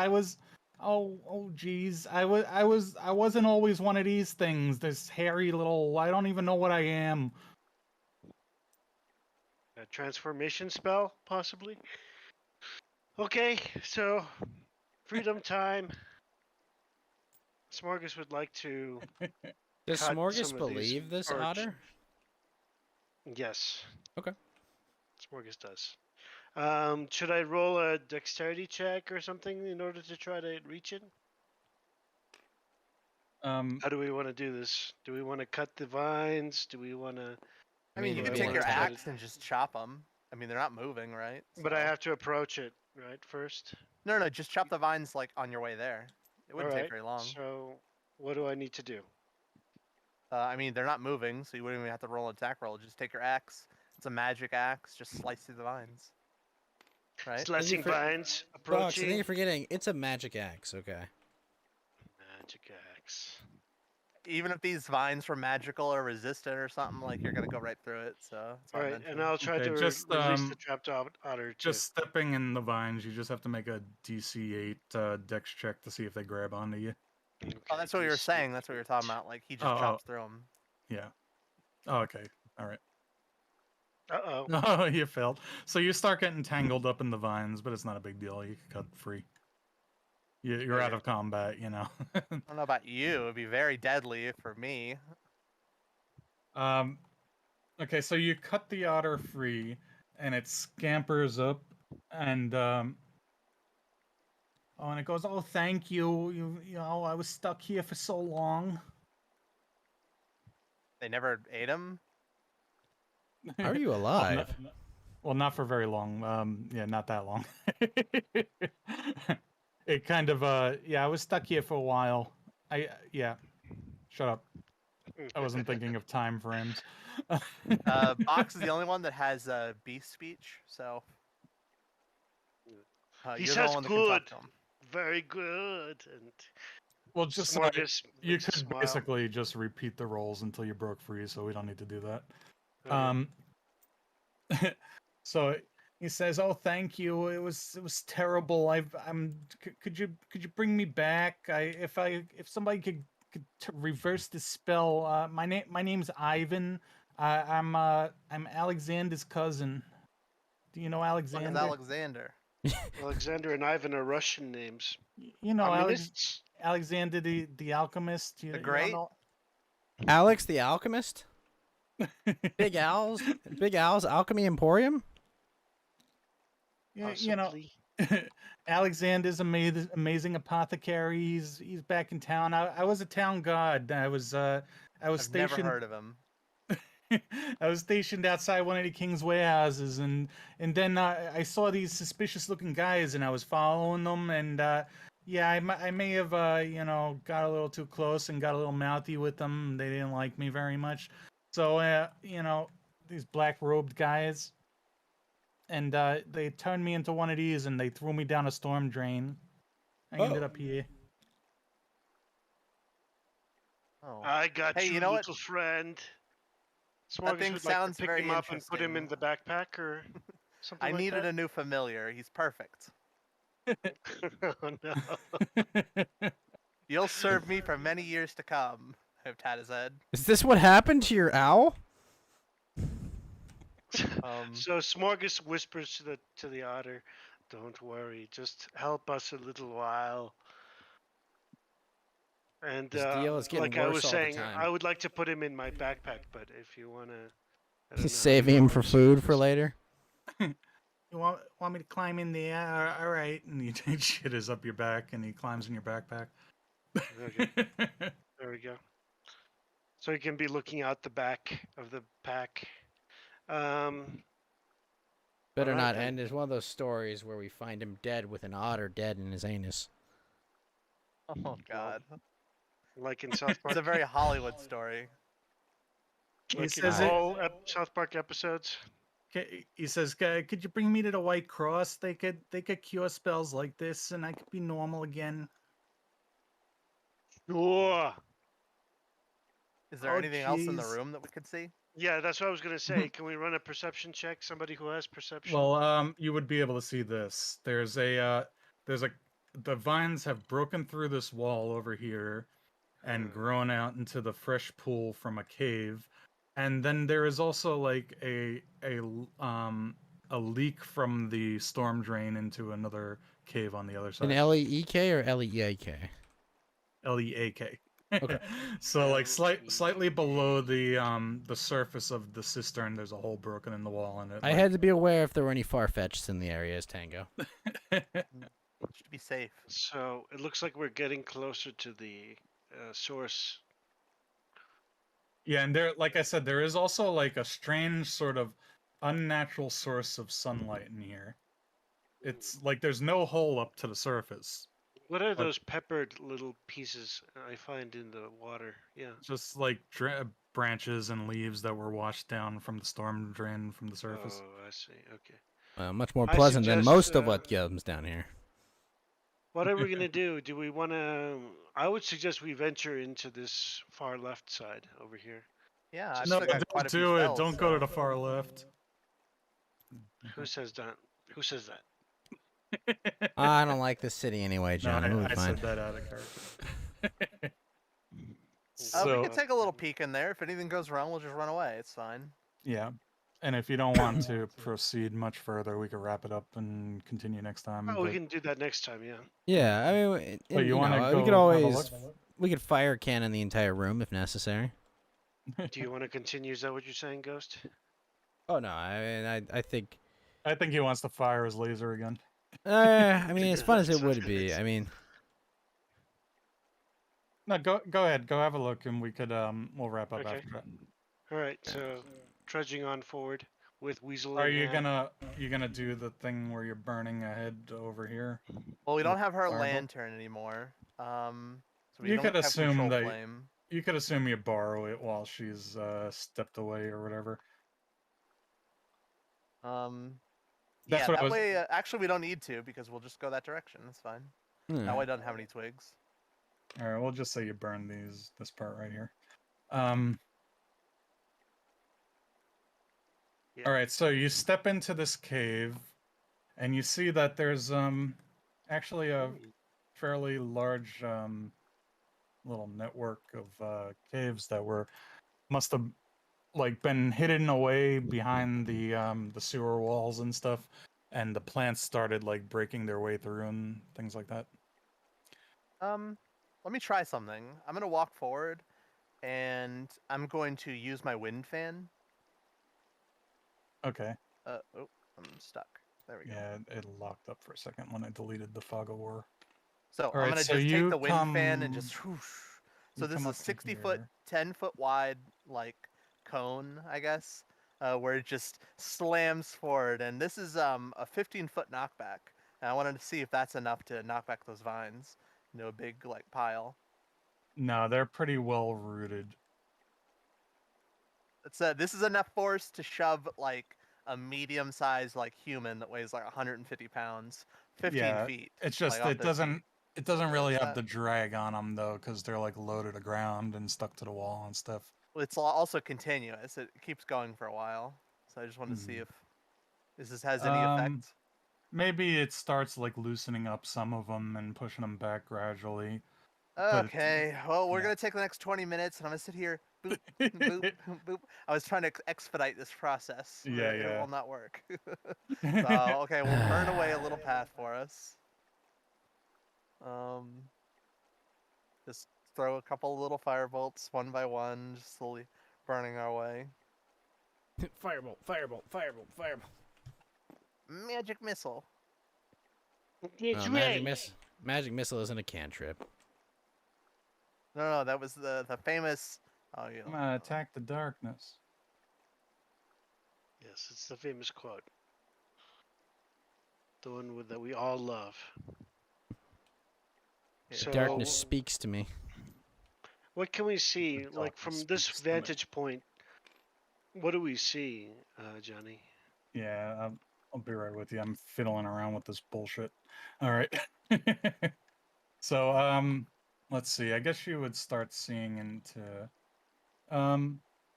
Oh, geez. I wasn't always one of these things. This hairy little. I don't even know what I am. A transformation spell, possibly. Okay, so freedom time. Smorgas would like to. Does cut Smorgas some of these believe this arch- otter? Yes. Okay. Smorgas does. Should I roll a dexterity check or something in order to try to reach it? How do we want to do this? Do we want to cut the vines? Do we want to? I mean, you do could I take wanna your try to- axe and just chop them. I mean, they're not moving, right? But I So- have to approach it, right, first? No, just chop the vines like on your way there. It wouldn't take Alright, very long. So, what do I need to do? I mean, they're not moving, so you wouldn't even have to roll an attack roll. Just take your axe. It's a magic axe. Just slice through the vines. Right? Slicing for- vines, Box, I think approaching. you're forgetting. It's a magic axe. Okay. Magic axe. even if these vines were magical or resistant or something, like you're gonna go right through it. So that's All why I right, mentioned. and I'll try Okay, to just, release the trapped otter too. Just stepping in the vines, you just have to make a DC 8 dex check to see if they grab onto you. Okay, Oh, that's what you were DC saying. That's what you were talking 8. about. Like he just Oh, chops through them. Yeah. Oh, okay. All right. Uh-oh. Oh, you failed. So you start getting tangled up in the vines, but it's not a big deal. You can cut free. You're out Okay. of combat, you know. I don't know about you. It'd be very deadly for me. um, okay, so you cut the otter free, and it scampers up, and oh, and it goes, "Oh, thank you. You know, I was stuck here for so long." They never ate him. How are you Well, alive? well, not for very long. Yeah, not that long. It kind of yeah, I was stuck here for a while. Yeah, shut up. I wasn't thinking of time frames. Box is the only one that has beast speech, so He you're the only says one that can talk good, to him. very good, and Well, just Smorgas you makes a could smile. basically just repeat the rolls until you broke free, so we don't need to do that. Okay. So he says, "Oh, thank you. It was terrible. Could you bring me back? If somebody could reverse the spell. My name's Ivan. I'm Alexander's cousin. Do you know Fuck is Alexander? Alexander? Alexander and Ivan are Russian names. You know Communists? Alexander the alchemist. You The don't Great? know? Alex the Alchemist? Big Al's Alchemy Emporium? Yeah, you know, Possibly. Alexander's amazing apothecary. He's back in town. I was a town guard. I was I've never stationed. heard of him. I was stationed outside one of the king's warehouses, and then I saw these suspicious looking guys, and I was following them, and yeah, I may have you know, got a little too close and got a little mouthy with them. They didn't like me very much, so you know, these black robed guys, and they turned me into one of these, and they threw me down a storm drain. I ended up here. Oh, I got Hey, you, you know what? little friend. That Smorgas thing would like to sounds pick very him up and put him in interesting. the backpack or something I like needed that. a new familiar. He's perfect. Oh no. You'll serve me for many years to come. I've had his head. Is this what happened to your owl? So Smorgas whispers to the otter, "Don't worry, just help us a little while." And This deal is getting like I worse was all the saying, time. I would like to put him in my backpack, but if you wanna, I don't know how Saving that him for works. food for later? You want me to climb in there? All right. And you take shit is up your back, and he climbs in your backpack. Okay, there we go. So he can be looking out the back of the pack. Better Alright not then. end as one of those stories where we find him dead with an otter dead in his anus. Oh God, Like in South Park. it's a very Hollywood story. He Like in says all South Park episodes. He says, "Could you bring me to the White Cross? They could cure spells like this, and I could be normal again." Sure. Is there Oh, anything else in the jeez. room that we could see? Yeah, that's what I was gonna say. Can we run a perception check? Somebody who has perception. Well, you would be able to see this. There's a the vines have broken through this wall over here and grown out into the fresh pool from a cave. And then there is also like a leak from the storm drain into another cave on the other side. An L-E-E-K or L-E-A-K? Leak. Okay. So like slightly below the surface of the cistern, there's a hole broken in the wall, and it. I had to be aware if there were any Farfetchs in the area as Tango. Should be safe. So it looks like we're getting closer to the source. Yeah, and there, like I said, there is also like a strange sort of unnatural source of sunlight in here. It's like there's no hole up to the surface. What are But- those peppered little pieces I find in the water? Yeah. Just like branches and leaves that were washed down from the storm drain from the surface. Oh, I see. Okay. Much more I pleasant than suggest, most of what comes down here. What are we gonna do? Do we want to? I would suggest we venture into this far left side over here. Yeah, I've Just No, still see- got quite don't a few do it. spells. Don't go to so- the far left. Who says that? Who says that? I don't like this city anyway, No, Johnny. We'll be I fine. said that out of character. we So could take a little peek in there. If anything goes wrong, we'll just run away. It's fine. yeah, and if you don't want to proceed much further, we could wrap it up and continue next time. Oh, we but- can do that next time. Yeah. Yeah, I mean, But you want to know, go we could have a always look? we could fire cannon the entire room if necessary. Do you want to continue? Is that what you're saying, Ghost? Oh no, I mean, I think. I think he wants to fire his laser again. I mean, as fun as it Sounds would good. be, I mean, No, go ahead, go have a look, and we could we'll wrap up Okay. after that. All right. So trudging on forward with Weasel. Are in you hand. gonna do the thing where you're burning ahead over here? Well, we don't With have her fireball? lantern anymore. So we You don't could have assume control that- flame. You could assume you borrow it while she's stepped away or whatever. That's Yeah, what I that was- way, actually, we don't need to because we'll just go that direction. It's fine. hmm. That way, it doesn't have any twigs. All right, we'll just say you burn this part right here. Yeah. All right, so you step into this cave, and you see that there's actually a fairly large little network of caves that must have like been hidden away behind the sewer walls and stuff, and the plants started like breaking their way through and things like that. Let me try something. I'm gonna walk forward, and I'm going to use my wind fan. Okay. Oh, I'm stuck. There we go. Yeah, it locked up for a second when I deleted the fog of war. So All I'm right, gonna so just take you the wind fan and come- just whoosh. So you this is come a up to 60-foot, here. 10-foot wide like cone, I guess, where it just slams forward. And this is a 15-foot knockback. And I wanted to see if that's enough to knock back those vines into a big like pile. No, they're pretty well rooted. This is enough force to shove like a medium-sized like human that weighs like 150 pounds, 15 Yeah, feet. It's just like, off it their feet. doesn't really What's have that? the drag on them though, because they're like low to the ground and stuck to the wall and stuff. It's also continuous. It keeps going for a while. So I just wanted to see Mhm. if this has any Um, effect. Maybe it starts like loosening up some of them and pushing them back gradually. but- Okay, well, we're yeah. going to take the next 20 minutes, and I'm going to sit here, boop, boop, boop. I was trying to expedite this process. but Yeah, It yeah. will not work. So, okay, we'll burn away a little path for us. Just throw a couple little firebolts, one by one, just slowly burning our way. Firebolt, firebolt, firebolt, firebolt. Magic missile. It's Magic missile isn't a cantrip. No, that was the famous. Oh, you I'm know. gonna attack the darkness. Yes, it's the famous quote. The one that we all love. Here. So, Darkness speaks to me. what can we see? Like from darkness this speaks to me. vantage point, what do we see, Johnny? Yeah, I'll be right with you. I'm fiddling around with this bullshit. All right. So, let's see. I guess you would start seeing into,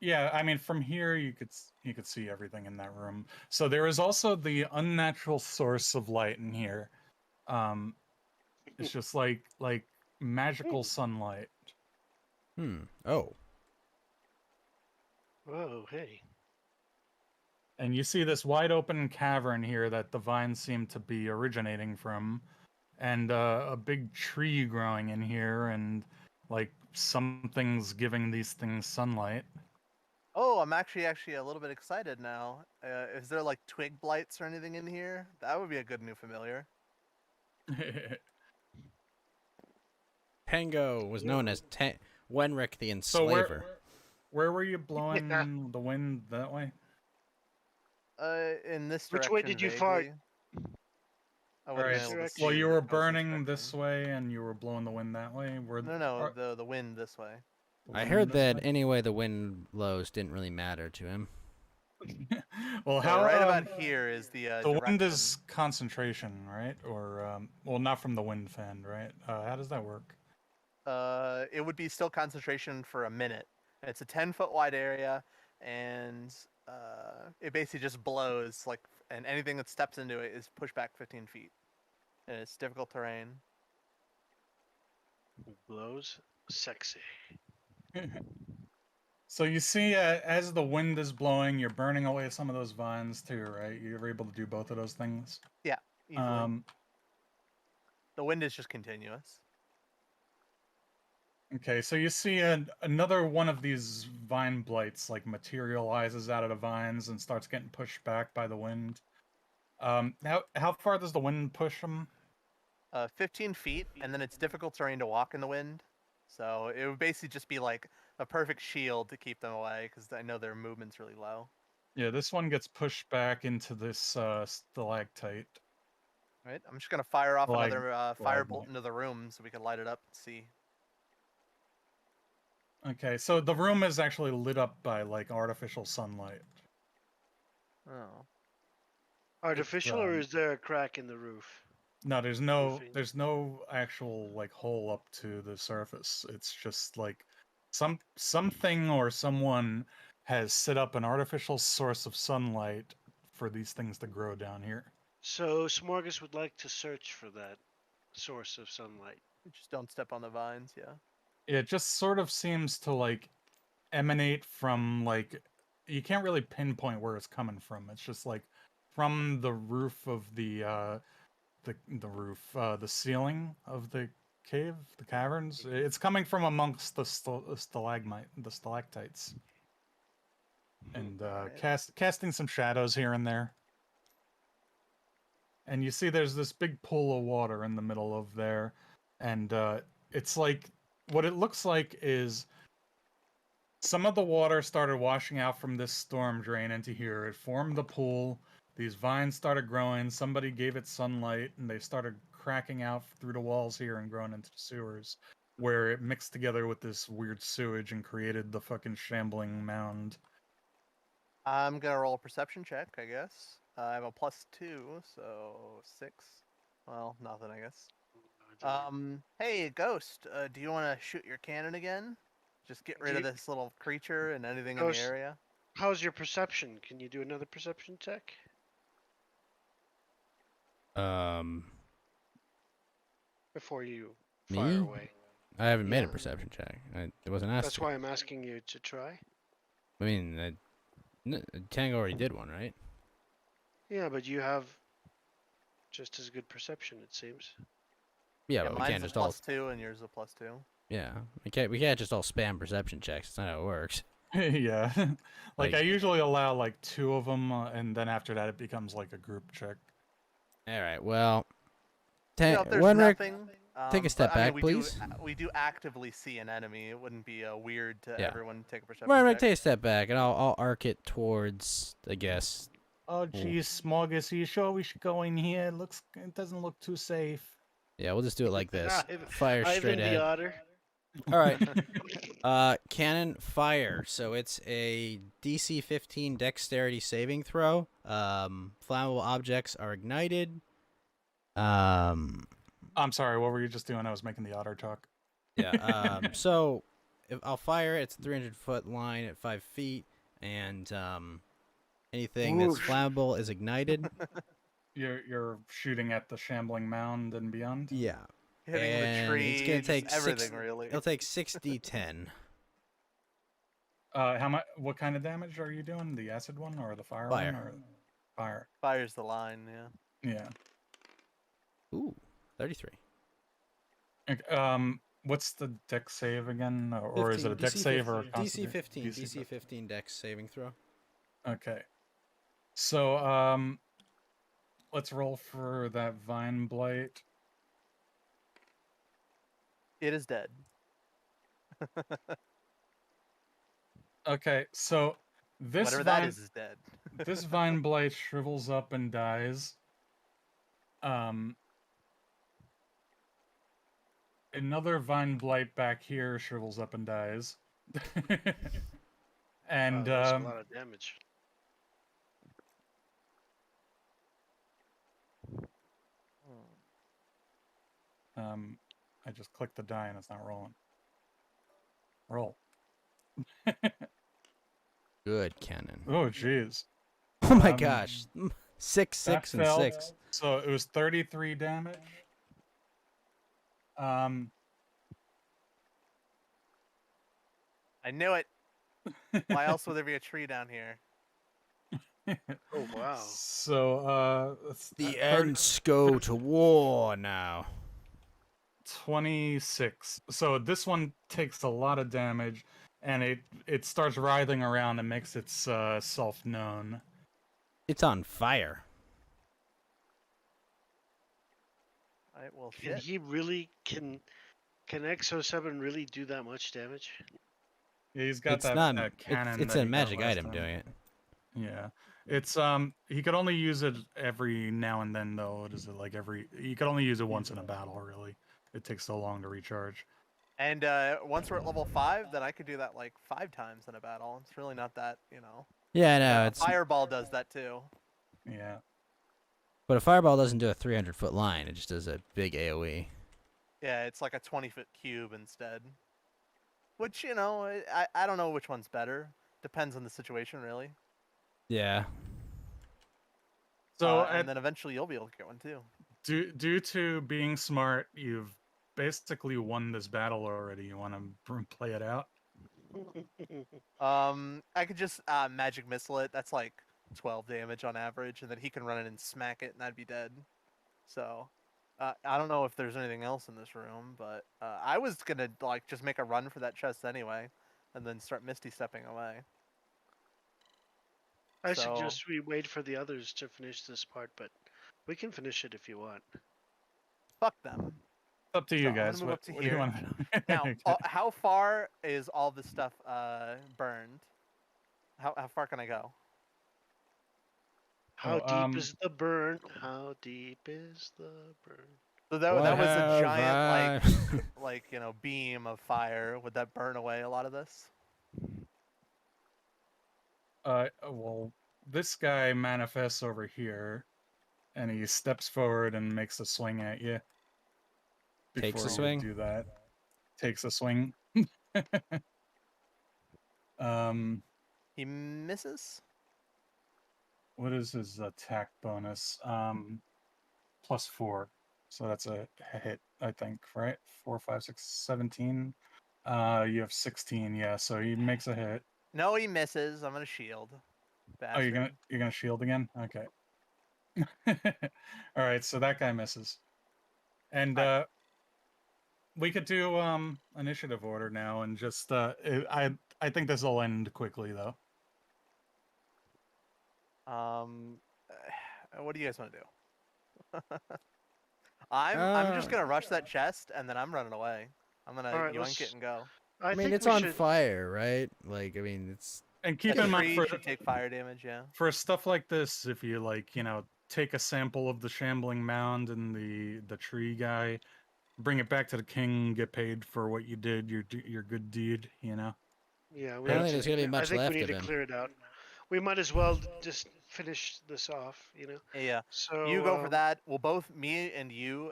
yeah. I mean, from here you could see everything in that room. So there is also the unnatural source of light in here. It's just like magical sunlight. Oh. Whoa, hey. And you see this wide open cavern here that the vines seem to be originating from, and a big tree growing in here, and like something's giving these things sunlight. Oh, I'm actually a little bit excited now. Is there like twig blights or anything in here? That would be a good new familiar. Pango was known as Wenrick the So Enslaver. where were you blowing the wind that way? In this Which direction. way did you fart? vaguely. I All wouldn't right. be able to Well, Well, see you if were I was burning this expecting. way, and you were blowing the wind that way. No, the wind this way. I wind heard this that way? anyway the wind blows didn't really matter to him. Well, So how right about here is the the wind direction. is concentration, right? Or well, not from the wind fan, right? How does that work? It would be still concentration for a minute. It's a 10-foot wide area, and it basically just blows like, and anything that steps into it is pushed back 15 feet. And it's difficult terrain. Blows. Sexy. So you see, as the wind is blowing, you're burning away some of those vines too, right? You're able to do both of those things. Yeah, easily. Um, The wind is just continuous. okay, so you see another one of these vine blights like materializes out of the vines and starts getting pushed back by the wind. How far does the wind push them? 15 feet, and then it's difficult terrain to walk in the wind. So it would basically just be like a perfect shield to keep them away, because I know their movement's really low. Yeah, this one gets pushed back into this stalactite. Right? I'm just gonna fire off Flag- another flag firebolt into the room so we can light it up and see. Okay, so the room is actually lit up by like artificial sunlight. Oh. Artificial, or um, is there a crack in the roof? No, there's Roofing. no actual like hole up to the surface. It's just like something or someone has set up an artificial source of sunlight for these things to grow down here. So Smorgas would like to search for that source of sunlight. Just don't step on the vines, yeah. It just sort of seems to like emanate from like you can't really pinpoint where it's coming from. It's just like from the roof of the the ceiling of the cave, the caverns. It's coming from amongst the stalactites, and Alright. casting some shadows here and there. And you see, there's this big pool of water in the middle of there, and it's like what it looks like is some of the water started washing out from this storm drain into here. It formed the pool. These vines started growing. Somebody gave it sunlight, and they started cracking out through the walls here and growing into the sewers, where it mixed together with this weird sewage and created the fucking shambling mound. I'm gonna roll a perception check, I guess. I have a +2, so 6. Well, nothing, I guess. Hey, Ghost, do you want to shoot your cannon again? Just get rid of this little creature and anything in the Ghost- area. How's your perception? Can you do another perception check? Before you fire Me? away. I haven't made a Yeah. perception check. It wasn't asked. That's why I'm asking you to try. I mean, Tango already did one, right? Yeah, but you have just as good perception, it seems. Yeah, Yeah, but we mine's can't a just all. +2 and yours a +2. Yeah, we can't just all spam perception checks. That's not how it works. Yeah, like Like- I usually allow like 2 of them, and then after that it becomes like a group check. All right. Well, You know, if there's Wenrick, nothing, take a step but, I mean, back, please. we do actively see an enemy. It wouldn't be weird to Yeah. everyone take a perception Wenrick, check. take a step back, and I'll arc it towards, I guess. Oh geez, Smorgas, are you sure we should go in here? It doesn't look too safe. Yeah, we'll just do it like this. Ivan- Fire straight Ivan the ahead. Otter. All right. Cannon fire. So it's a DC 15 dexterity saving throw. Flammable objects are ignited. I'm sorry, what were you just doing? I was making the otter talk. Yeah. So if I'll fire it, it's a 300-foot line at 5 feet, and anything that's Oof. flammable is ignited. You're shooting at the shambling mound and beyond. Yeah. Hitting And the tree, it's gonna just take everything 6 really. It'll take 6d10. How much? What kind of damage are you doing? The acid one or the fire, Fire. one? Or fire? Fires the line, yeah. Yeah. Ooh, 33. What's the dex save again? Or is it a 15, dex DC save or a 15, DC constitution? 15, DC 15 dex saving throw. Okay. So let's roll for that vine blight. It is dead. Okay, so this Whatever vine, that is dead. this vine blight shrivels up and dies. Another vine blight back here shrivels up and dies. And Wow, that's a lot of damage. I just clicked the die and it's not rolling. Roll. Good cannon. Oh, jeez. Oh my Um, gosh. 6, That 6, and failed. 6. So it was 33 damage. I knew it. Why else would there be a tree down here? Oh wow. So The 30 Ents go to war now. 26. So this one takes a lot of damage, and it starts writhing around and makes its self known. It's on fire. Alright, well, Can shit. he really can Exo7 really do that much damage? Yeah, he's got It's that, not. that cannon. It's that a he got magic last item time. doing it. Yeah, it's he could only use it every now and then though. What is it like every? You could only use it once in a battle. Really, it takes so long to recharge. And once we're at level 5, then I could do that like 5 times in a battle. It's really not that, you know. Yeah, no, it's. Fireball does that too. Yeah. But a fireball doesn't do a 300-foot line. It just does a big AoE. Yeah, it's like a 20-foot cube instead. Which, you know, I don't know which one's better. Depends on the situation, really. Yeah. So And then eventually you'll be able to get one too. due to being smart, you've basically won this battle already. You want to play it out? I could just magic missile it. That's like 12 damage on average, and then he can run it and smack it, and I'd be dead. So, I don't know if there's anything else in this room, but I was gonna like just make a run for that chest anyway, and then start misty stepping away. I So- suggest we wait for the others to finish this part, but we can finish it if you want. Fuck them. It's up to you So I'm gonna guys. move What, up to what do you here. want? Now, how far is all this stuff burned? How far can I go? How Oh, deep is the burn? How deep is the burn? So that What was a have giant I- like you know beam of fire. Would that burn away a lot of this? Well, this guy manifests over here, and he steps forward and makes a swing at you. Takes a Before you swing? do that, takes a swing. He misses. What is his attack bonus? +4. So that's a hit, I think, right? 4, 5, 6, 17. You have 16, yeah. So he makes a hit. No, he misses. I'm gonna shield. Oh, Bastard. you're gonna shield again? Okay. All right, so that guy misses. And Alright. we could do initiative order now and just I think this will end quickly though. What do you guys want to do? I'm just gonna rush that chest and then I'm running away. I'm gonna Alright, yoink it and go. I mean, think it's we on should... fire, right? Like, I mean, it's. And keep The in mind tree should take fire damage. Yeah. for stuff like this, if you like, you know, take a sample of the shambling mound and the tree guy, bring it back to the king, get paid for what you did, your good deed, you know. Yeah, I don't think there's gonna be I much think left we need of to him. clear it out. We might as well just finish this off, you know. Yeah. So You go for that. Well, both me and you,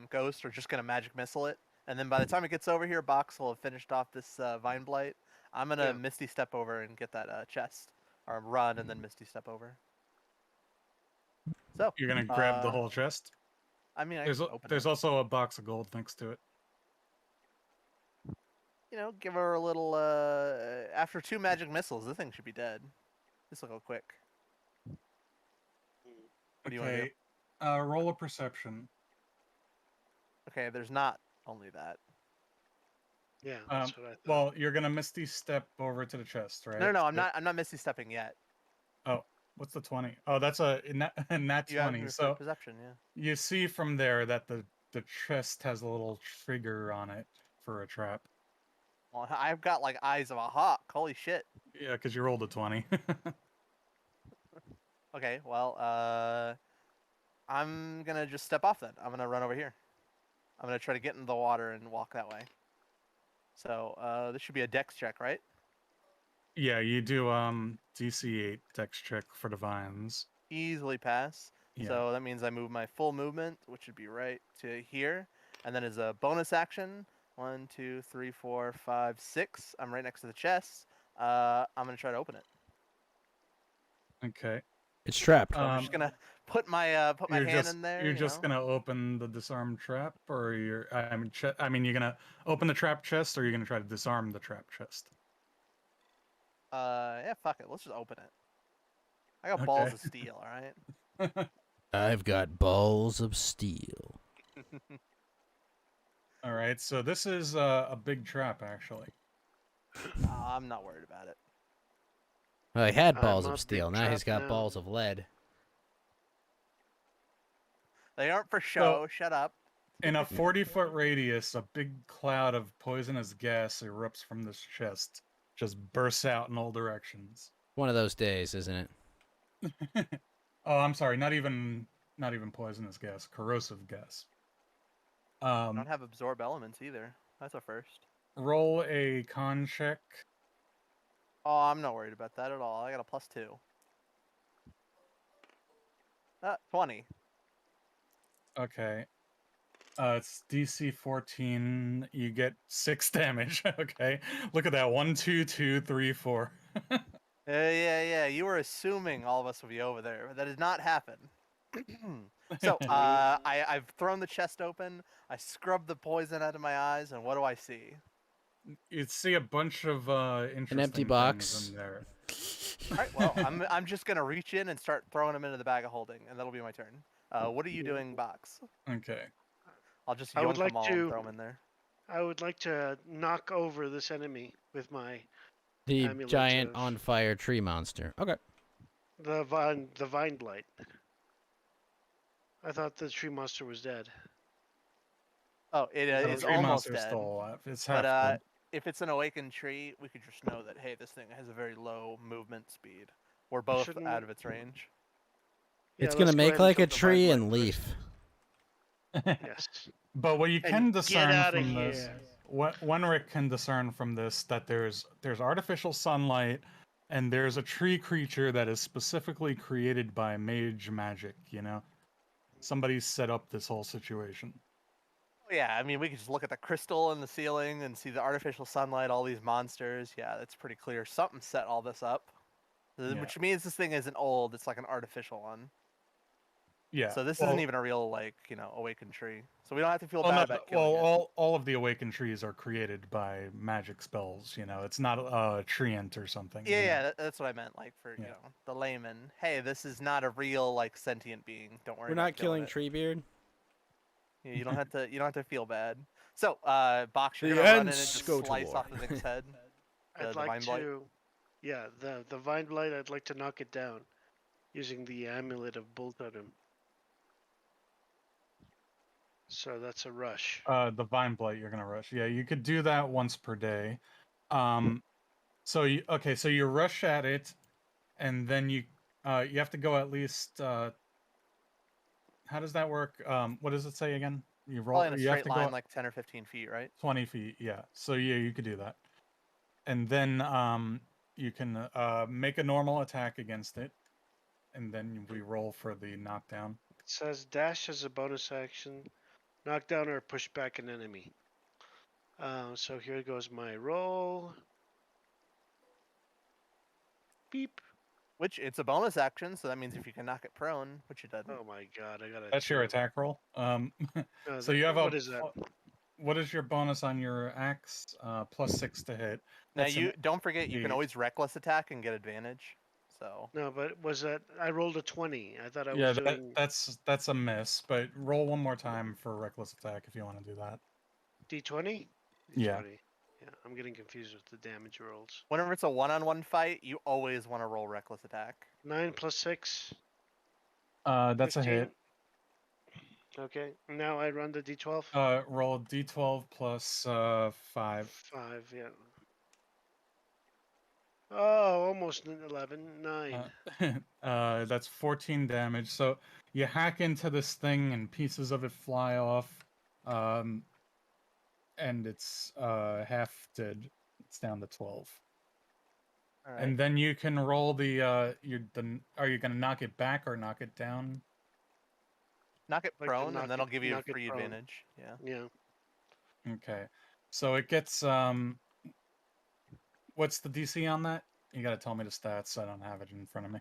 Ghost, are just gonna magic missile it, and then by the time it gets over here, Box will have finished off this vine blight. I'm gonna Yeah. misty step over and get that chest, or run and then misty step over. So You're gonna grab the whole chest. I mean, I There's can open there's it. also a box of gold next to it. You know, give her a little. After 2 magic missiles, this thing should be dead. This will go quick. What do you want to do? Okay, roll a perception. Okay, there's not only that. yeah, that's what I thought. Well, you're gonna misty step over to the chest, right? No, I'm not. I'm not misty stepping yet. Oh, what's the 20? Oh, that's a nat You have 20. your So perception, yeah. you see from there that the chest has a little trigger on it for a trap. Well, I've got like eyes of a hawk. Holy shit. Yeah, because you rolled a 20. Okay, well, I'm gonna just step off then. I'm gonna run over here. I'm gonna try to get in the water and walk that way. So, this should be a dex check, right? Yeah, you do DC 8 dex check for the vines. Easily pass. Yeah. So that means I move my full movement, which would be right to here. And then as a bonus action, 1, 2, 3, 4, 5, 6. I'm right next to the chest. I'm gonna try to open it. Okay. It's trapped. I'm just gonna put my You're hand just in there. you're you just know? gonna open the disarm trap, or I mean, you're gonna open the trap chest, or you're gonna try to disarm the trap chest. Yeah, fuck it. Let's just open it. I got Okay. balls of steel. All right. I've got balls of steel. All right. So this is a big trap, actually. I'm not worried about it. Well, he had I'm balls a of big steel. Now he's trap got balls now. of lead. They aren't for show. Shut up. In a 40-foot radius, a big cloud of poisonous gas erupts from this chest, just bursts out in all directions. One of those days, isn't it? Oh, I'm sorry. Not even poisonous gas, corrosive gas. I don't have absorb elements either. That's a first. Roll a con check. Oh, I'm not worried about that at all. I got a +2. 20. Okay. It's DC 14. You get 6 damage. Okay. Look at that. 1, 2, 2, 3, 4. Yeah. You were assuming all of us would be over there. But that did not happen. So, Do we- I've thrown the chest open. I scrubbed the poison out of my eyes, and what do I see? You'd see a bunch of interesting empty things box. in there. All right. Well, I'm just gonna reach in and start throwing them into the bag of holding, and that'll be my turn. What are you doing, Box? Okay. I'll just I would yoink like them all to- and throw them in there. I would like to knock over this enemy with my The Amulet giant of- on fire tree monster. Okay. the vine blight. I thought the tree monster was dead. Oh, it The is tree almost monster's dead. still alive. It's half But dead. if it's an awakened tree, we could just know that hey, this thing has a very low movement speed. We're both Shouldn't out we- of its range. Yeah, It's let's gonna go make ahead and like kill a the vine tree blight and first. leaf. Yes. But what you And can get discern outta from this, here. what Wenrick can discern from this, that there's artificial sunlight, and there's a tree creature that is specifically created by mage magic. You know, somebody's set up this whole situation. Yeah, I mean, we could just look at the crystal in the ceiling and see the artificial sunlight, all these monsters. Yeah, that's pretty clear. Something set all this up. Yeah. Which means this thing isn't old, it's like an artificial one. Yeah. So this well, isn't even a real, like, awakened tree. So we don't have to feel well, bad no, about killing it. all of the awakened trees are created by magic spells. You know, it's not a treant or something. you know? Yeah, that's what I meant, like, for, Yeah. the layman. Hey, this is not a real, like, sentient being. Don't worry We're about not killing it. Treebeard. Yeah, you don't have to feel bad. So, Box, you're The gonna run in and ends just go to slice war. off the thing's head. The I'd like vine blight? to. Yeah, the vine blight. I'd like to knock it down using the amulet of bull totem. So that's a rush. The vine blight you're gonna rush. Yeah, you could do that once per day. So you rush at it, and then you have to go at least. How does that work? What does it say again? You roll. Probably in a You have straight to line, go like 10 or 15 feet, right? 20 feet. Yeah. So yeah, you could do that, and then you can make a normal attack against it, and then we roll for the knockdown. It says dash as a bonus action, knock down or push back an enemy. So here goes my roll. Beep. Which it's a bonus action, so that means if you can knock it prone, which it doesn't. Oh my god, I got a That's your two. attack roll. No, So you have what is that? What is your bonus on your axe? +6 to hit. Now That's an you don't forget you can 8. always reckless attack and get advantage. So No, but was that I rolled a 20? I thought I Yeah, was doing that's a miss. But roll one more time for reckless attack if you want to do that. D20. Yeah. D20. Yeah, I'm getting confused with the damage rolls. whenever it's a one-on-one fight, you always want to roll reckless attack. 9 plus 6. That's a 15. hit. Okay, now I run the D12. Roll D12 plus 5. 5, yeah. Oh, almost 11. 9. That's 14 damage. So you hack into this thing and pieces of it fly off. And it's half dead. It's down to 12. All right. And then you can roll are you gonna knock it back or knock it down? Knock it Like to prone, knock and then it- I'll give you a knock it free prone. advantage. Yeah. Yeah. Okay. So it gets what's the DC on that? You gotta tell me the stats. I don't have it in front of me.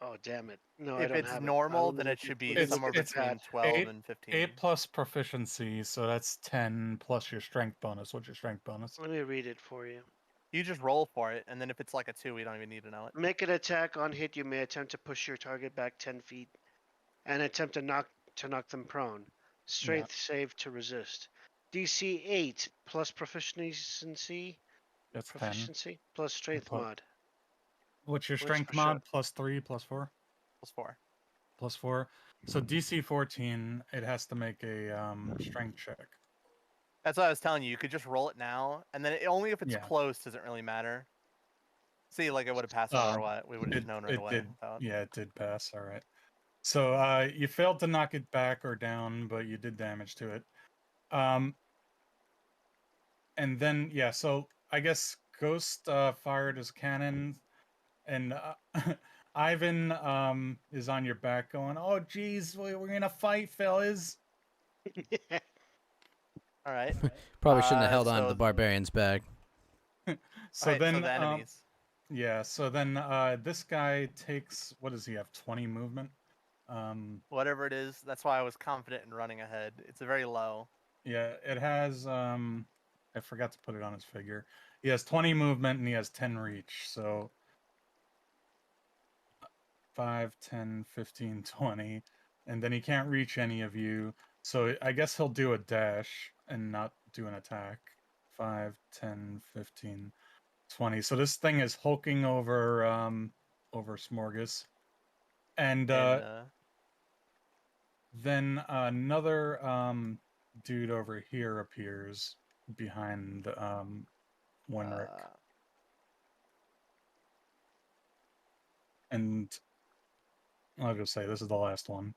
Oh damn it! No, I If don't it's have it. normal, then it should be It's- somewhere it's between at 12 8 and 15. 8 plus proficiency, so that's 10 plus your strength bonus. What's your strength bonus? Let me read it for you. You just roll for it, and then if it's like a 2, we don't even need to know it. Make an attack on hit. You may attempt to push your target back 10 feet, and attempt to knock them prone. Strength save to resist. DC 8 plus proficiency. That's 10. Proficiency plus strength Plus- mod. What's your What's strength for mod? sure? Plus 3, plus 4? Plus 4. Plus 4. So DC 14, it has to make a strength check. That's what I was telling you. You could just roll it now, and then only if it's Yeah. close does it really matter. See, like it would have passed no matter what. We would have just known right It away. did. Without... Yeah, it did pass. All right. So you failed to knock it back or down, but you did damage to it. And then yeah, so I guess Ghost fired his cannon, and Ivan is on your back, going, "Oh, geez, we're gonna fight, fellas." All right. Probably shouldn't have held on to so- the barbarian's back. So Alright, then, so the enemies. yeah. So then, this guy takes, what does he have? 20 movement. Whatever it is, that's why I was confident in running ahead. It's a very low. Yeah, it has. I forgot to put it on his figure. He has 20 movement and he has 10 reach. So 5, 10, 15, 20, and then he can't reach any of you. So I guess he'll do a dash and not do an attack. 5, 10, 15, 20. So this thing is hulking over over Smorgas. And then another dude over here appears behind Winrick. And I'll just say this is the last one.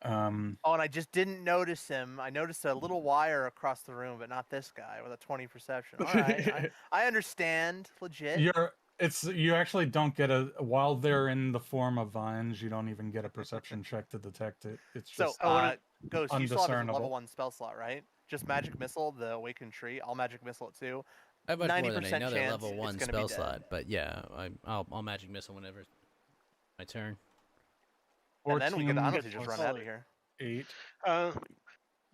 Oh, and I just didn't notice him. I noticed a little wire across the room, but not this guy with a 20 perception. All right, I understand. Legit. You actually don't get while they're in the form of vines, you don't even get a perception check to detect it. It's So, just Ghost, you still have his undiscernible. level 1 spell slot, right? Just Magic Missile, the Awakened Tree. I'll Magic Missile it too. I have much more than 90% another chance level it's 1 gonna be spell dead. slot, but yeah, I'll magic missile whenever it's my turn. And then we could 14 honestly just run plus out of here. 8.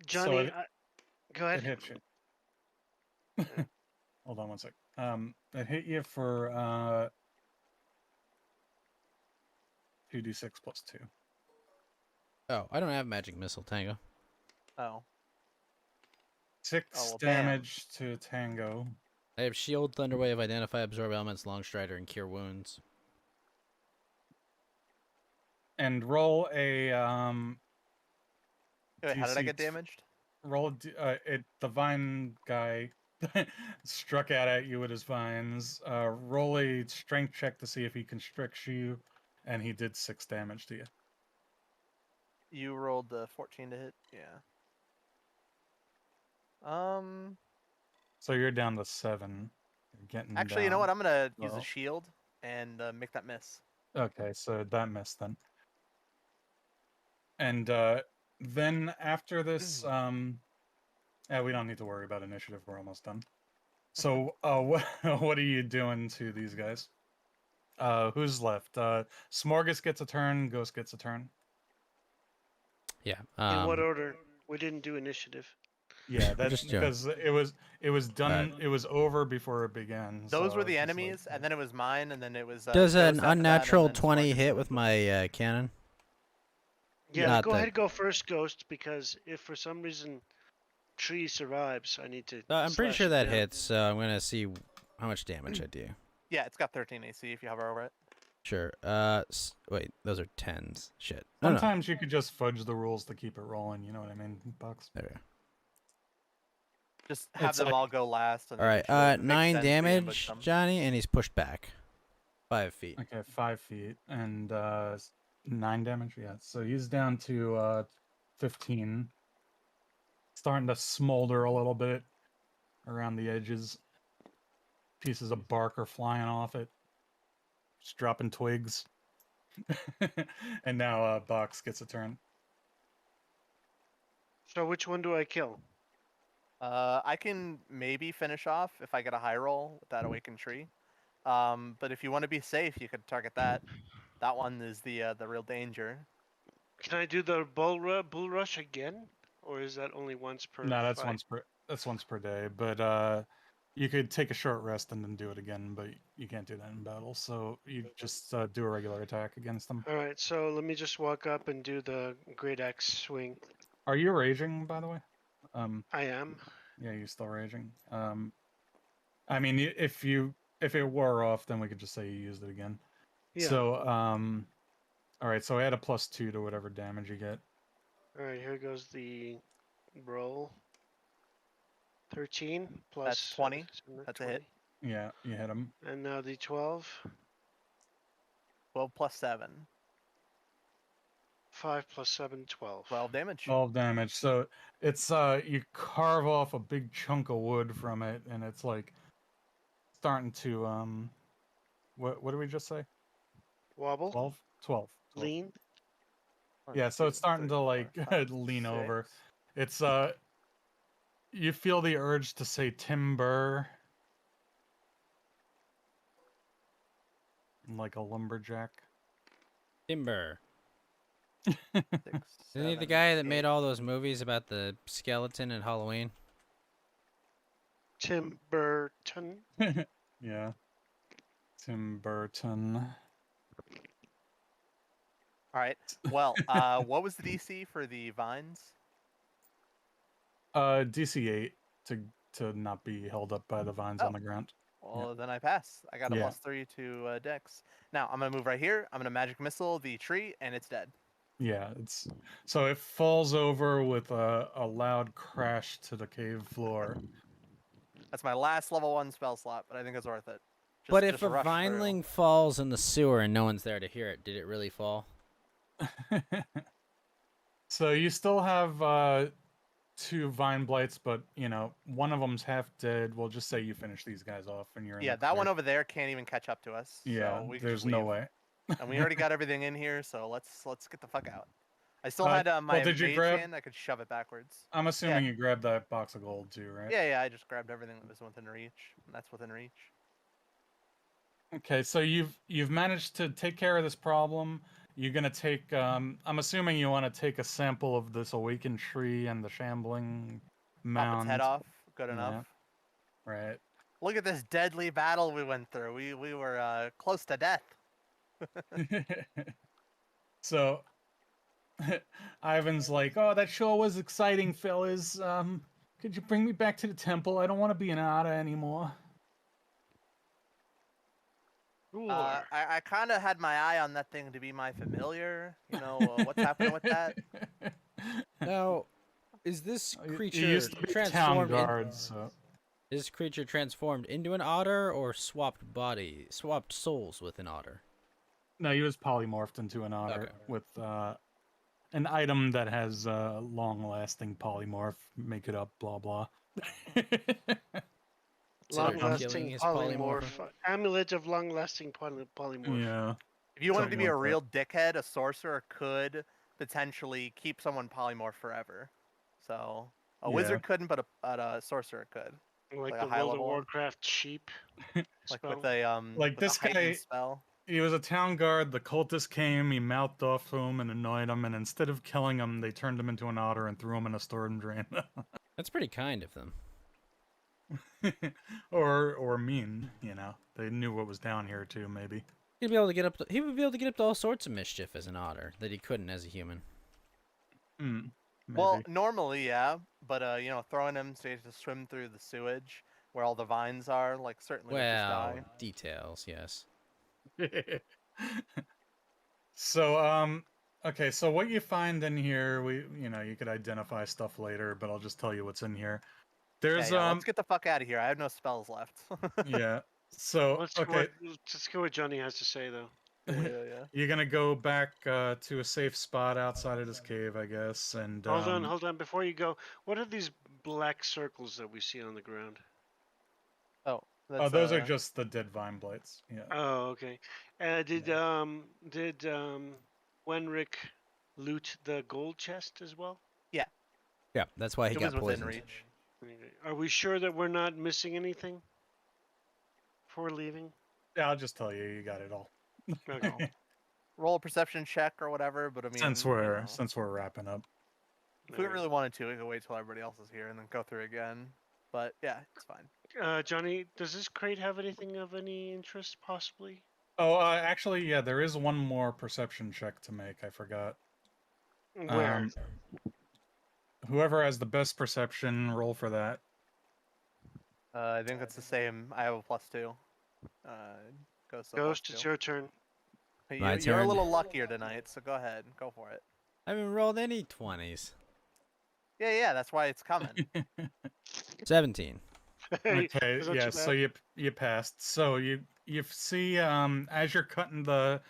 Johnny, it- go It ahead. hit you. Hold on one sec. It hit you for 2d6 plus 2. Oh, I don't have magic missile, Tango. Oh. 6 well, bam. damage to Tango. I have shield, thunder wave, identify, absorb elements, long strider, and cure wounds. And roll a Wait, how did I get DC damaged? roll the vine guy struck at you with his vines. Roll a strength check to see if he constricts you, and he did 6 damage to you. You rolled the 14 to hit? Yeah. So you're down to 7. You're getting Actually, you know what? down. I'm gonna use Well. a shield and make that miss. Okay, so that missed then. And then after this, we don't need to worry about initiative. We're almost done. So, what are you doing to these guys? Who's left? Smorgas gets a turn. Ghost gets a turn. Yeah. In what order? We didn't do initiative. Yeah, that's just doing- because it was done. It was over before it began. Those so were the just enemies, like- and then it was mine, and then it was. Does Ghost an after that, and unnatural then 20 Smarkus. hit with my cannon? Yeah, Not go the- ahead, go first, Ghost, because if for some reason Tree survives, I need to. I'm pretty slash sure it that down. hits, so I'm gonna see how much damage I do. Yeah, it's got 13 AC if you hover over it. Sure. Wait, those are 10s. Shit. No, no. Sometimes you could just fudge the rules to keep it rolling. You know what I mean, Bucks? There we go. Just have It's them like- all go last. And All then right. it makes 9 sense to ambush damage, them. Johnny, and he's pushed back 5 feet. Okay, 5 feet and 9 damage. Yeah, so he's down to 15. Starting to smolder a little bit around the edges. Pieces of bark are flying off it. Just dropping twigs. And now Box gets a turn. So which one do I kill? I can maybe finish off if I get a high roll with that awakened tree. But if you want to be safe, you could target that. That one is the real danger. Can I do the bull rush again, or is that only once per No, that's fight? once per day. But you could take a short rest and then do it again. But you can't do that in battle. So you just do a regular attack against them. All right, so let me just walk up and do the great axe swing. Are you raging, by the way? I am. Yeah, you're still raging. I mean, if it wore off, then we could just say you used it again. Yeah. So, all right. So add a +2 to whatever damage you get. All right, here goes the roll. 13 plus That's 20. 7, That's a hit. Yeah, you hit him. And now the 12. 12 plus 7. 5 plus 7, 12. 12 damage. 12 damage. So it's you carve off a big chunk of wood from it, and it's like starting to what did we just say? Wobble. 12? 12. Lean. Yeah, so it's starting to like lean over. It's you feel the urge to say timber like a lumberjack. Timber. 6, Isn't he the 7, guy that made 8. all those movies about the skeleton in Halloween? Tim Burton. Yeah. Tim Burton. All right. Well, what was the DC for the vines? DC 8 to not be held up by the vines Oh. on the ground. Well, then I pass. I got a Yeah. +3 to Dex. Now I'm gonna move right here. I'm gonna magic missile the tree, and it's dead. Yeah, it's so it falls over with a loud crash to the cave floor. That's my last level 1 spell slot, but I think it's worth it. But if just a rush through. vineling falls in the sewer and no one's there to hear it, did it really fall? So you still have 2 vine blights, but you know one of them's half dead. We'll just say you finish these guys off, and you're in Yeah, the that one clear. over there can't even catch up to us. Yeah, so we can there's just no leave. way. And we already got everything in here, so let's get the fuck out. I still Uh, had my well, did you mage grab- hand. I could shove it backwards. I'm assuming you grabbed that box of gold too, right? Yeah, I just grabbed everything that was within reach, and that's within reach. Okay, so you've managed to take care of this problem. You're gonna take. I'm assuming you want to take a sample of this awakened tree and the shambling mound. Pop its head off. Good Yeah. enough. Right. Look at this deadly battle we went through. We were close to death. So Ivan's like, "Oh, that sure was exciting, fellas. Could you bring me back to the temple? I don't want to be an otter anymore." I kind of had my eye on that thing to be my familiar. You know, what's happening with that? Now, is this It creature used to be town transformed? guard, so Is this creature transformed into an otter or swapped souls with an otter? no, he was polymorphed into an otter Okay. with an item that has long-lasting polymorph. Make it up, blah blah. Consider Long-lasting killing his polymorph. Amulet of long-lasting polymorph. Yeah. If you wanted to Something be a like that. real dickhead, a sorcerer could potentially keep someone polymorph forever. So a Yeah. wizard couldn't, but a sorcerer could. Like Like a the high World of level one. Warcraft sheep. Like spell. with a Like with this a heightened guy- spell. He was a town guard. The cultist came. He mouthed off to him and annoyed him. And instead of killing him, they turned him into an otter and threw him in a storm drain. That's pretty kind of them. or mean, you know. They knew what was down here too, maybe. He'd be able to get up. He would be able to get up to all sorts of mischief as an otter that he couldn't as a human. Maybe. Well, normally, yeah, but you know, throwing him so he has to swim through the sewage where all the vines are, like certainly would just Well, die. details, yes. So, okay, so what you find in here, you could identify stuff later, but I'll just tell you what's in here. There's, Yeah, let's get the fuck out of here. I have no spells left. yeah. So, Let's okay, go what Johnny has to say, though. yeah. you're gonna go back to a safe spot outside of this cave, I guess, and Hold on. Before you go, what are these black circles that we see on the ground? That's those are just the dead vine blights. Yeah. Oh, okay. Did Wenrick loot the gold chest as well? Yeah, that's why he it got was within poisoned. reach. Okay. Are we sure that we're not missing anything before leaving? Yeah, I'll just tell you, you got it all. Okay. Roll a perception check or whatever. But I mean, since you we're know, since we're wrapping up. if we Alright. really wanted to, we could wait till everybody else is here and then go through again. But yeah, it's fine. Johnny, does this crate have anything of any interest, possibly? Oh, actually, yeah, there is one more perception check to make. I forgot. Where? Whoever has the best perception, roll for that. I think it's the same. I have a +2. Ghost, Ghost, it's your turn. My You're a turn. little luckier tonight, so go ahead, go for it. I haven't rolled any 20s. Yeah, that's why it's coming. 17. Okay, Is that yeah, too so bad? you passed. So you see as you're cutting the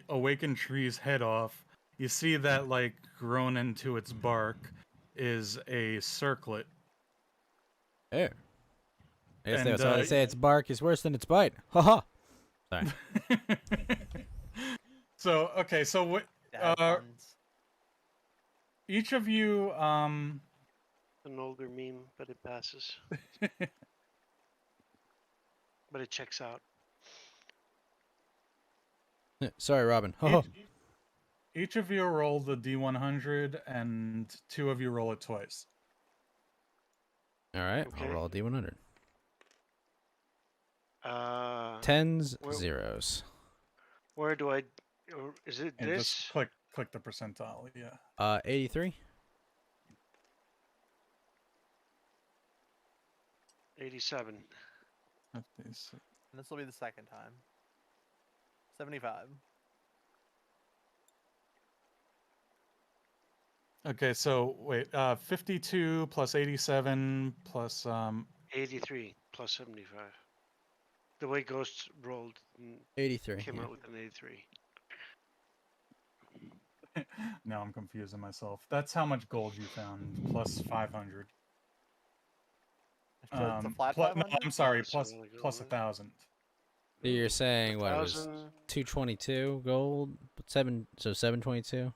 awakened tree's head off, you see that like grown into its bark is a circlet. Oh. I guess And, that's why they say its bark is worse than its bite. Haha. Sorry. So okay, so what Dad puns. each of you An older meme, but it passes. But it checks out. Sorry, Robin. Haha. each of you roll the D100 and 2 of you roll it twice. All right, Okay. I'll roll a D100. Tens, 10s, Well- 0s. Where do I? Or is it And this? just click the percentile, yeah. 83. 87. And this will be the second time. 75. Okay, so wait, 52 plus 87 plus 83 plus 75. The way Ghost rolled83. came Yeah. out with an 83. now I'm confusing myself. That's how much gold you found plus 500. It's a flat No, 500? I'm sorry, that's plus really good, plus isn't it? 1,000. So you're saying what it was 1,000. 222 gold, 722,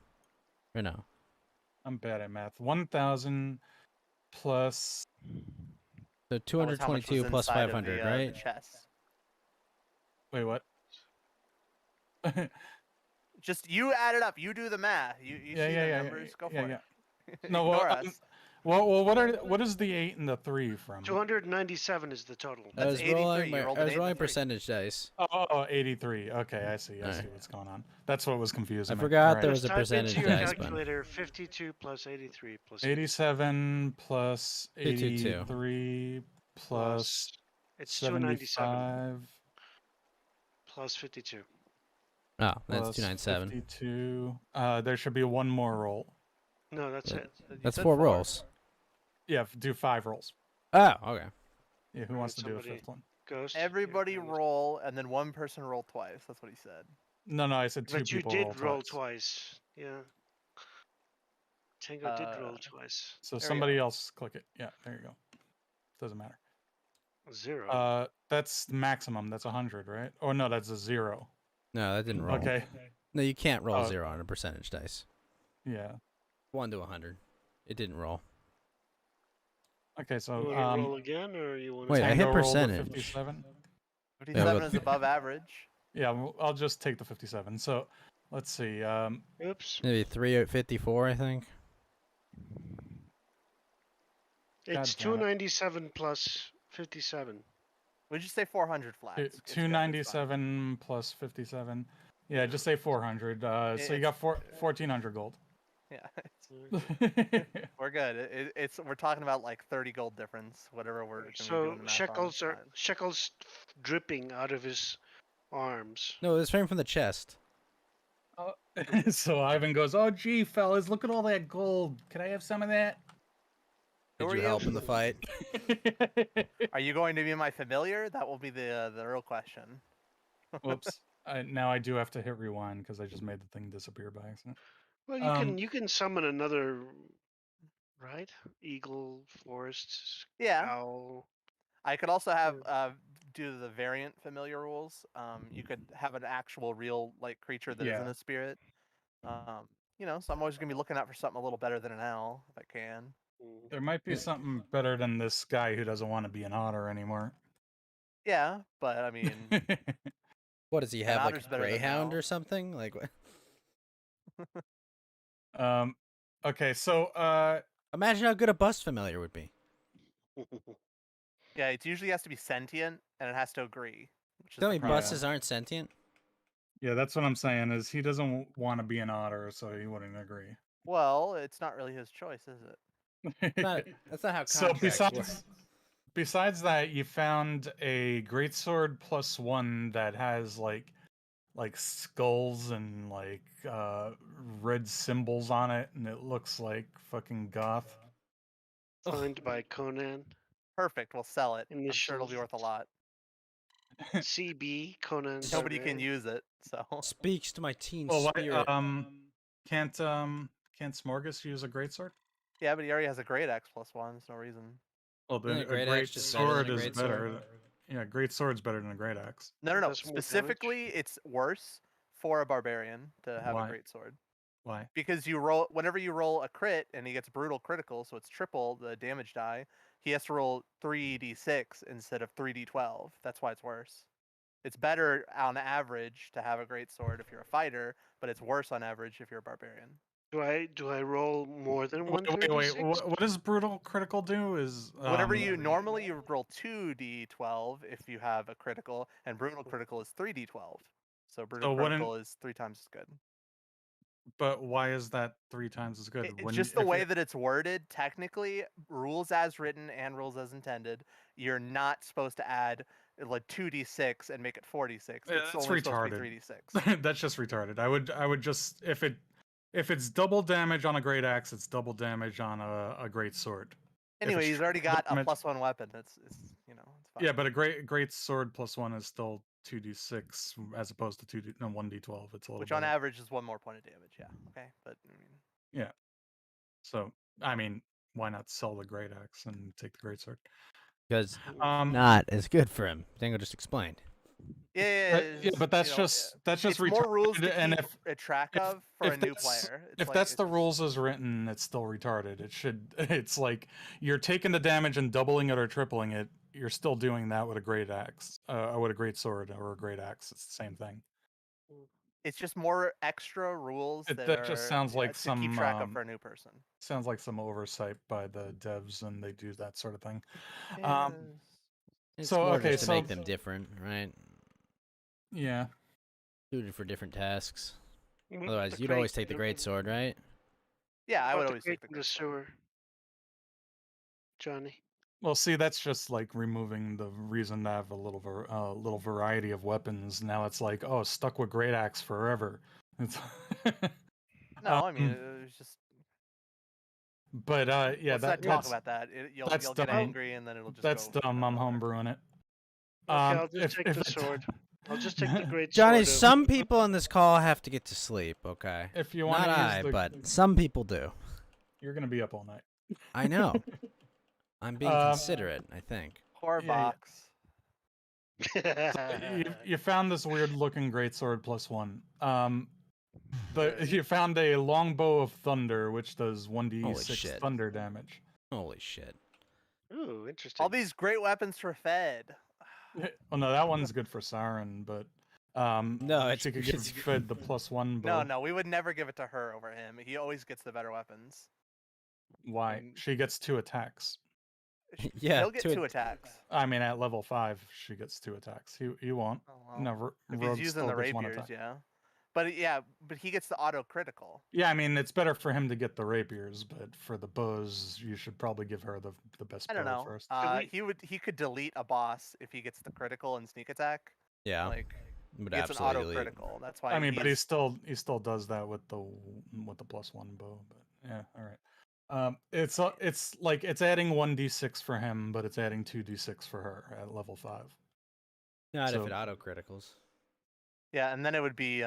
or no? I'm bad at math. 1,000 plus So That was how much was 222 plus inside of 500, the right? chest. wait, what? Just you add it up. You do the math. You Yeah, see yeah, the yeah, numbers. Go yeah, for yeah. it. No, Ignore well, us. well, what is the 8 and the 3 from? 297 is the total. I That's was 83. rolling. You rolled I an was 8 and a rolling 3. percentage dice. Oh, 83. Okay, I see. I see Alright. what's going on. That's what was confusing I me. forgot Alright. there Just was a type percentage into your dice, but calculator 52 plus 83 plus 87 plus 222. 83 plus it's 297 75 plus 52. oh, that's plus 297. 52. There should be one more roll. No, that's Yeah. it. You That's said 4 rolls. Yeah, do 5 rolls. Oh, okay. Yeah, who Alright, wants to do a somebody- 5th one? Ghost. Everybody here, Ghost. roll, and then one person roll twice. That's what he said. No, I said 2 But you people did roll twice. twice. Yeah. Tango did roll twice. So There we somebody go. else click it. Yeah, there you go. Doesn't matter. 0. That's maximum. That's 100, right? Oh no, that's a 0. No, that didn't roll. Okay. No, you can't roll Oh. 0 on a percentage dice. Yeah. 1 to 100. It didn't roll. Okay, You so want to roll again, or you want to? Wait, I hit Tango rolled a percentage. 57. 57 go- is above average. Yeah, I'll just take the 57. So, let's see. Oops. Maybe 354, I think. It's damn it. 297 plus 57. Would you say 400 flat? It's good, it's fine. 297 plus 57. Yeah, just say 400. So you got 1,400 gold. Yeah, Okay. we're good. We're talking about like 30 gold difference, whatever we're gonna be So doing the math on, it's fine. shekels dripping out of his arms. No, this came from the chest. So Ivan goes, "Oh, gee, fellas, look at all that gold. Can I have some of that?" Who Did are you you? help in the fight? Are you going to be my familiar? That will be the real question. Whoops. Now I do have to hit rewind because I just made the thing disappear by accident. Well, you can summon another, right? Eagle, forest, Yeah. owl. I could also have due to the variant familiar rules, you could have an actual real like creature that Yeah. not a spirit. So I'm always gonna be looking out for something a little better than an owl if I can. Mm. There might be something better than this guy who doesn't want to be an otter anymore. Yeah, but I mean, What does he an have, like otter's a better than an greyhound owl. or something? Like, what? Okay, so Imagine how good a bus familiar would be. Yeah, it usually has to be sentient and it has to agree, which is Tell the me problem. buses aren't sentient? yeah, that's what I'm saying is he doesn't want to be an otter, so he wouldn't agree. Well, it's not really his choice, is it? That's not how So contracts work. besides that, you found a greatsword +1 that has like skulls and like red symbols on it, and it looks like fucking goth. Signed by Conan. Perfect. We'll sell it. I'm sure it'll Initials be worth a lot. CB Conan. Nobody can Barbarian. use it, so. Speaks to my teen Well, why, spirit. can't Smorgas use a greatsword? Yeah, but he already has a great X +1. There's no reason. Well, then Isn't a a great great axe just better than sword a is great better. sword? Yeah, great sword's better than a great axe. No. Does more damage? Specifically, it's worse for a barbarian to have Why? a great sword. Why? Because whenever you roll a crit and he gets brutal critical, so it's triple the damage die, he has to roll 3d6 instead of 3d12. That's why it's worse. It's better on average to have a great sword if you're a fighter, but it's worse on average if you're a barbarian. Do I roll more than one Wait. What does brutal critical do? Is Whatever normally you roll 2d12 if you have a critical, and brutal critical is 3d12. So brutal critical is 3 times as good. But why is that 3 times as good? It's just the way that it's worded. Technically, rules as written and rules as intended, you're not supposed to add like 2d6 and make it 4d6. Yeah, It's that's only supposed to be retarded. 3d6. That's just retarded. I would just if it's double damage on a great axe, it's double damage on a great sword. Anyway, he's already got a +1 weapon. It's it's fine. Yeah, but a great sword +1 is still 2d6 as opposed to 1d12. It's a little Which on better. average is 1 more point of damage. Yeah. Okay, but I mean. Yeah. So I mean, why not sell the great axe and take the great sword? Because not as good for him. Dango just explained. Yeah, but that's just it's more rules to and keep a track of for a new player. If that's the rules as written, it's still retarded. It's like you're taking the damage and doubling it or tripling it. You're still doing that with a great axe, with a great sword or a great axe. It's the same thing. It's just more extra rules that just sounds like to some keep track of for a new person. Sounds like some oversight by the devs, and they do that sort of thing. It's so more okay, just to so make them different, right? Yeah. Suited for different tasks. Otherwise, you'd always take the great sword, right? Yeah, I would always take the great sewer. Johnny. Well, see, that's just like removing the reason to have a little variety of weapons. Now it's like, oh, stuck with great axe forever. It's no, I mean it was just. But yeah, let's not talk about that. You'll get angry and then it'll just. That's dumb. I'm homebrewing it. Okay, I'll just take the sword. I'll just take the great Johnny, sword. some people on this call have to get to sleep. Okay. If you want not to use but some people do. You're gonna be up all night. I know. I'm being considerate, I think. Poor box. You found this weird looking greatsword +1. But you found a longbow of thunder, which does 1d6 thunder damage. Holy shit. Ooh, interesting. All these great weapons for Fed. Oh no, that one's good for Siren, but no, she could give Fed the +1 bow. No, we would never give it to her over him. He always gets the better weapons. Why? She gets 2 attacks. Yeah, he'll get 2 attacks. I mean, at level 5, she gets 2 attacks. He won't. Oh, well. No, if he's using the rapiers, yeah. But he gets the auto critical. Yeah, I mean, it's better for him to get the rapiers, but for the bows, you should probably give her the best bow first. He could delete a boss if he gets the critical and sneak attack. Yeah. Like he gets an auto critical. That's why. I mean, but he still does that with the +1 bow. But yeah, all right. It's like it's adding 1d6 for him, but it's adding 2d6 for her at level 5. Not if it auto criticals. Yeah, and then it would be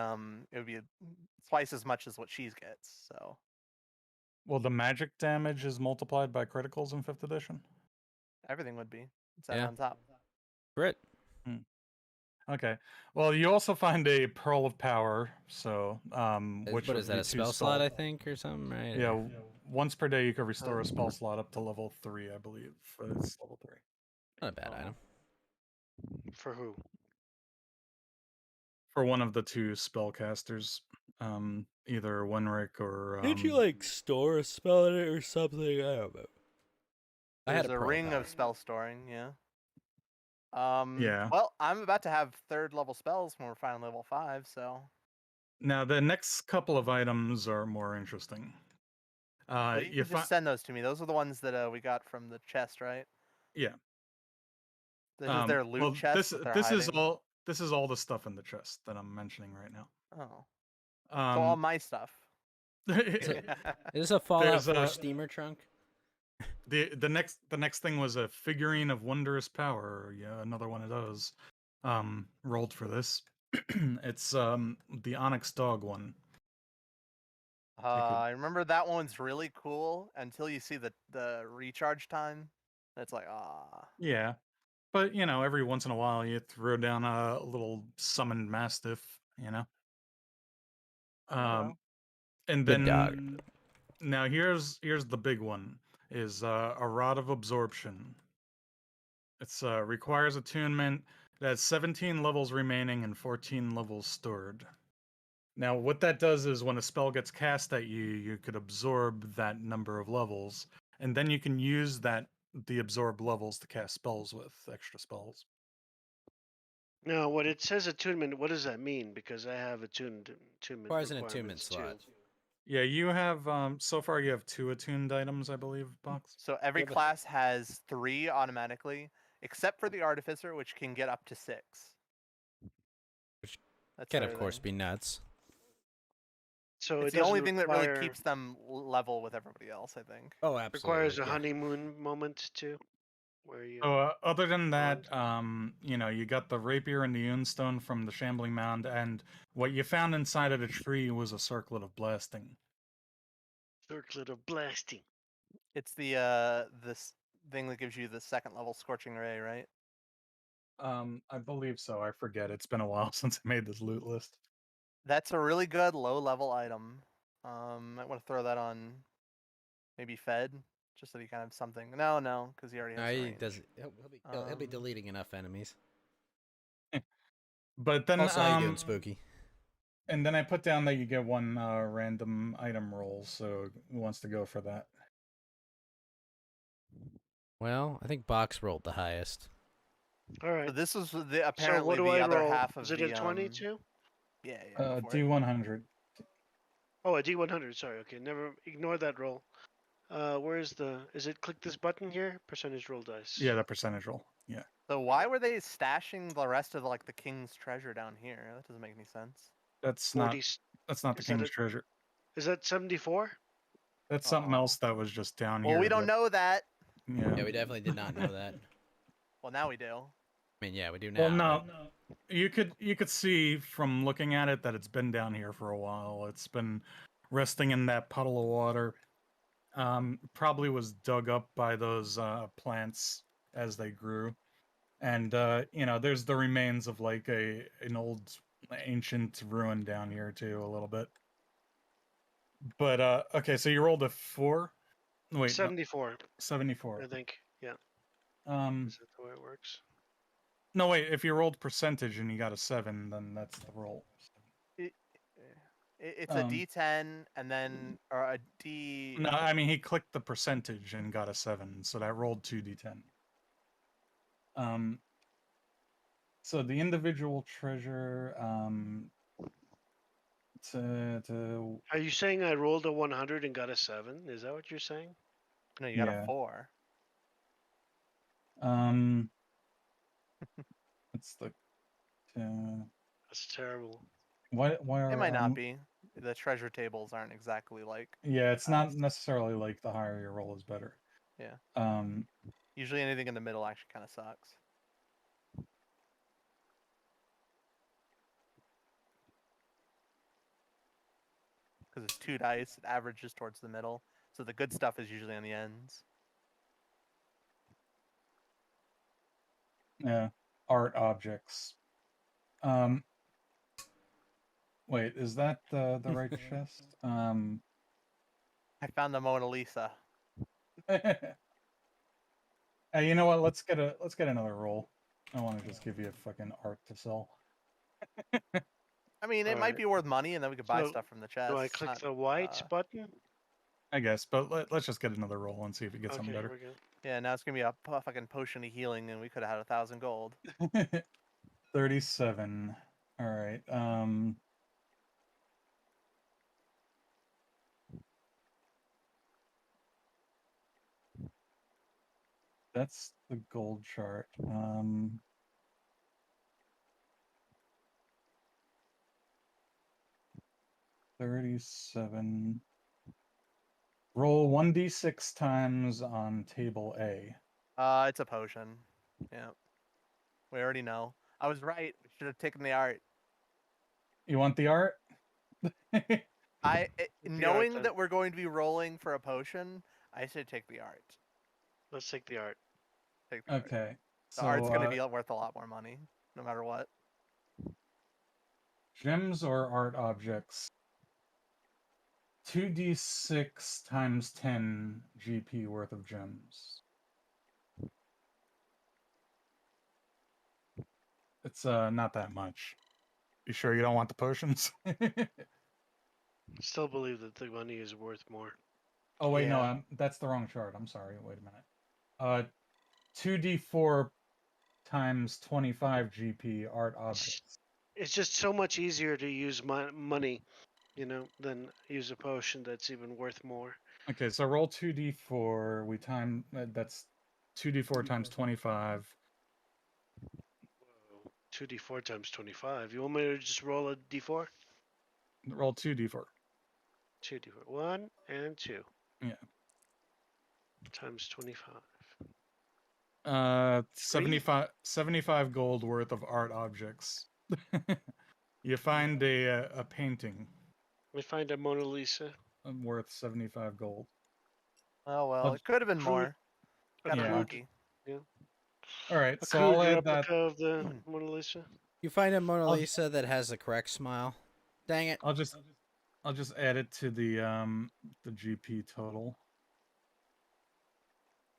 twice as much as what she gets. So. Well, the magic damage is multiplied by criticals in 5th edition. Everything would be. It's out Yeah. on top. Brit. Okay. Well, you also find a pearl of power. So, which What of is that? you A two spell slot, I think, or something, right? Yeah, Or- once per day you can restore a spell slot up to level 3, I believe. It's level 3. Not a bad item. For who? For one of the two spellcasters, either Wenrick or Did you like store a spell in it or something? I don't know. I had There's a a pearl ring power. of spell storing. Yeah. Yeah. Well, I'm about to have 3rd level spells when we're finally level 5. So. Now the next couple of items are more interesting. Well, you You can just send those to me. Those are the ones that we got from the chest, right? Yeah. This is their loot Well, chest that they're this hiding. is all the stuff in the chest that I'm mentioning right now. Oh. So all my stuff. Is this a Fallout There's 4 a- steamer trunk? the next thing was a figurine of wondrous power. Yeah, another one of those. Rolled for this. It's the Onyx dog one. I remember that one's really cool until you see the recharge time. It's like, Yeah. But every once in a while you throw down a little summoned mastiff, well. and Good then dog. now here's the big one is a rod of absorption. It's requires attunement. It has 17 levels remaining and 14 levels stored. Now, what that does is when a spell gets cast at you, you could absorb that number of levels, and then you can use the absorbed levels to cast spells with, extra spells. Now, when it says attunement, what does that mean? Because I have attunement Requires an attunement requirements slot. too. Yeah, you have so far you have 2 attuned items, I believe, Box. So every Yeah, but- class has 3 automatically, except for the artificer, which can get up to 6. Which That's Can their of course thing. be nuts. So It's it the only doesn't thing that really require- keeps them level with everybody else, I think. Oh, absolutely. requires a yeah. honeymoon moment too, where you. So other than that, you got the rapier and the Unestone from the Shambling Mound, and what you found inside of the tree was a circlet of blasting. Circlet of blasting. It's the this thing that gives you the 2nd level scorching ray, right? I believe so. I forget. It's been a while since I made this loot list. That's a really good low level item. Might want to throw that on maybe Fed, just so he kind of something. No, because he already has He range. does. He'll be Um, deleting enough enemies. But then, Also, how you doing, Spooky? and then I put down that you get one random item roll. So who wants to go for that? Well, I think Box rolled the highest. All right. So this was So apparently what do the I other roll? half of Is it the a 22? Yeah, go for it. D100. Oh, a D100. Sorry. Okay. Never ignore that roll. Where's the? Is it click this button here? Percentage roll dice. Yeah, the percentage roll. Yeah. So why were they stashing the rest of the king's treasure down here? That doesn't make any sense. That's 40. not the is that king's a- treasure. Is that 74? That's something Uh-oh. else that was just down Well, here. we don't know that. Yeah. Yeah, we definitely did not know that. Well, now we do. I mean, yeah, we do now. Well, no, but- you could see from looking at it that it's been down here for a while. It's been resting in that puddle of water. Probably was dug up by those plants as they grew, and there's the remains of like an old ancient ruin down here too, a little bit. But okay, so you rolled a 4. Wait, no, 74. 74. I think. Yeah. Um, Is that the way it works? no, wait. If you rolled percentage and you got a 7, then that's the roll. It's a D10 and then or a D. No, I mean he clicked the percentage and got a 7, so that rolled 2d10. So the individual treasure, to Are you saying I rolled a 100 and got a 7? Is that what you're saying? No, you got Yeah. a 4. it's the That's terrible. why are It might not be. The treasure tables aren't exactly like. yeah, it's not necessarily like the higher your roll is better. Yeah. Usually anything in the middle actually kind of sucks. Because it's 2 dice, it averages towards the middle. So the good stuff is usually on the ends. Yeah, art objects. Wait, is that the right chest? I found the Mona Lisa. Hey, you know what? Let's get another roll. I want to just give you a fucking art to sell. I mean, it might Alright. be worth money, and then we could buy So, stuff from the chest. Do I click the white button? I guess, but let's just get another roll and see if we get something Okay, better. we're good. Yeah, now it's gonna be a fucking potion of healing, and we could have had 1,000 gold. 37. All right. That's the gold chart. 37. Roll 1d6 times on table A. It's a potion. Yeah, we already know. I was right. We should have taken the art. You want the art? Knowing then. that we're going to be rolling for a potion, I should take the art. Let's take the art. Take the art. Okay. The So art's gonna be worth a lot more money, no matter what. gems or art objects? 2d6 times 10 GP worth of gems. It's not that much. You sure you don't want the potions? Still believe that the money is worth more. Oh wait, no, Yeah. that's the wrong chart. I'm sorry. Wait a minute. 2d4 times 25 GP art objects. It's just so much easier to use money, than use a potion that's even worth more. Okay, so roll 2d4. We time that's 2d4 times 25. Whoa. 2d4 times 25. You want me to just roll a d4? Roll 2d4. 2d4. 1 and 2. Yeah. Times 25. 75 gold worth of art objects. You find a painting We find a Mona Lisa. worth 75 gold. Oh well, I'll- it could have been Crude- more. Got Yeah. lucky. All right, A so crude I'll add replica that. of the Mona Lisa. You find a Mona I'll- Lisa that has the correct smile. Dang it. I'll just add it to the GP total,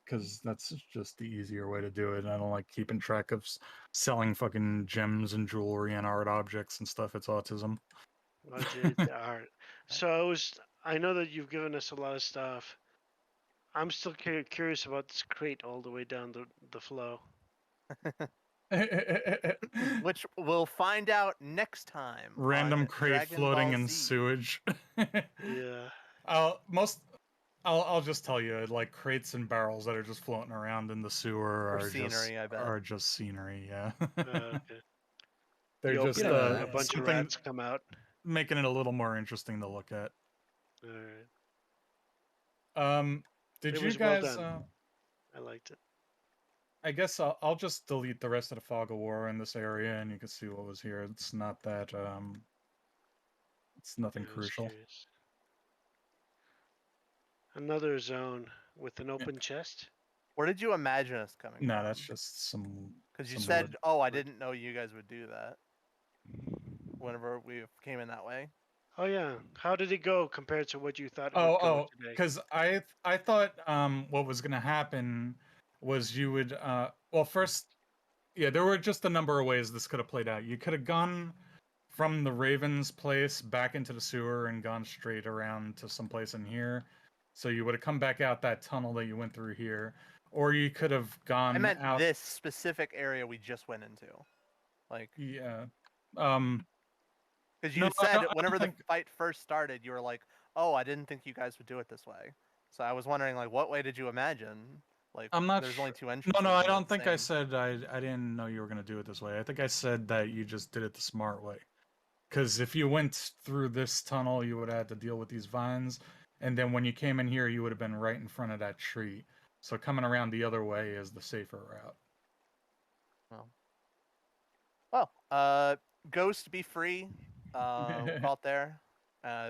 because that's just the easier way to do it. I don't like keeping track of selling fucking gems and jewelry and art objects and stuff. It's autism. Budget the art. So I know that you've given us a lot of stuff. I'm still curious about this crate all the way down the flow. Which we'll find out next time. Random on crate Dragon floating Ball in Z. sewage. Yeah. I'll just tell you, like crates and barrels that are just floating around in the sewer Or are scenery, I bet. are just scenery. Yeah, Okay. they're You just open it know and that. a bunch of something rats come out. making it a little more interesting to look at. All right. Did It you was well guys? done. I liked it. I guess I'll just delete the rest of the fog of war in this area, and you can see what was here. It's not that it's nothing Yeah, I was crucial. curious. Another zone with an open chest. Where did you imagine us coming No, from? that's just some. Because you some said, wood. "Oh, I didn't know you guys would do that." Whenever we came in that way. Oh yeah. How did it go compared to what you thought it would go today? Because I thought what was gonna happen was you would well first, yeah, there were just a number of ways this could have played out. You could have gone from the Raven's place back into the sewer and gone straight around to someplace in here, so you would have come back out that tunnel that you went through here, or you could have gone I meant out. this specific area we just went into. Like, Yeah. because you No, I said don't- I don't whenever the think- fight first started, you were like, "Oh, I didn't think you guys would do it this way." So I was wondering, like, what way did you imagine? Like, I'm not there's sure. only 2 entrances. No, I and they're don't the think I same. said I didn't know you were gonna do it this way. I think I said that you just did it the smart way. Because if you went through this tunnel, you would have had to deal with these vines, and then when you came in here, you would have been right in front of that tree. So coming around the other way is the safer route. Well, Ghost, be free. We'll call it there.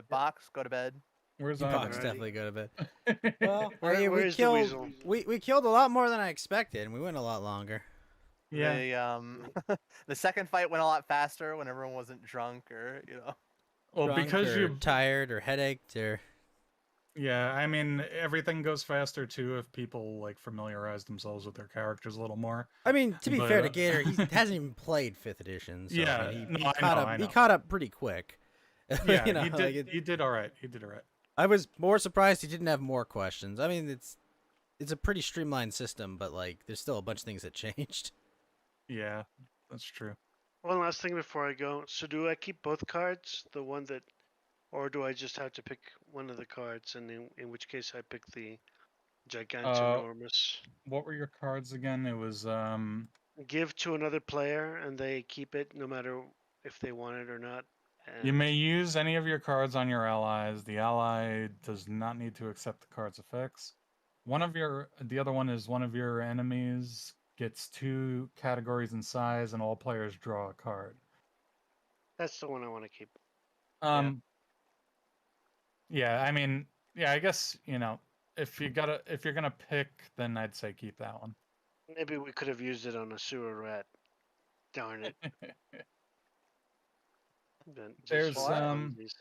Box, go to bed. Where's Box Ivan? Alrighty. definitely go to bed. Well, Where- I mean, where's the weasel? we killed a lot more than I expected, and we went a lot longer. Yeah. The second fight went a lot faster when everyone wasn't drunk or Well, Drunk because or you tired or headached or Yeah, I mean everything goes faster too if people like familiarize themselves with their characters a little more. I mean, to be But, fair to Gator, he hasn't even played 5th edition, so I Yeah, mean, no, he I caught know, up. I He know. caught up pretty quick. Yeah, you know, he did. like He did all right. He did all right. I was more surprised he didn't have more questions. I mean, it's a pretty streamlined system, but like, there's still a bunch of things that changed. Yeah, that's true. One last thing before I go. So do I keep both cards, the one that, or do I just have to pick one of the cards, and in which case I pick the gigantinormous? What were your cards again? It was Give to another player, and they keep it no matter if they want it or not. And you may use any of your cards on your allies. The ally does not need to accept the card's effects. The other one is one of your enemies gets 2 categories in size, and all players draw a card. that's the one I want to keep. Yeah, I mean, yeah, I guess if you're gonna pick, then I'd say keep that one. Maybe we could have used it on a sewer rat. Darn it. Then just There's for funsies.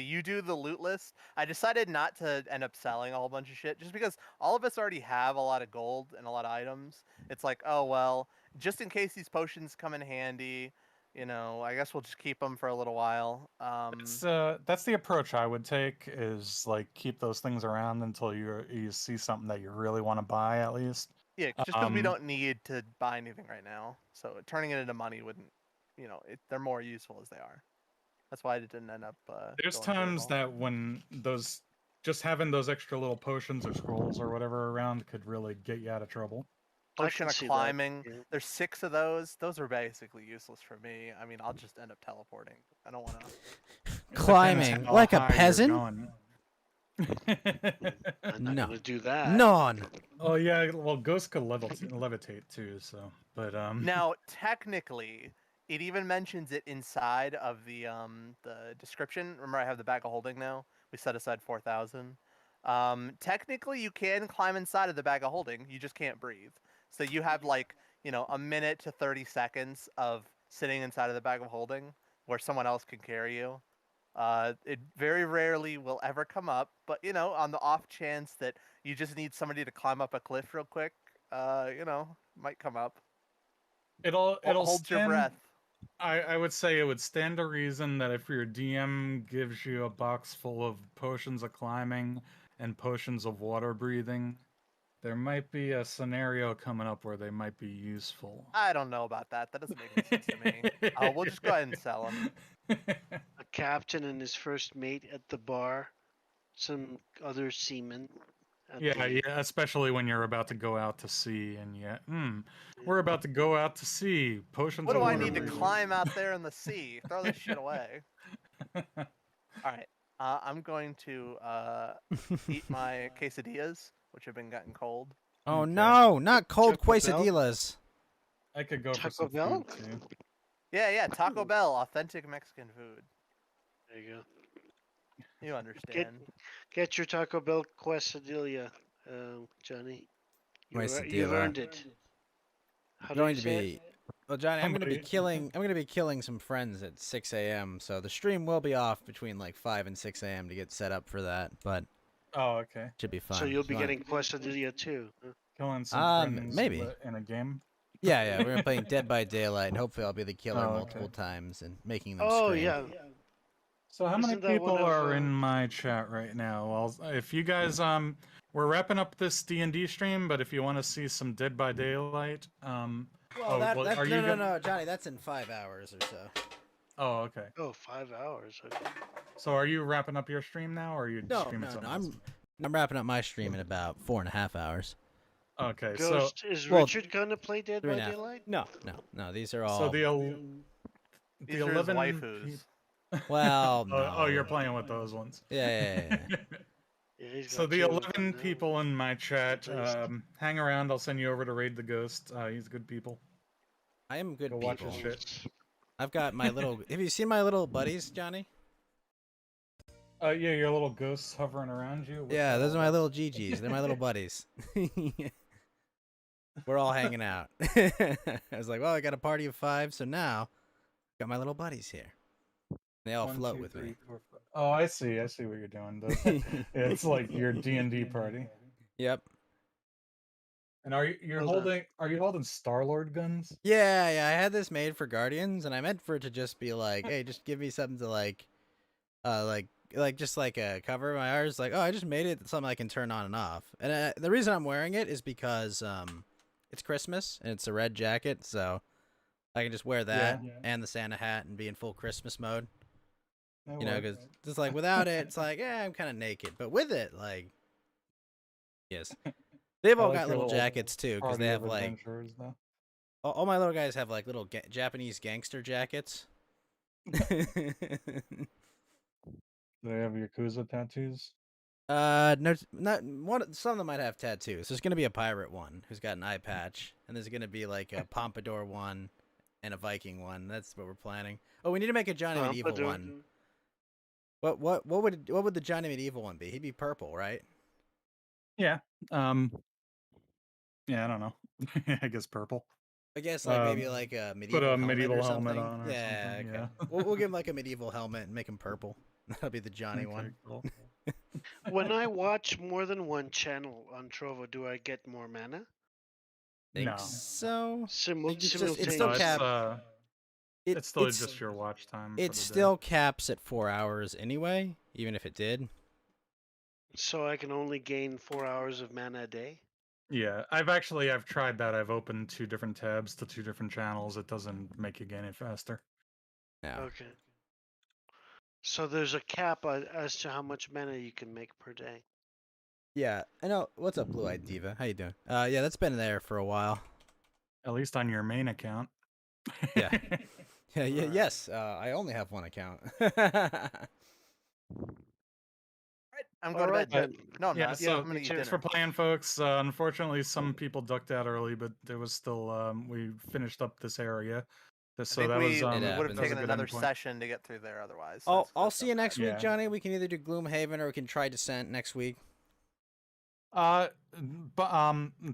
you do the loot list. I decided not to end up selling a whole bunch of shit just because all of us already have a lot of gold and a lot of items. It's like, oh well, just in case these potions come in handy, I guess we'll just keep them for a little while. That's the approach I would take, is like keep those things around until you see something that you really want to buy at least. Yeah, just because we don't need to buy anything right now, so turning it into money wouldn't, they're more useful as they are. That's why I didn't end up. There's going for it times all. that when just having those extra little potions or scrolls or whatever around could really get you out of trouble. I Potion can of see that, climbing. yeah. There's 6 of those. Those are basically useless for me. I mean, I'll just end up teleporting. I don't want to. Climbing like a peasant? I'm not No. gonna do that. None. Oh yeah, well, ghosts could levitate too. So, but Now, technically, it even mentions it inside of the description. Remember, I have the bag of holding now. We set aside 4,000. Technically, you can climb inside of the bag of holding. You just can't breathe. So you have like a minute to 30 seconds of sitting inside of the bag of holding where someone else can carry you. It very rarely will ever come up, but on the off chance that you just need somebody to climb up a cliff real quick, might come up. it'll Hold your stand- breath. I would say it would stand to reason that if your DM gives you a box full of potions of climbing and potions of water breathing, there might be a scenario coming up where they might be useful. I don't know about that. That doesn't make any sense to me. We'll just go ahead and sell them. A captain and his first mate at the bar, some other seamen. at Yeah, the- yeah, especially when you're about to go out to sea, and we're about to go out to sea. Potions. What of do I water need to breathing. climb out there in the sea? Throw this shit away. All right. I'm going to eat my quesadillas, which have been getting cold. Oh Okay. no, not cold Taco Bell? quesadillas. I could go for Taco some Bell? food too. Yeah, Taco Bell, authentic Mexican food. There you go. You understand. Get your Taco Bell quesadilla, Johnny. You've Quesadilla. earned it. How do Going you to say it? be. Well, Johnny, I'm gonna be Somebody- killing. I'm gonna be killing some friends at 6 a.m. So the stream will be off between like 5 and 6 a.m. to get set up for that, but Oh, okay. should be fun. So you'll be Come on. getting quesadilla too. Huh? Killing some friends maybe. in a game. Yeah, we're gonna play Dead by Daylight, and hopefully I'll be the killer Oh, okay. multiple times and making them Oh scream. yeah. So how many Isn't that one people of, are in my chat right now? Well, if you guys we're wrapping up this D&D stream, but if you want to see some Dead by Daylight, Well, are you no, Johnny, that's in 5 hours or so. Oh, okay. Oh, 5 hours. Okay. So are you wrapping up your stream now, or are you No, streaming something else? I'm wrapping up my stream in about 4.5 hours. Okay, Ghost, is well, Richard gonna play Dead by 3.5. Daylight? No. These are all. so the These are his 11 waifus. Well, no. Oh, you're playing with those ones. Yeah. Yeah, he's So got the two of 11 them now. people in my chat, Nice. hang around. I'll send you over to raid the ghost. He's good people. I am good Go watch people. his shit. I've got my little. Have you seen my little buddies, Johnny? Yeah, your little ghosts hovering around you. What's Yeah, that those are all my about? little GGs. They're my little buddies. We're all hanging out. I was like, well, I got a party of 5, so now got my little buddies here. They all 1, float 2, with 3, me. 4, 5. Oh, I see. I see what you're doing. It's like your D&D party. Yep. And you're Well done. holding Star-Lord guns? Yeah, I had this made for Guardians, and I meant for it to just be like, hey, just give me something to like just like a cover my eyes. Like, oh, I just made it something I can turn on and off. And the reason I'm wearing it is because it's Christmas and it's a red jacket, so I can just wear that and the Santa hat and be in full Christmas mode. That You know, works. because just like without it, it's like, yeah, I'm kind of naked. But with it, like, yes, they've I all like got your little jackets too, because they party have of like adventurers, though. all my little guys have like little Japanese gangster jackets. Do they have Yakuza tattoos? No, not one. Some of them might have tattoos. There's gonna be a pirate one who's got an eye patch, and there's gonna be like a pompadour one and a Viking one. That's what we're planning. Oh, we need to make a Johnny Medieval Pompadour. one. What would the Johnny Medieval one be? He'd be purple, right? Yeah. Yeah, I don't know. I guess purple. I guess like maybe like a medieval Put a helmet medieval or helmet something. on or Yeah, something. okay. Yeah. We'll give him like a medieval helmet and make him purple. That'll be the Johnny Okay, one. cool. When I watch more than one channel on Trovo, do I get more mana? Think No. so. It's still Simultaneously. capped. It's still just your watch time. It for the still caps at 4 hours anyway, even if it did. So I can only gain 4 hours of mana a day? Day. Yeah, I've tried that. I've opened 2 different tabs to 2 different channels. It doesn't make you gain it faster. No. Okay. So there's a cap as to how much mana you can make per day. Yeah, I know. What's up, Blue Eyed Diva? How you doing? Yeah, that's been there for a while. At least on your main account. Yeah. Yeah, Alright. yes. I only have one account. Right, I'm going Alright to bed. then. No, I'm Yeah, not. so I'm gonna eat thanks dinner. for playing, folks. Unfortunately, some people ducked out early, but there was still we finished up this area. I So think that was we It would have that was a taken good another endpoint. session to get through there otherwise. I'll That's see you next week, Yeah. Johnny. We can either do Gloomhaven or we can try Descent next week. But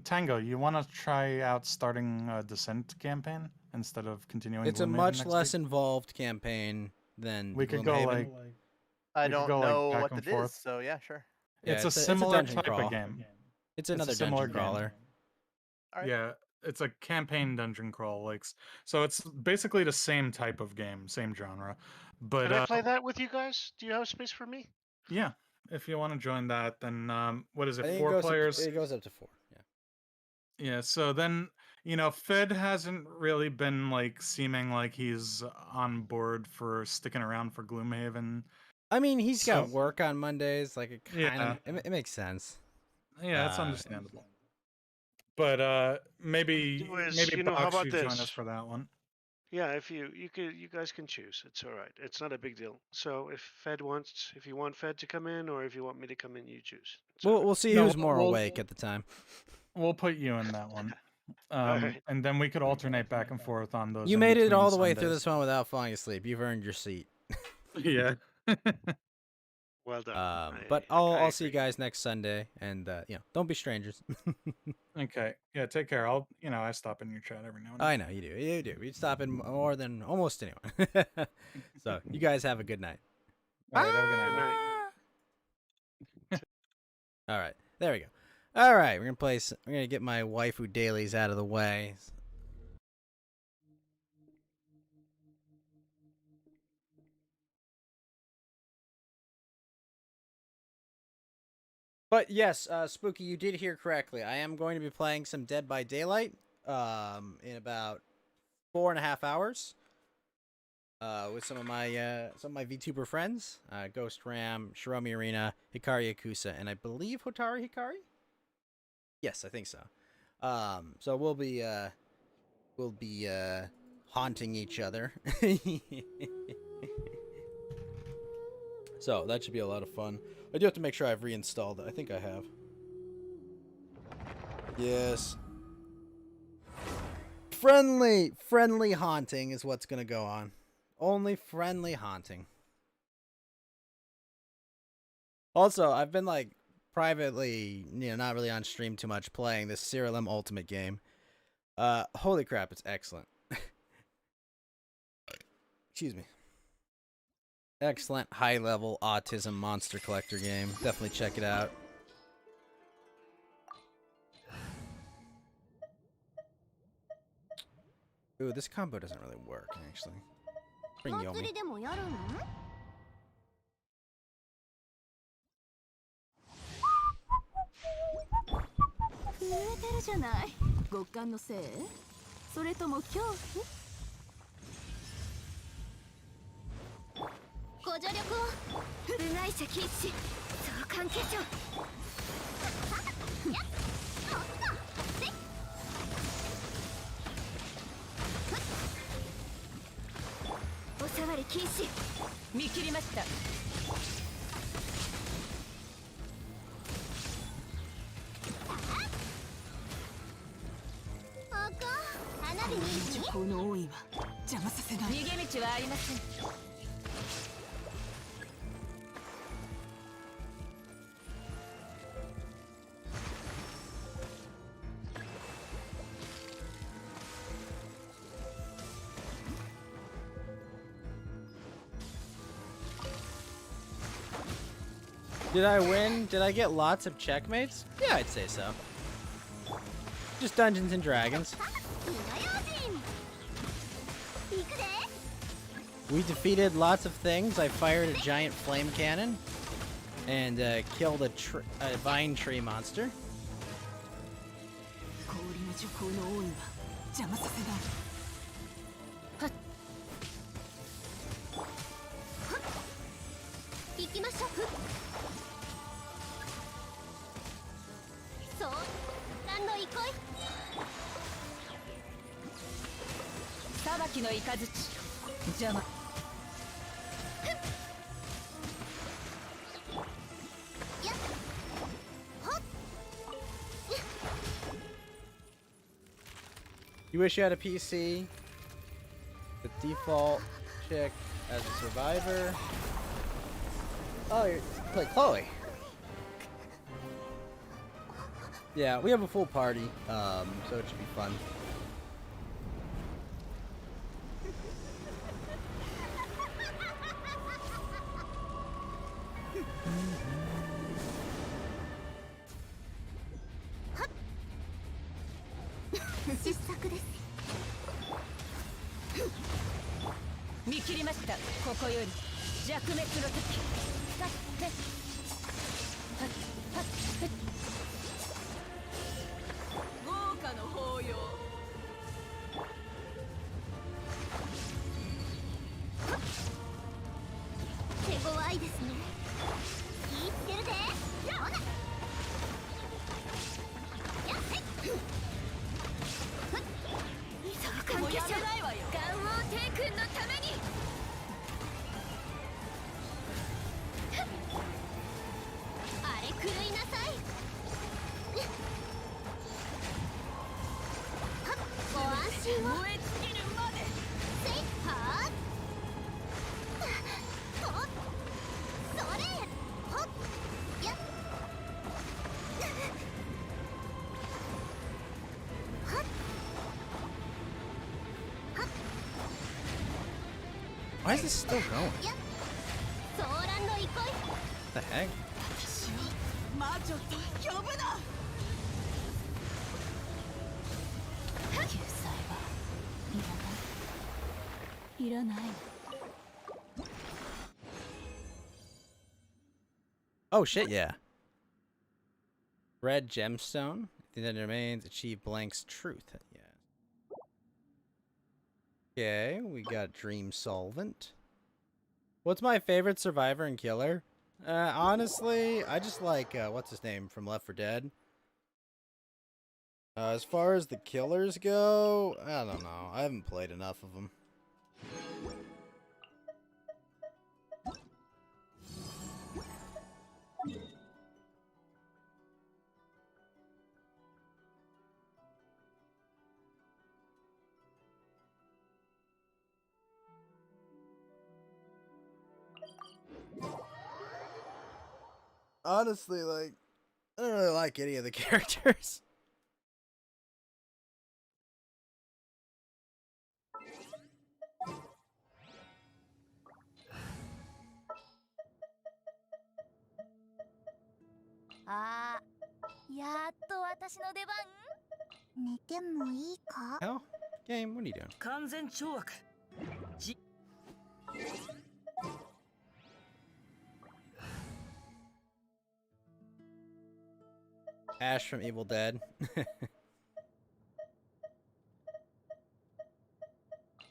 Tango, you want to try out starting a Descent campaign instead of continuing? It's a Gloomhaven much next less week? involved campaign than We could go Gloomhaven. like I we could don't go, like, know back what and it is, forth. so yeah, sure. Yeah, it's a it's a similar dungeon type crawl. of game. It's a another similar dungeon game. crawler. All right. Yeah, it's a campaign dungeon crawl, like so. It's basically the same type of game, same genre. But Can I play that with you guys? Do you have space for me? yeah, if you want to join that, then what is I it? think 4 players. It goes up to 4. Yeah. Yeah. So then Fed hasn't really been like seeming like he's on board for sticking around for Gloomhaven. I mean, he's got So- work on Mondays. Like it kind Yeah. of it makes sense. Yeah, that's Uh, understandable. But maybe Do is, maybe how Box about should join this? us for that one. Yeah, if you guys can choose. It's all right. It's not a big deal. So if you want Fed to come in, or if you want me to come in, you choose. It's all right. We'll see No, who's more we'll- awake at the time. We'll put you in that one. Alright. And then we could alternate back and forth on those. You in made it between all the way through Sundays. this one without falling asleep. You've earned your seat. Yeah. Well done. But I I'll see you agree. guys next Sunday, and don't be strangers. Okay. Yeah. Take care. I stop in your chat every now and then. I know you do. You do. You stop in more than almost anyone. So you guys have a good night. All right. Have a good Good night. night. All right, there we go. All right, we're gonna play. We're gonna get my waifu dailies out of the way. But yes, Spooky, you did hear correctly. I am going to be playing some Dead by Daylight in about 4.5 hours with some of my VTuber friends, Ghost Ram, Shiromi Arena, Hikari Akusa, and I believe Hotaru Hikari. Yes, I think so. So we'll be haunting each other. So that should be a lot of fun. I do have to make sure I've reinstalled it. I think I have. Yes. Friendly haunting is what's gonna go on. Only friendly haunting. Also, I've been like privately, not really on stream too much, playing this Serial M Ultimate game. Holy crap, it's excellent. Excuse me. Excellent high level autism monster collector game. Definitely check it out. Ooh, this combo doesn't really work, actually. Bring Yomi. 祭りでもやるの？震えてるじゃない。極寒のせい？それとも恐怖？ご助力を。部外者禁止。相関化粧。おさわり禁止。見切りました。花火にこの多いは邪魔させない。逃げ道はありません。Did I win? Did I get lots of checkmates? Yeah, I'd say so. Just Dungeons and Dragons. We defeated lots of things. I fired a giant flame cannon and killed a vine tree monster. 氷の徐行の多いは邪魔させない。行きましょう。そう何の憩い。裁きの雷邪魔。You wish you had a PC? The default chick as a survivor. Oh, you play Chloe. Yeah, we have a full party, so it should be fun. Why is this still going? What the heck? Oh shit, yeah. Red gemstone. The that remains achieve blank's truth. Yeah. Okay, we got Dream Solvent. What's my favorite survivor and killer? Honestly, I just like, what's his name from Left 4 Dead? As far as the killers go, I don't know. I haven't played enough of them. Honestly, like, I don't really like any of the characters. あー、やっと私の出番。寝てもいいか？ Hell? Game, what are you doing? 完全懲悪。 Ash from Evil Dead.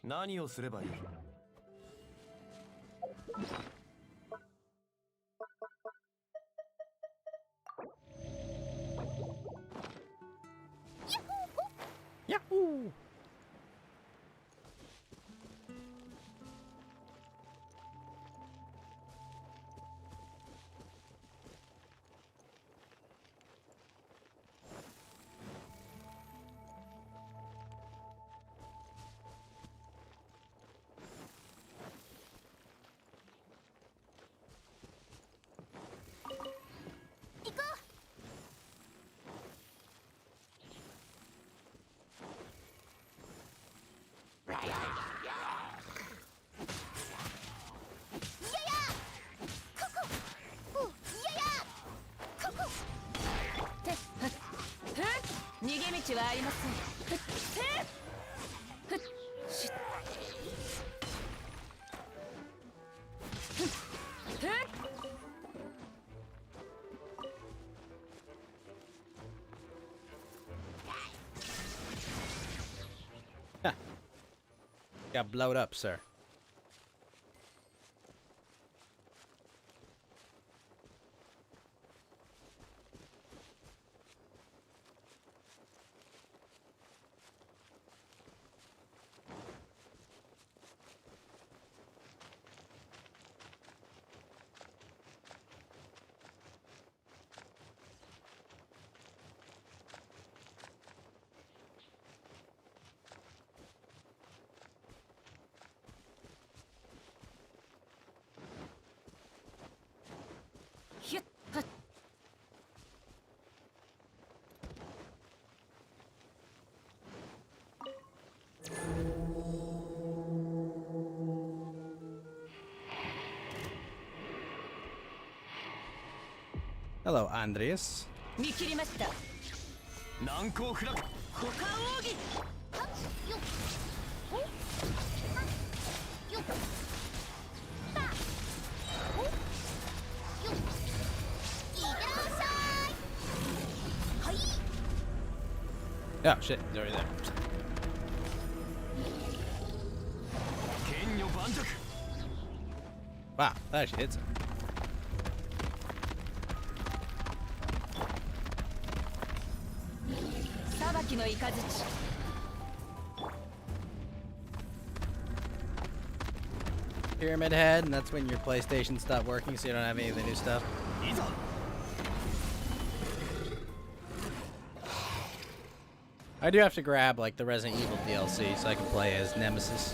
何をすればいい？ Yahoo! Got blowed up, sir. Hello, Andreas. 見切りました。難攻不落。股間奥義。Oh shit, he's already there. 剣女盤石。 Wow, that actually hits him. Pyramid Head, and that's when your PlayStation stopped working, so you don't have any of the new stuff. I do have to grab like the Resident Evil DLC so I can play as Nemesis.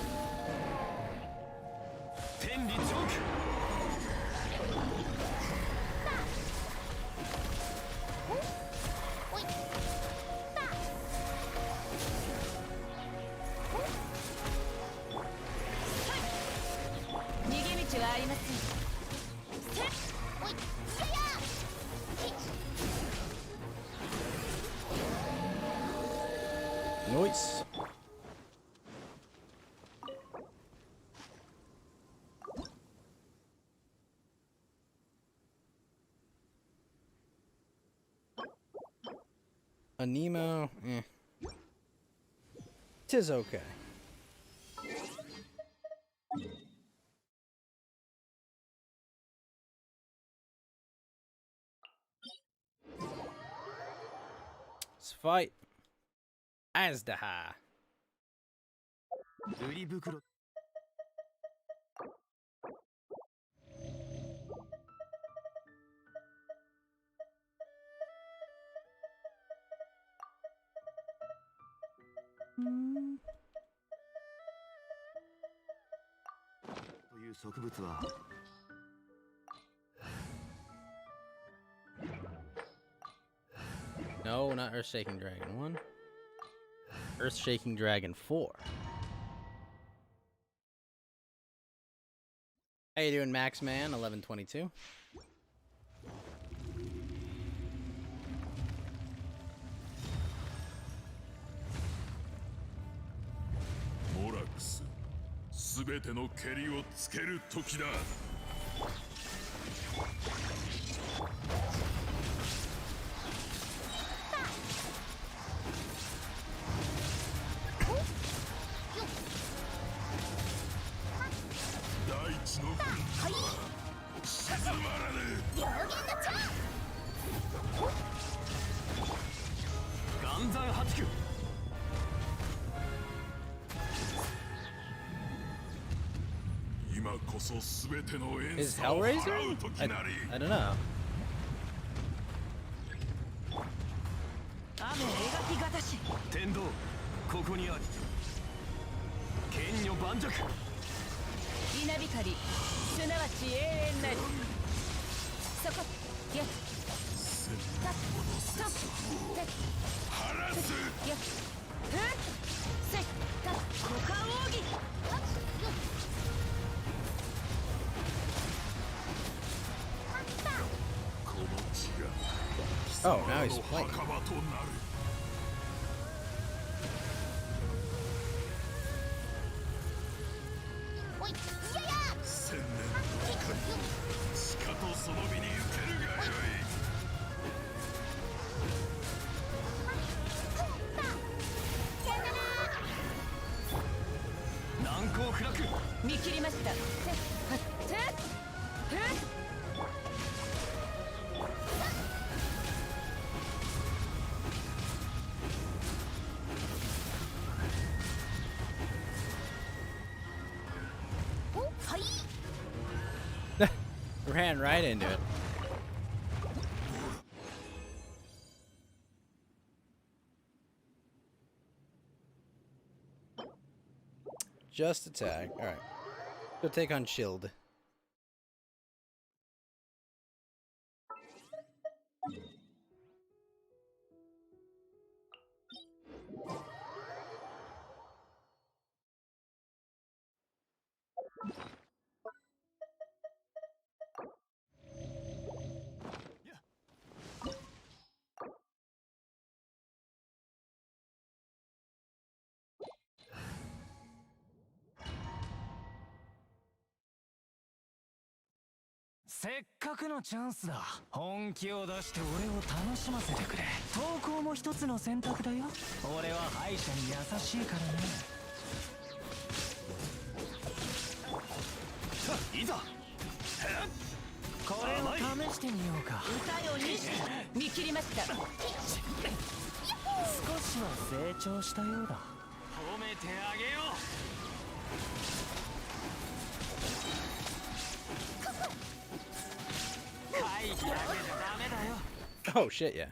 Nice. A Nemo, eh. Tis okay. Let's fight Azdaha. 売り袋。 という植物は No, not Earth-Shaking Dragon 1. Earth-Shaking Dragon 4. How you doing, Max Man? 1122. すべての蹴りをつける時だ。大地の沈まらぬ。両弦のチャ岩山八九。今こそすべての演 Is 奏を Hellraiser? 払う時なり。 I don't know. 雨描きがたし天道ここにあり。剣女盤石。稲光すなわち永遠なりそこやったっとっ晴らす。やっせった股間奥義 この地が Oh, now he's 貴様 playing. の墓場となる。おいいやや千年の光しかとその身に受けるがよい。難攻不落。見切りましたせっはっせっおはい Ran right into it. Just attack. Alright. Go take on Shield.「せっかくのチャンスだ。本気を出して俺を楽しませてくれ。投稿も一つの選択だよ。俺は敗者に優しいからね。さあいざ。これを試してみようか。歌よに見切りました少しは成長したようだ。褒めてあげよう。回避だけじゃダメだよ。 Oh shit, yeah.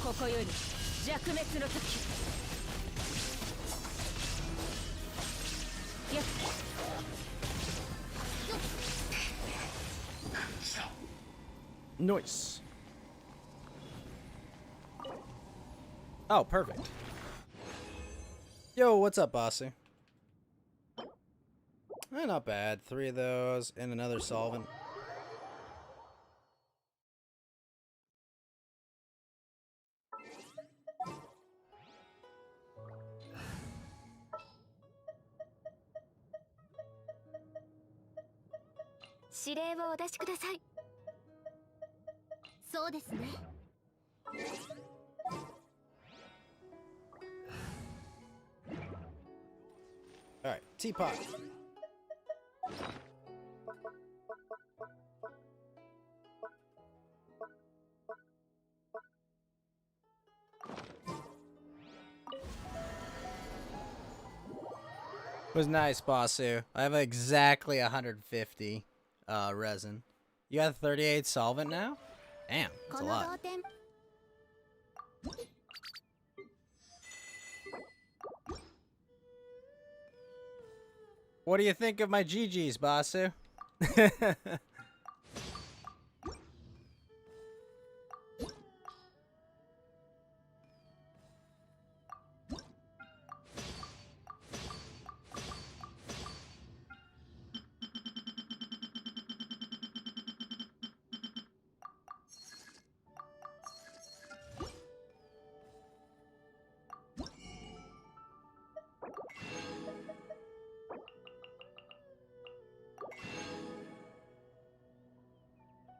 ここより弱滅の時やっ Nice. Oh, perfect. Yo, what's up, bossy? Not bad. 3 of those and another solvent. Shirewo o dashi kudasai. そうですね。All right, teapot. Was nice, Basu. I have exactly 150 resin. You got 38 solvent now? Damn, that's a lot. What do you think of my GGs, Basu?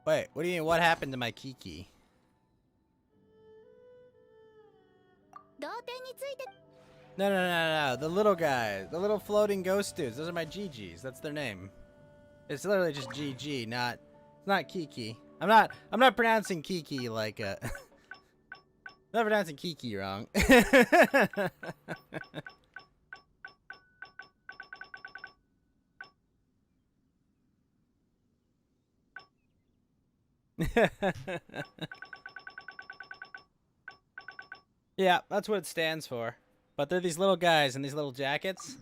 Wait, what do you mean? What happened to my Kiki? No, no, no, no, no. The little guys. The little floating ghost dudes. Those are my GGs. That's their name. It's literally just GG, not... It's not Kiki. I'm not pronouncing Kiki like I'm not pronouncing Kiki wrong. Yeah, that's what it stands for. But they're these little guys in these little jackets.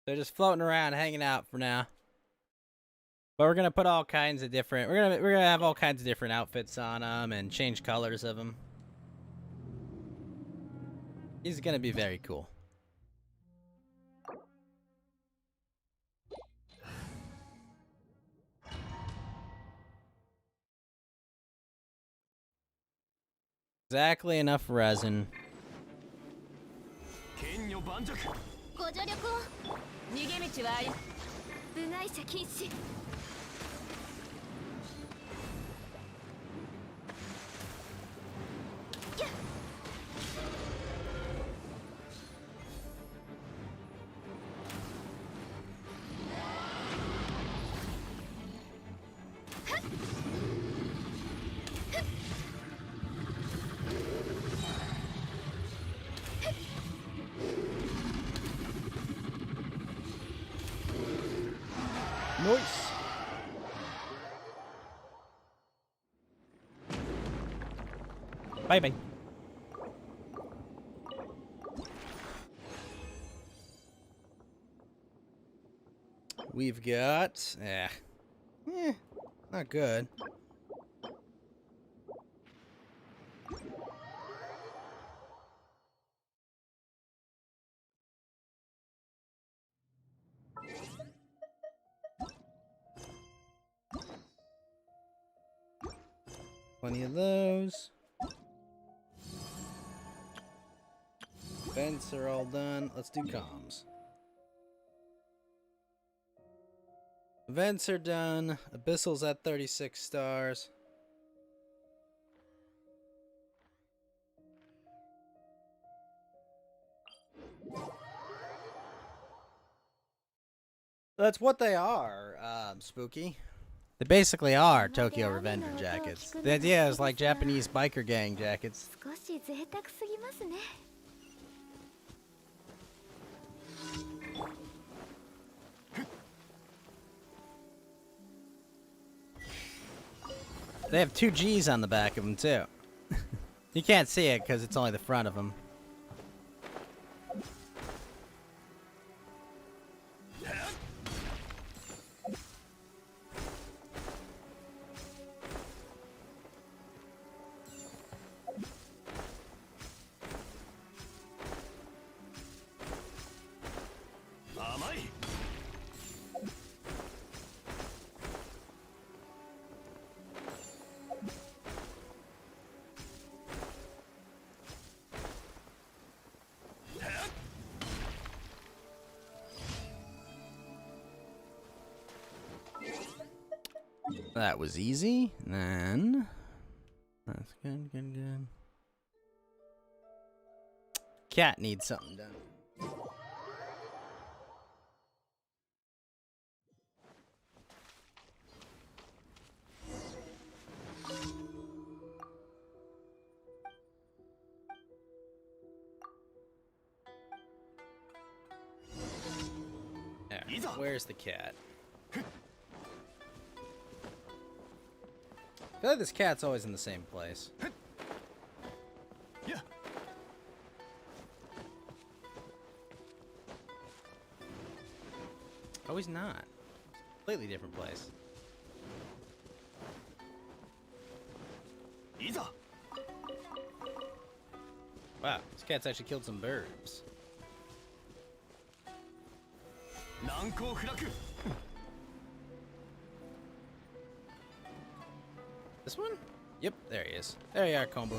They're just floating around, hanging out for now. But we're gonna put all kinds of different. We're gonna have all kinds of different outfits on them and change colors of them. He's gonna be very cool. Exactly enough resin. 剣女盤石ご助力を逃げ道はあり部外者禁止Nice. Bye bye. We've got not good. Plenty of those. Vents are all done. Let's do comms. Vents are done. Abyssal's at 36 stars. That's what they are, Spooky. They basically are Tokyo Revenger jackets. The idea is like Japanese biker gang jackets. 少し贅沢すぎますね They have 2 G's on the back of them, too. You can't see it because it's only the front of them. That was easy. Then that's good. Cat needs something done. There. Where's the cat? I feel like this cat's always in the same place. Oh, he's not. Completely different place. Wow, this cat's actually killed some birds. This one? Yep, there he is. There you are, Combo.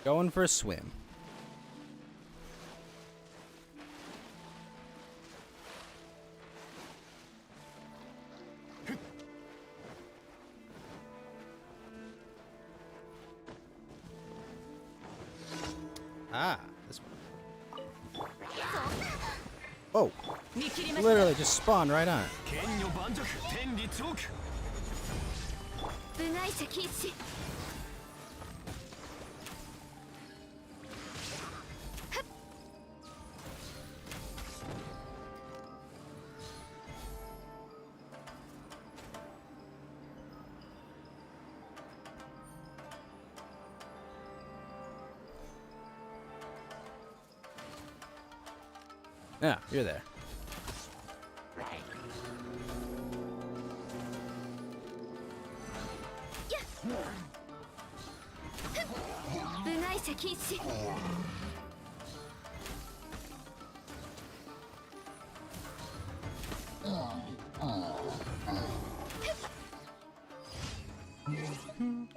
Going for a swim. Ah, this one. Oh, literally just spawned right on it. 部外者禁止 Yeah, you're there.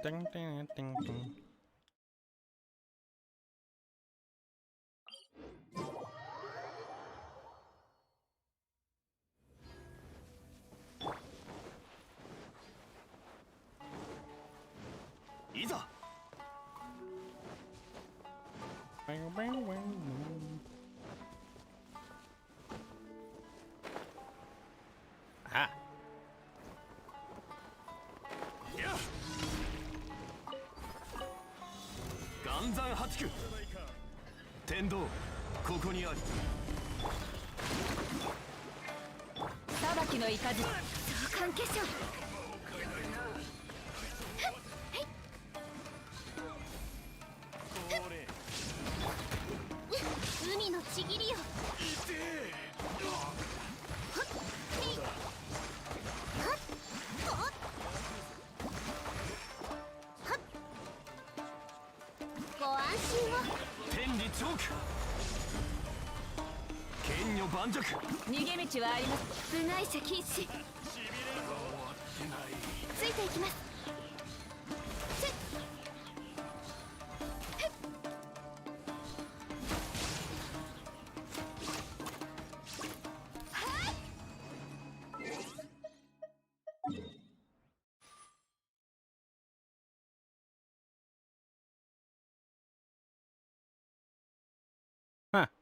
Ding, ding, ding, ding. Bang, bang, bang. Aha.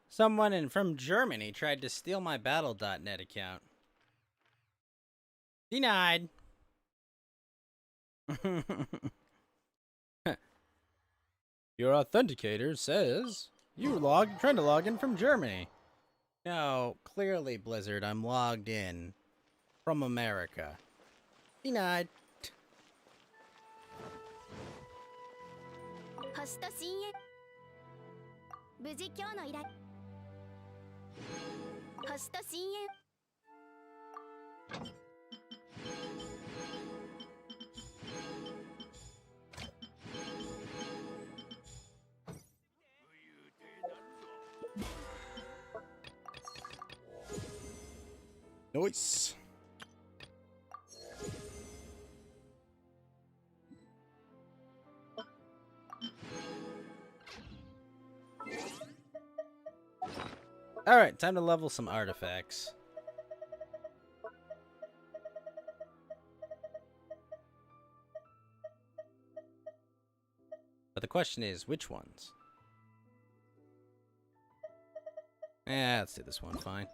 Someone from Germany tried to steal my Battle.net account. Denied. Your authenticator says trying to log in from Germany. No, clearly, Blizzard, I'm logged in from America. Denied. 星と深淵無事今日の依頼星と深淵 Nice. All right, time to level some artifacts. But the question is, which ones? Let's do this one, fine.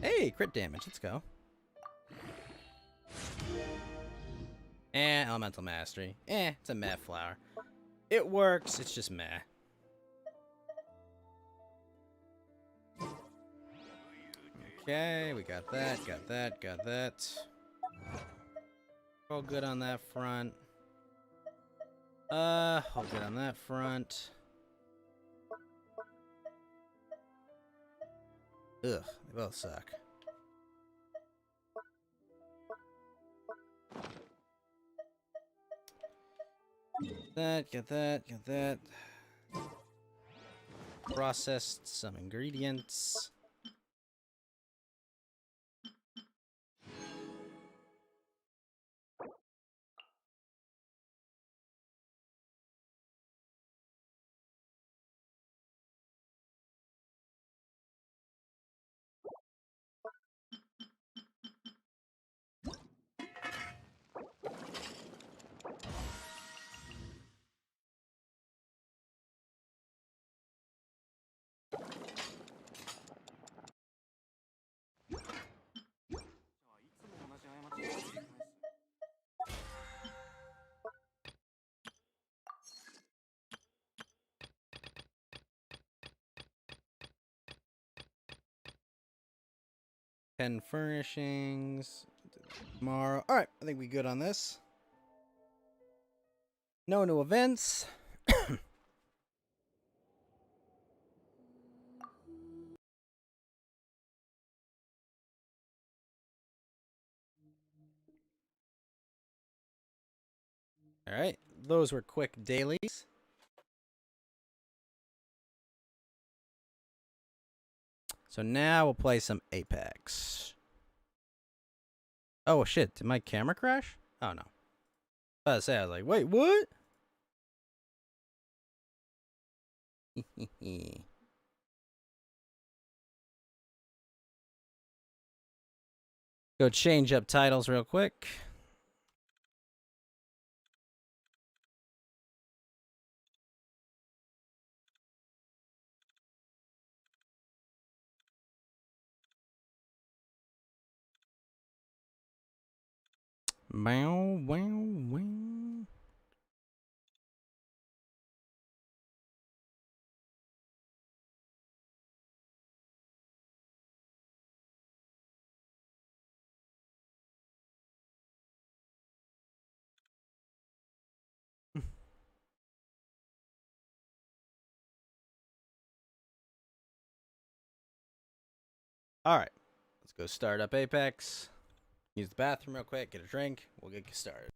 Hey, crit damage, let's go. Elemental mastery. It's a meh flower. It works, it's just meh. Okay, we got that, got that, got that. All good on that front. All good on that front. Ugh, they both suck. Get that, get that. Processed some ingredients. Ten furnishings. Tomorrow. Alright, I think we good on this. No new events. Alright, those were quick dailies. So now we'll play some Apex. Oh shit, did my camera crash? Oh no. I was like, wait, what? Go change up titles real quick. Bow, wow, wow. All right, let's go start up Apex. Use the bathroom real quick, get a drink. We'll get started.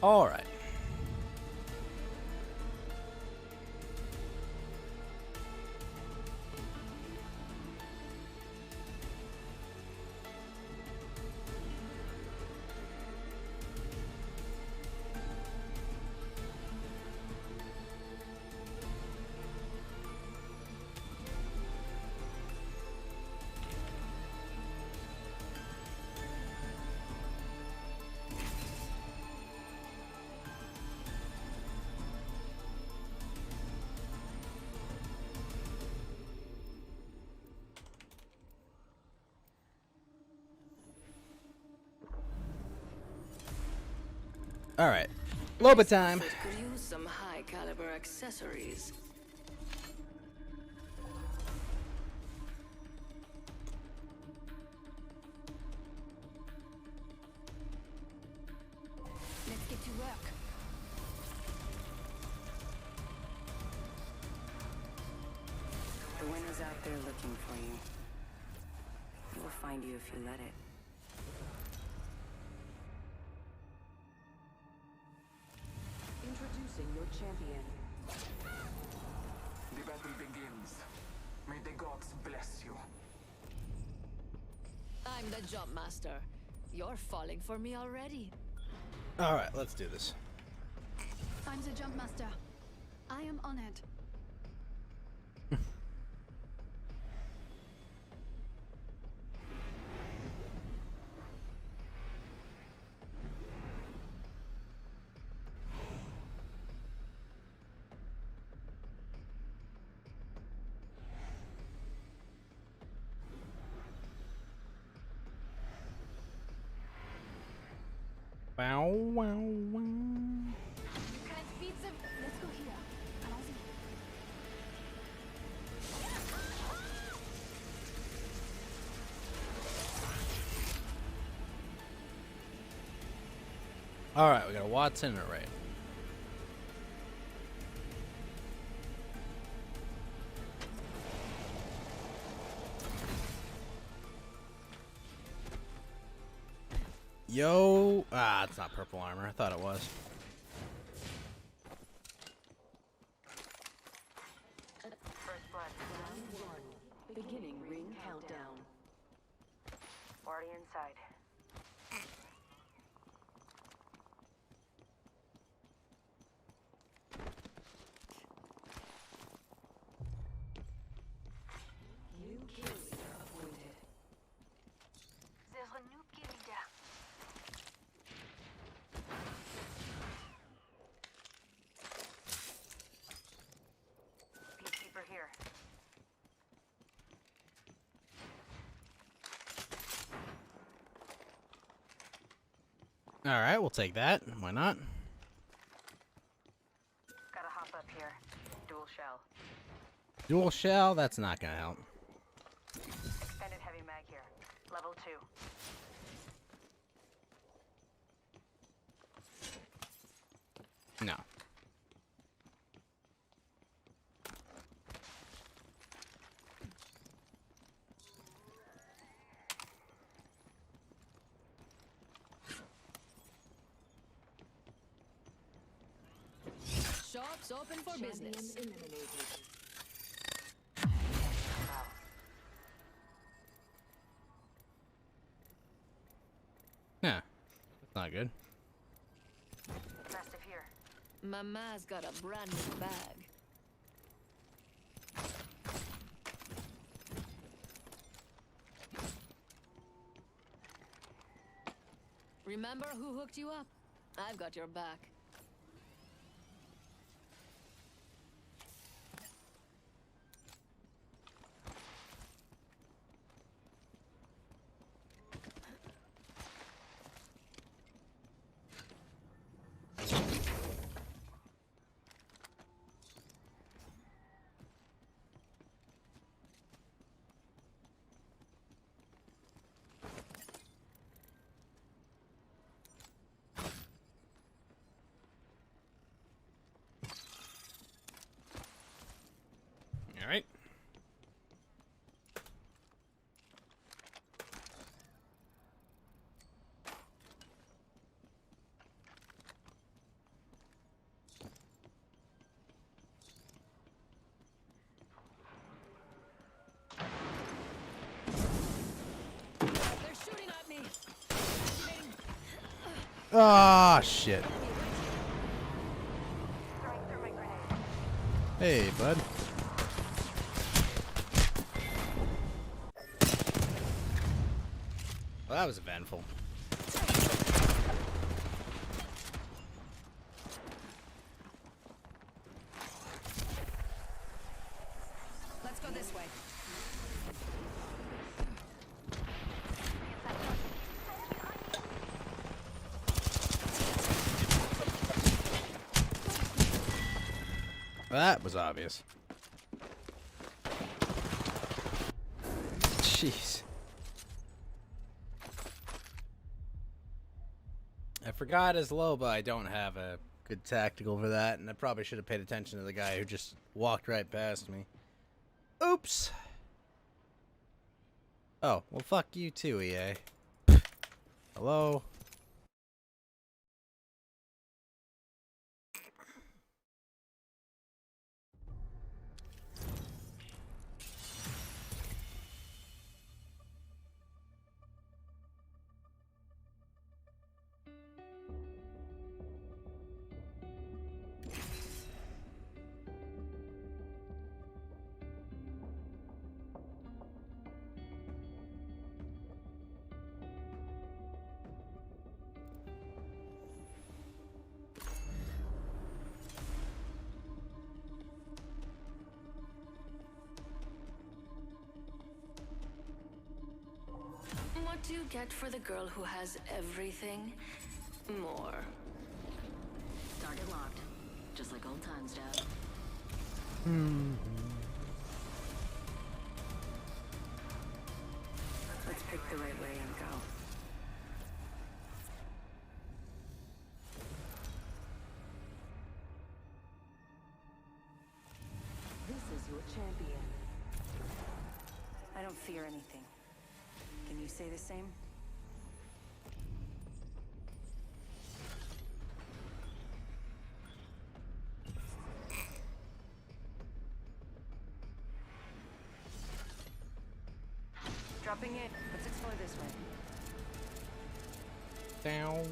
All right. All right. Loba time. Could use some high caliber accessories. Let's get to work. The winner's out there looking for you. It will find you if you let it. Introducing your champion. The battle begins. May the gods bless you. I'm the jump master. You're falling for me already. All right, let's do this. I'm the jump master. I am honored. Wow, wow, wow. Can't beat them. Let's go here. Allons-y. All right, we got a Watson and a Ray. Yo, it's not purple armor. I thought it was. First blood. Round 1. Beginning ring countdown. Already inside. New kill leader appointed. There's a new kill leader. Peacekeeper here. All right, we'll take that. Why not? Gotta hop up here. Dual shell. Dual shell. That's not gonna help. Extended heavy mag here. Level 2. No. Shops open for business. Eliminated. Yeah, that's not good. Festive here. Mama's got a brand new bag. Remember who hooked you up? I've got your back. All right. Ah, shit. Hey, bud. Well, that was eventful. Let's go this way. That was obvious. Jeez. I forgot as Loba I don't have a good tactical for that, and I probably should have paid attention to the guy who just walked right past me. Oops. Oh, well fuck you too, EA. Hello? What do you get for the girl who has everything? More. Target locked. Just like old times, Dad. Let's pick the right way and go. This is your champion. I don't fear anything. Can you say the same? Dropping in. Let's explore this way. Down.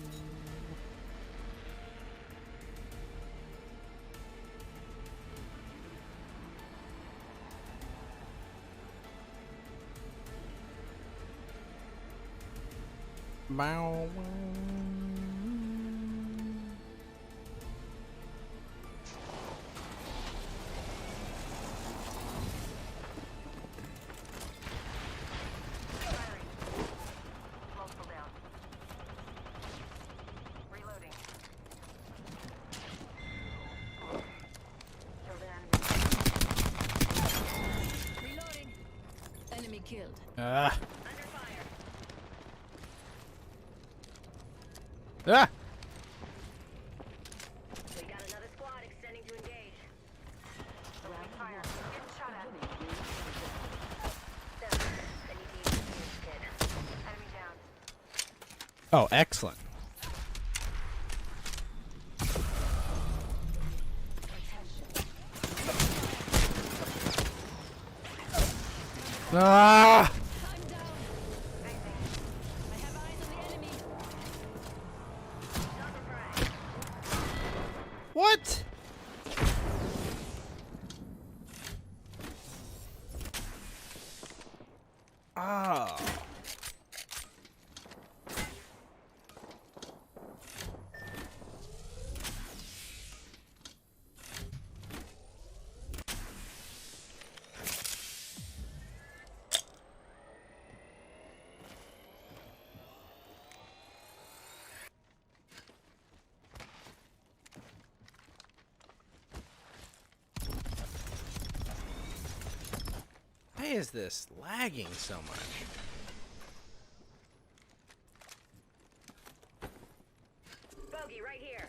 Bow. Multiple down. Reloading. Killed an enemy. Reloading. Enemy killed. Ah. Under fire. Ah. We got another squad extending to engage. Opening fire. Getting shot at. I need to use this kid. Enemy down. Oh, excellent. Ah! I'm down. I have eyes on the enemy. What? Oh. Why is this lagging so much? Bogey right here.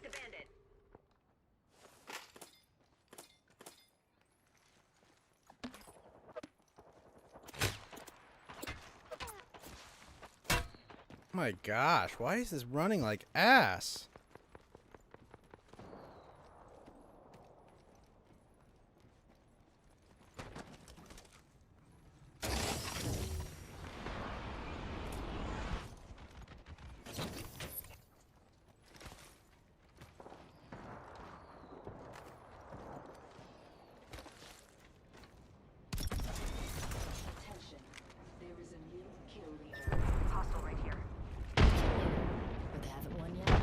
the bandit. My gosh, why is this running like ass? Attention. There is a new kill leader. Hostile right here. But they haven't won yet.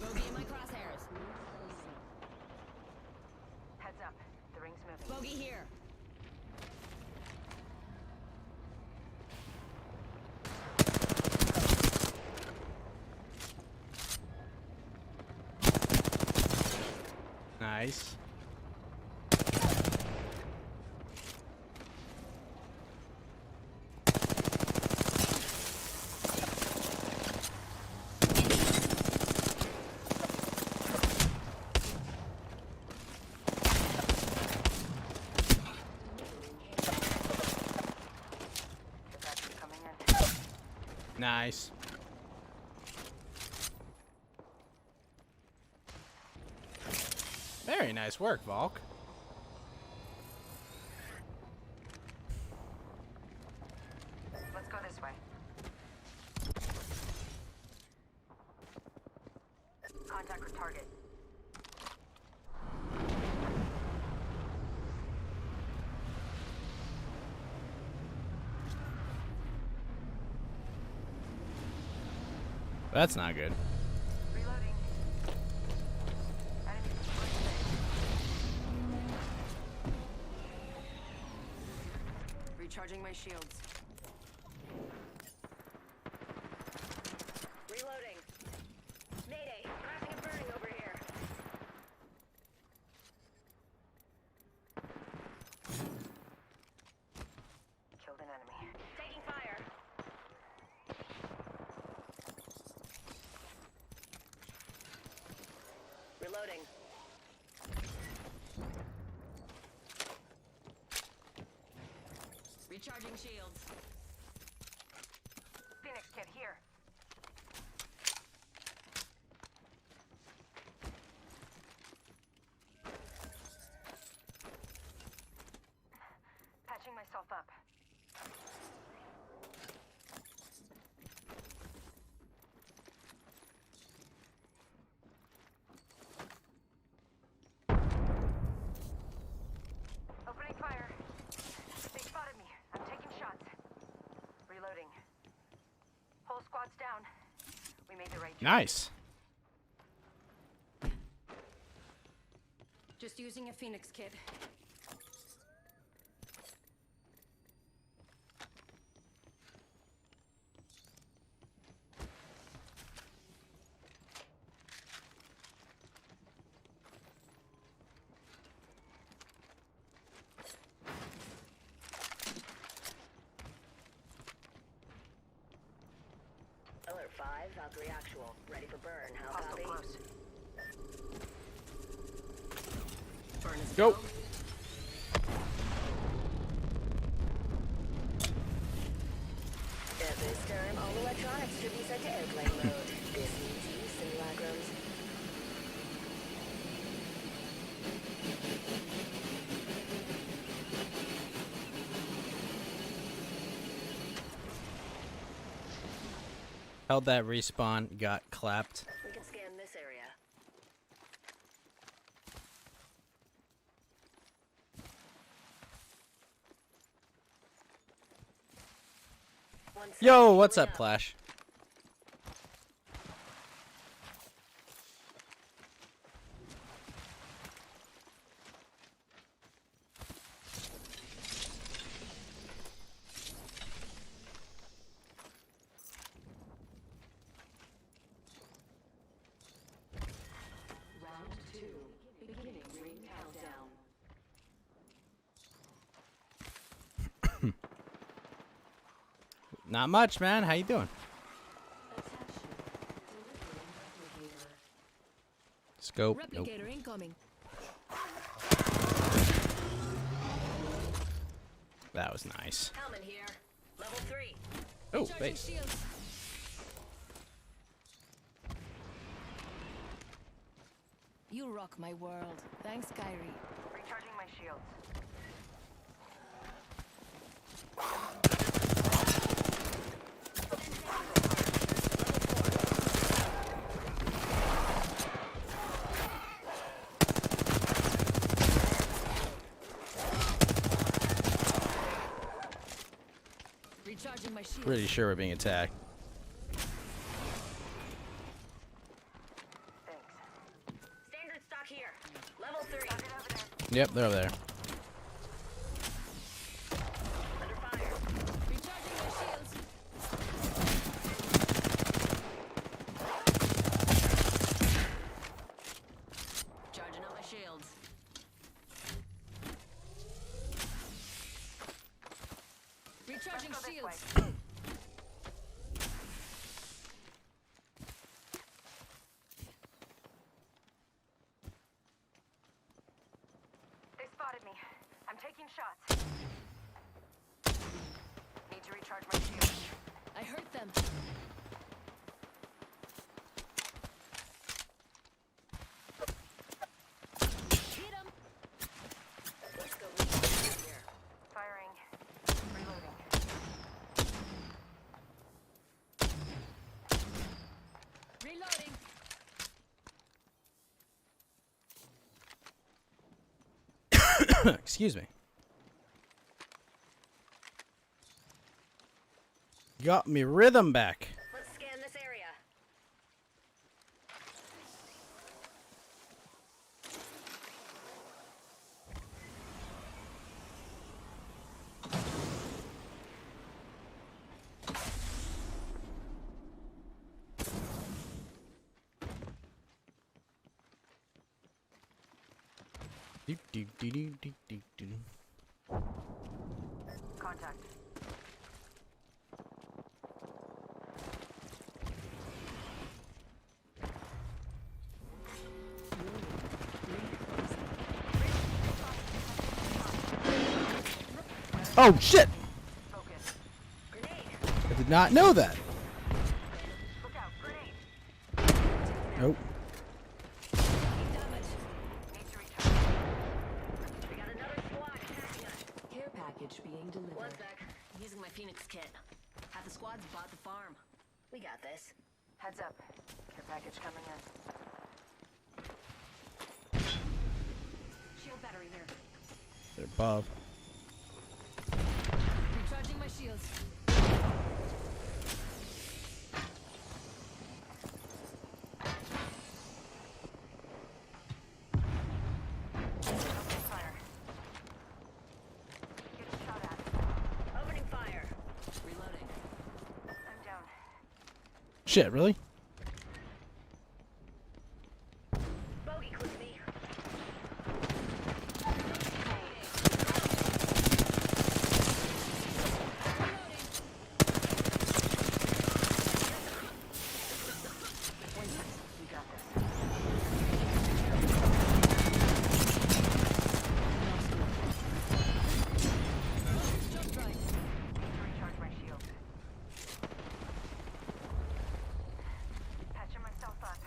Bogey in my crosshairs. Heads up. The ring's moving. Bogey here. Nice. That's coming in. Nice. Very nice work, Valk. Let's go this way. Contact with target. That's not good. Reloading. Enemy destroyed safe. Recharging my shields. Reloading. Mayday. Crashing and burning over here. Killed an enemy. Taking fire. Reloading. Recharging shields. Phoenix kit here. Patching myself up. Opening fire. They spotted me. I'm taking shots. Reloading. Whole squad's down. We made the right choice. Nice. Just using a Phoenix kit. Alert 5, Valkyrie actual. Ready for burn. How Hostile copy? close. Burn is Go. go. At this time, all electronics should be set to airplane mode. This means you, simulacrums. Held that respawn, got clapped. We can scan this area. One sec, Yo, what's healing up, Clash? Round 2. Beginning ring countdown. Not much, man. How you doing? Scope. Nope. Replicator incoming. That was nice. Helmet here. Level 3. Oh, Recharging base. shields. You rock my world. Thanks, Kyrie. Recharging my shields. Recharging my shields. Pretty sure we're being attacked. Thanks. Standard stock here. Level 3. Yep, they're over there. Under fire. Recharging my shields. Charging up my shields. Recharging Let's go this shields. way. They spotted me. I'm taking shots. Need to recharge my shield. I hurt them. Hit 'em. Let's go recharge here. Firing. Reloading. Reloading. Excuse me. Got me rhythm back. Let's scan this area. Do, do, do, do, do, do, do. Contact. Oh shit! Focus. I did not know that. Look out. Grenade. Nope. Need to recharge. We got another squad attacking us. Care package being delivered. One sec. Using my Phoenix kit. Half the squad's bought the farm. We got this. Heads up. Care package coming in. Shield battery here. They're above. Recharging my shields. Fire. Get shot at. Opening fire. Reloading. I'm down. Shit, really? Bogey clip me. We got this. Just right. Need to recharge my shield. Patching myself up.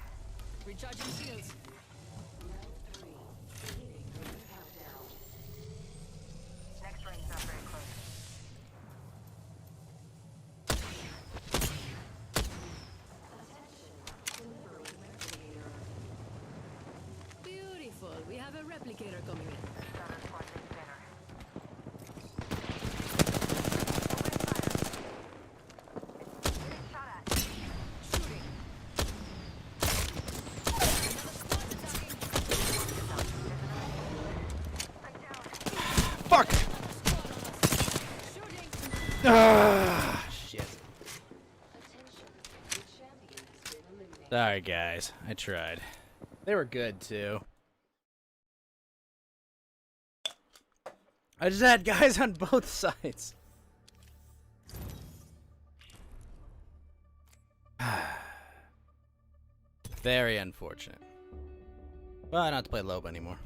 Recharging shields. Next ring's not very close. Beautiful. We have a replicator coming in. Another squad takes dinner. Getting shot at. Shooting. Another squad attacking. I'm down. Fuck! Shooting. Ah, shit. Sorry, guys. I tried. They were good, too. I just had guys on both sides. Very unfortunate. Well, I don't have to play Lobe anymore.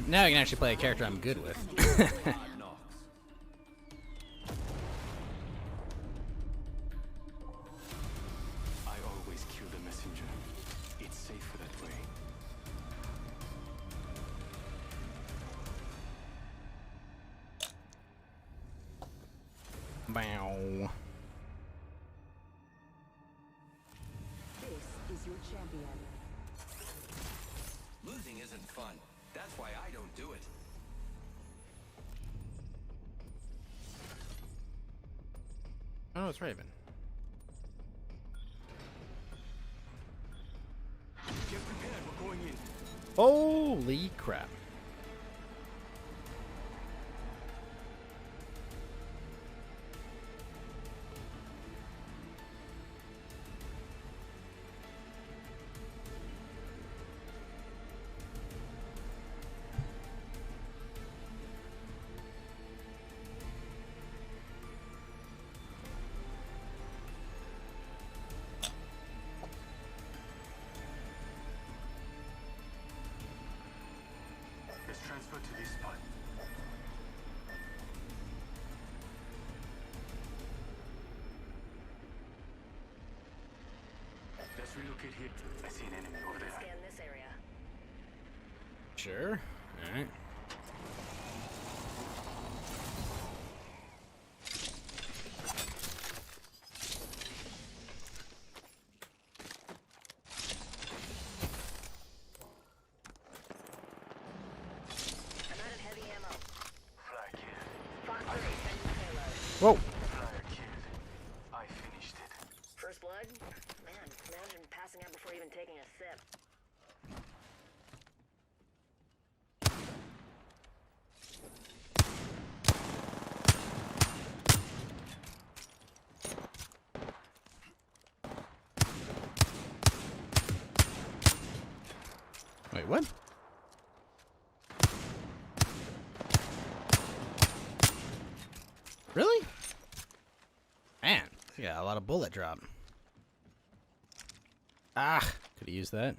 Now I can actually play a character I'm good with. I always kill the messenger. It's safer that way. Bow. This is your champion. Losing isn't fun. That's why I don't do it. Oh, it's Raven. Get prepared, we're going in. Holy crap. Let's transfer to this spot. Let's relocate here. I see an enemy over there. Scan this area. Sure. Alright. I'm out of heavy ammo. Flag here. Fox 3, sending the payload. Whoa. Flyer killed. I finished it. First blood? Man, imagine passing out before even taking a sip. Wait, what? Really? Man, yeah, a lot of bullet drop. Ah, could have used that.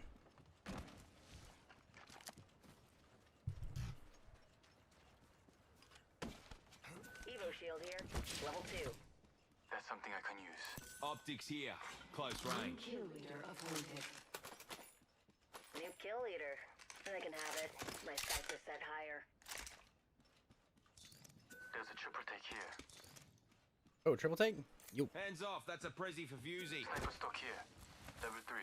Evo shield here. Level 2. That's something I can use. Optics here. Close range. Kill leader appointed. New kill leader. I can have it. My sights are set higher. There's a triple take here. Oh, triple take? Yo. Hands off. That's a prezi for Fusey. Sniper stock here. Level 3.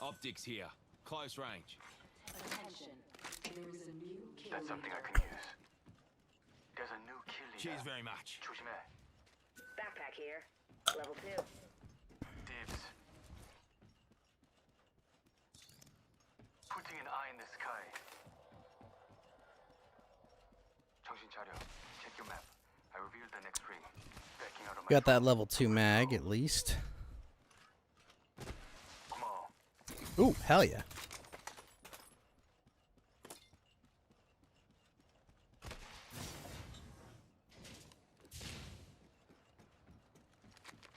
Optics here. Close range. Attention. There is a new kill That's something I leader. can use. There's a new kill leader. Cheers very much. 조심해. Backpack here. Level 2. Dibs. Putting an eye in the sky. 정신 차려. Check your map. I revealed the next ring. Backing out of my Got that level 2 mag at least. Come on. Ooh, hell yeah.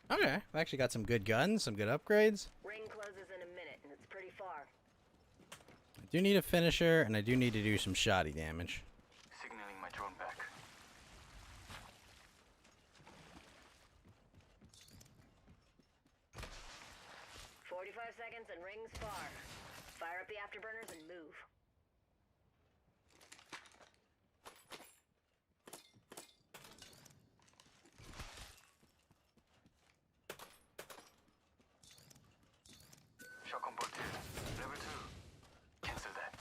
Okay, I actually got some good guns, some good upgrades. Ring closes in a minute, and it's pretty far. I do need a finisher, and I do need to do some shoddy damage. Signaling my drone back. far. Fire up the afterburners and move. Shotgun bolt 2. Level 2. Cancel that.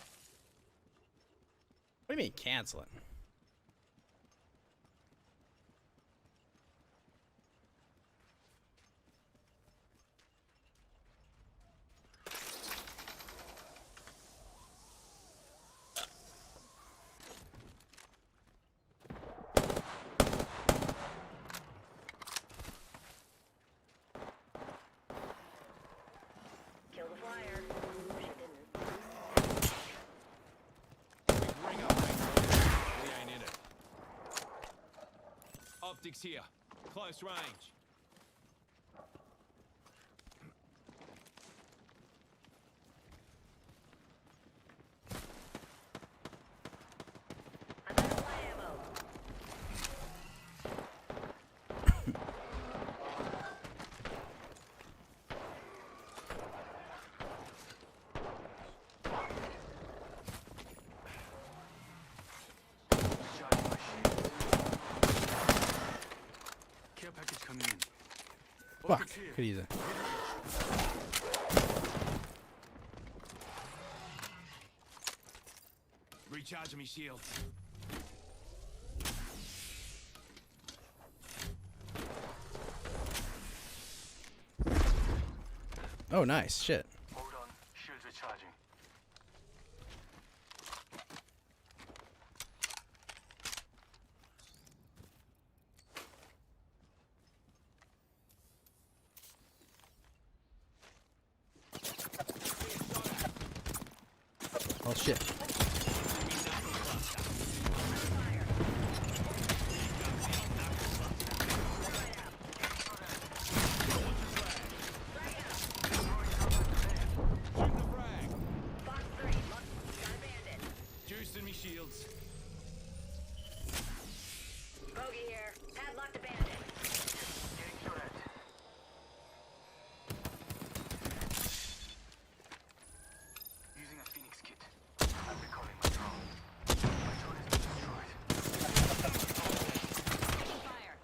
What do you mean cancel it? Kill the flyer. Wish it didn't. Ring up, mate. We ain't in it. Optics here. Close range. I'm out of light ammo. Recharging my shield. Care package coming in. Fuck. Optics here. Could use it. Recharging me shields. Oh, nice. Shit. Hold on. Shields recharging. Oh, shit. Shooting the frag. Box 3. Got a bandit. Juicing me shields. Bogey here. Padlock the bandit. Getting shot at. Using a Phoenix kit. I'm recalling my drone. My drone has been destroyed. Taking fire.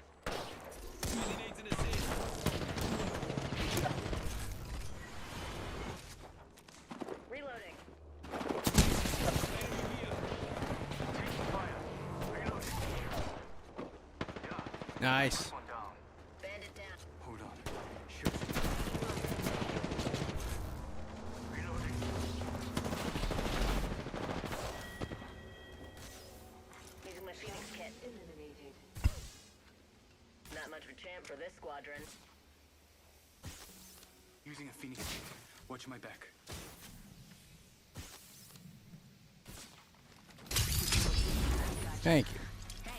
Uzi needs an assist. Reloading. Enemy here. Taking fire. Reloading. Yeah. Nice. One down. Bandit down. Hold on. Shoot. Reloading. Using my Phoenix kit. Eliminated. Not much of a champ for this squadron. Using a Phoenix kit. Watch my back. Thank you. Hey,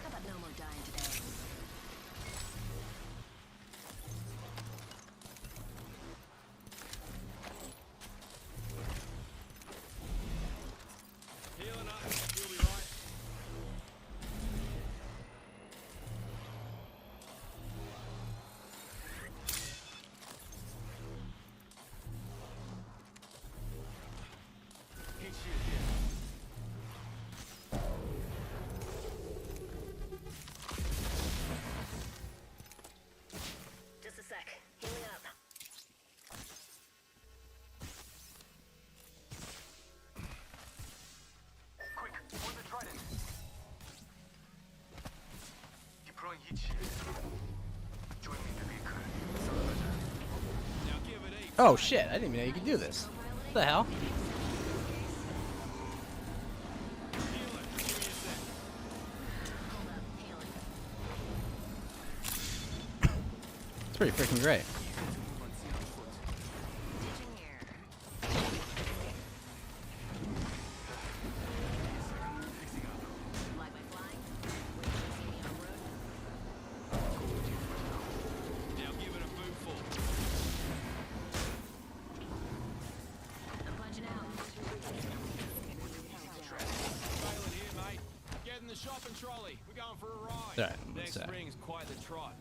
how about no more dying today? Healing up. You'll be right. Heat shield here. Just a sec. Healing up. Quick, on the trident. Deploying heat shield. Join me in the vehicle. Now give it heat. Oh, shit. I didn't even know you could do this. What the hell? Healer. Give me a sec. Hold up. Healing. It's pretty freaking great. Ditching here. Like my flying? Wait till you see me on road. Now give it a bootful. I'm punching out. Failing here, mate. Get in the shopping trolley. We're going for a ride. Alright, Next what's that? ring's quite the trot.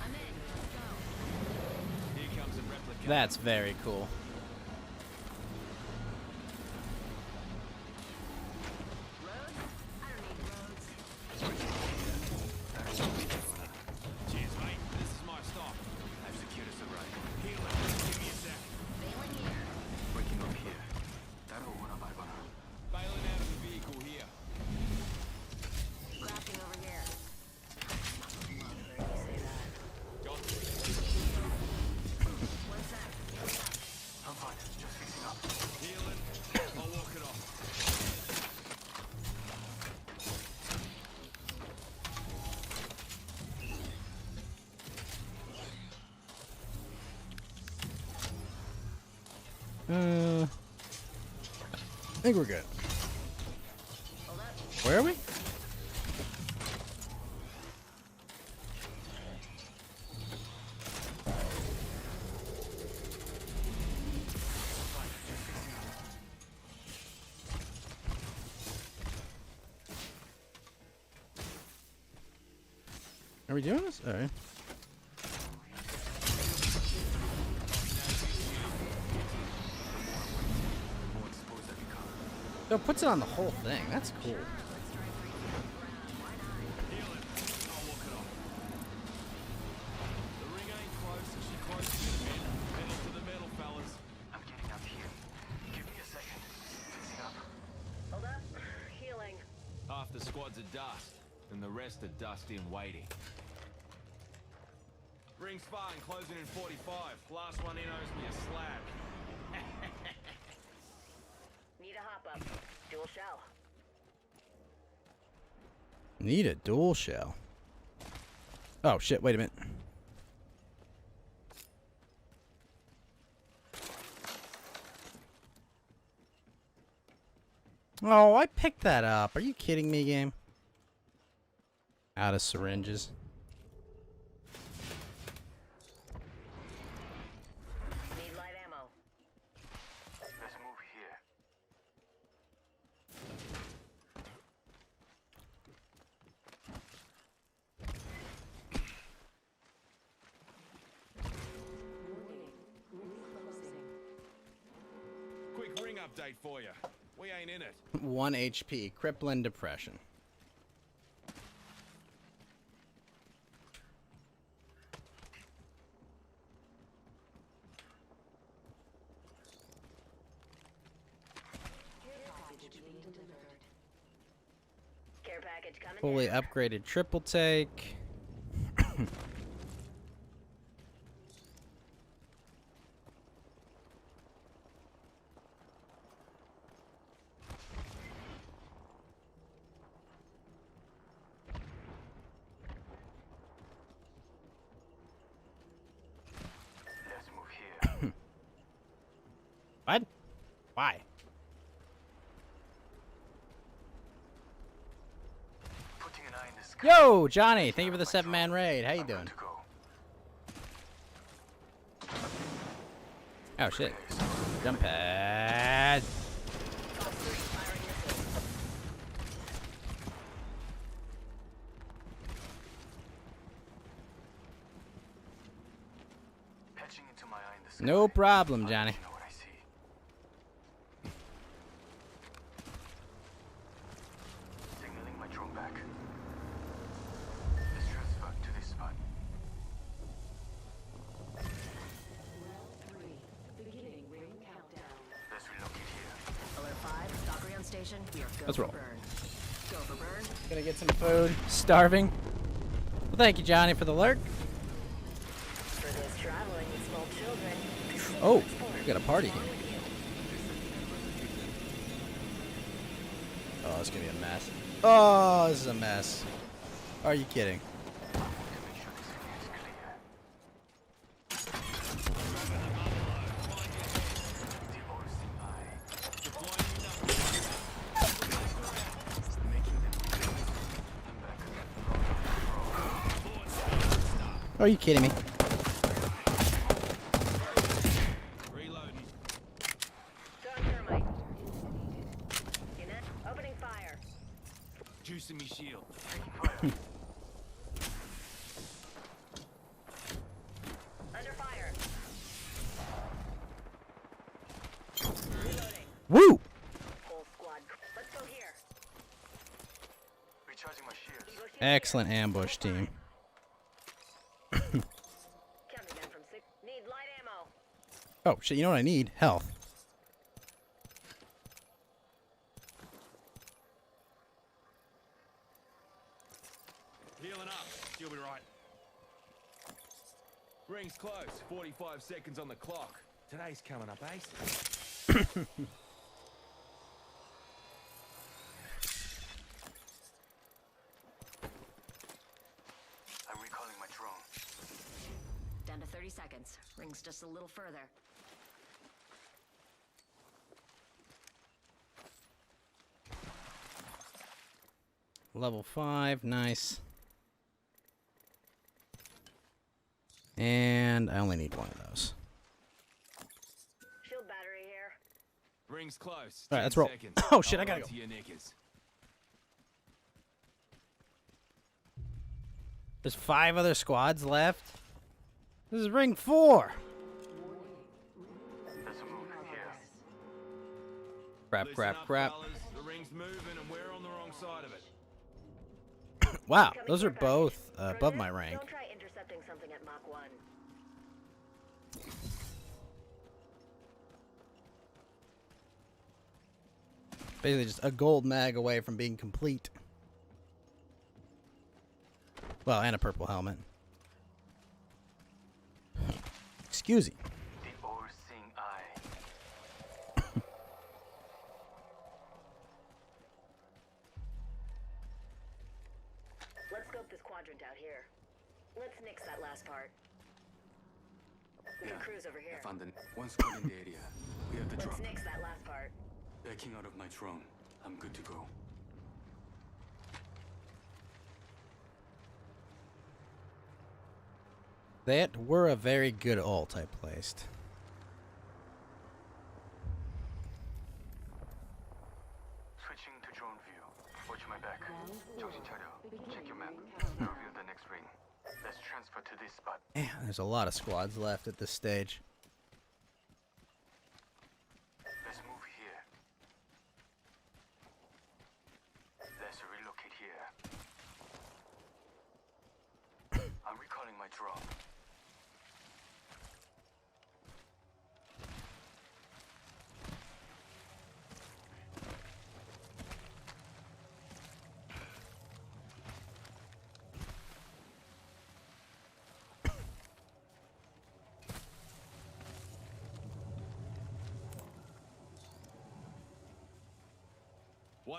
I'm in. Let's go. That's very cool. Cheers, mate. This is my stop. I've secured us a ride. Healer, give me a sec. Waking up here. That'll wanna buy one. Bailing out of the vehicle here. Crafting over here. Got I'm fine. Just fixing up. healing. I'll walk it off. I think we're good. Where are we? Are we doing this? All right. So it puts it on the whole thing. That's cool. The ring ain't close, and she close to the men. Pedal to the metal, fellas. I'm getting out here. Give me a second. Fixing up. Hold up. Healing. Half the squad's are dust, and the rest are dusty and waiting. Ring's fine, closing in 45. Last one in owes me a slab. Need a hop up. Dual shell. Need a dual shell. Oh shit, wait a minute. Oh, I picked that up. Are you kidding me, game? Out of syringes. Need light ammo. Let's move here. Quick ring update for you. We ain't in it. 1 HP. Crippling depression. Care package coming. Fully upgraded triple take. Let's move here. What? Why? Putting an eye in the sky. Yo, Johnny, thank you for the 7-man raid. How you doing? To go. Oh shit. Jump pad. Patching into my eye in the sky. No problem, Johnny. You know what I see. Signaling my drone back. Let's transfer to this spot. Let's relocate here. Alert 5. Stalker on station. We are go Let's for roll. burn. Go for burn. Gonna get some food. Starving. Well, thank you, Johnny, for the lurk. For those traveling with small children. Oh, we got a party here. Oh, it's gonna be a mess. Oh, this is a mess. Are you kidding? Are you kidding me? Reloading. Gun thermite. You net. Opening fire. Juicing me shield. Under fire. Woo! Whole squad. Let's go here. Recharging my shields. Evo shield Excellent ambush team. Counting down from 6. Need light ammo. Oh shit! You know what I need? Health. Healing up. You'll be right. Ring's close. 45 seconds on the clock. Today's coming up ace. I'm recalling my drone. Down to 30 seconds. Rings just a little further. Level 5, nice. And I only need one of those. Shield battery here. Ring's close. All right, let's 10 roll. seconds. Oh shit! I Hold gotta on go. to your knickers. There's 5 other squads left. This is ring 4. There's a move here. Crap! Listen Crap! up, Crap! fellas. The ring's moving and we're on the wrong side of it. Wow, those are both above my rank. Don't try intercepting something at Mach 1. Basically, just a gold mag away from being complete. Well, and a purple helmet. Excuse me. The all-seeing eye. Let's scope this quadrant out here. Let's nix that last part. We can cruise over here. I found one squad in the area. We have the Let's drop. nix that last part. Backing out of my drone. I'm good to go. That were a very good ult I placed. Switching to drone view. Watch my back. 정신 차려. Check your map. I reveal the next ring. Let's transfer to this spot. Man, there's a lot of squads left at this stage. Let's move here. Let's relocate here. I'm recalling my drone.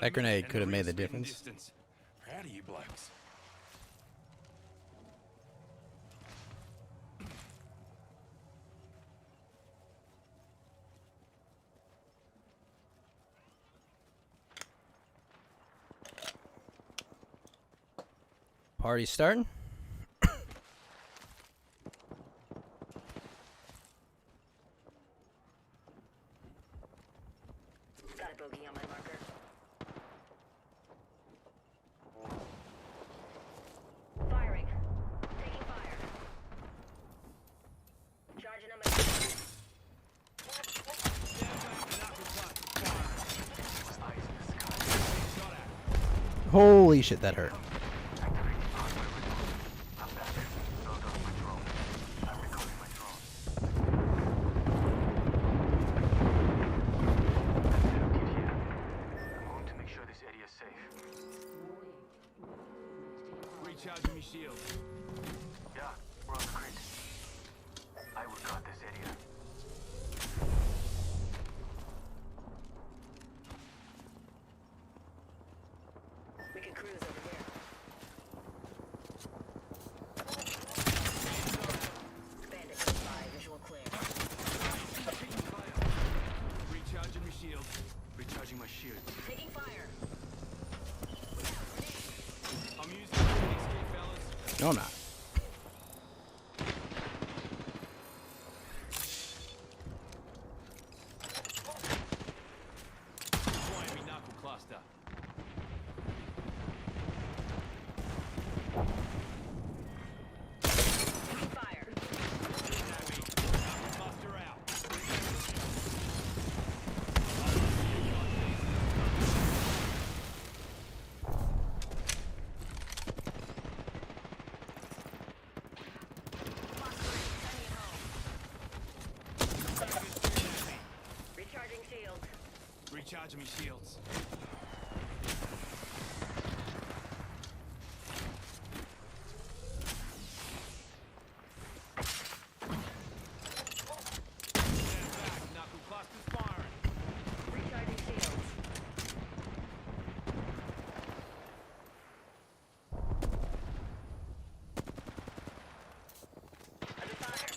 That grenade could have made the difference. Proud of you blokes. Party starting. Got a bogey on my marker. Firing. Taking fire. Charging on my Holy shit, that hurt. Recharging me shield. Yeah, we're on the grid. I will cut this area. We can cruise over here. Bandit goes by. Visual clear. Recharging me shield. Recharging my shield. Taking fire. I'm using the Phoenix key, fellas. No, I'm not. Deploying me knuckle cluster. Taking fire. Knuckle cluster out. Recharging my shields. Stand back, knuckle clusters firing. Recharging shields. Under fire.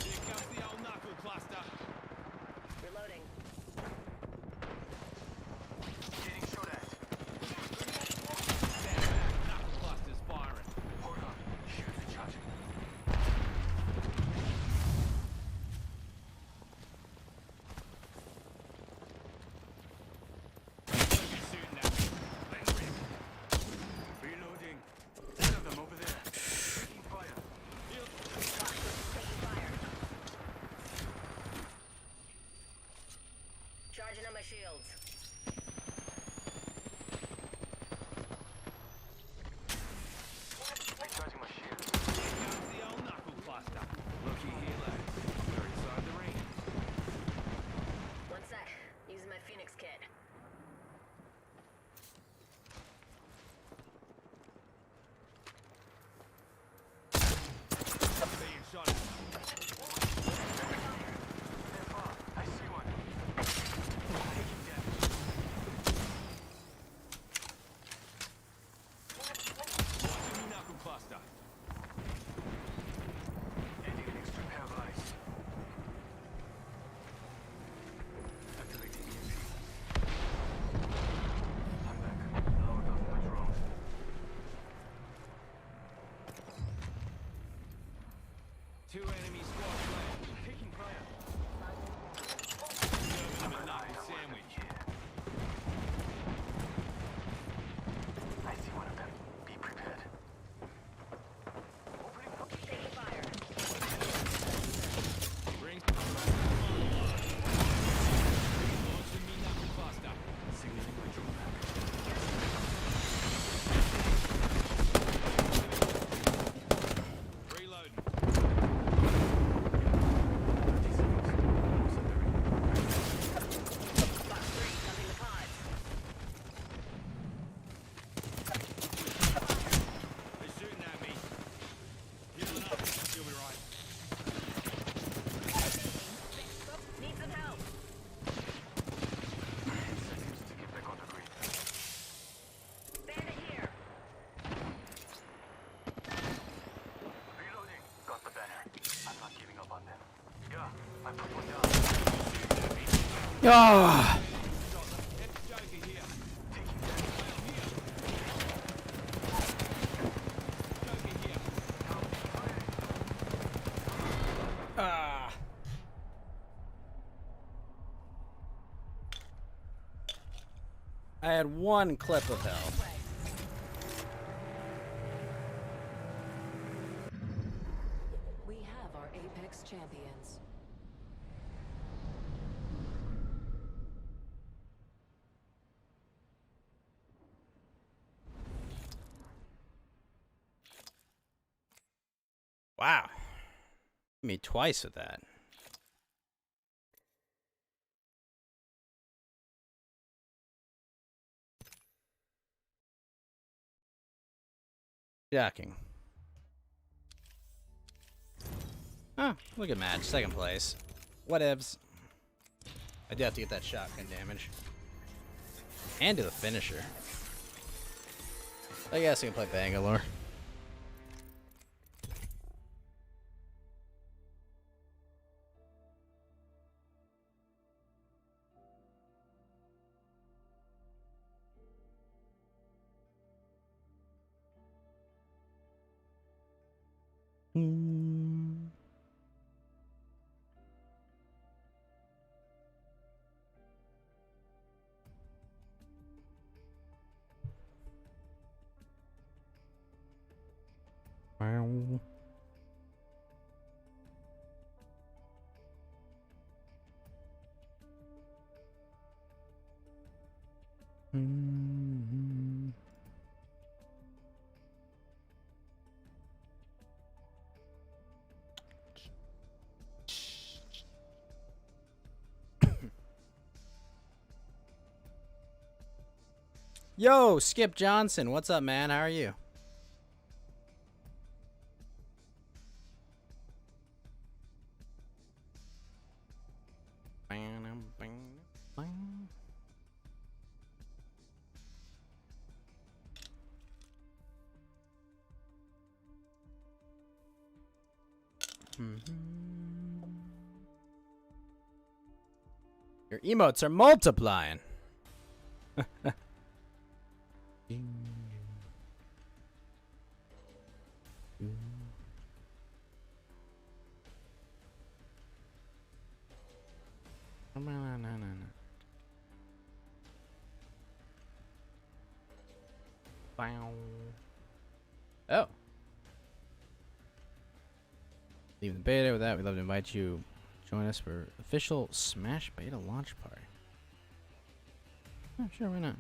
Here comes the old knuckle cluster. Reloading. Getting shot at. Stand back, knuckle clusters firing. Hold on. Shields recharging. Shooting at me. Let's rip. Reloading. One of them over there. Taking fire. Taking fire. Charging on my shields. Recharging my shields. Here comes the old knuckle cluster. Looky here, lads. We're inside the ring. One sec. Using my Phoenix kit. Being shot at. They're far. I see one. Taking damage. Watching me knuckle cluster. Adding an extra pair of eyes. Activating EMP. I'm back. Load off my drone. Two enemy squads left. Taking fire. Serving them a knuckle sandwich. I see one of them. Be prepared. Opening up. Taking fire. Bring. Launching me knuckle cluster. Signaling my drone back. Reloading. 30 seconds. Almost at the ring. Box 3, jumping the pods. They're shooting at me. Healing up. You'll be right. Need some help. Seconds to get back on the grid. Bandit here. Reloading. Got the banner. I'm not giving up on them. Yeah, I put one down. Ah! Joker here. Taking damage. Joker here. Ah! I had one clip of health. We have our Apex champions. Wow. Me twice with that. Jacking. Oh, look at match. Second place. Whatevs. I do have to get that shotgun damage. And do the finisher. I guess I can play Bangalore. Wow. Yo, Skip Johnson, what's up, man? How are you? Your emotes are multiplying. Oh. Leaving the beta. With that, we'd love to invite you to join us for official Smash beta launch party. Oh, sure, why not?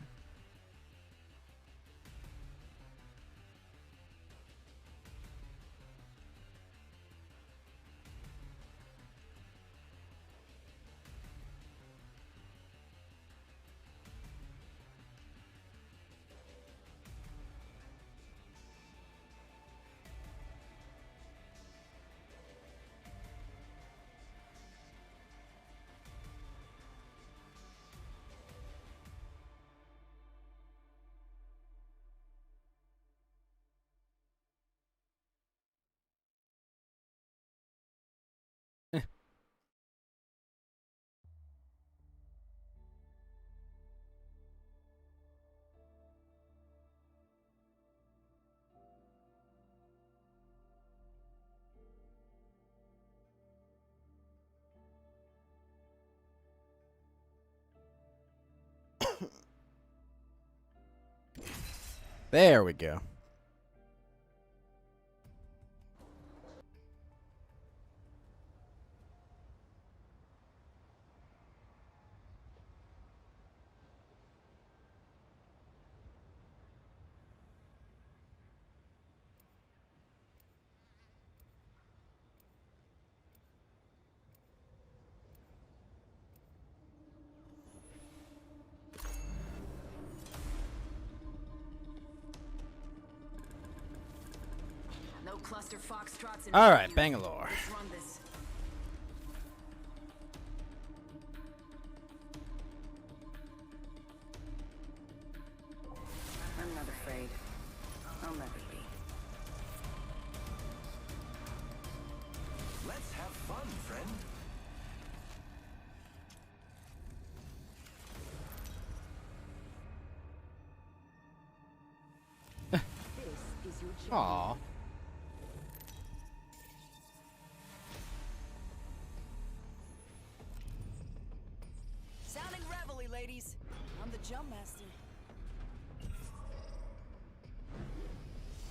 There we go. No cluster foxtrots in All right, Bangalore. Let's run this. I'm not afraid. I'll never be. Let's have fun, friend. This is your job. Aw. Sounding reveille, ladies. I'm the jump master.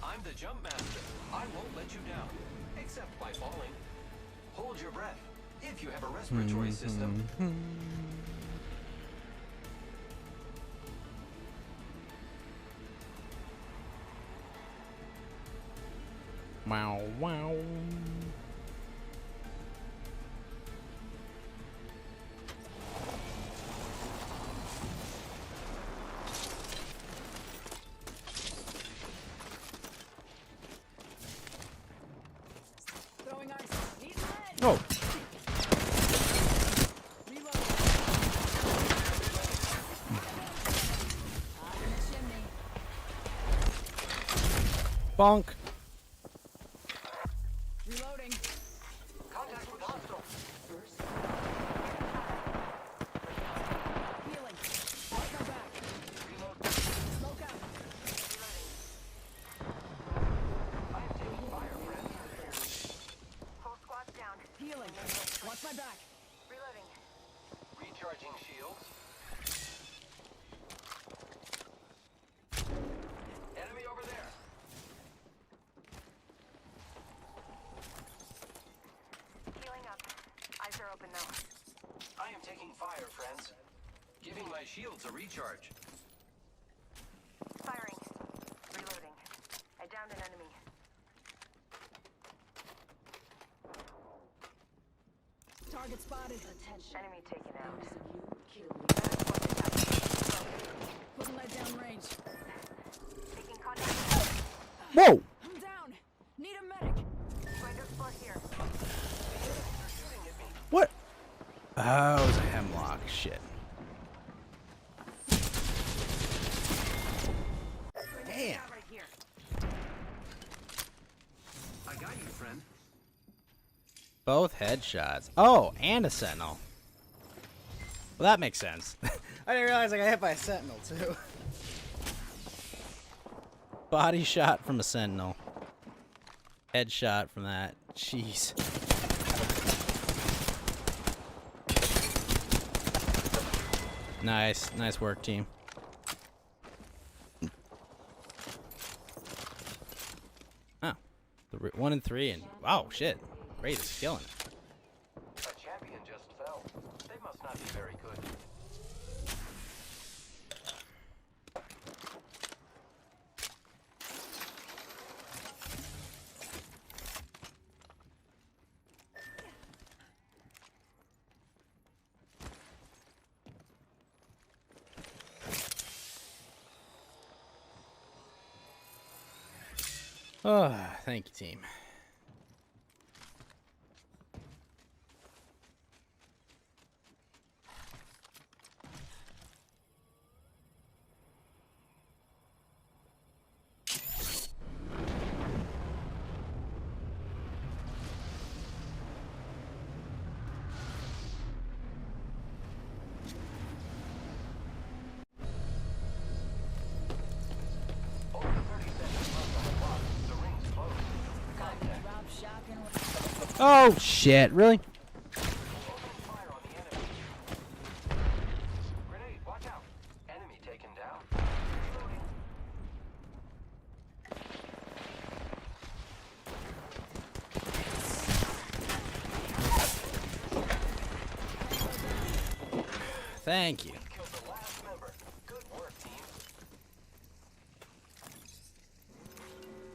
I'm the jump master. I won't let you down, except by falling. Hold your breath if you have a respiratory system. Wow, wow. Throwing ice. He's red. Oh. Reload. Out in the chimney. Bonk. Reloading. Contact with hostile. Healing. Watch my back. Reload. Smoke out. I am taking fire, friend. Whole squad's down. Healing. Watch my back. Reloading. Recharging shields. Enemy over there. Healing up. Eyes are open now. I am taking fire, friends. Giving my shields a recharge. Firing. Reloading. I downed an enemy. Target spotted. Enemy taken out. Wasn't that down range? Whoa! I'm down. Need a medic. Trying to explore here. What? Oh, it was a hemlock. Shit. Damn. Right here. I got you, friend. Both headshots. Oh, and a sentinel. Well, that makes sense. I didn't realize I got hit by a sentinel, too. Body shot from a sentinel. Headshot from that. Jeez. Nice. Nice work, team. Oh. 1 and 3 and... Wow, shit. Raid is killing it. A champion just fell. They must not be very good. Oh, thank you, team. Oh, shit. Really? Grenade, watch out. Enemy taken down. Thank you. Killed the last member. Good work, team.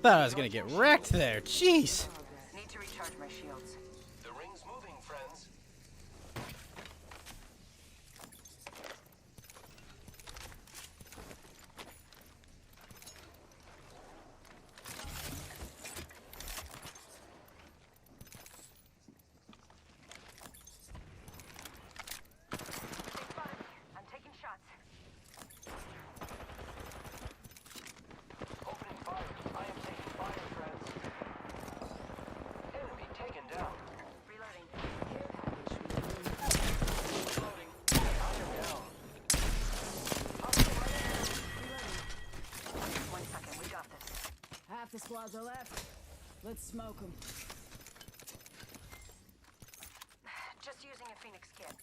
Thought I was gonna get wrecked there. Jeez. Need to recharge my shields. The ring's moving, friends. They spotted me. I'm taking shots. Opening fire. I am taking fire, friends. Enemy taken down. Reloading. Reloading. I am down. Reloading. 1 second. We got this. Half the squads are left. Let's smoke them. Just using a Phoenix kit.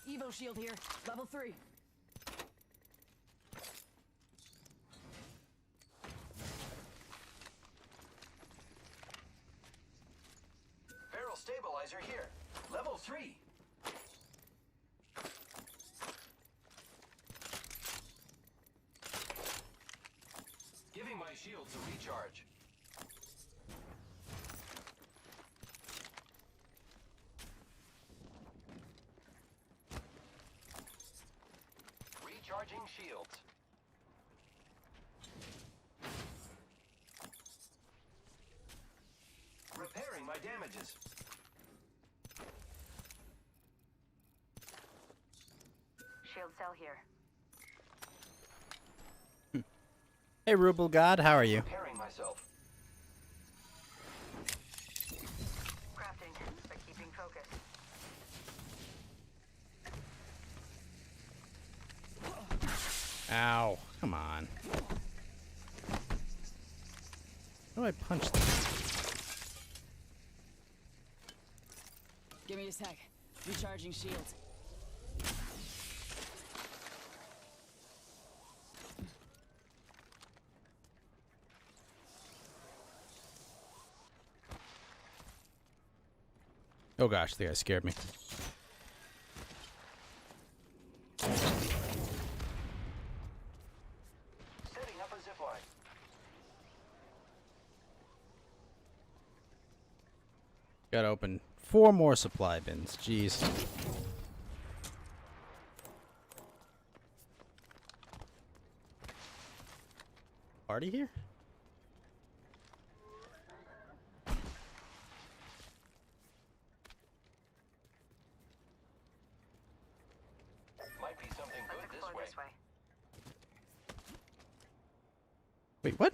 Evo shield here. Level 3. Barrel stabilizer here. Level 3. Giving my shields a recharge. Recharging shields. Repairing my damages. Shield cell here. Hey, Ruble God, how are you? Repairing myself. Crafting, but keeping focus. Ow. Come on. How do I punch this? Give me a sec. Recharging shields. Oh gosh, the guy scared me. Setting up a zip line. Gotta open 4 more supply bins. Jeez. Party here? Going way. this way. Wait, what?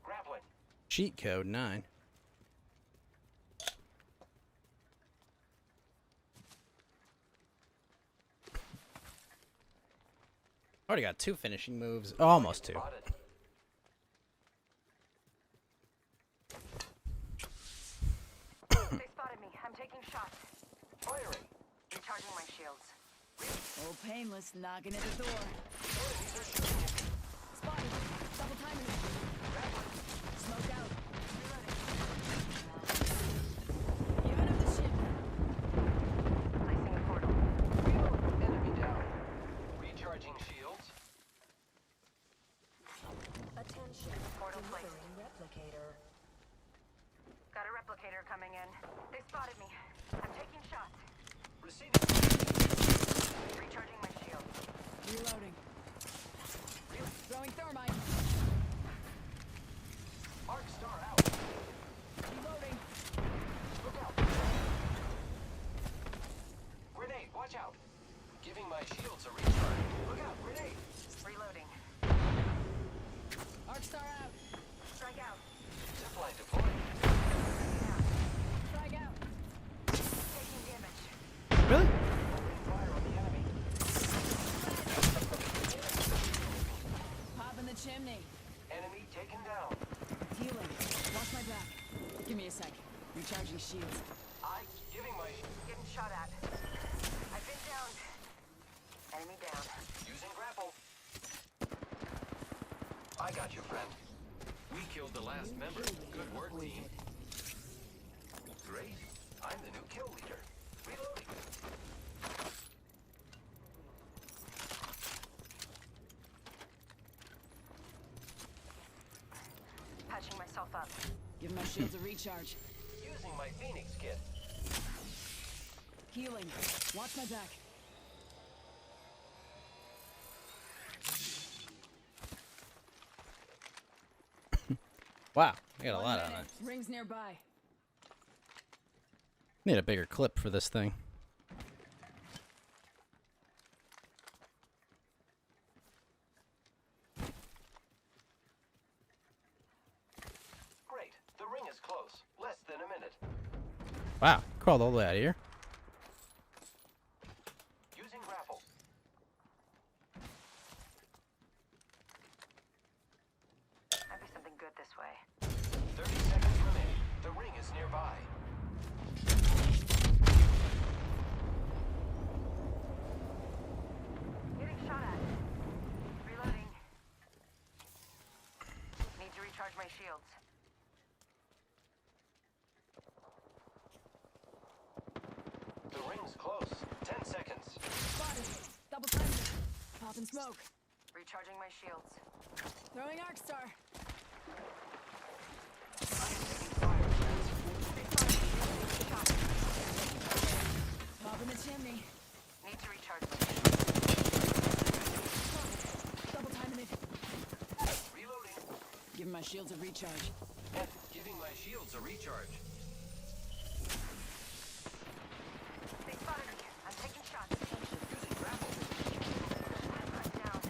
Grappling. Cheat code 9. Already got 2 finishing moves. Almost 2. Spotted. They spotted me. I'm taking shots. Firing. Recharging my shields. Oh, painless, knocking at the door. Enemies are shooting at me. Spotted. Double timing it. Smoke out. Giving him the ship. Placing a portal. Enemy down. Recharging shields. Attention. Portal placed. Delivering replicator. Got a replicator coming in. They spotted me. I'm taking shots. Receiving. Recharging my shields. Reloading. Throwing thermite. Arc star out. Reloading. Look out. Grenade, watch out. Giving my shields a recharge. Look out, grenade. Reloading. Arc star out. Strike out. Zipline deployed. Strike out. Taking damage. Really? Opening fire on the enemy. Pop in the chimney. Enemy taken down. Healing. Watch my back. Give me a sec. Recharging shields. Giving my Getting shot at. I've been down. Enemy down. using grapple. I got you, friend. We killed the last member. Good work, team. Great. I'm the new kill leader. Reloading. Patching myself up. Give my shields a recharge. Using my Phoenix kit. Healing. Watch my back. Wow, I got a 1 lot on minute. it. Rings nearby. Need a bigger clip for this thing. Great. The ring is close. Less than a minute. Wow, crawled all the way out of here. Using grapple. Might be something good this way. 30 seconds remaining. The ring is nearby. Getting shot at. Reloading. Need to recharge my shields. The ring's close. 10 seconds. Spotted. Double timing it. Pop and smoke. Recharging my shields. Throwing arc star. Pop in the chimney. Need to recharge my shields. Double timing it. Reloading. Give my shields a recharge. And giving my shields a recharge. They spotted me. I'm taking shots. Using grapple. I'm down.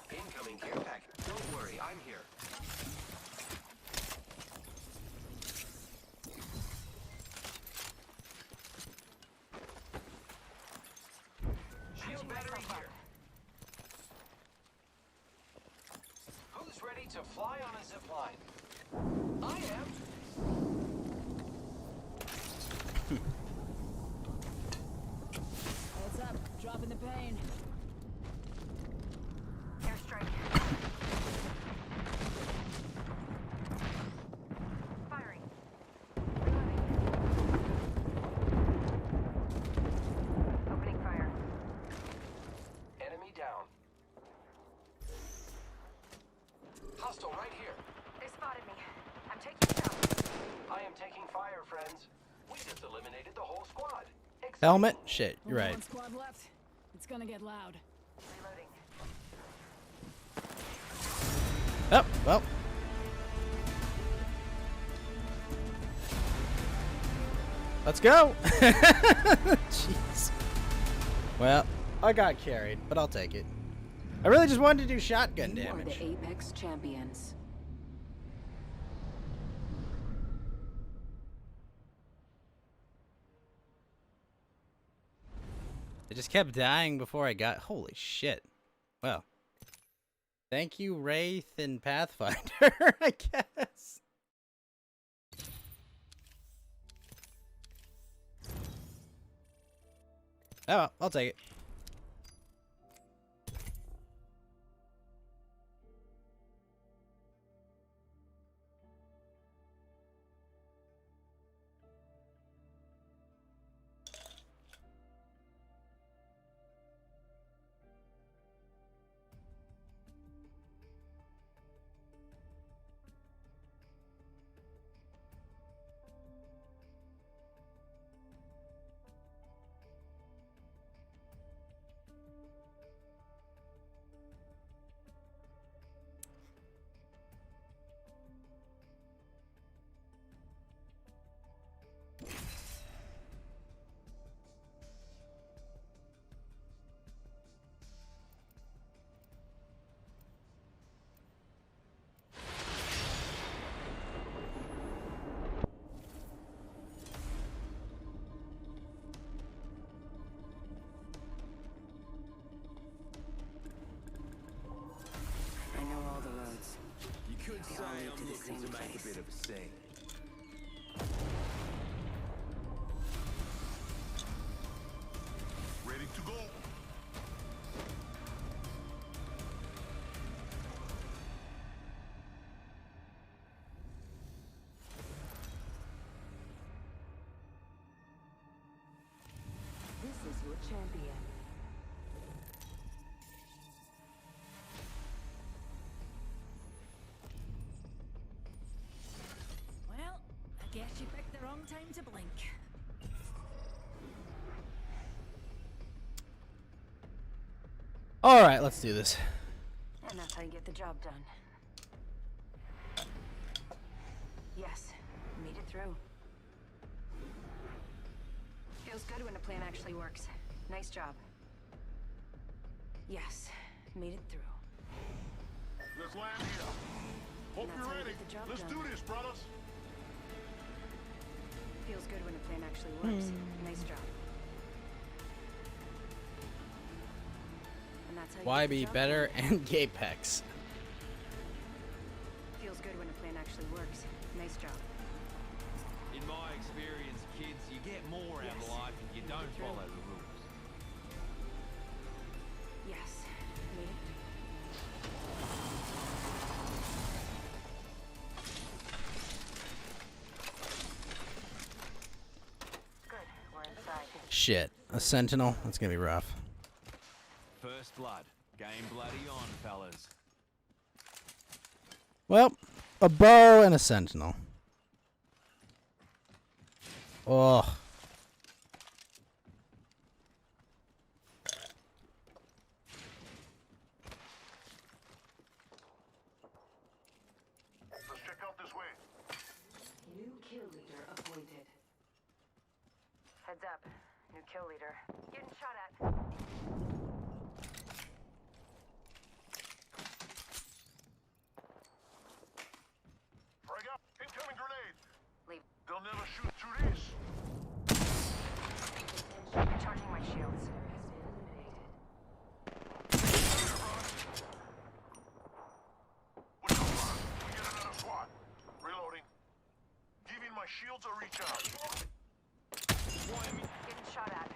Incoming care pack. Don't worry, I'm here. Shield battery here. Who's ready to fly on a zip line? I am. Heads up. Dropping the pain. Airstrike. Firing. Reloading. Opening fire. Enemy down. Hostile right here. They spotted me. I'm taking shots. I am taking fire, friends. We just eliminated the whole squad. Helmet? Shit, you're Only right. one squad left. It's gonna get loud. Reloading. Oh, well. Let's go! Jeez. Well, I got carried, but I'll take it. I really just wanted to do shotgun You are damage. the Apex champions. I just kept dying before I got... Holy shit. Well. Thank you, Wraith and Pathfinder, I guess. Oh, well, I'll take it. I know all the roads. You could They say all lead I'm to the looking same to make a place. bit of a scene. Ready to go. This is your champion. Well, I guess you picked the wrong time to blink. Alright, let's do this. And that's how you get the job done. Yes, made it through. Feels good when a plan actually works. Nice job. Yes, made it through. Let's land here. Hope That's you're how you ready. get the job Let's done. do this, brothers. Feels good when a plan actually works. Nice job. And that's how you Why get the be job better done. and Gapex? Feels good when a plan actually works. Nice job. In my experience, kids, you get more out of Yes. life if you Made don't it through. follow the rules. Yes, made it. Good. We're inside. Shit. A sentinel? That's gonna be rough. First blood. Game bloody on, fellas. Well, a bow and a sentinel. Oh. Let's check out this way. New kill leader appointed. Heads up. New kill leader. Getting shot at. Frag out. Incoming grenade. Leave. They'll never shoot through this. Recharging my shields. What's up, Ron? We get another squad. Reloading. Giving my shields a recharge. Getting shot at.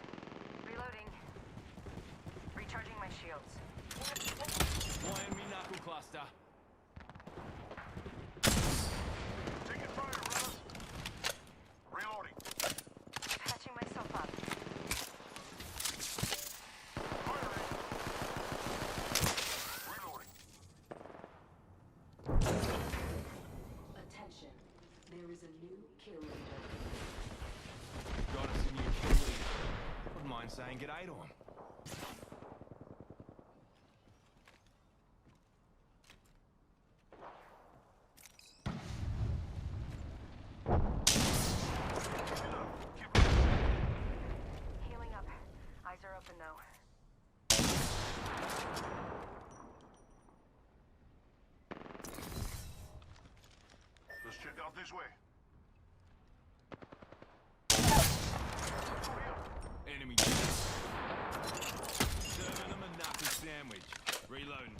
Reloading. Recharging my shields. One enemy knuckle cluster. Taking fire, brothers. Reloading. Patching myself up. Firing. Reloading. this way. Enemy down. Serving them a knuckle sandwich. Reloading.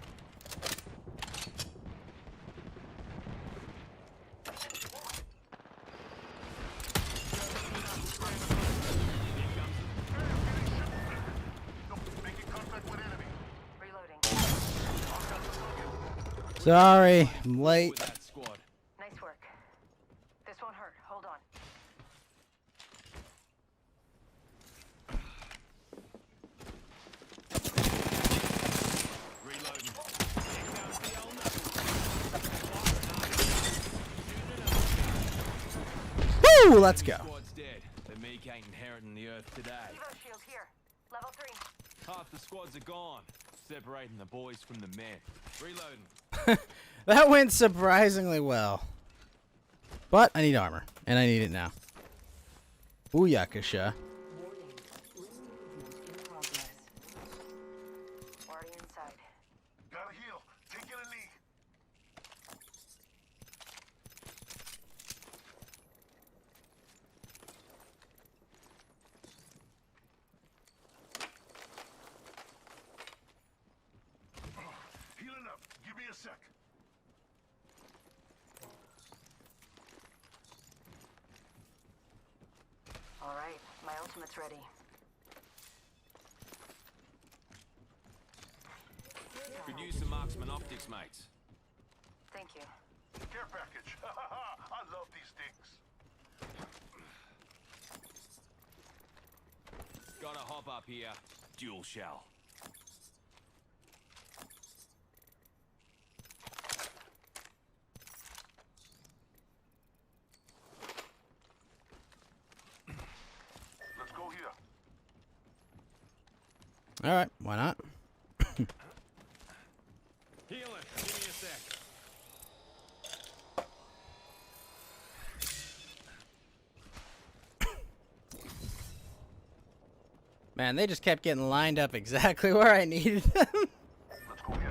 Sorry, I'm late. Nice work. This won't hurt. Hold on. Woo! Let's go. Squad's dead. The meek ain't inheriting the earth today. Evo shield here. Level 3. Half the squads are gone. Separating the boys from the men. Reloading. That went surprisingly well. But I need armor, and I need it now. Booyakasha. Already inside. Gotta heal. Taking a knee. Healing up. Give me a sec. All right, my ultimate's ready. Could use some marksman optics, mates. Thank you. Care package. I love these things. Gotta hop up here. Dual shell. Let's go here. All right, why not? Healing. Give me a sec. Man, they just kept getting lined up exactly where I needed them. Let's go here.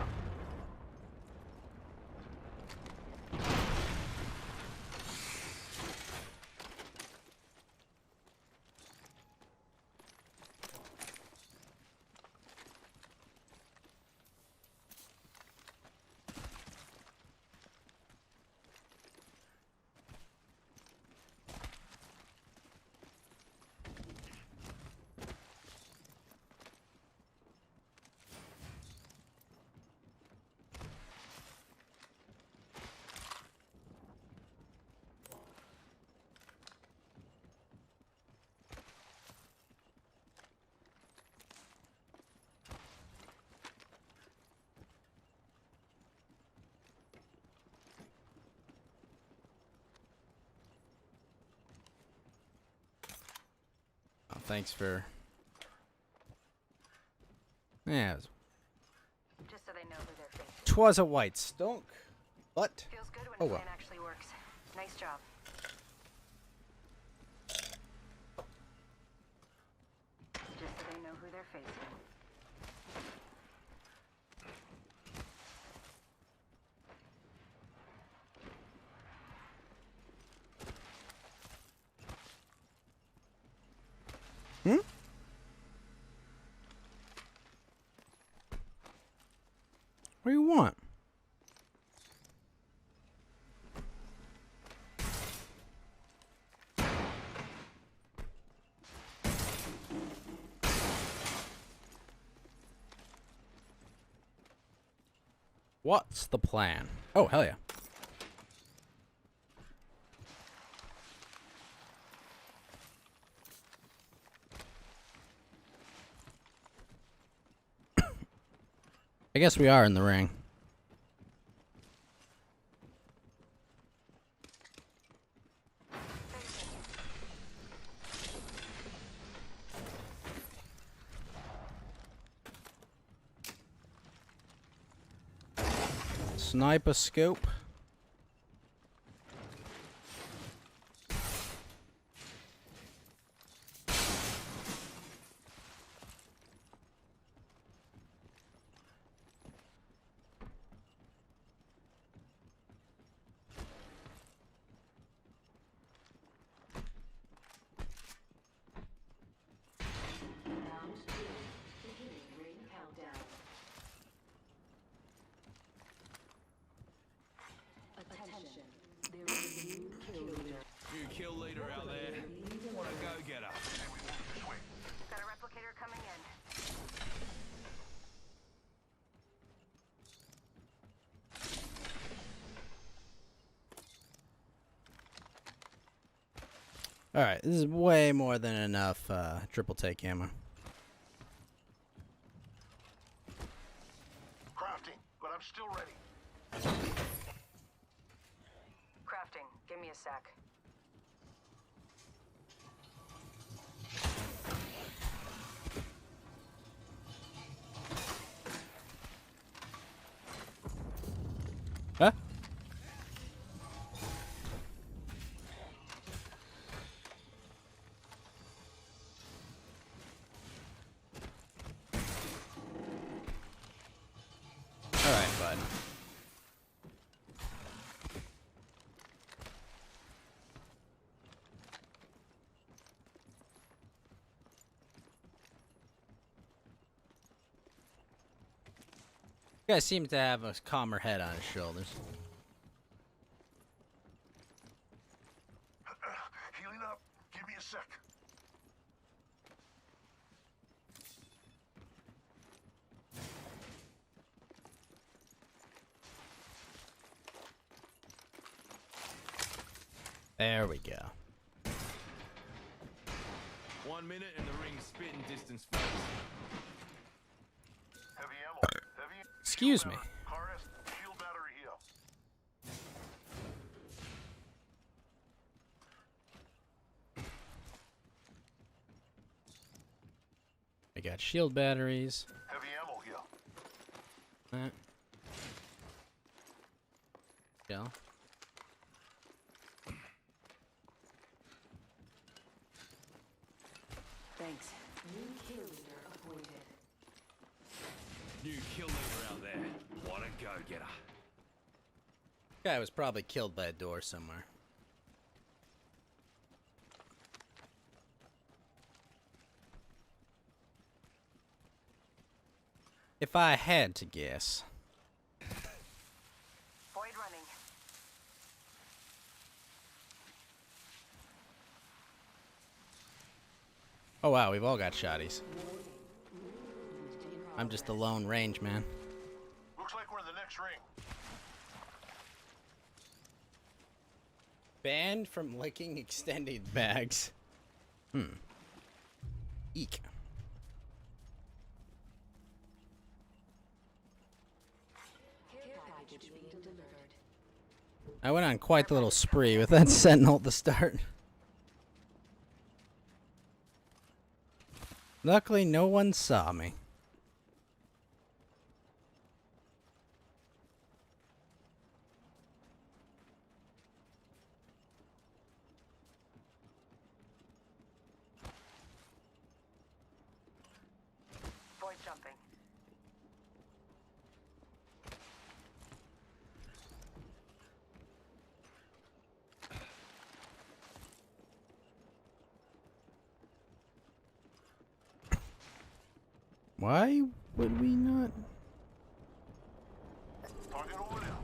Oh, thanks for. Yeah, Just so they know who they're facing. 'twas a white stunk, but Feels good when oh a well. plan actually works. Nice job. Just so they know who they're facing. Hmm? What do you want? What's the plan? Oh, hell yeah. I guess we are in the ring. Sniper scope. Alright, this is way more than enough triple take ammo. Crafting, but I'm still ready. Crafting. Give me a sec. Huh? Alright, bud. You guys seem to have a calmer head on his shoulders. Healing up. Give me a sec. There we go. 1 minute and the ring's spitting distance first. Heavy ammo. Heavy. Excuse me. Carist, shield battery here. I got shield batteries. Heavy ammo here. Yeah. Thanks. New kill leader appointed. New kill leader out there. What a go-getter. Guy was probably killed by a door somewhere. If I had to guess. Void running. Oh wow, we've all got shotties. I'm just the lone range man. Looks like we're in the next ring. Banned from licking extended bags. Eek. I went on quite the little spree with that sentinel at the start. Luckily, no one saw me. Void jumping. Why would we not? Target over there.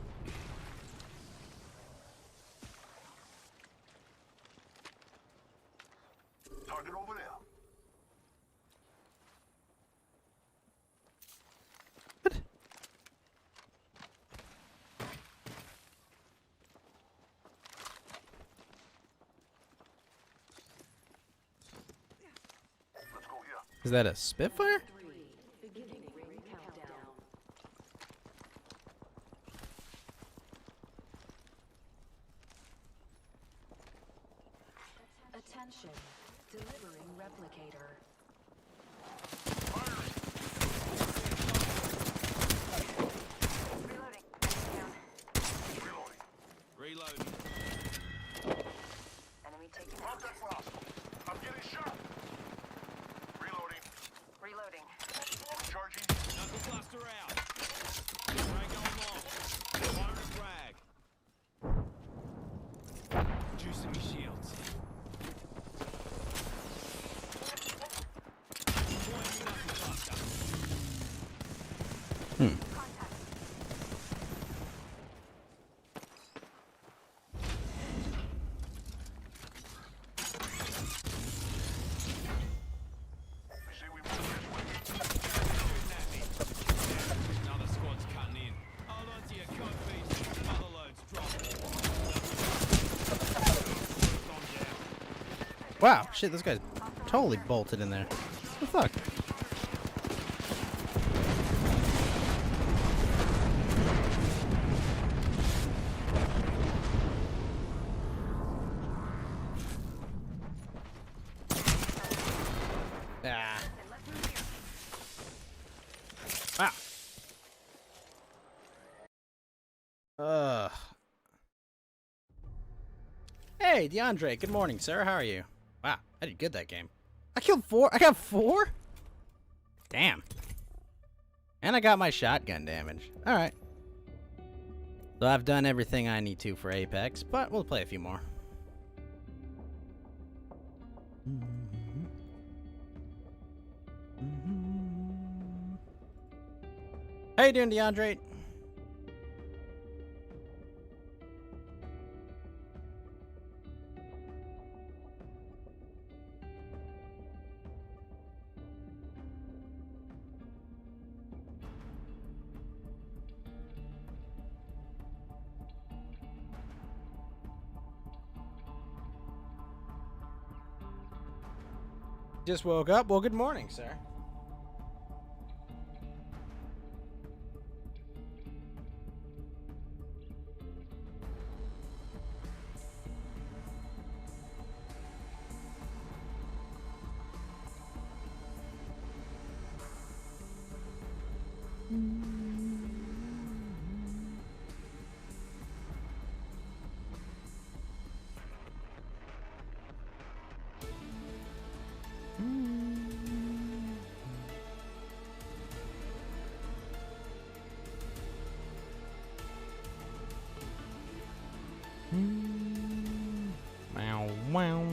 Target over there. Let's go here. Is that a Spitfire? Beginning ring countdown. Attention. Delivering replicator. Reloading. Reloading. Enemy taken out. Contact lost. I'm getting shot. Reloading. Reloading. Recharging. Knuckle cluster out. Frag going long. Fire a frag. Juicing me shields. Deploying me knuckle cluster. They say we move this way. Shooting at me. Another squad's cutting in. Hold on to your cod pieces. Another load's dropping. On down. Wow, shit, this guy's totally bolted in there. What the fuck? Ah. Wow. Ugh. Hey, DeAndre. Good morning, sir. How are you? Wow, I did good that game. I killed 4. I got 4? Damn. And I got my shotgun damage. Alright. So I've done everything I need to for Apex, but we'll play a few more. How you doing, DeAndre? Just woke up. Well, good morning, sir. Wow, wow.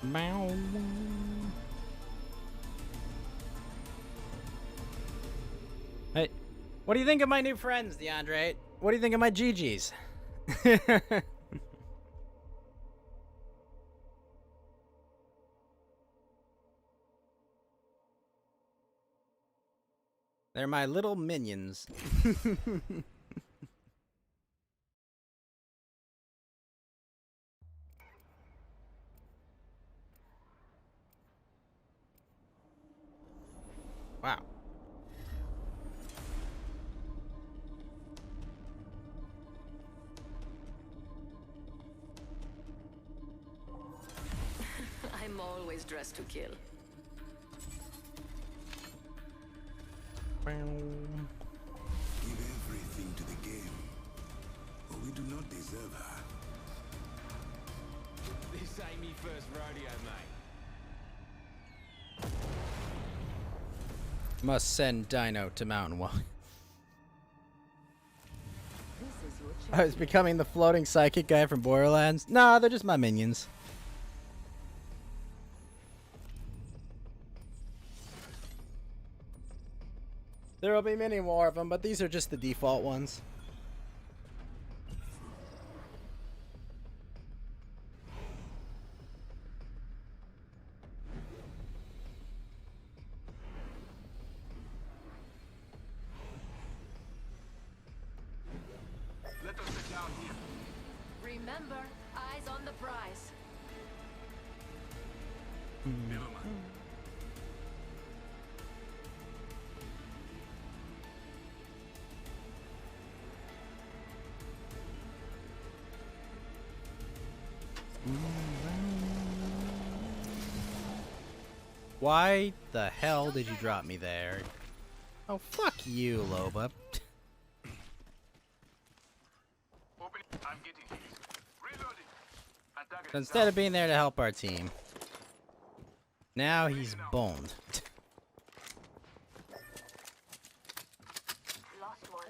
Bow. Hey, what do you think of my new friends, DeAndre? What do you think of my GGs? They're my little minions. Wow. I'm always dressed to kill. Give everything to the game, or we do not deserve her. This ain't me first rodeo, mate. Must send Dino to Mountain Walk. I was becoming the floating psychic guy from Borderlands. Nah, they're just my minions. There will be many more of them, but these are just the default ones. Let us sit down here. Remember, eyes on the prize. Never mind. Why the hell did you drop me there? Oh, fuck you, Loba. I'm getting hit. Reloading. Antagonist So instead of being there to help our team, now he's boned. Lost one.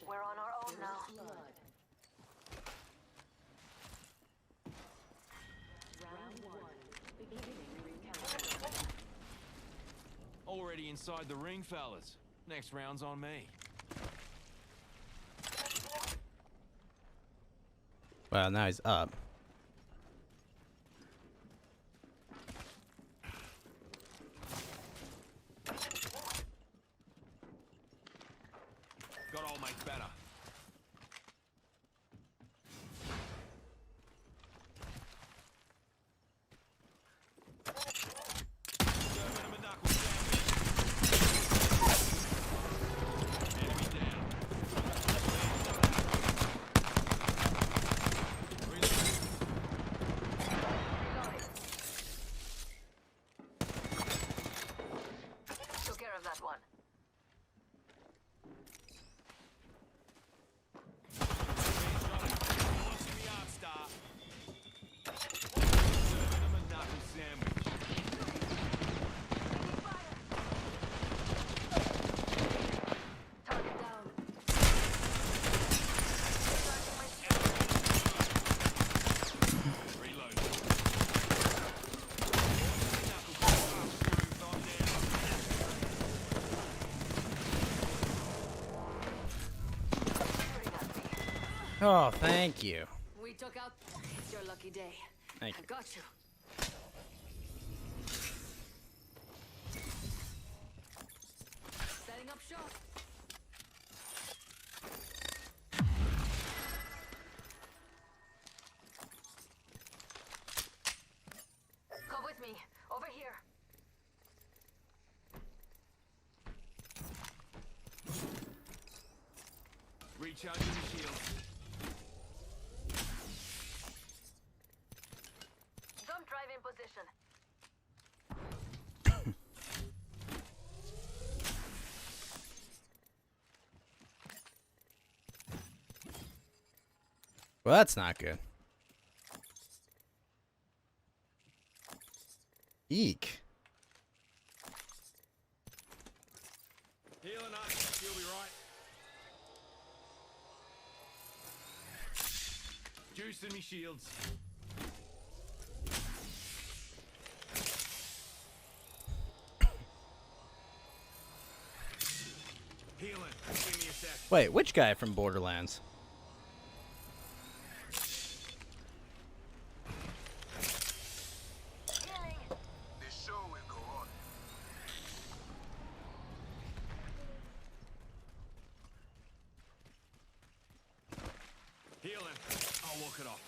We're on our own now. Already inside the ring, fellas. Next round's on me. Well, now he's up. Got old mate better. Serving him a knuckle sandwich. Enemy down. Took care of that one. Launching the arc star. Serving him a knuckle sandwich. Target down. Reload. Oh, thank you. We took out. It's your lucky day. Thank I you. got you. Setting up shop. Come with me. Over here. Recharging the shield. Jump drive in position. Well, that's not good. Eek. Healing up. You'll be right. Juicing me shields. Healing. Give me a sec. Wait, which guy from Borderlands? The show will go on. Healing. I'll walk it off.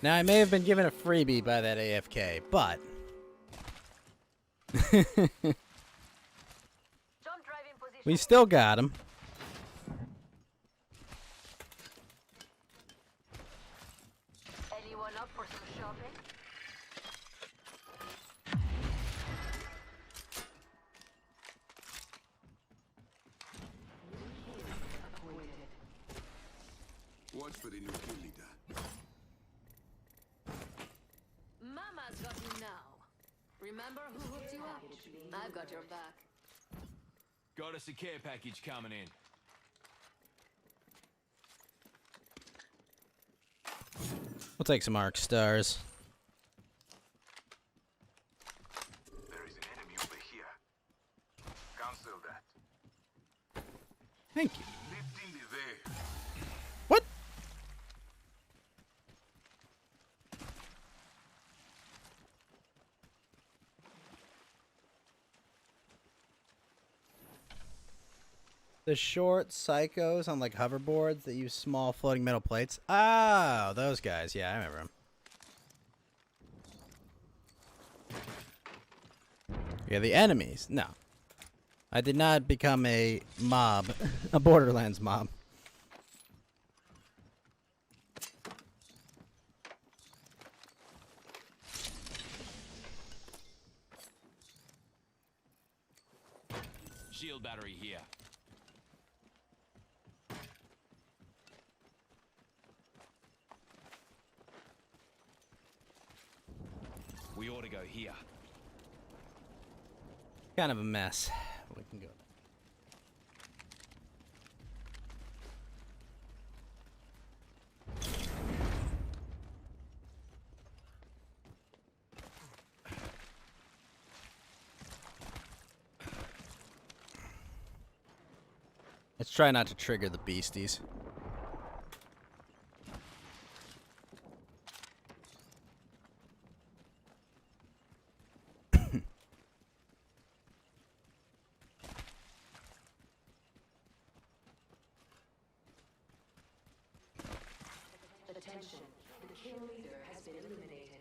Now, I may have been given a freebie by that AFK, but... Jump drive in position. we still got him. Anyone up for some shopping? Watch for the new kill leader. Mama's got you now. Remember who hooked you up? I've got your back. Got us a care package coming in. We'll take some arc stars. There is an enemy over here. Cancel that. Thank you. Lifting the there. What? The short psychos on like hoverboards that use small floating metal plates. Oh, those guys. Yeah, I remember them. Yeah, the enemies. No. I did not become a mob, a Borderlands mob. Shield battery here. We ought to go here. Kind of a mess. We can go. Let's try not to trigger the beasties. Attention, the kill leader has been eliminated.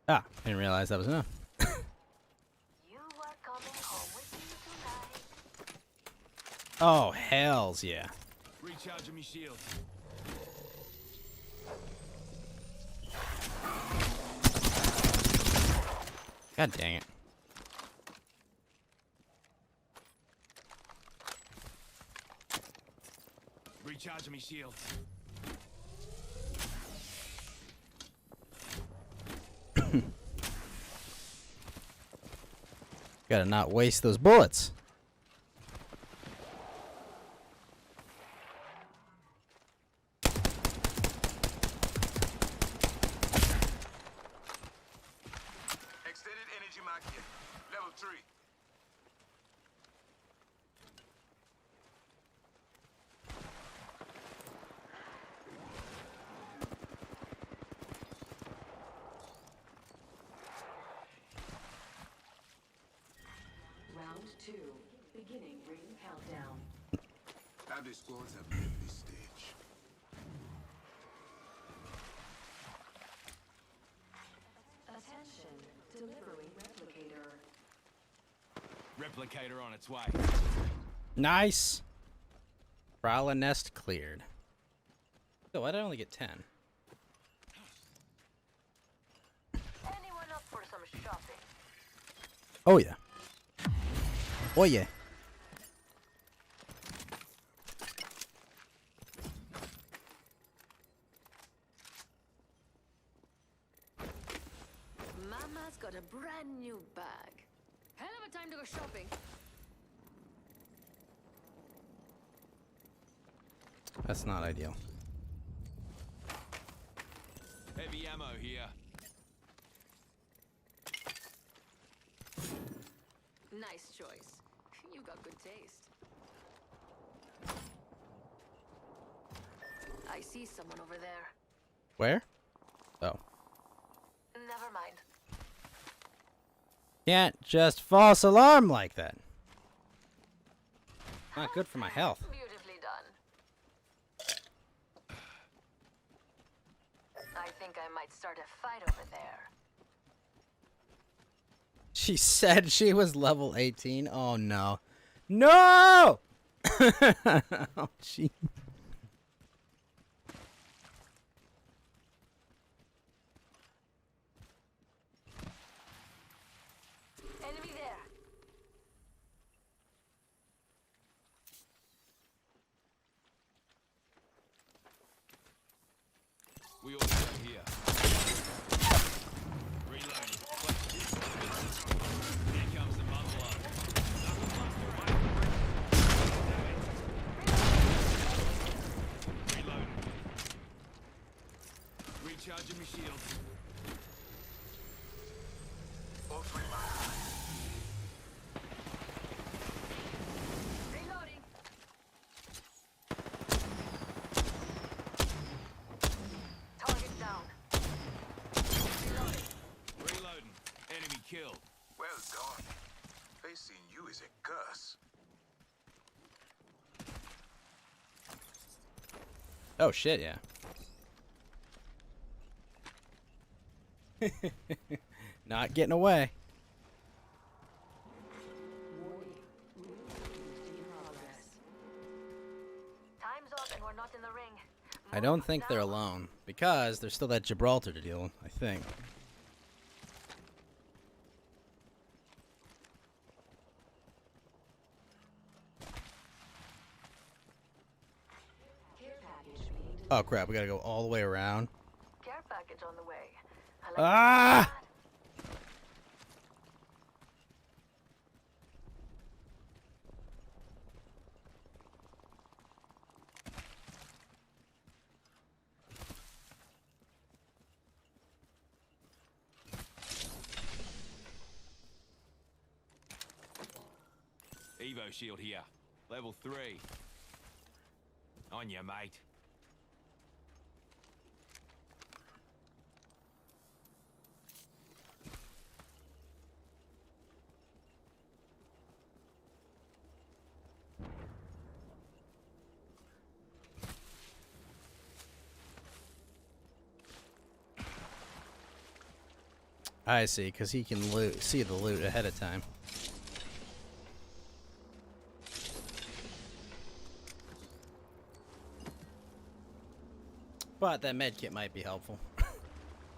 Ah, didn't realize that was enough. Oh, hells yeah. Recharging me shield. God dang it. Recharging me shield. Gotta not waste those bullets. Extended energy mark here. Level 3. Round 2, beginning ring countdown. How the squads have left this stage. Attention, delivering replicator. Replicator on its way. Nice. Prowler nest cleared. So why did I only get 10? Anyone up for some shopping? Oh yeah. Oh yeah. Mama's got a brand new bag. Hell of a time to go shopping. That's not ideal. Heavy ammo here. Nice choice. You got good taste. I see someone over there. Where? Oh. Never mind. Can't just false alarm like that. Not good for my health. Beautifully done. I think I might start a fight over there. She said she was level 18. Oh no. No! Oh, gee. Enemy there. We all go here. Reloading. Here comes the muzzle. Reloading. Recharging my shields. All 3 miles. Reloading. Target down. Reloading. Reloading. Enemy killed. Well done. Facing you is a curse. Oh shit, yeah. Not getting away. Time's up and we're not in the ring. I don't think they're alone, because there's still that Gibraltar to deal with, I think. Oh crap, we gotta go all the way around. Care package on the way. Ah! Evo shield here. Level 3. On you, mate. I see, because he can see the loot ahead of time. But that med kit might be helpful.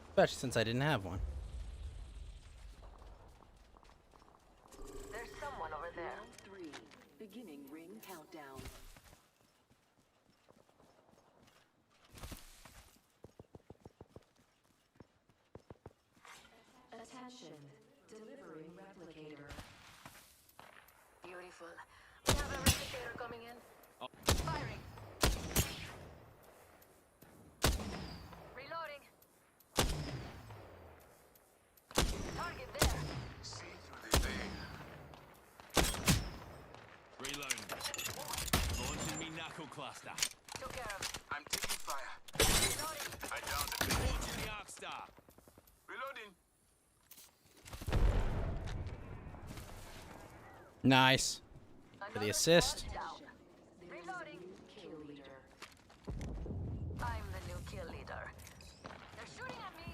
Especially since I didn't have one. There's someone over there. Round 3. Beginning ring countdown. Attention. Delivering replicator. Beautiful. We have a replicator coming in. Firing. Reloading. Target there. See through the veil. Reloading. Launching me knuckle cluster. Took care of it. I'm taking fire. Reloading. I downed the big. Launching the arc star. Reloading. Nice. For the assist. Down. Reloading. Kill leader. I'm the new kill leader. They're shooting at me.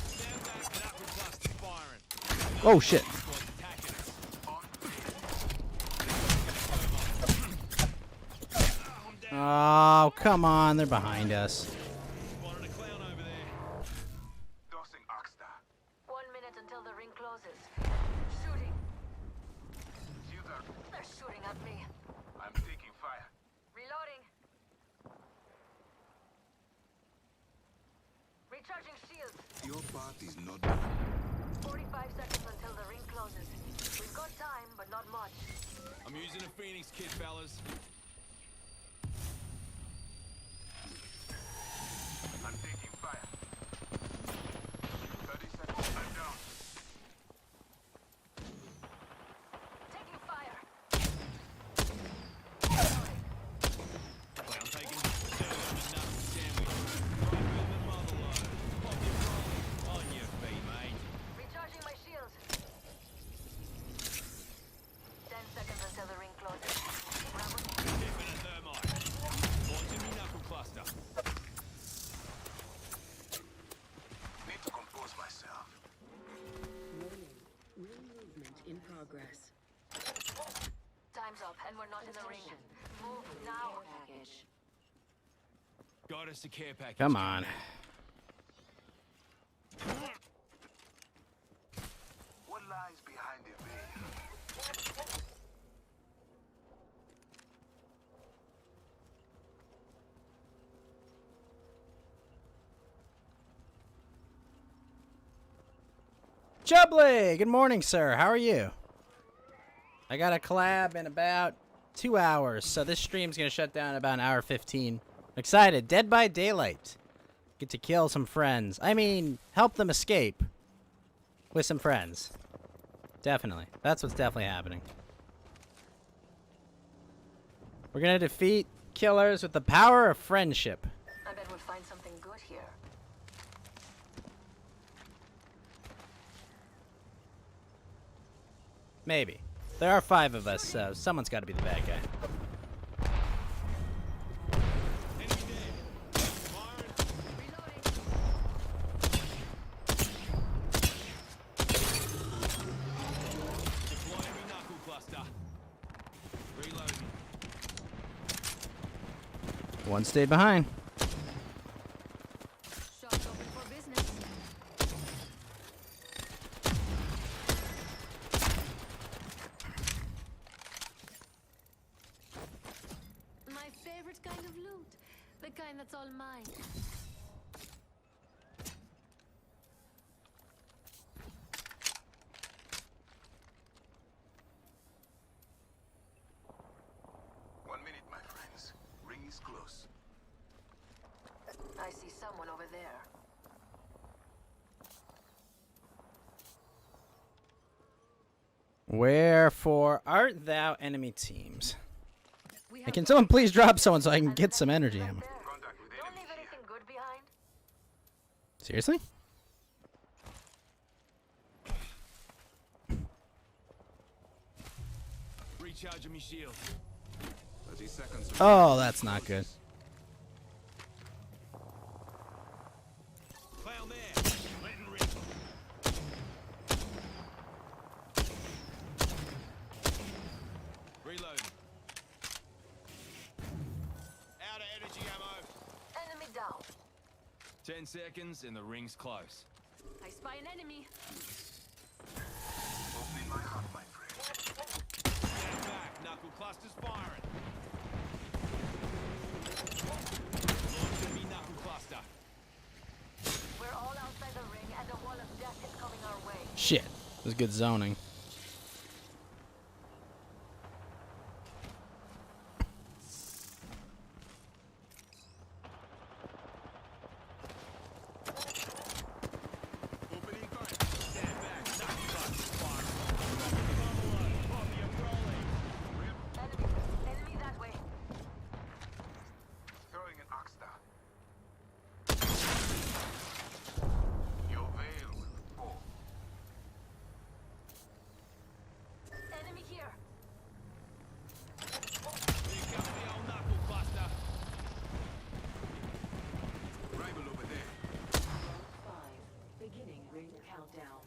Stand back, knuckle cluster firing. Oh shit. Squad's attacking us. Oh, come on. They're behind us. Spotted a clown over there. Tossing Oxstar. 1 minute until the ring closes. Shooting. Shields are. They're shooting at me. I'm taking fire. Reloading. Recharging shields. Your part is not done. 45 seconds until the ring closes. We've got time, but not much. I'm using a Phoenix kit, fellas. I'm taking fire. 30 seconds. I'm down. Taking fire. I'm taking the knuckle sandwich. Right with the mother load. Pop your rolling. On your feet, mate. Recharging my shields. 10 seconds until the ring closes. Bravo. Tipping a thermite. Launching me knuckle cluster. Need to compose myself. Warning. Ring movement in progress. Time's up, and we're not in the ring. Move now. Package. Got us a care package. Come on. What lies behind the veil? Jubbly! Good morning, sir. How are you? I got a collab in about 2 hours, so this stream's gonna shut down in about an hour 15. I'm excited. Dead by Daylight. Get to kill some friends. I mean, help them escape with some friends. Definitely. That's what's definitely happening. We're gonna defeat killers with the power of friendship. I bet we'll find something good here. Maybe. There are 5 of us, so someone's got to be the bad guy. Enemy dead. Firing. Deploying me knuckle cluster. Reloading. One stayed behind. Shop's open for business. My favorite kind of loot. The kind that's all mine. One minute, my friends. Ring is close. I see someone over there. Wherefore art thou, enemy teams? And can someone please drop someone so I can get some energy ammo? Don't leave anything good behind. Seriously? Recharging me shield. 30 seconds. Oh, that's not good. Clown there. Letting rip. Reloading. Out of energy ammo. Enemy down. 10 seconds and the ring's close. I spy an enemy. Opening my heart, my friend. Stand back. Knuckle cluster's firing. Launch enemy knuckle cluster. We're all outside the ring, and a wall of death is coming our way. Shit. That was good zoning. Opening gun. Stand back. Knuckle cluster's firing. Dropping the bubble load. Bobby, I'm rolling. Enemy that way. Throwing an Oxstar. Your veil will fall. Enemy here. Here comes the old knuckle cluster. Rival over there. Beginning ring countdown.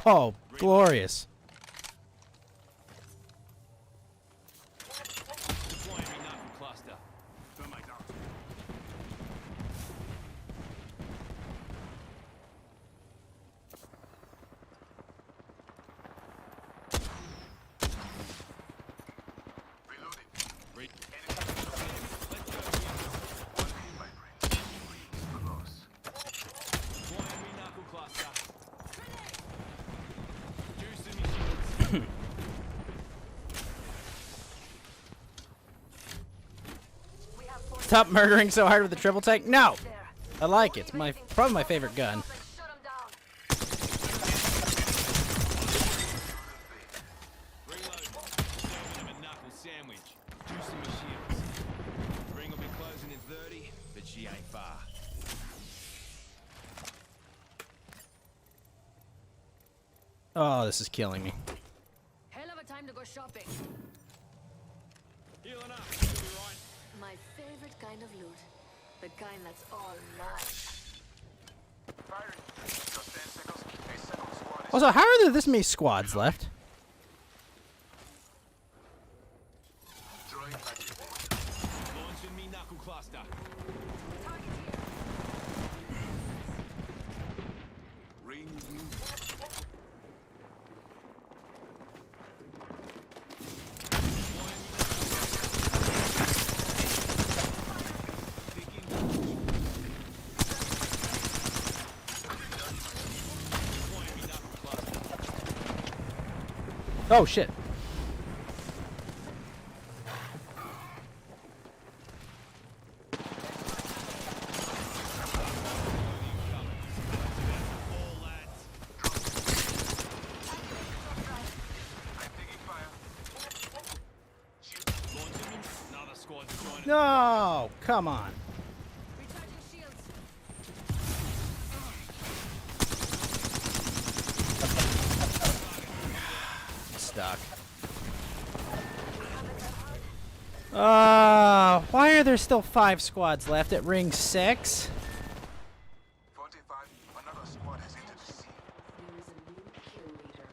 Oh, glorious. Deploying me knuckle cluster. Thermite out. Reloading. Re- Enemy. Let's go. One hit, my friend. Rings the loss. Deploying me knuckle cluster. Juicing me shields. We have four Stop murdering so hard with the triple take. No, there. I like it. It's my probably my favorite gun. Shut 'em down. Reload. Serving him a knuckle sandwich. Juicing me shields. Ring will be closing in 30, but she ain't far. Oh, this is killing me. Hell of a time to go shopping. Healing up. You'll be right. My favorite kind of loot. The kind that's all mine. Firing. Just 10 seconds. A second squad is Also, how are there this many squads left? drawing magic. Launching me knuckle cluster. Ring you. Oh shit. I'm taking fire. Launching me. Another squad's joining. No, come on. Recharging shields. Stuck. Why are there still 5 squads left at ring 6? 45. Another squad has entered the scene. There is a new kill leader.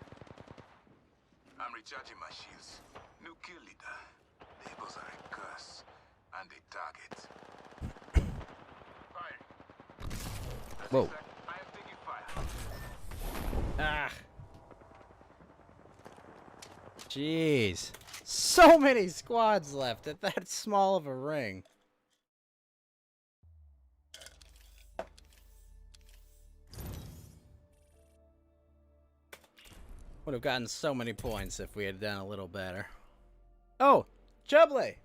I'm recharging my shields. New kill leader. Labels are a curse and a target. Fire. Whoa. I am taking fire. Ah. Jeez. So many squads left at that small of a ring. Would have gotten so many points if we had done a little better. Oh, Chubley!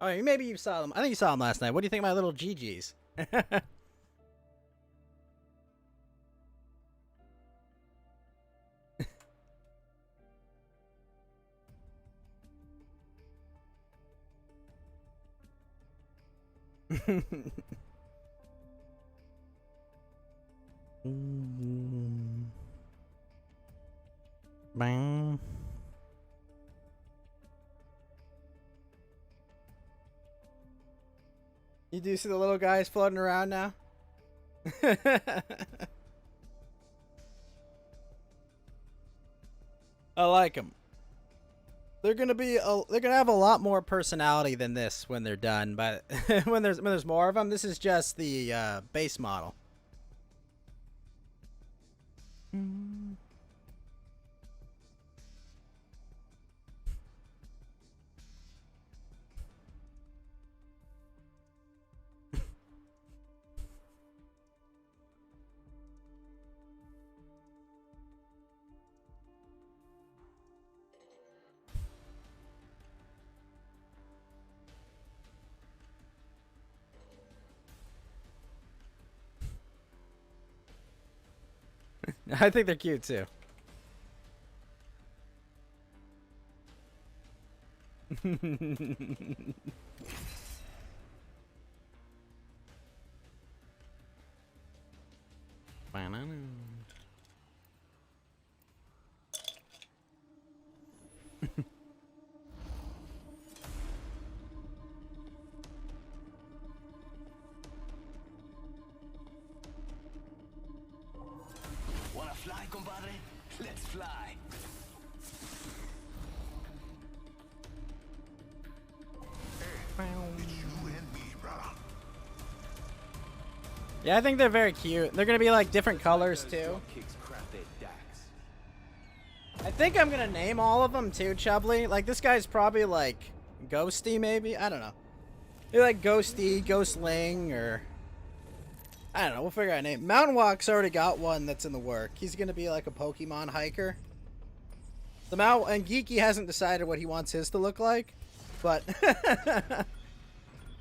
Oh, maybe you saw them. I think you saw them last night. What do you think of my little GGs? Bang. You do see the little guys floating around now? I like them. They're gonna have a lot more personality than this when they're done. But when there's more of them, this is just the base model. I think they're cute too. Wanna fly, compadre? Let's fly. Yeah, I think they're very cute. They're gonna be like different colors too. I think I'm gonna name all of them too, Chubbly. Like this guy's probably like Ghosty, maybe. I don't know. Maybe like Ghosty, Ghostling, or I don't know. We'll figure out a name. Mountain Walk's already got one that's in the work. He's gonna be like a Pokemon hiker. And Geeky hasn't decided what he wants his to look like, but I'm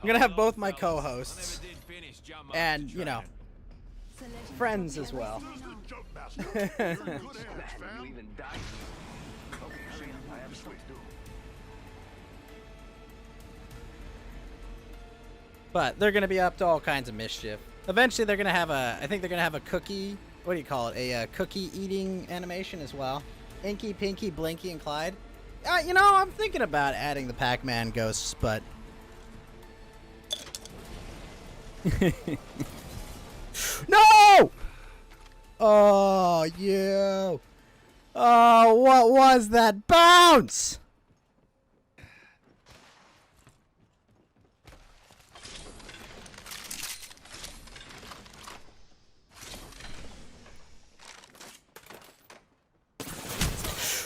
gonna have both my co-hosts and friends as well. But they're gonna be up to all kinds of mischief. Eventually, they're gonna have I think they're gonna have a cookie. What do you call it? A cookie eating animation as well. Inky, Pinky, Blinky, and Clyde. I'm thinking about adding the Pac-Man ghosts, but no! Oh, you! Oh, what was that bounce?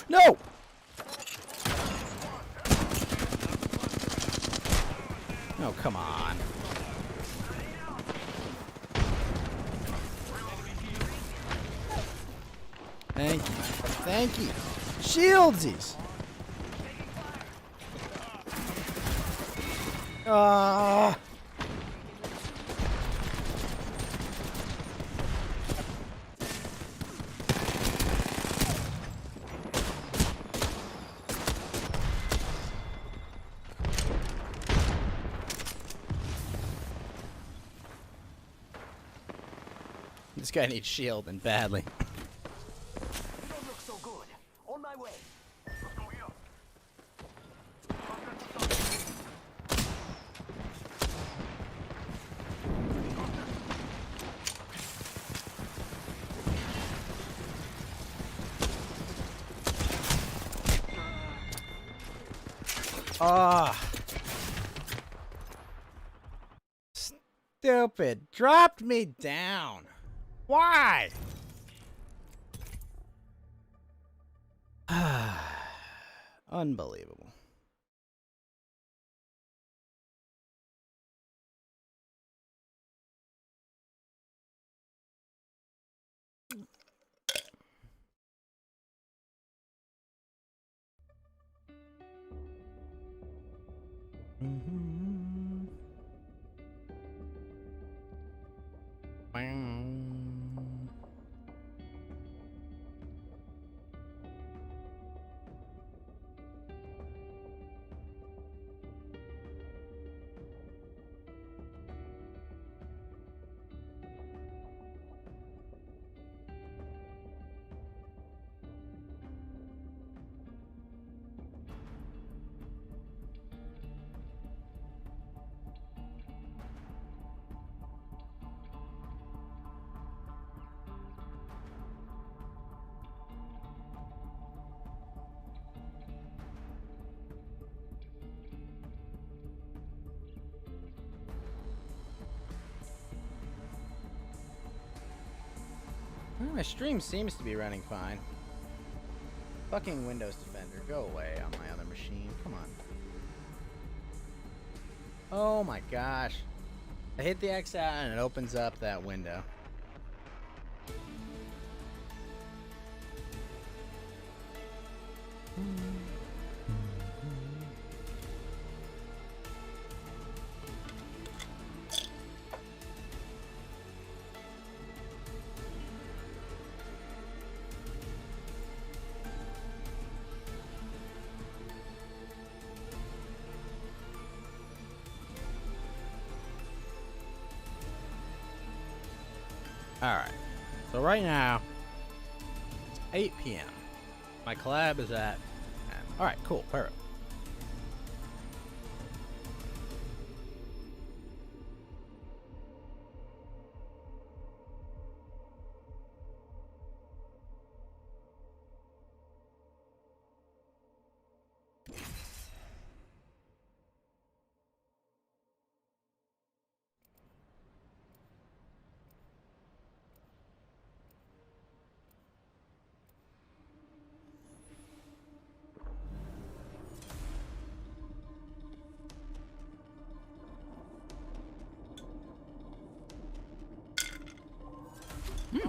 No! Oh, come on. Thank you. Thank you. Shieldsies. Ah. This guy needs shield and badly. Don't look so good. On my way. Ah. Stupid. Dropped me down. Why? Unbelievable. My stream seems to be running fine. Fucking Windows Defender, go away on my other machine. Come on. Oh my gosh. I hit the X out and it opens up that window. Alright, so right now, it's 8 p.m. My collab is at 10. Alright, cool, perfect.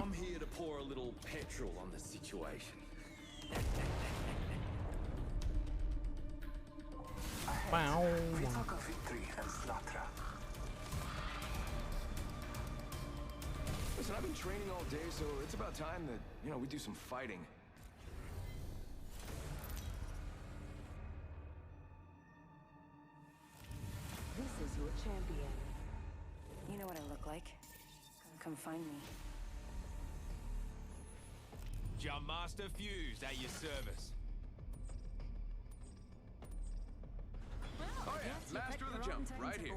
I'm here to pour a little petrol on the situation. Wow. We talk of victory and slaughter. Listen, I've been training all day, so it's about time that, you know, we do some fighting. This is your champion. You know what I look like. Come find me. Jump Master Fused at your service. Oh yeah, Master of the Jump, right here.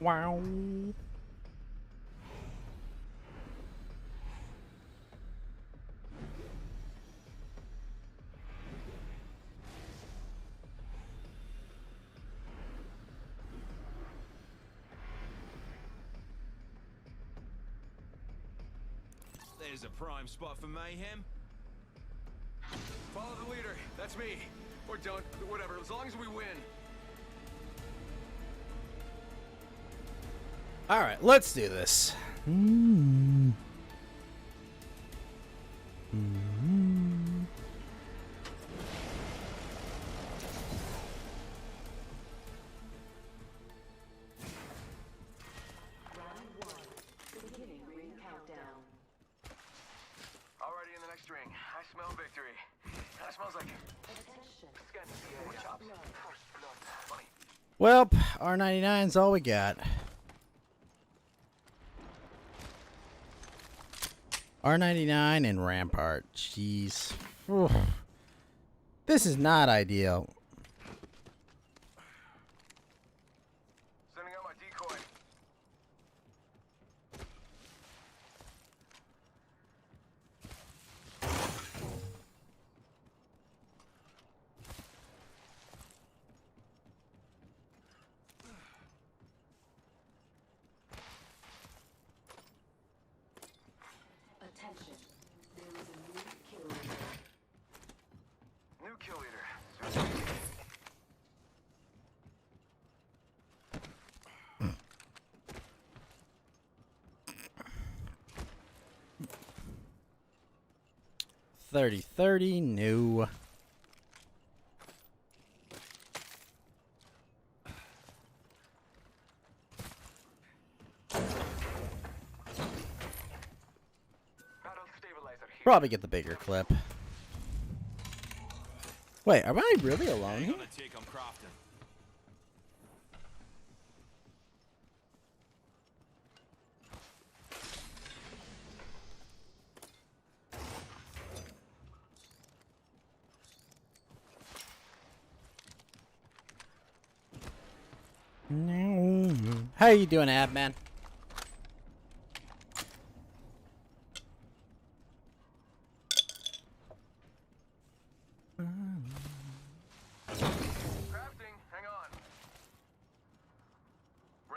Wow. There's a prime spot for mayhem. Follow the leader. That's me. Or don't. Whatever. As long as we win. Alright, let's do this. Already in the next ring. I smell victory. That smells like... Well, R99's all we got. R99 and Rampart. Jeez. Oof. This is not ideal. Sending out my decoy. Attention. There is a new kill leader. New kill leader. 30-30, new. Probably get the bigger clip. Wait, am I really alone here? How you doing, Ab Man?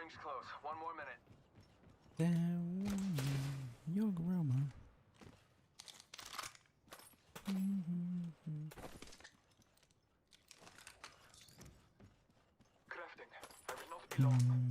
Rings close. 1 more minute. Your grandma. Crafting. I will not be long.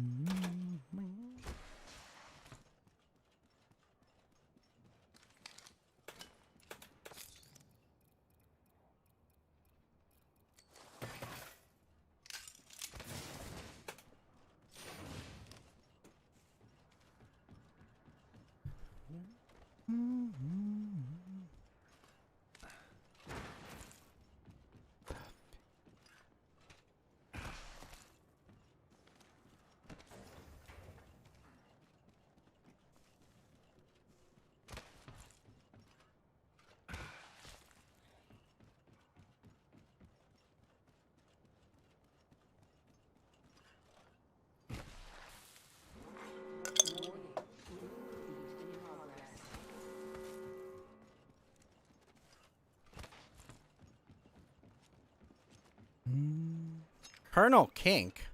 Colonel Kink.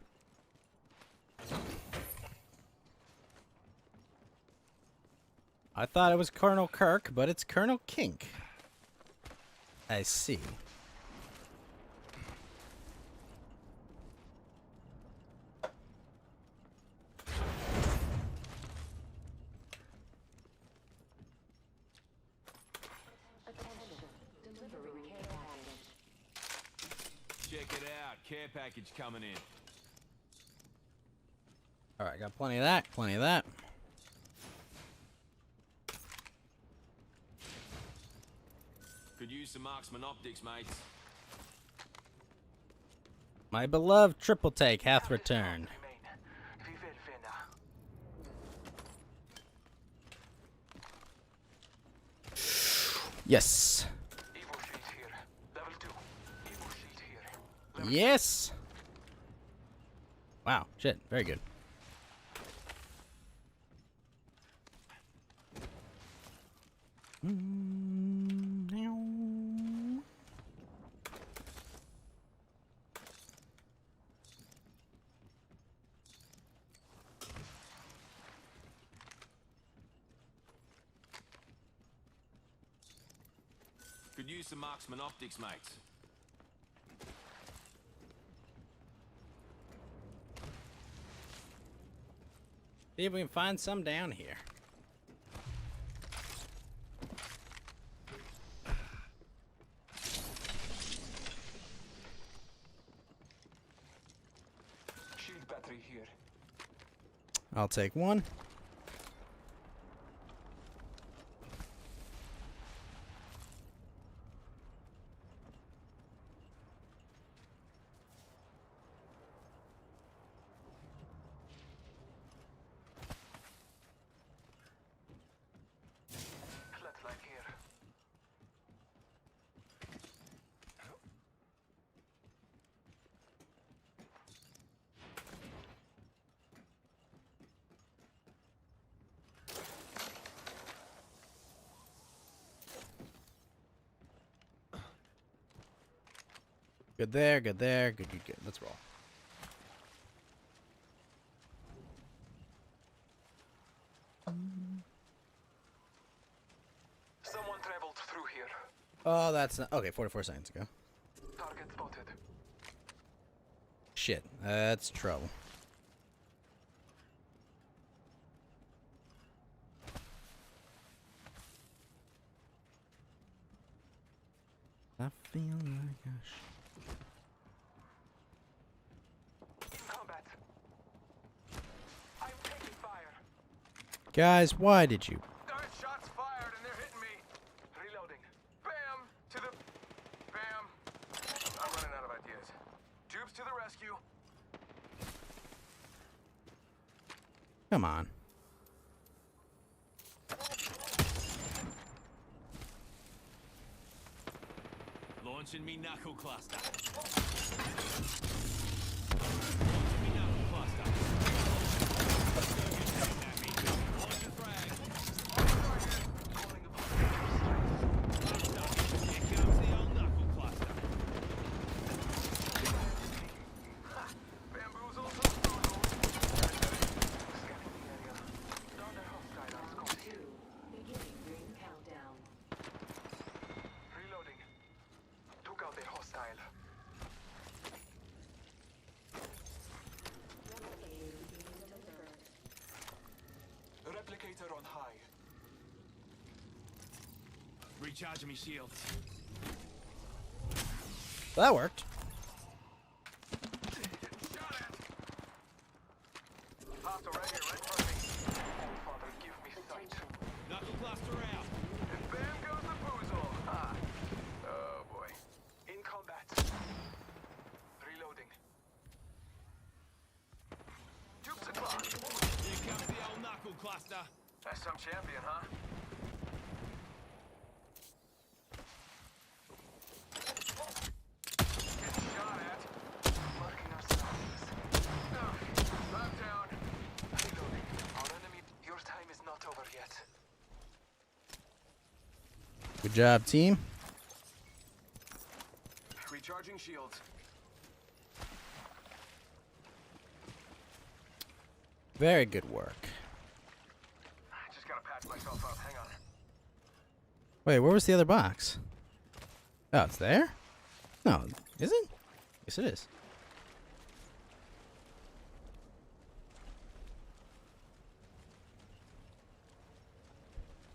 I thought it was Colonel Kirk, but it's Colonel Kink. I see. Check it out. Care package coming in. All right, got plenty of that. Plenty of that. Could use some marksman optics, mates. My beloved triple take hath returned. Yes. Yes. Wow. Shit. Very good. Could use some marksman optics, mates. See if we can find some down here. Shield battery here. I'll take one. Flatline here. Good there, good there, good, good, good. Let's roll. Someone traveled through here. Oh, that's not okay. 44 seconds ago. Target spotted. Shit, that's trouble. I feel like I should. In combat. I'm taking fire. Guys, why did you? Shots fired and they're hitting me. Reloading. Bam! To the... Bam! I'm running out of ideas. Tubes to the rescue. Come on. Launching me knuckle cluster. Launching me knuckle cluster. Launching frag. Here comes the old knuckle cluster. Bamboozle. Recharging me shields. That worked. Hostile right here, right in front of me. Father, give me sight. Knuckle cluster out. And bam goes the boozle. Ah. Oh boy. In combat. Reloading. Jukes the clock. Here comes the old knuckle cluster. That's some champion, huh? Getting shot at. Marking our surroundings. I'm down. Reloading. Our enemy, your time is not over yet. Good job, team. Recharging shields. Very good work. Just gotta patch myself up. Hang on. Wait, where was the other box? Oh, it's there? No, is it? Yes, it is.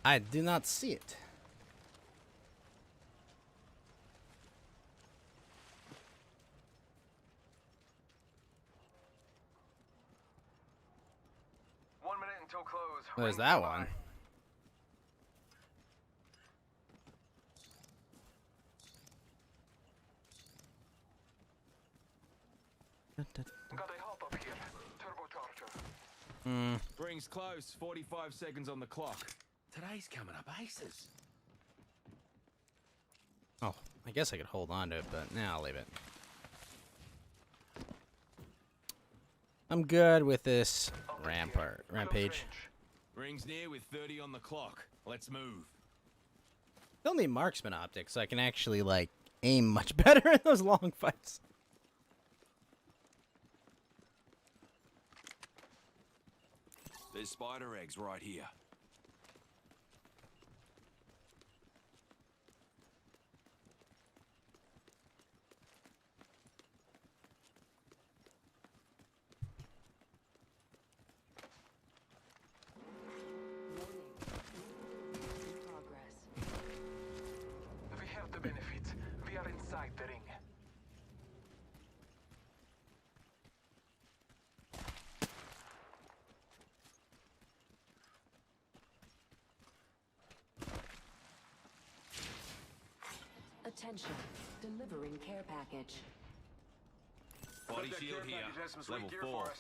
I do not see it. Until close. There's Ring that nearby. one. Got a hop up here. Turbocharger. Hmm. Rings close. 45 seconds on the clock. Today's coming up aces. Oh, I guess I could hold on to it, but now I'll leave it. I'm good with this rampage. Rings near with 30 on the clock. Let's move. Still need marksman optics so I can actually like aim much better in those long fights. There's spider eggs right here. We have the benefit. We are inside the ring. Attention, delivering care package. Body shield here. Level 4.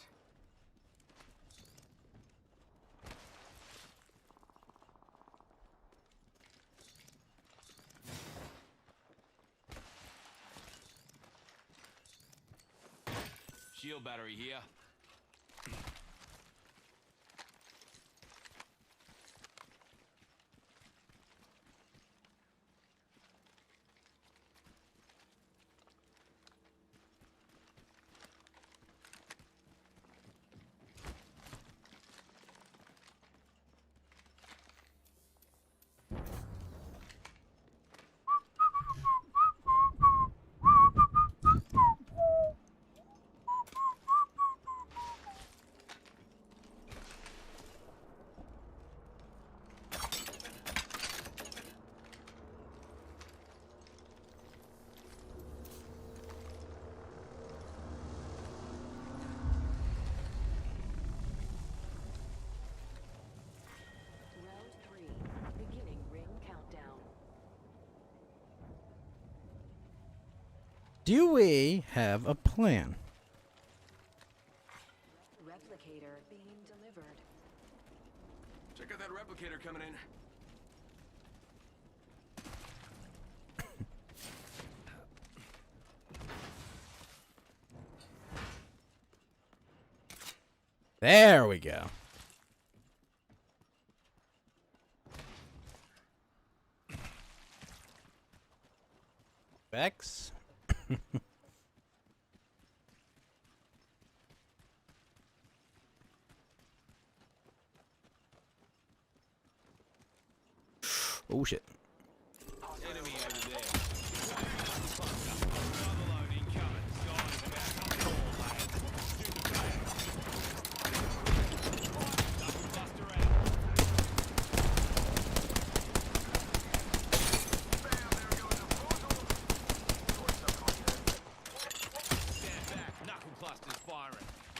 Shield battery here. Round 3, beginning ring countdown. Do we have a plan? Replicator being delivered. Check out that replicator coming in. There we go. Vex. Oh shit. Enemy over there. Another load incoming. Guys, about to call, lads. Stupid player. Double buster out.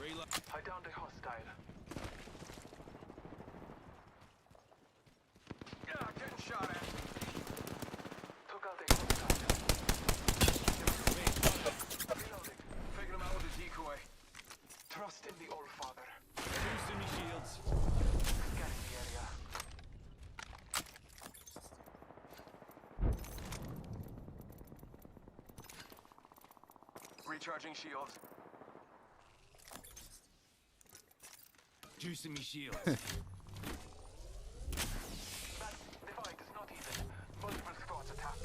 Reload. I downed a hostile. Yeah, getting shot at. Took out a hostile. Reloading. Taking him out with a decoy. Trust in the All Father. Boosting me shields. Scanning the area. Recharging shields. Juicing me shields. That the fight is not even. Multiple squads attack.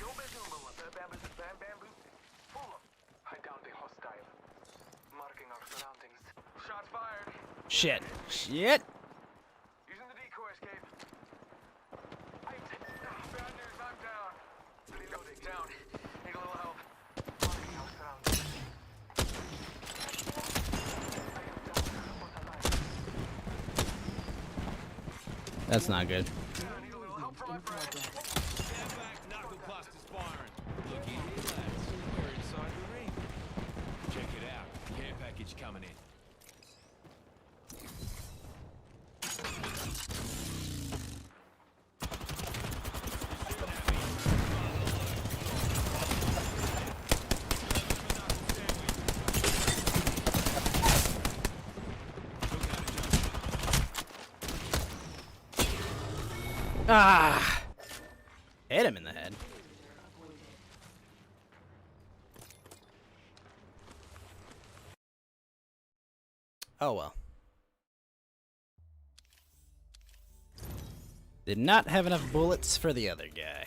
Yo bamboo. Full. I downed a hostile. Marking our surroundings. Shots fired. Shit. Using the decoy escape. Bad news, I'm down. Reloading. Down. Need a little help. Marking our surroundings. That's not good. Need a little help from my friend. Stand back, knuckle clusters firing. Looky here, lads. We're inside the ring. Check it out. Care package coming in. Ah! Hit him in the head. Oh well. Did not have enough bullets for the other guy.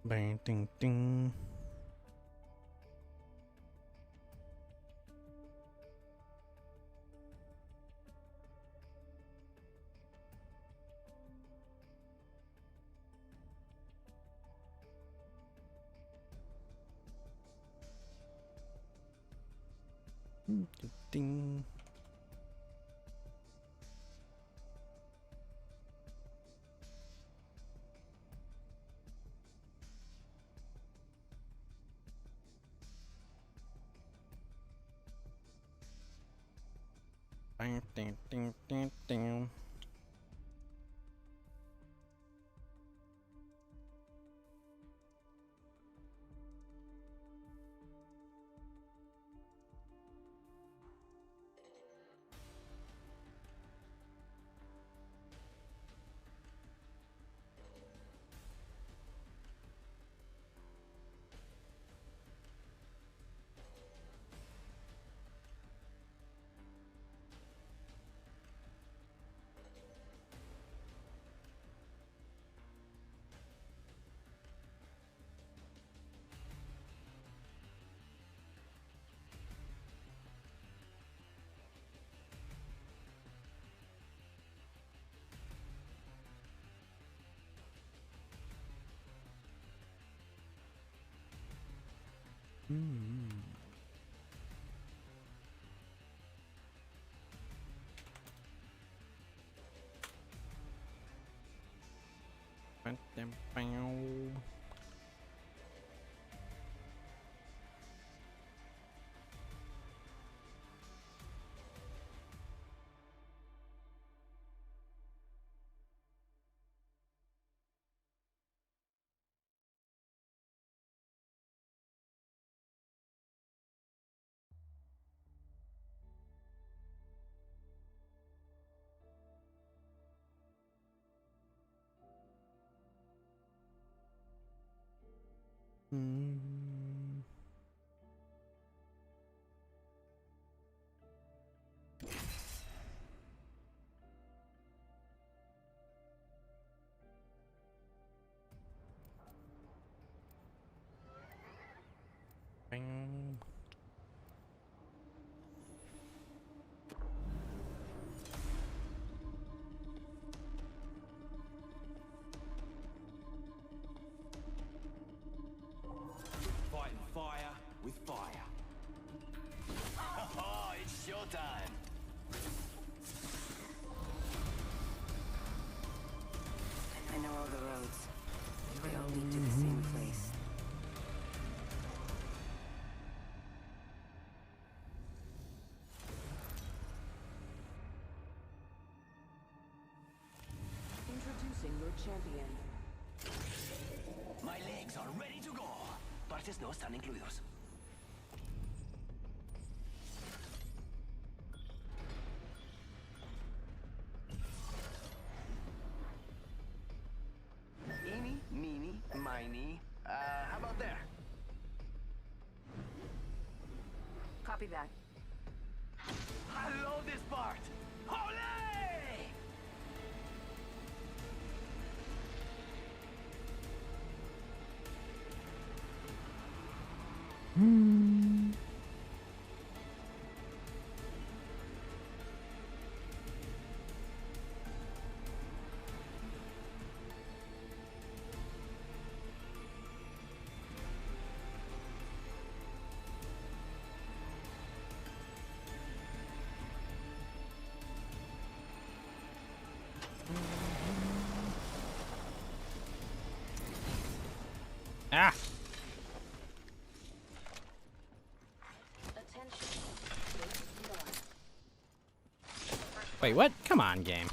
Bang, ding, ding. Ding. Ding, ding, ding, ding, ding. Bing. All the roads. They all lead to the same place. Introducing your champion. My legs are ready to go. Partes no están incluidos. Eeny, meeny, miny. How about there? Copy that. I love this part. Holy! Ah! Wait, what? Come on, game.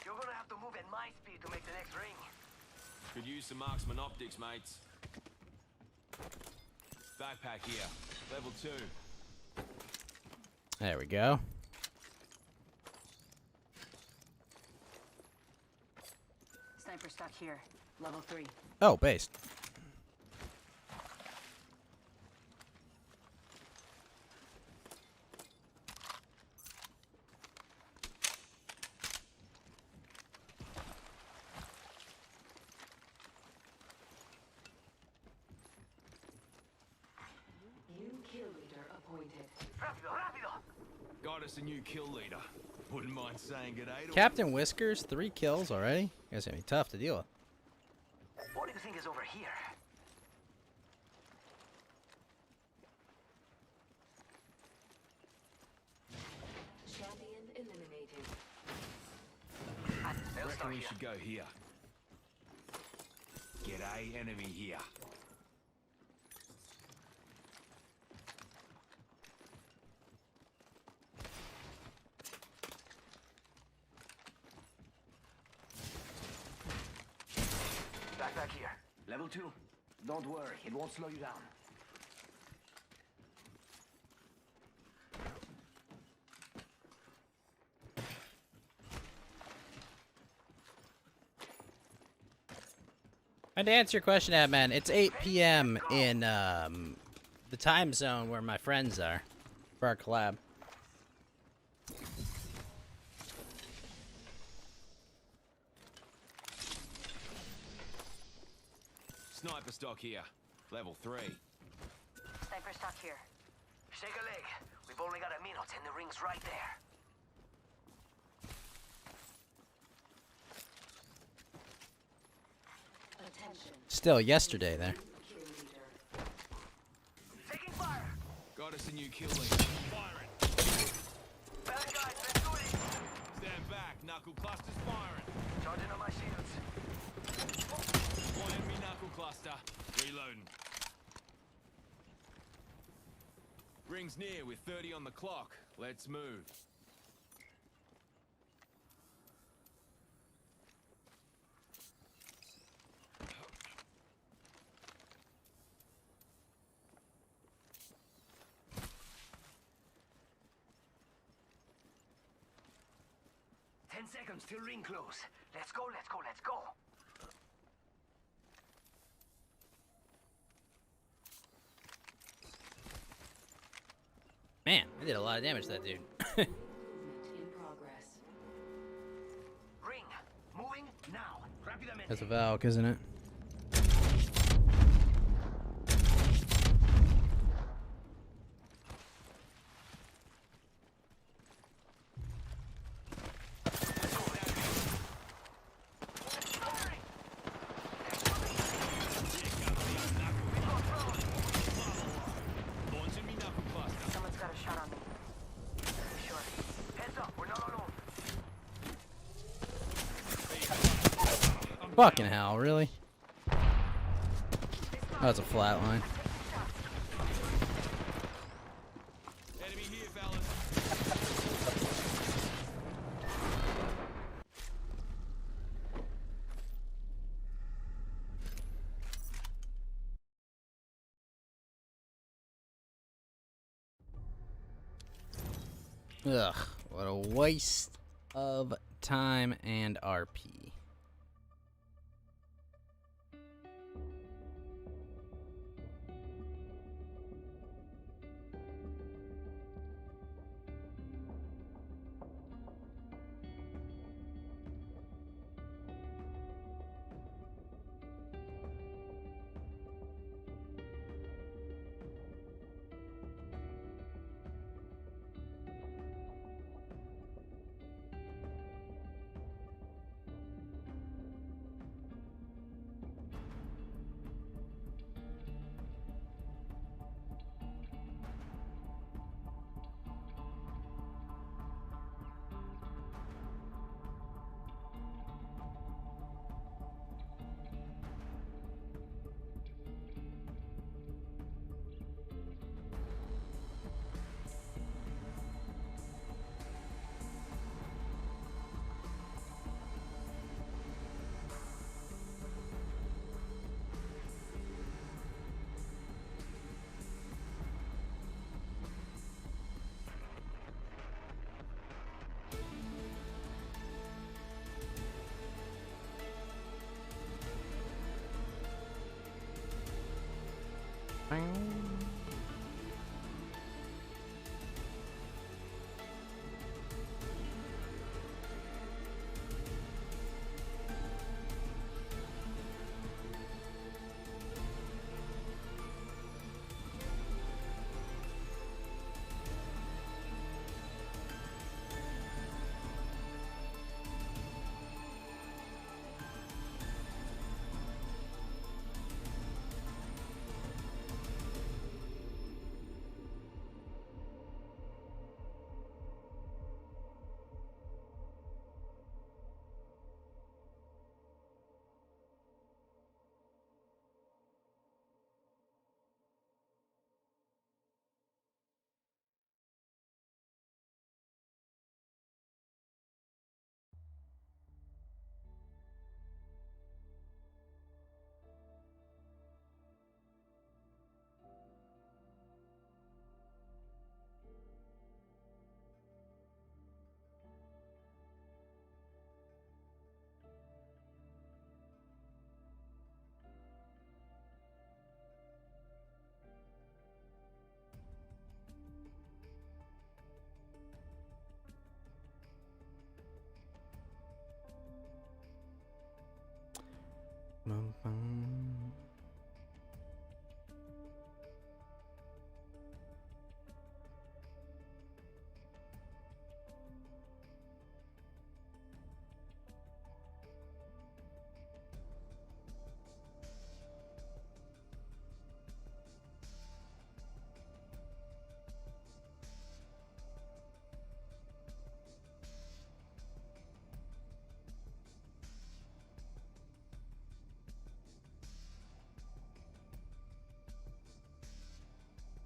You're gonna have to move at my speed to make the next ring. Could use some marksman optics, mates. Backpack here. Level 2. There we go. Sniper stock here. Level 3. Oh, based. New kill leader appointed. Rápido, rápido! Got us a new kill leader. Wouldn't mind saying good day to Captain Whiskers, 3 kills already? You guys gonna be tough to deal with. What do you think is over here? Champion eliminated. Reckon we should go here. G'day, enemy here. Backpack here. Level 2. Don't worry, it won't slow you down. And to answer your question, Adman, it's 8 p.m. in the time zone where my friends are for our collab. Sniper stock here. Level 3. Sniper stock here. Shake a leg. We've only got a minute and the ring's right there. Attention. Still yesterday there. Kill leader. Taking fire! Got us a new kill leader. Firing. Bad guys, let's do it! Stand back. Knuckle cluster's firing. Charging on my shields. One enemy knuckle cluster. Reloading. Ring's near with 30 on the clock. Let's move. Seconds till ring close. Let's go, let's go, let's go. Man, I did a lot of damage to that dude. In progress. Ring. Moving now. Rápidamente. That's a Valk, isn't it? Someone's got a shot on me. Fucking hell, really? That's a flat line. Enemy here, fellas. Ugh, what a waste of time and RP.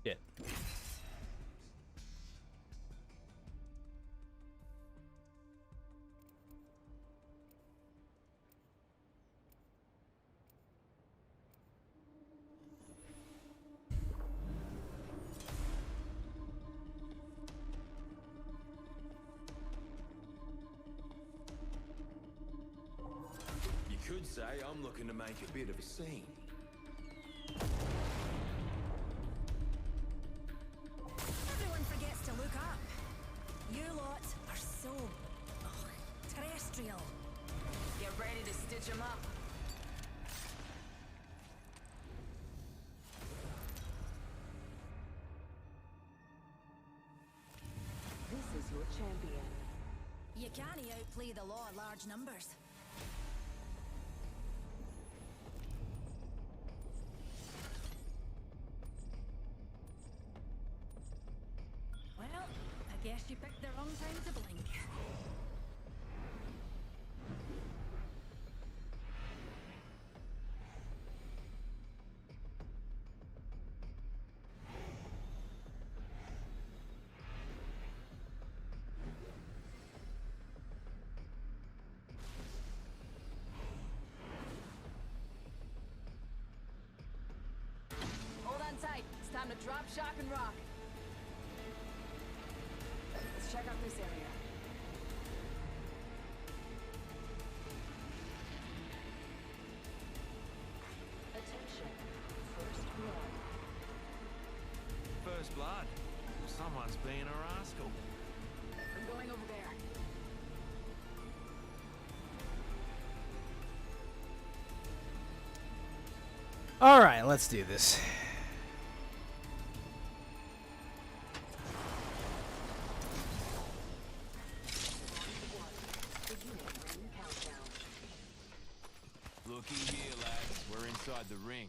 Shit. You could say I'm looking to make a bit of a scene. Everyone forgets to look up. You lot are so terrestrial. Get ready to stitch them up. This is your champion. You can't outplay the law of large numbers. Well, I guess you picked the wrong time to blink. Time to drop, shock, and rock. Let's check out this area. Attention. First blood. First blood. Someone's being a rascal. I'm going over there. All right, let's do this. Looky here, lads. We're inside the ring.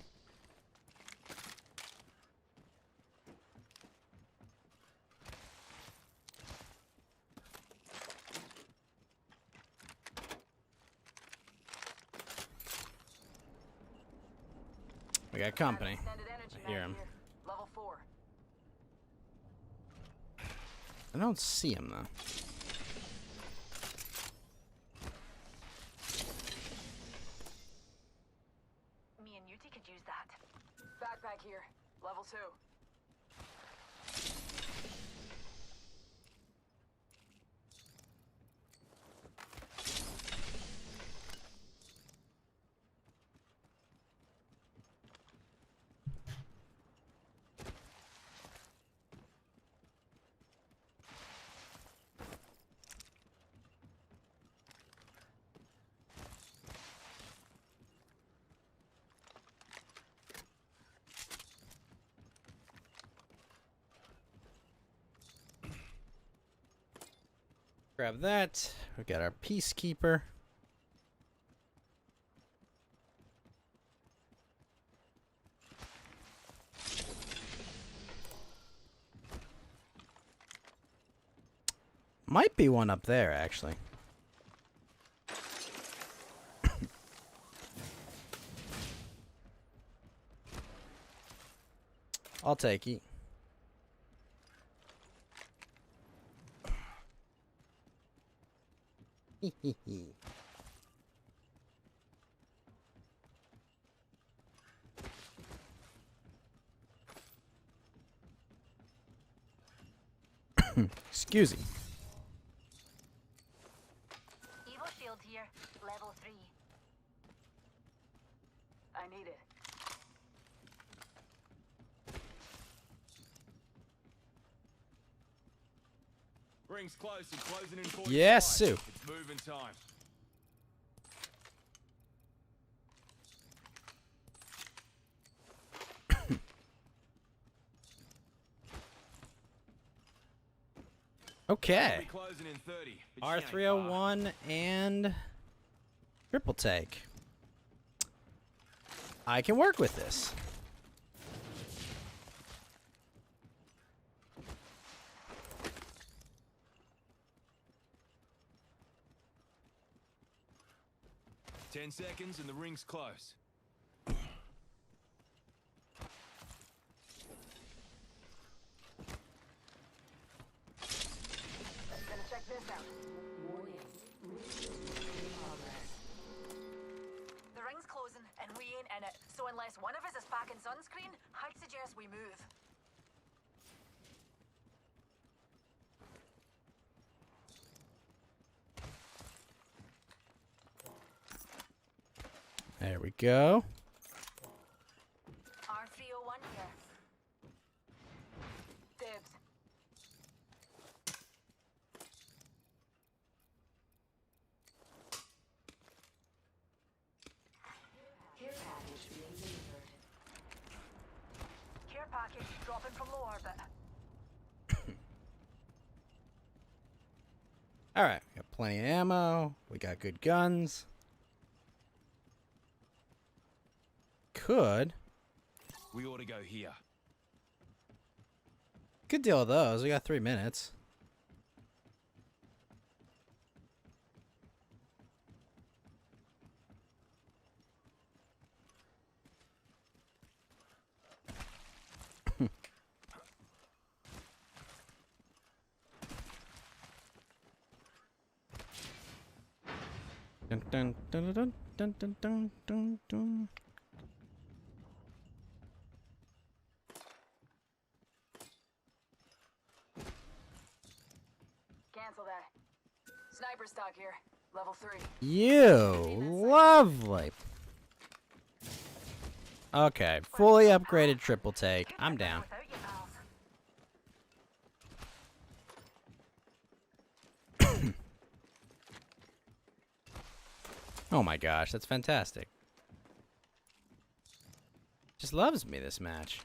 We got company. Extended energy I hear mag him. here. Level 4. I don't see him though. Me and Yuti could use that. Backpack here. Level 2. Grab that. We got our peacekeeper. Might be one up there, actually. I'll take it. Excuse me. Evil shield here, level 3. I need it. Ring's close and closing in 45. Yes, Sue. It's moving time. Okay. We'll be closing in 30. but she ain't far. R301 and triple take. I can work with this. Ten seconds and the ring's close. Gonna check this out. Warning. In progress. The ring's closing and we ain't in it, so unless one of us is packing sunscreen, I'd suggest we move. There we go. R301 here. Dibs. Care package being delivered. Care package dropping from low orbit. All right, got plenty of ammo. We got good guns. Could We ought to go here. good deal of those. We got 3 minutes. Dun, dun, dun, dun, dun, dun, dun, dun, dun. Cancel that. Sniper stock here. Level 3. You lovely. Okay, fully upgraded triple take. I'm down. Oh my gosh, that's fantastic. Just loves me this match.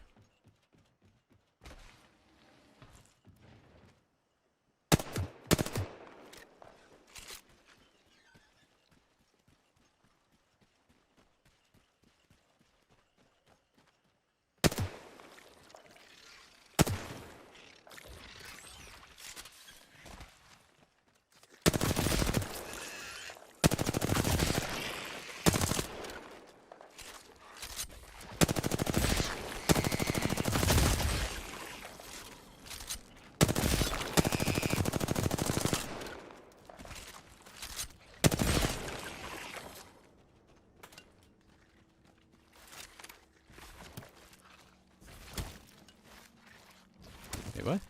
Wait, what?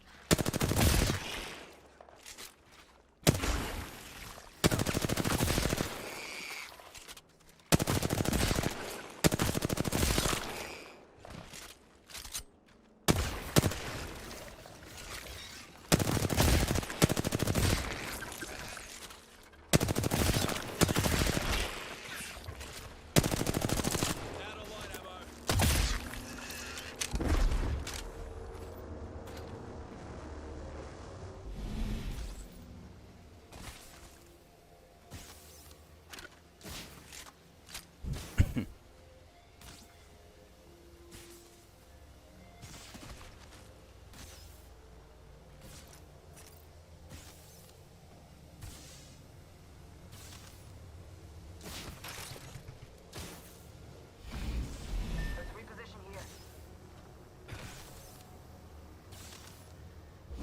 Let's reposition here.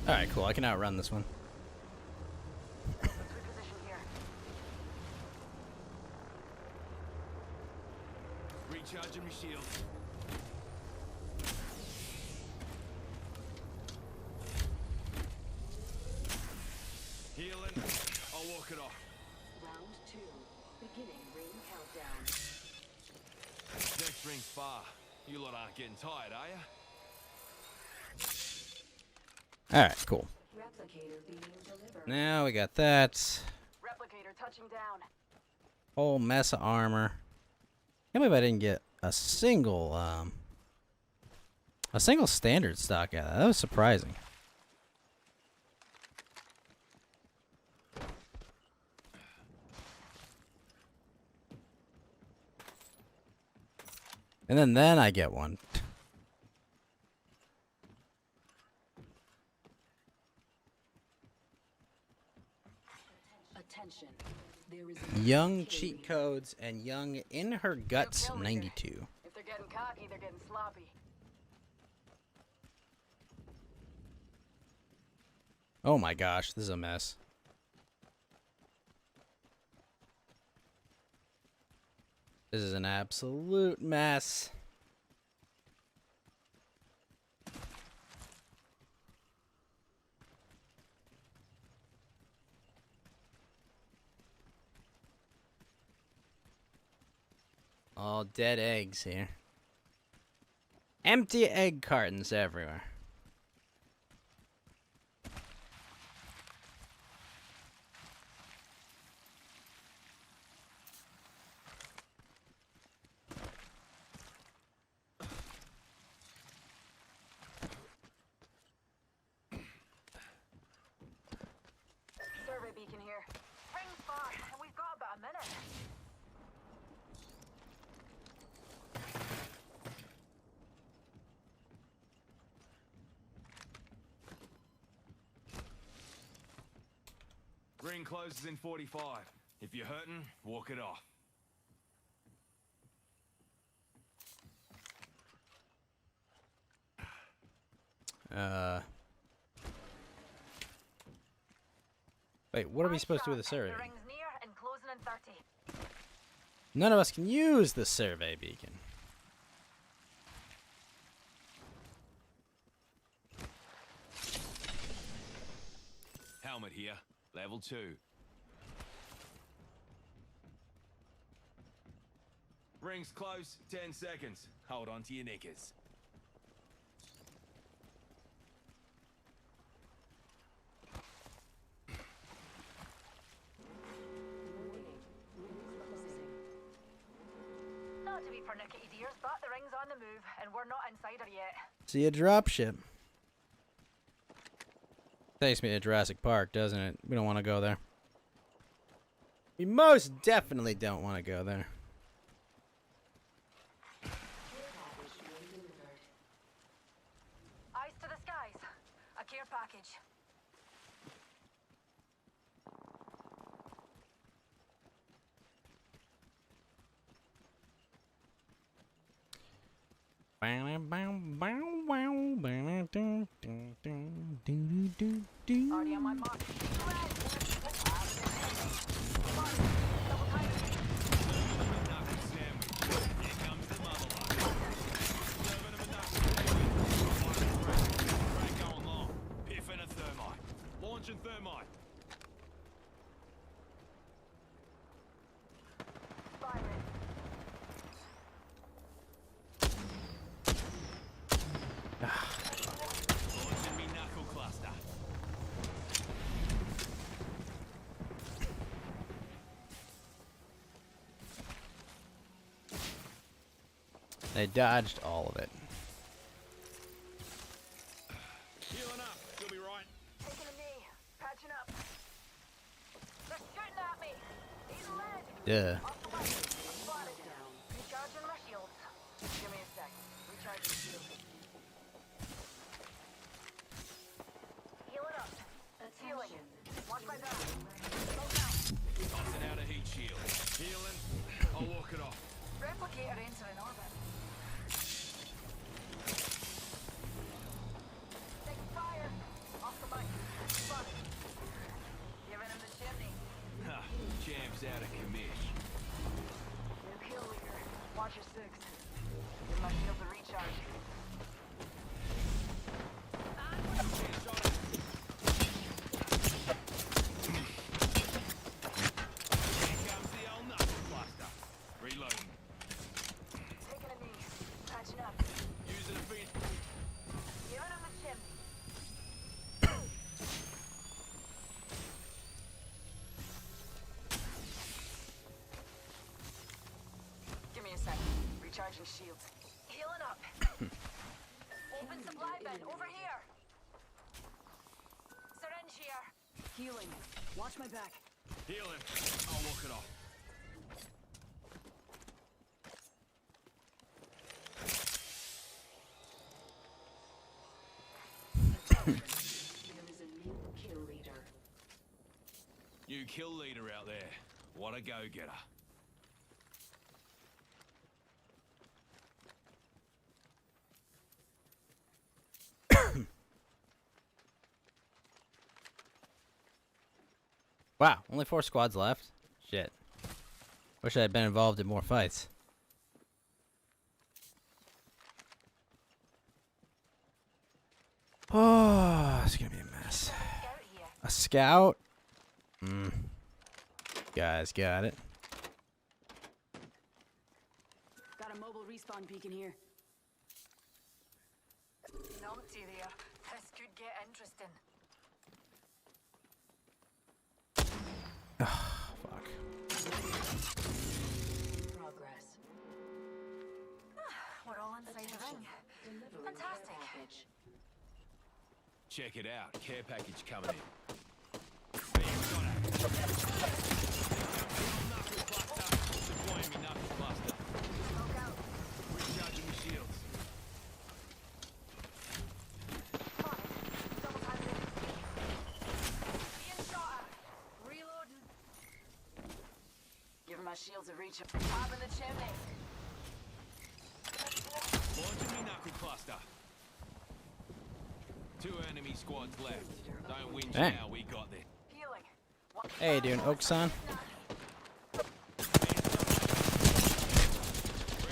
Alright, cool. I can outrun this one. Let's reposition here. Recharging my shields. Healing. I'll walk it off. Round 2. Beginning ring countdown. Next ring's far. You lot aren't getting tired, are ya? Alright, cool. Replicator being delivered. Now we got that. Replicator touching down. Whole mess of armor. Can't believe I didn't get a single standard stock out of that. That was surprising. And then I get one. Attention. There is Young cheat codes and young in her guts 92. If they're getting cocky, they're getting sloppy. Oh my gosh, this is a mess. This is an absolute mess. All dead eggs here. Empty egg cartons everywhere. Survey beacon here. Ring's far, and we've got about a minute. Ring closes in 45. If you're hurting, walk it off. Wait, what are we supposed to do with the survey? The ring's near and closing in 30. None of us can use the survey beacon. Helmet here. Level 2. Rings close, 10 seconds. Hold on to your knickers. Not to be pernickety dears, but the ring's on the move, and we're not inside her yet. See a dropship. Takes me to Jurassic Park, doesn't it? We don't want to go there. We most definitely don't want to go there. Eyes to the skies. A care package. Already on my mark. Launching thermite. Fire it. Launching me knuckle cluster. They dodged all of it. Healing up. You'll be right. Taking a knee. Patching up. They're shooting at me. He's lead. Yeah. Off the way. I'm spotted. Recharging my shields. Give me a sec. Recharging shields. Healing up. That's healing. Watch my back. Slow down. Tossing out a heat shield. Healing. I'll walk it off. Replicator entering orbit. Taking fire. Off the mic. Spotted. Giving him the chimney. Ha. Champ's out of commish. New kill leader. Watch your six. Give my shield a recharge. Here comes the old knuckle cluster. Reloading. Taking a knee. Patching up. Using a feed. Giving him the chimney. Give me a second. Recharging shields. Healing up. Open supply bin over here. Syringe here. Healing. Watch my back. Healing. I'll walk it off. There is a new kill leader. New kill leader out there. What a go-getter. Wow, only 4 squads left? Shit. Wish I had been involved in more fights. Oh, it's gonna be a mess. A scout? Guys, got it. Got a mobile respawn beacon here. Numpty there. This could get interesting. Fuck. Progress. We're all inside the ring. Fantastic. Check it out. Care package coming in. There, got it. Knuckle cluster. Deploying me knuckle cluster. Smoke out. Recharging the shields. Spotted. Double time it. Being shot at. Reloading. Giving my shields a reach. Top in the chimney. Launching me knuckle cluster. 2 enemy squads left. Don't whinge Dang. now, we got this. Healing. Hey, you doing Oak-san?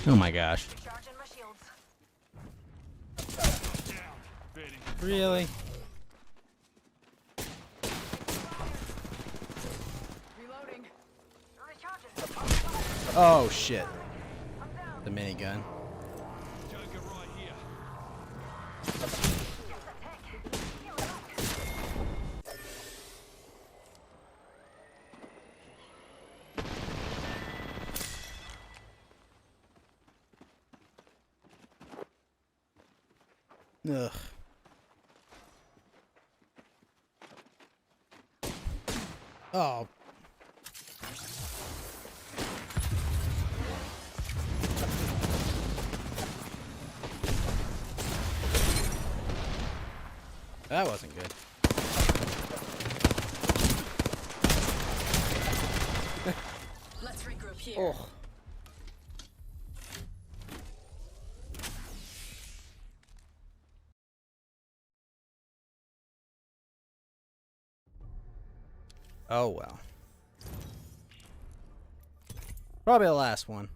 Oh my gosh. Recharging my shields. Down. Ready. Really? Oh shit. The minigun. Joker right here. Ugh. Oh. That wasn't good. Let's regroup here. Oh. Oh well. Probably the last one.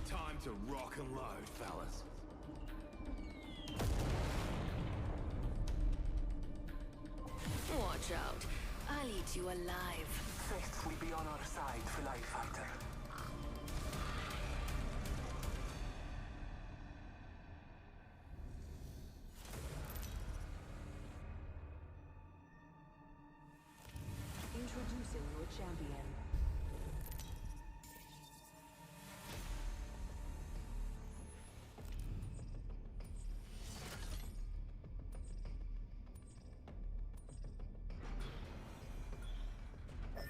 Time to rock and load, fellas. Watch out. I'll eat you alive. Faith will be on our side, Fly Fighter. Introducing your champion.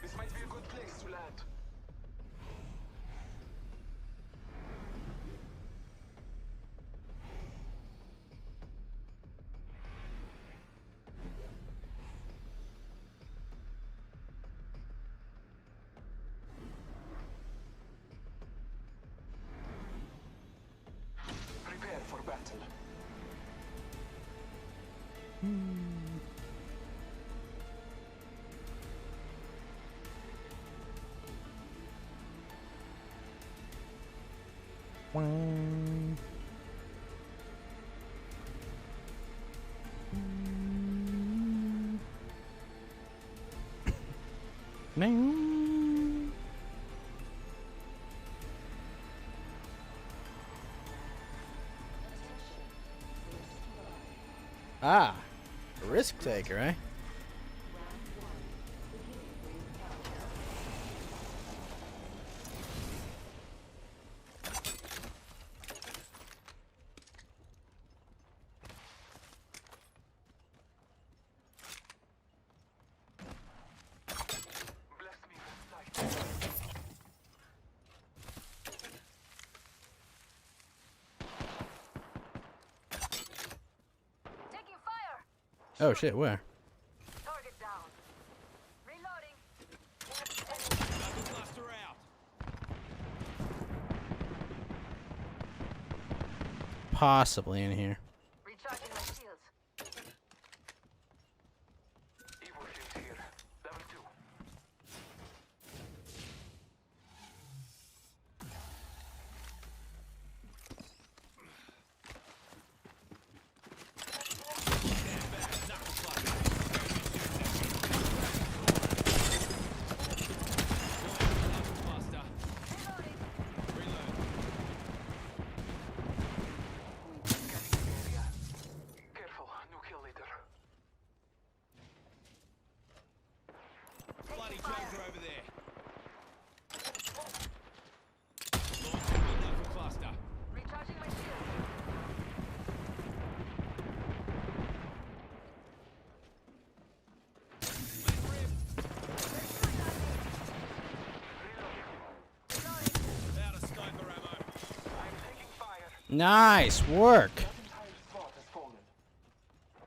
This might be a good place to land. Prepare for battle. Ah, a risk taker, eh? Taking fire. Oh shit, where? Target down. Reloading. Knuckle cluster out. Possibly in here. Recharging my shields. Evo shield here. Level 2. Careful, new kill leader. Bloody Joker over there. Launching the knuckle cluster. Recharging my shields. Out of sniper ammo. I'm taking fire. Nice work. Entire squad has fallen.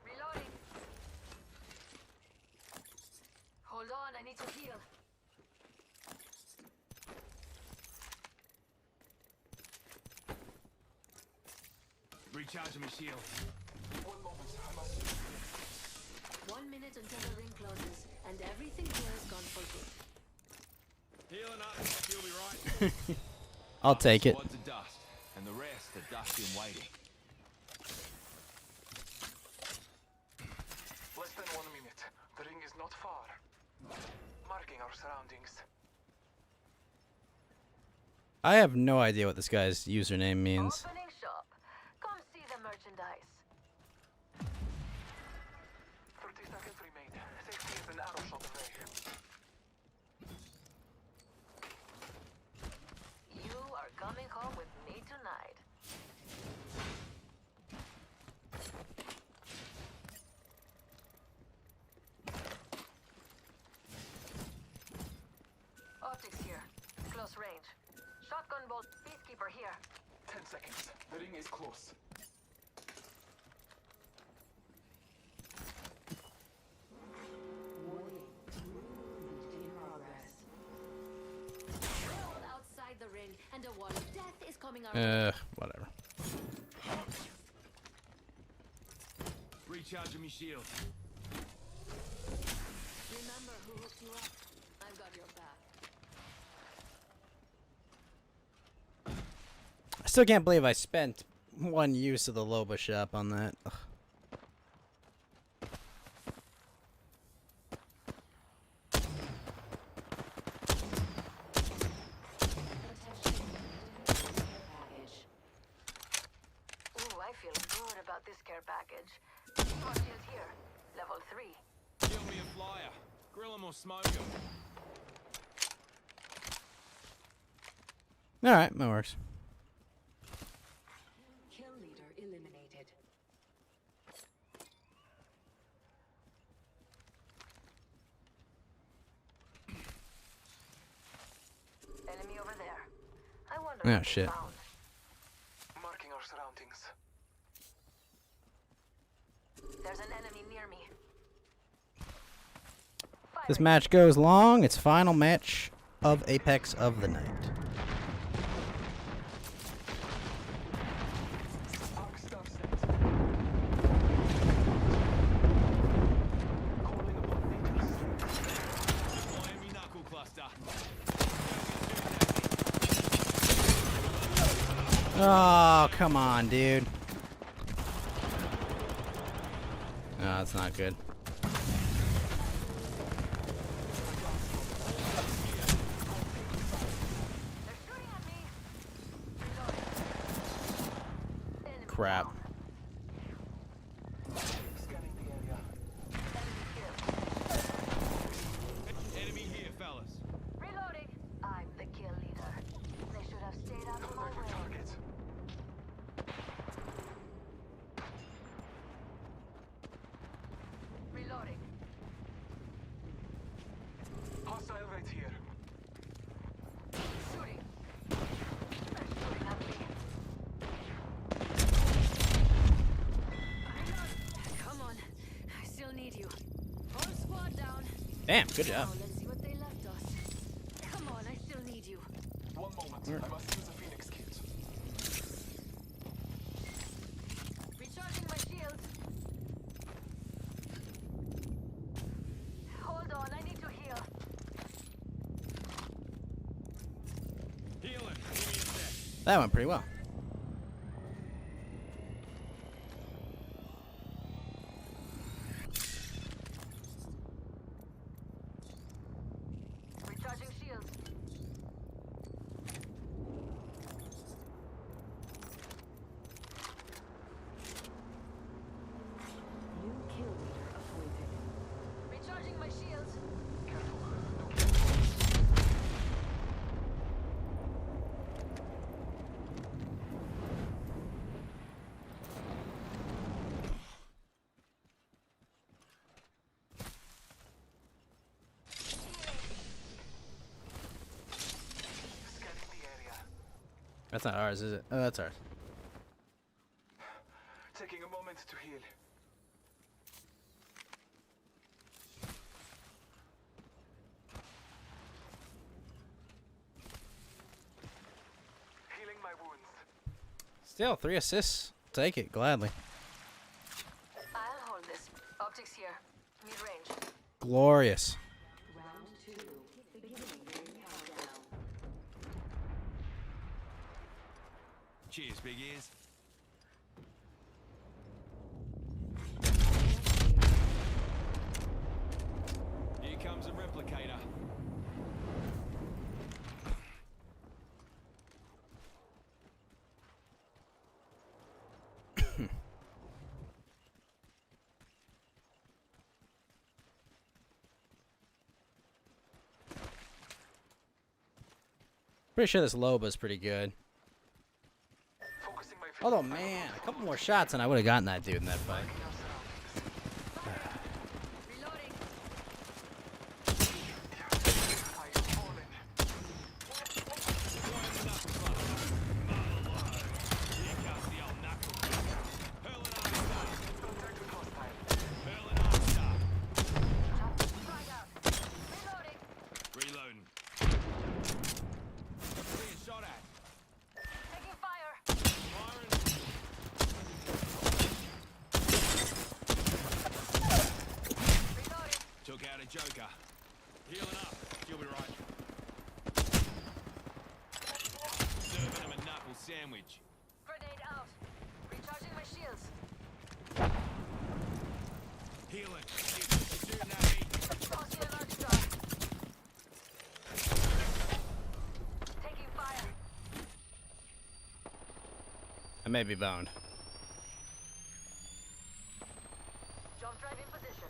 Reloading. Hold on, I need to heal. Recharging my shield. 1 moment, I must. 1 minute until the ring closes, and everything here is gone for good. Healing up. You'll be right. I'll take it. Squads of dust, and the rest are dusty and waiting. Less than 1 minute. The ring is not far. Marking our surroundings. I have no idea what this guy's username means. Opening shop. Come see the merchandise. 30 seconds remain. Safety is an arrow shot away. You are coming home with me tonight. Optics here. Close range. Shotgun bolt. Peacekeeper here. 10 seconds. The ring is close. Roll outside the ring, and a wall of death is coming our way. Whatever. Recharging my shield. Remember who hooked you up. I've got your back. I still can't believe I spent 1 use of the Loba shop on that. Ugh. Ooh, I feel good about this care package. Smart shield here. Level 3. Kill me a flyer. Grill 'em or smoke 'em. Alright, that works. Kill leader eliminated. Enemy over there. I wonder Oh, what they shit. found. Marking our surroundings. There's an enemy near me. This match goes long. It's final match of Apex of the night. Arc star set. Calling upon leaders. Deploying me knuckle cluster. Oh, come on, dude. No, that's not good. Crap. Scanning the area. Enemy here, fellas. Reloading. I'm the kill leader. They should have stayed out of my Contact your way. target. Reloading. Hostile right here. Shooting. They're shooting at me. Come on. I still need you. Whole squad down. Damn, good job. Now let's see what they left us. Come on, I still need you. 1 moment. I must use a Phoenix kit. Recharging my shields. Hold on, I need to heal. Healing. Give me a sec. That went pretty well. Recharging shields. New kill leader appointed. Recharging my shields. Scanning the area. That's not ours, is it? Oh, that's ours. Taking a moment to heal. Healing my wounds. Still, 3 assists take it gladly. I'll hold this. Optics here. Mid-range. Glorious. Round 2. Beginning ring countdown. Cheers, big ears. Here comes a replicator. Pretty sure this Loba's pretty good. Focusing my Although, man, a couple more shots and I would have gotten that dude in that fight. Reloading. Reloading. Being shot at. Taking fire. Firing. Reloading. Took out a joker. Healing up. You'll be right. Serving him a knuckle sandwich. Grenade out. Recharging my shields. Healing. Shooting at me. Tossing an arc star. Taking fire. I may be boned. Jump drive in position.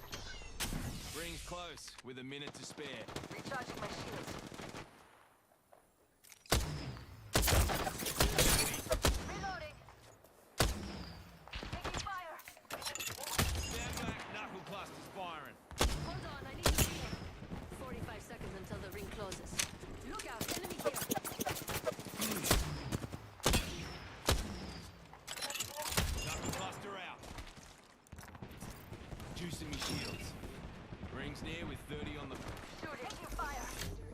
Rings close with a minute to spare. Recharging my shields. Reloading. Taking fire. Stand back. Knuckle clusters firing. Hold on, I need to heal. 45 seconds until the ring closes. Look out, enemy here. Knuckle cluster out. Juicing me shields. Rings near with 30 on the. Shooting. Taking fire.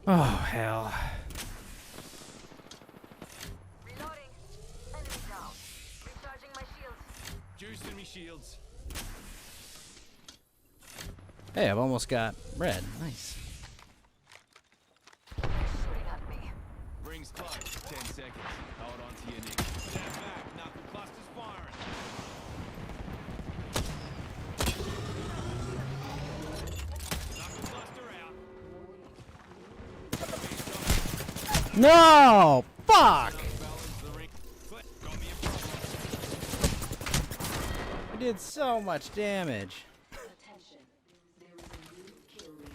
Oh, hell. Reloading. Enemy down. Recharging my shields. Juicing me shields. Hey, I've almost got red. Nice. Shooting at me. Rings close. 10 seconds. Hold on to your knee. Stand back. Knuckle clusters firing. Knuckle cluster out. No! Fuck! Balance the ring. Click. Got me a problem. I did so much damage. Attention. There is a new kill leader.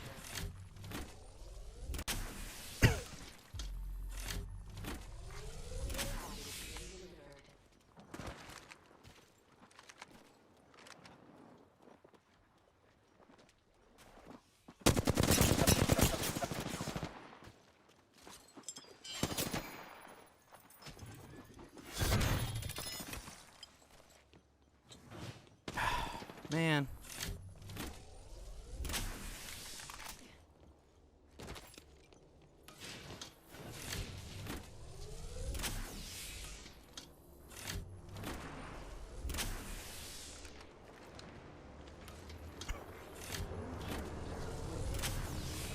Man.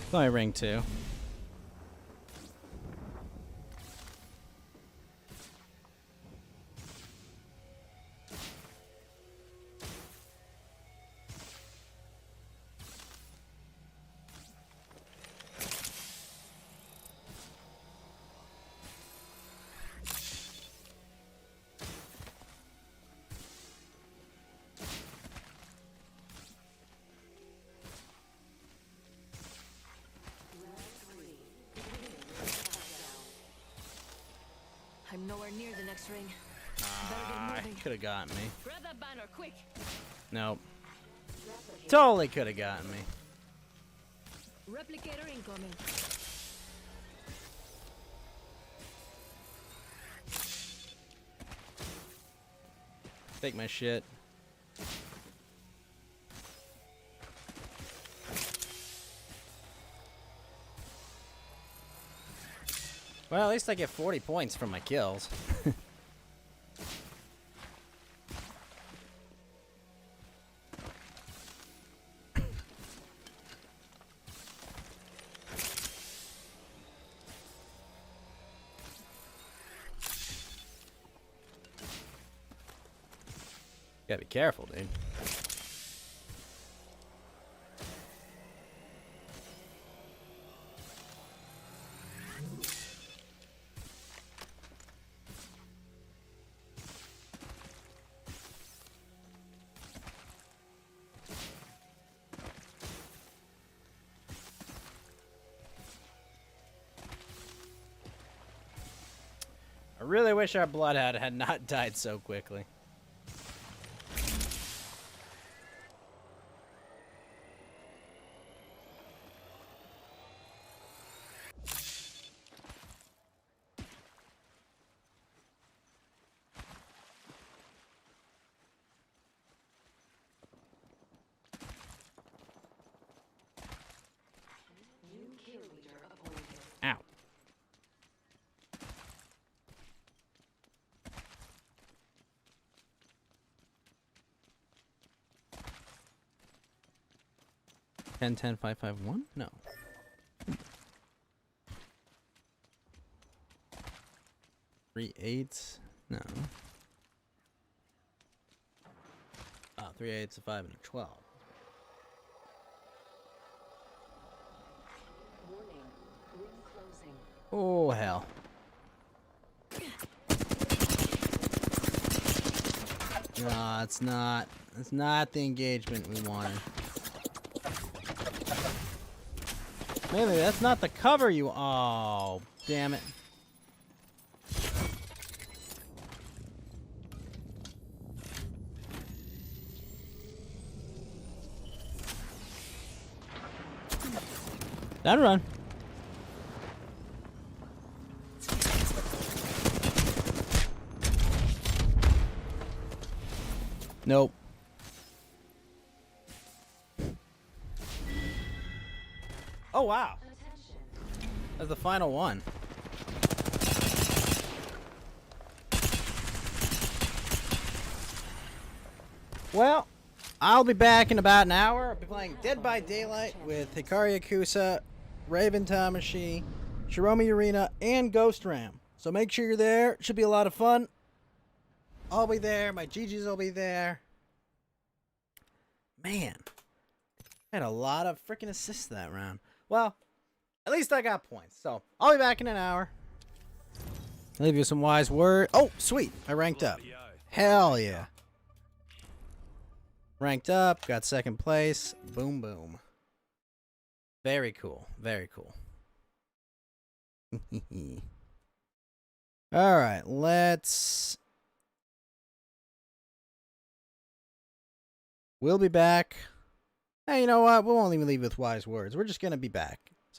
It's only ring 2. I'm nowhere near the next ring. Ah, could have gotten me. Grab that banner, quick. Nope. Totally could have gotten me. Replicator incoming. Take my shit. Well, at least I get 40 points from my kills. Gotta be careful, dude. I really wish our Bloodhound had not died so quickly. Ow. Ten 551? No. 3 8s? No. Oh, 3 8s, a 5, and a 12. Warning. Ring closing. Oh, hell. No, it's not. It's not the engagement we wanted. Maybe that's not the cover you. Oh, damn it. Down run. Nope. Oh, wow. That's the final one. Well, I'll be back in about an hour. I'll be playing Dead by Daylight with Hikari Yakuza, Raven Tamashi, Shiromi Arena, and Ghost Ram. So make sure you're there. It should be a lot of fun. I'll be there. My GGs will be there. Man, I had a lot of freaking assists that round. Well, at least I got points. So I'll be back in an hour. I'll leave you some wise word. Oh, sweet. I ranked up. Hell yeah. Ranked up. Got second place. Boom, boom. Very cool. Very cool. All right. We'll be back. Hey, you know what? We won't even leave with wise words. We're just going to be back.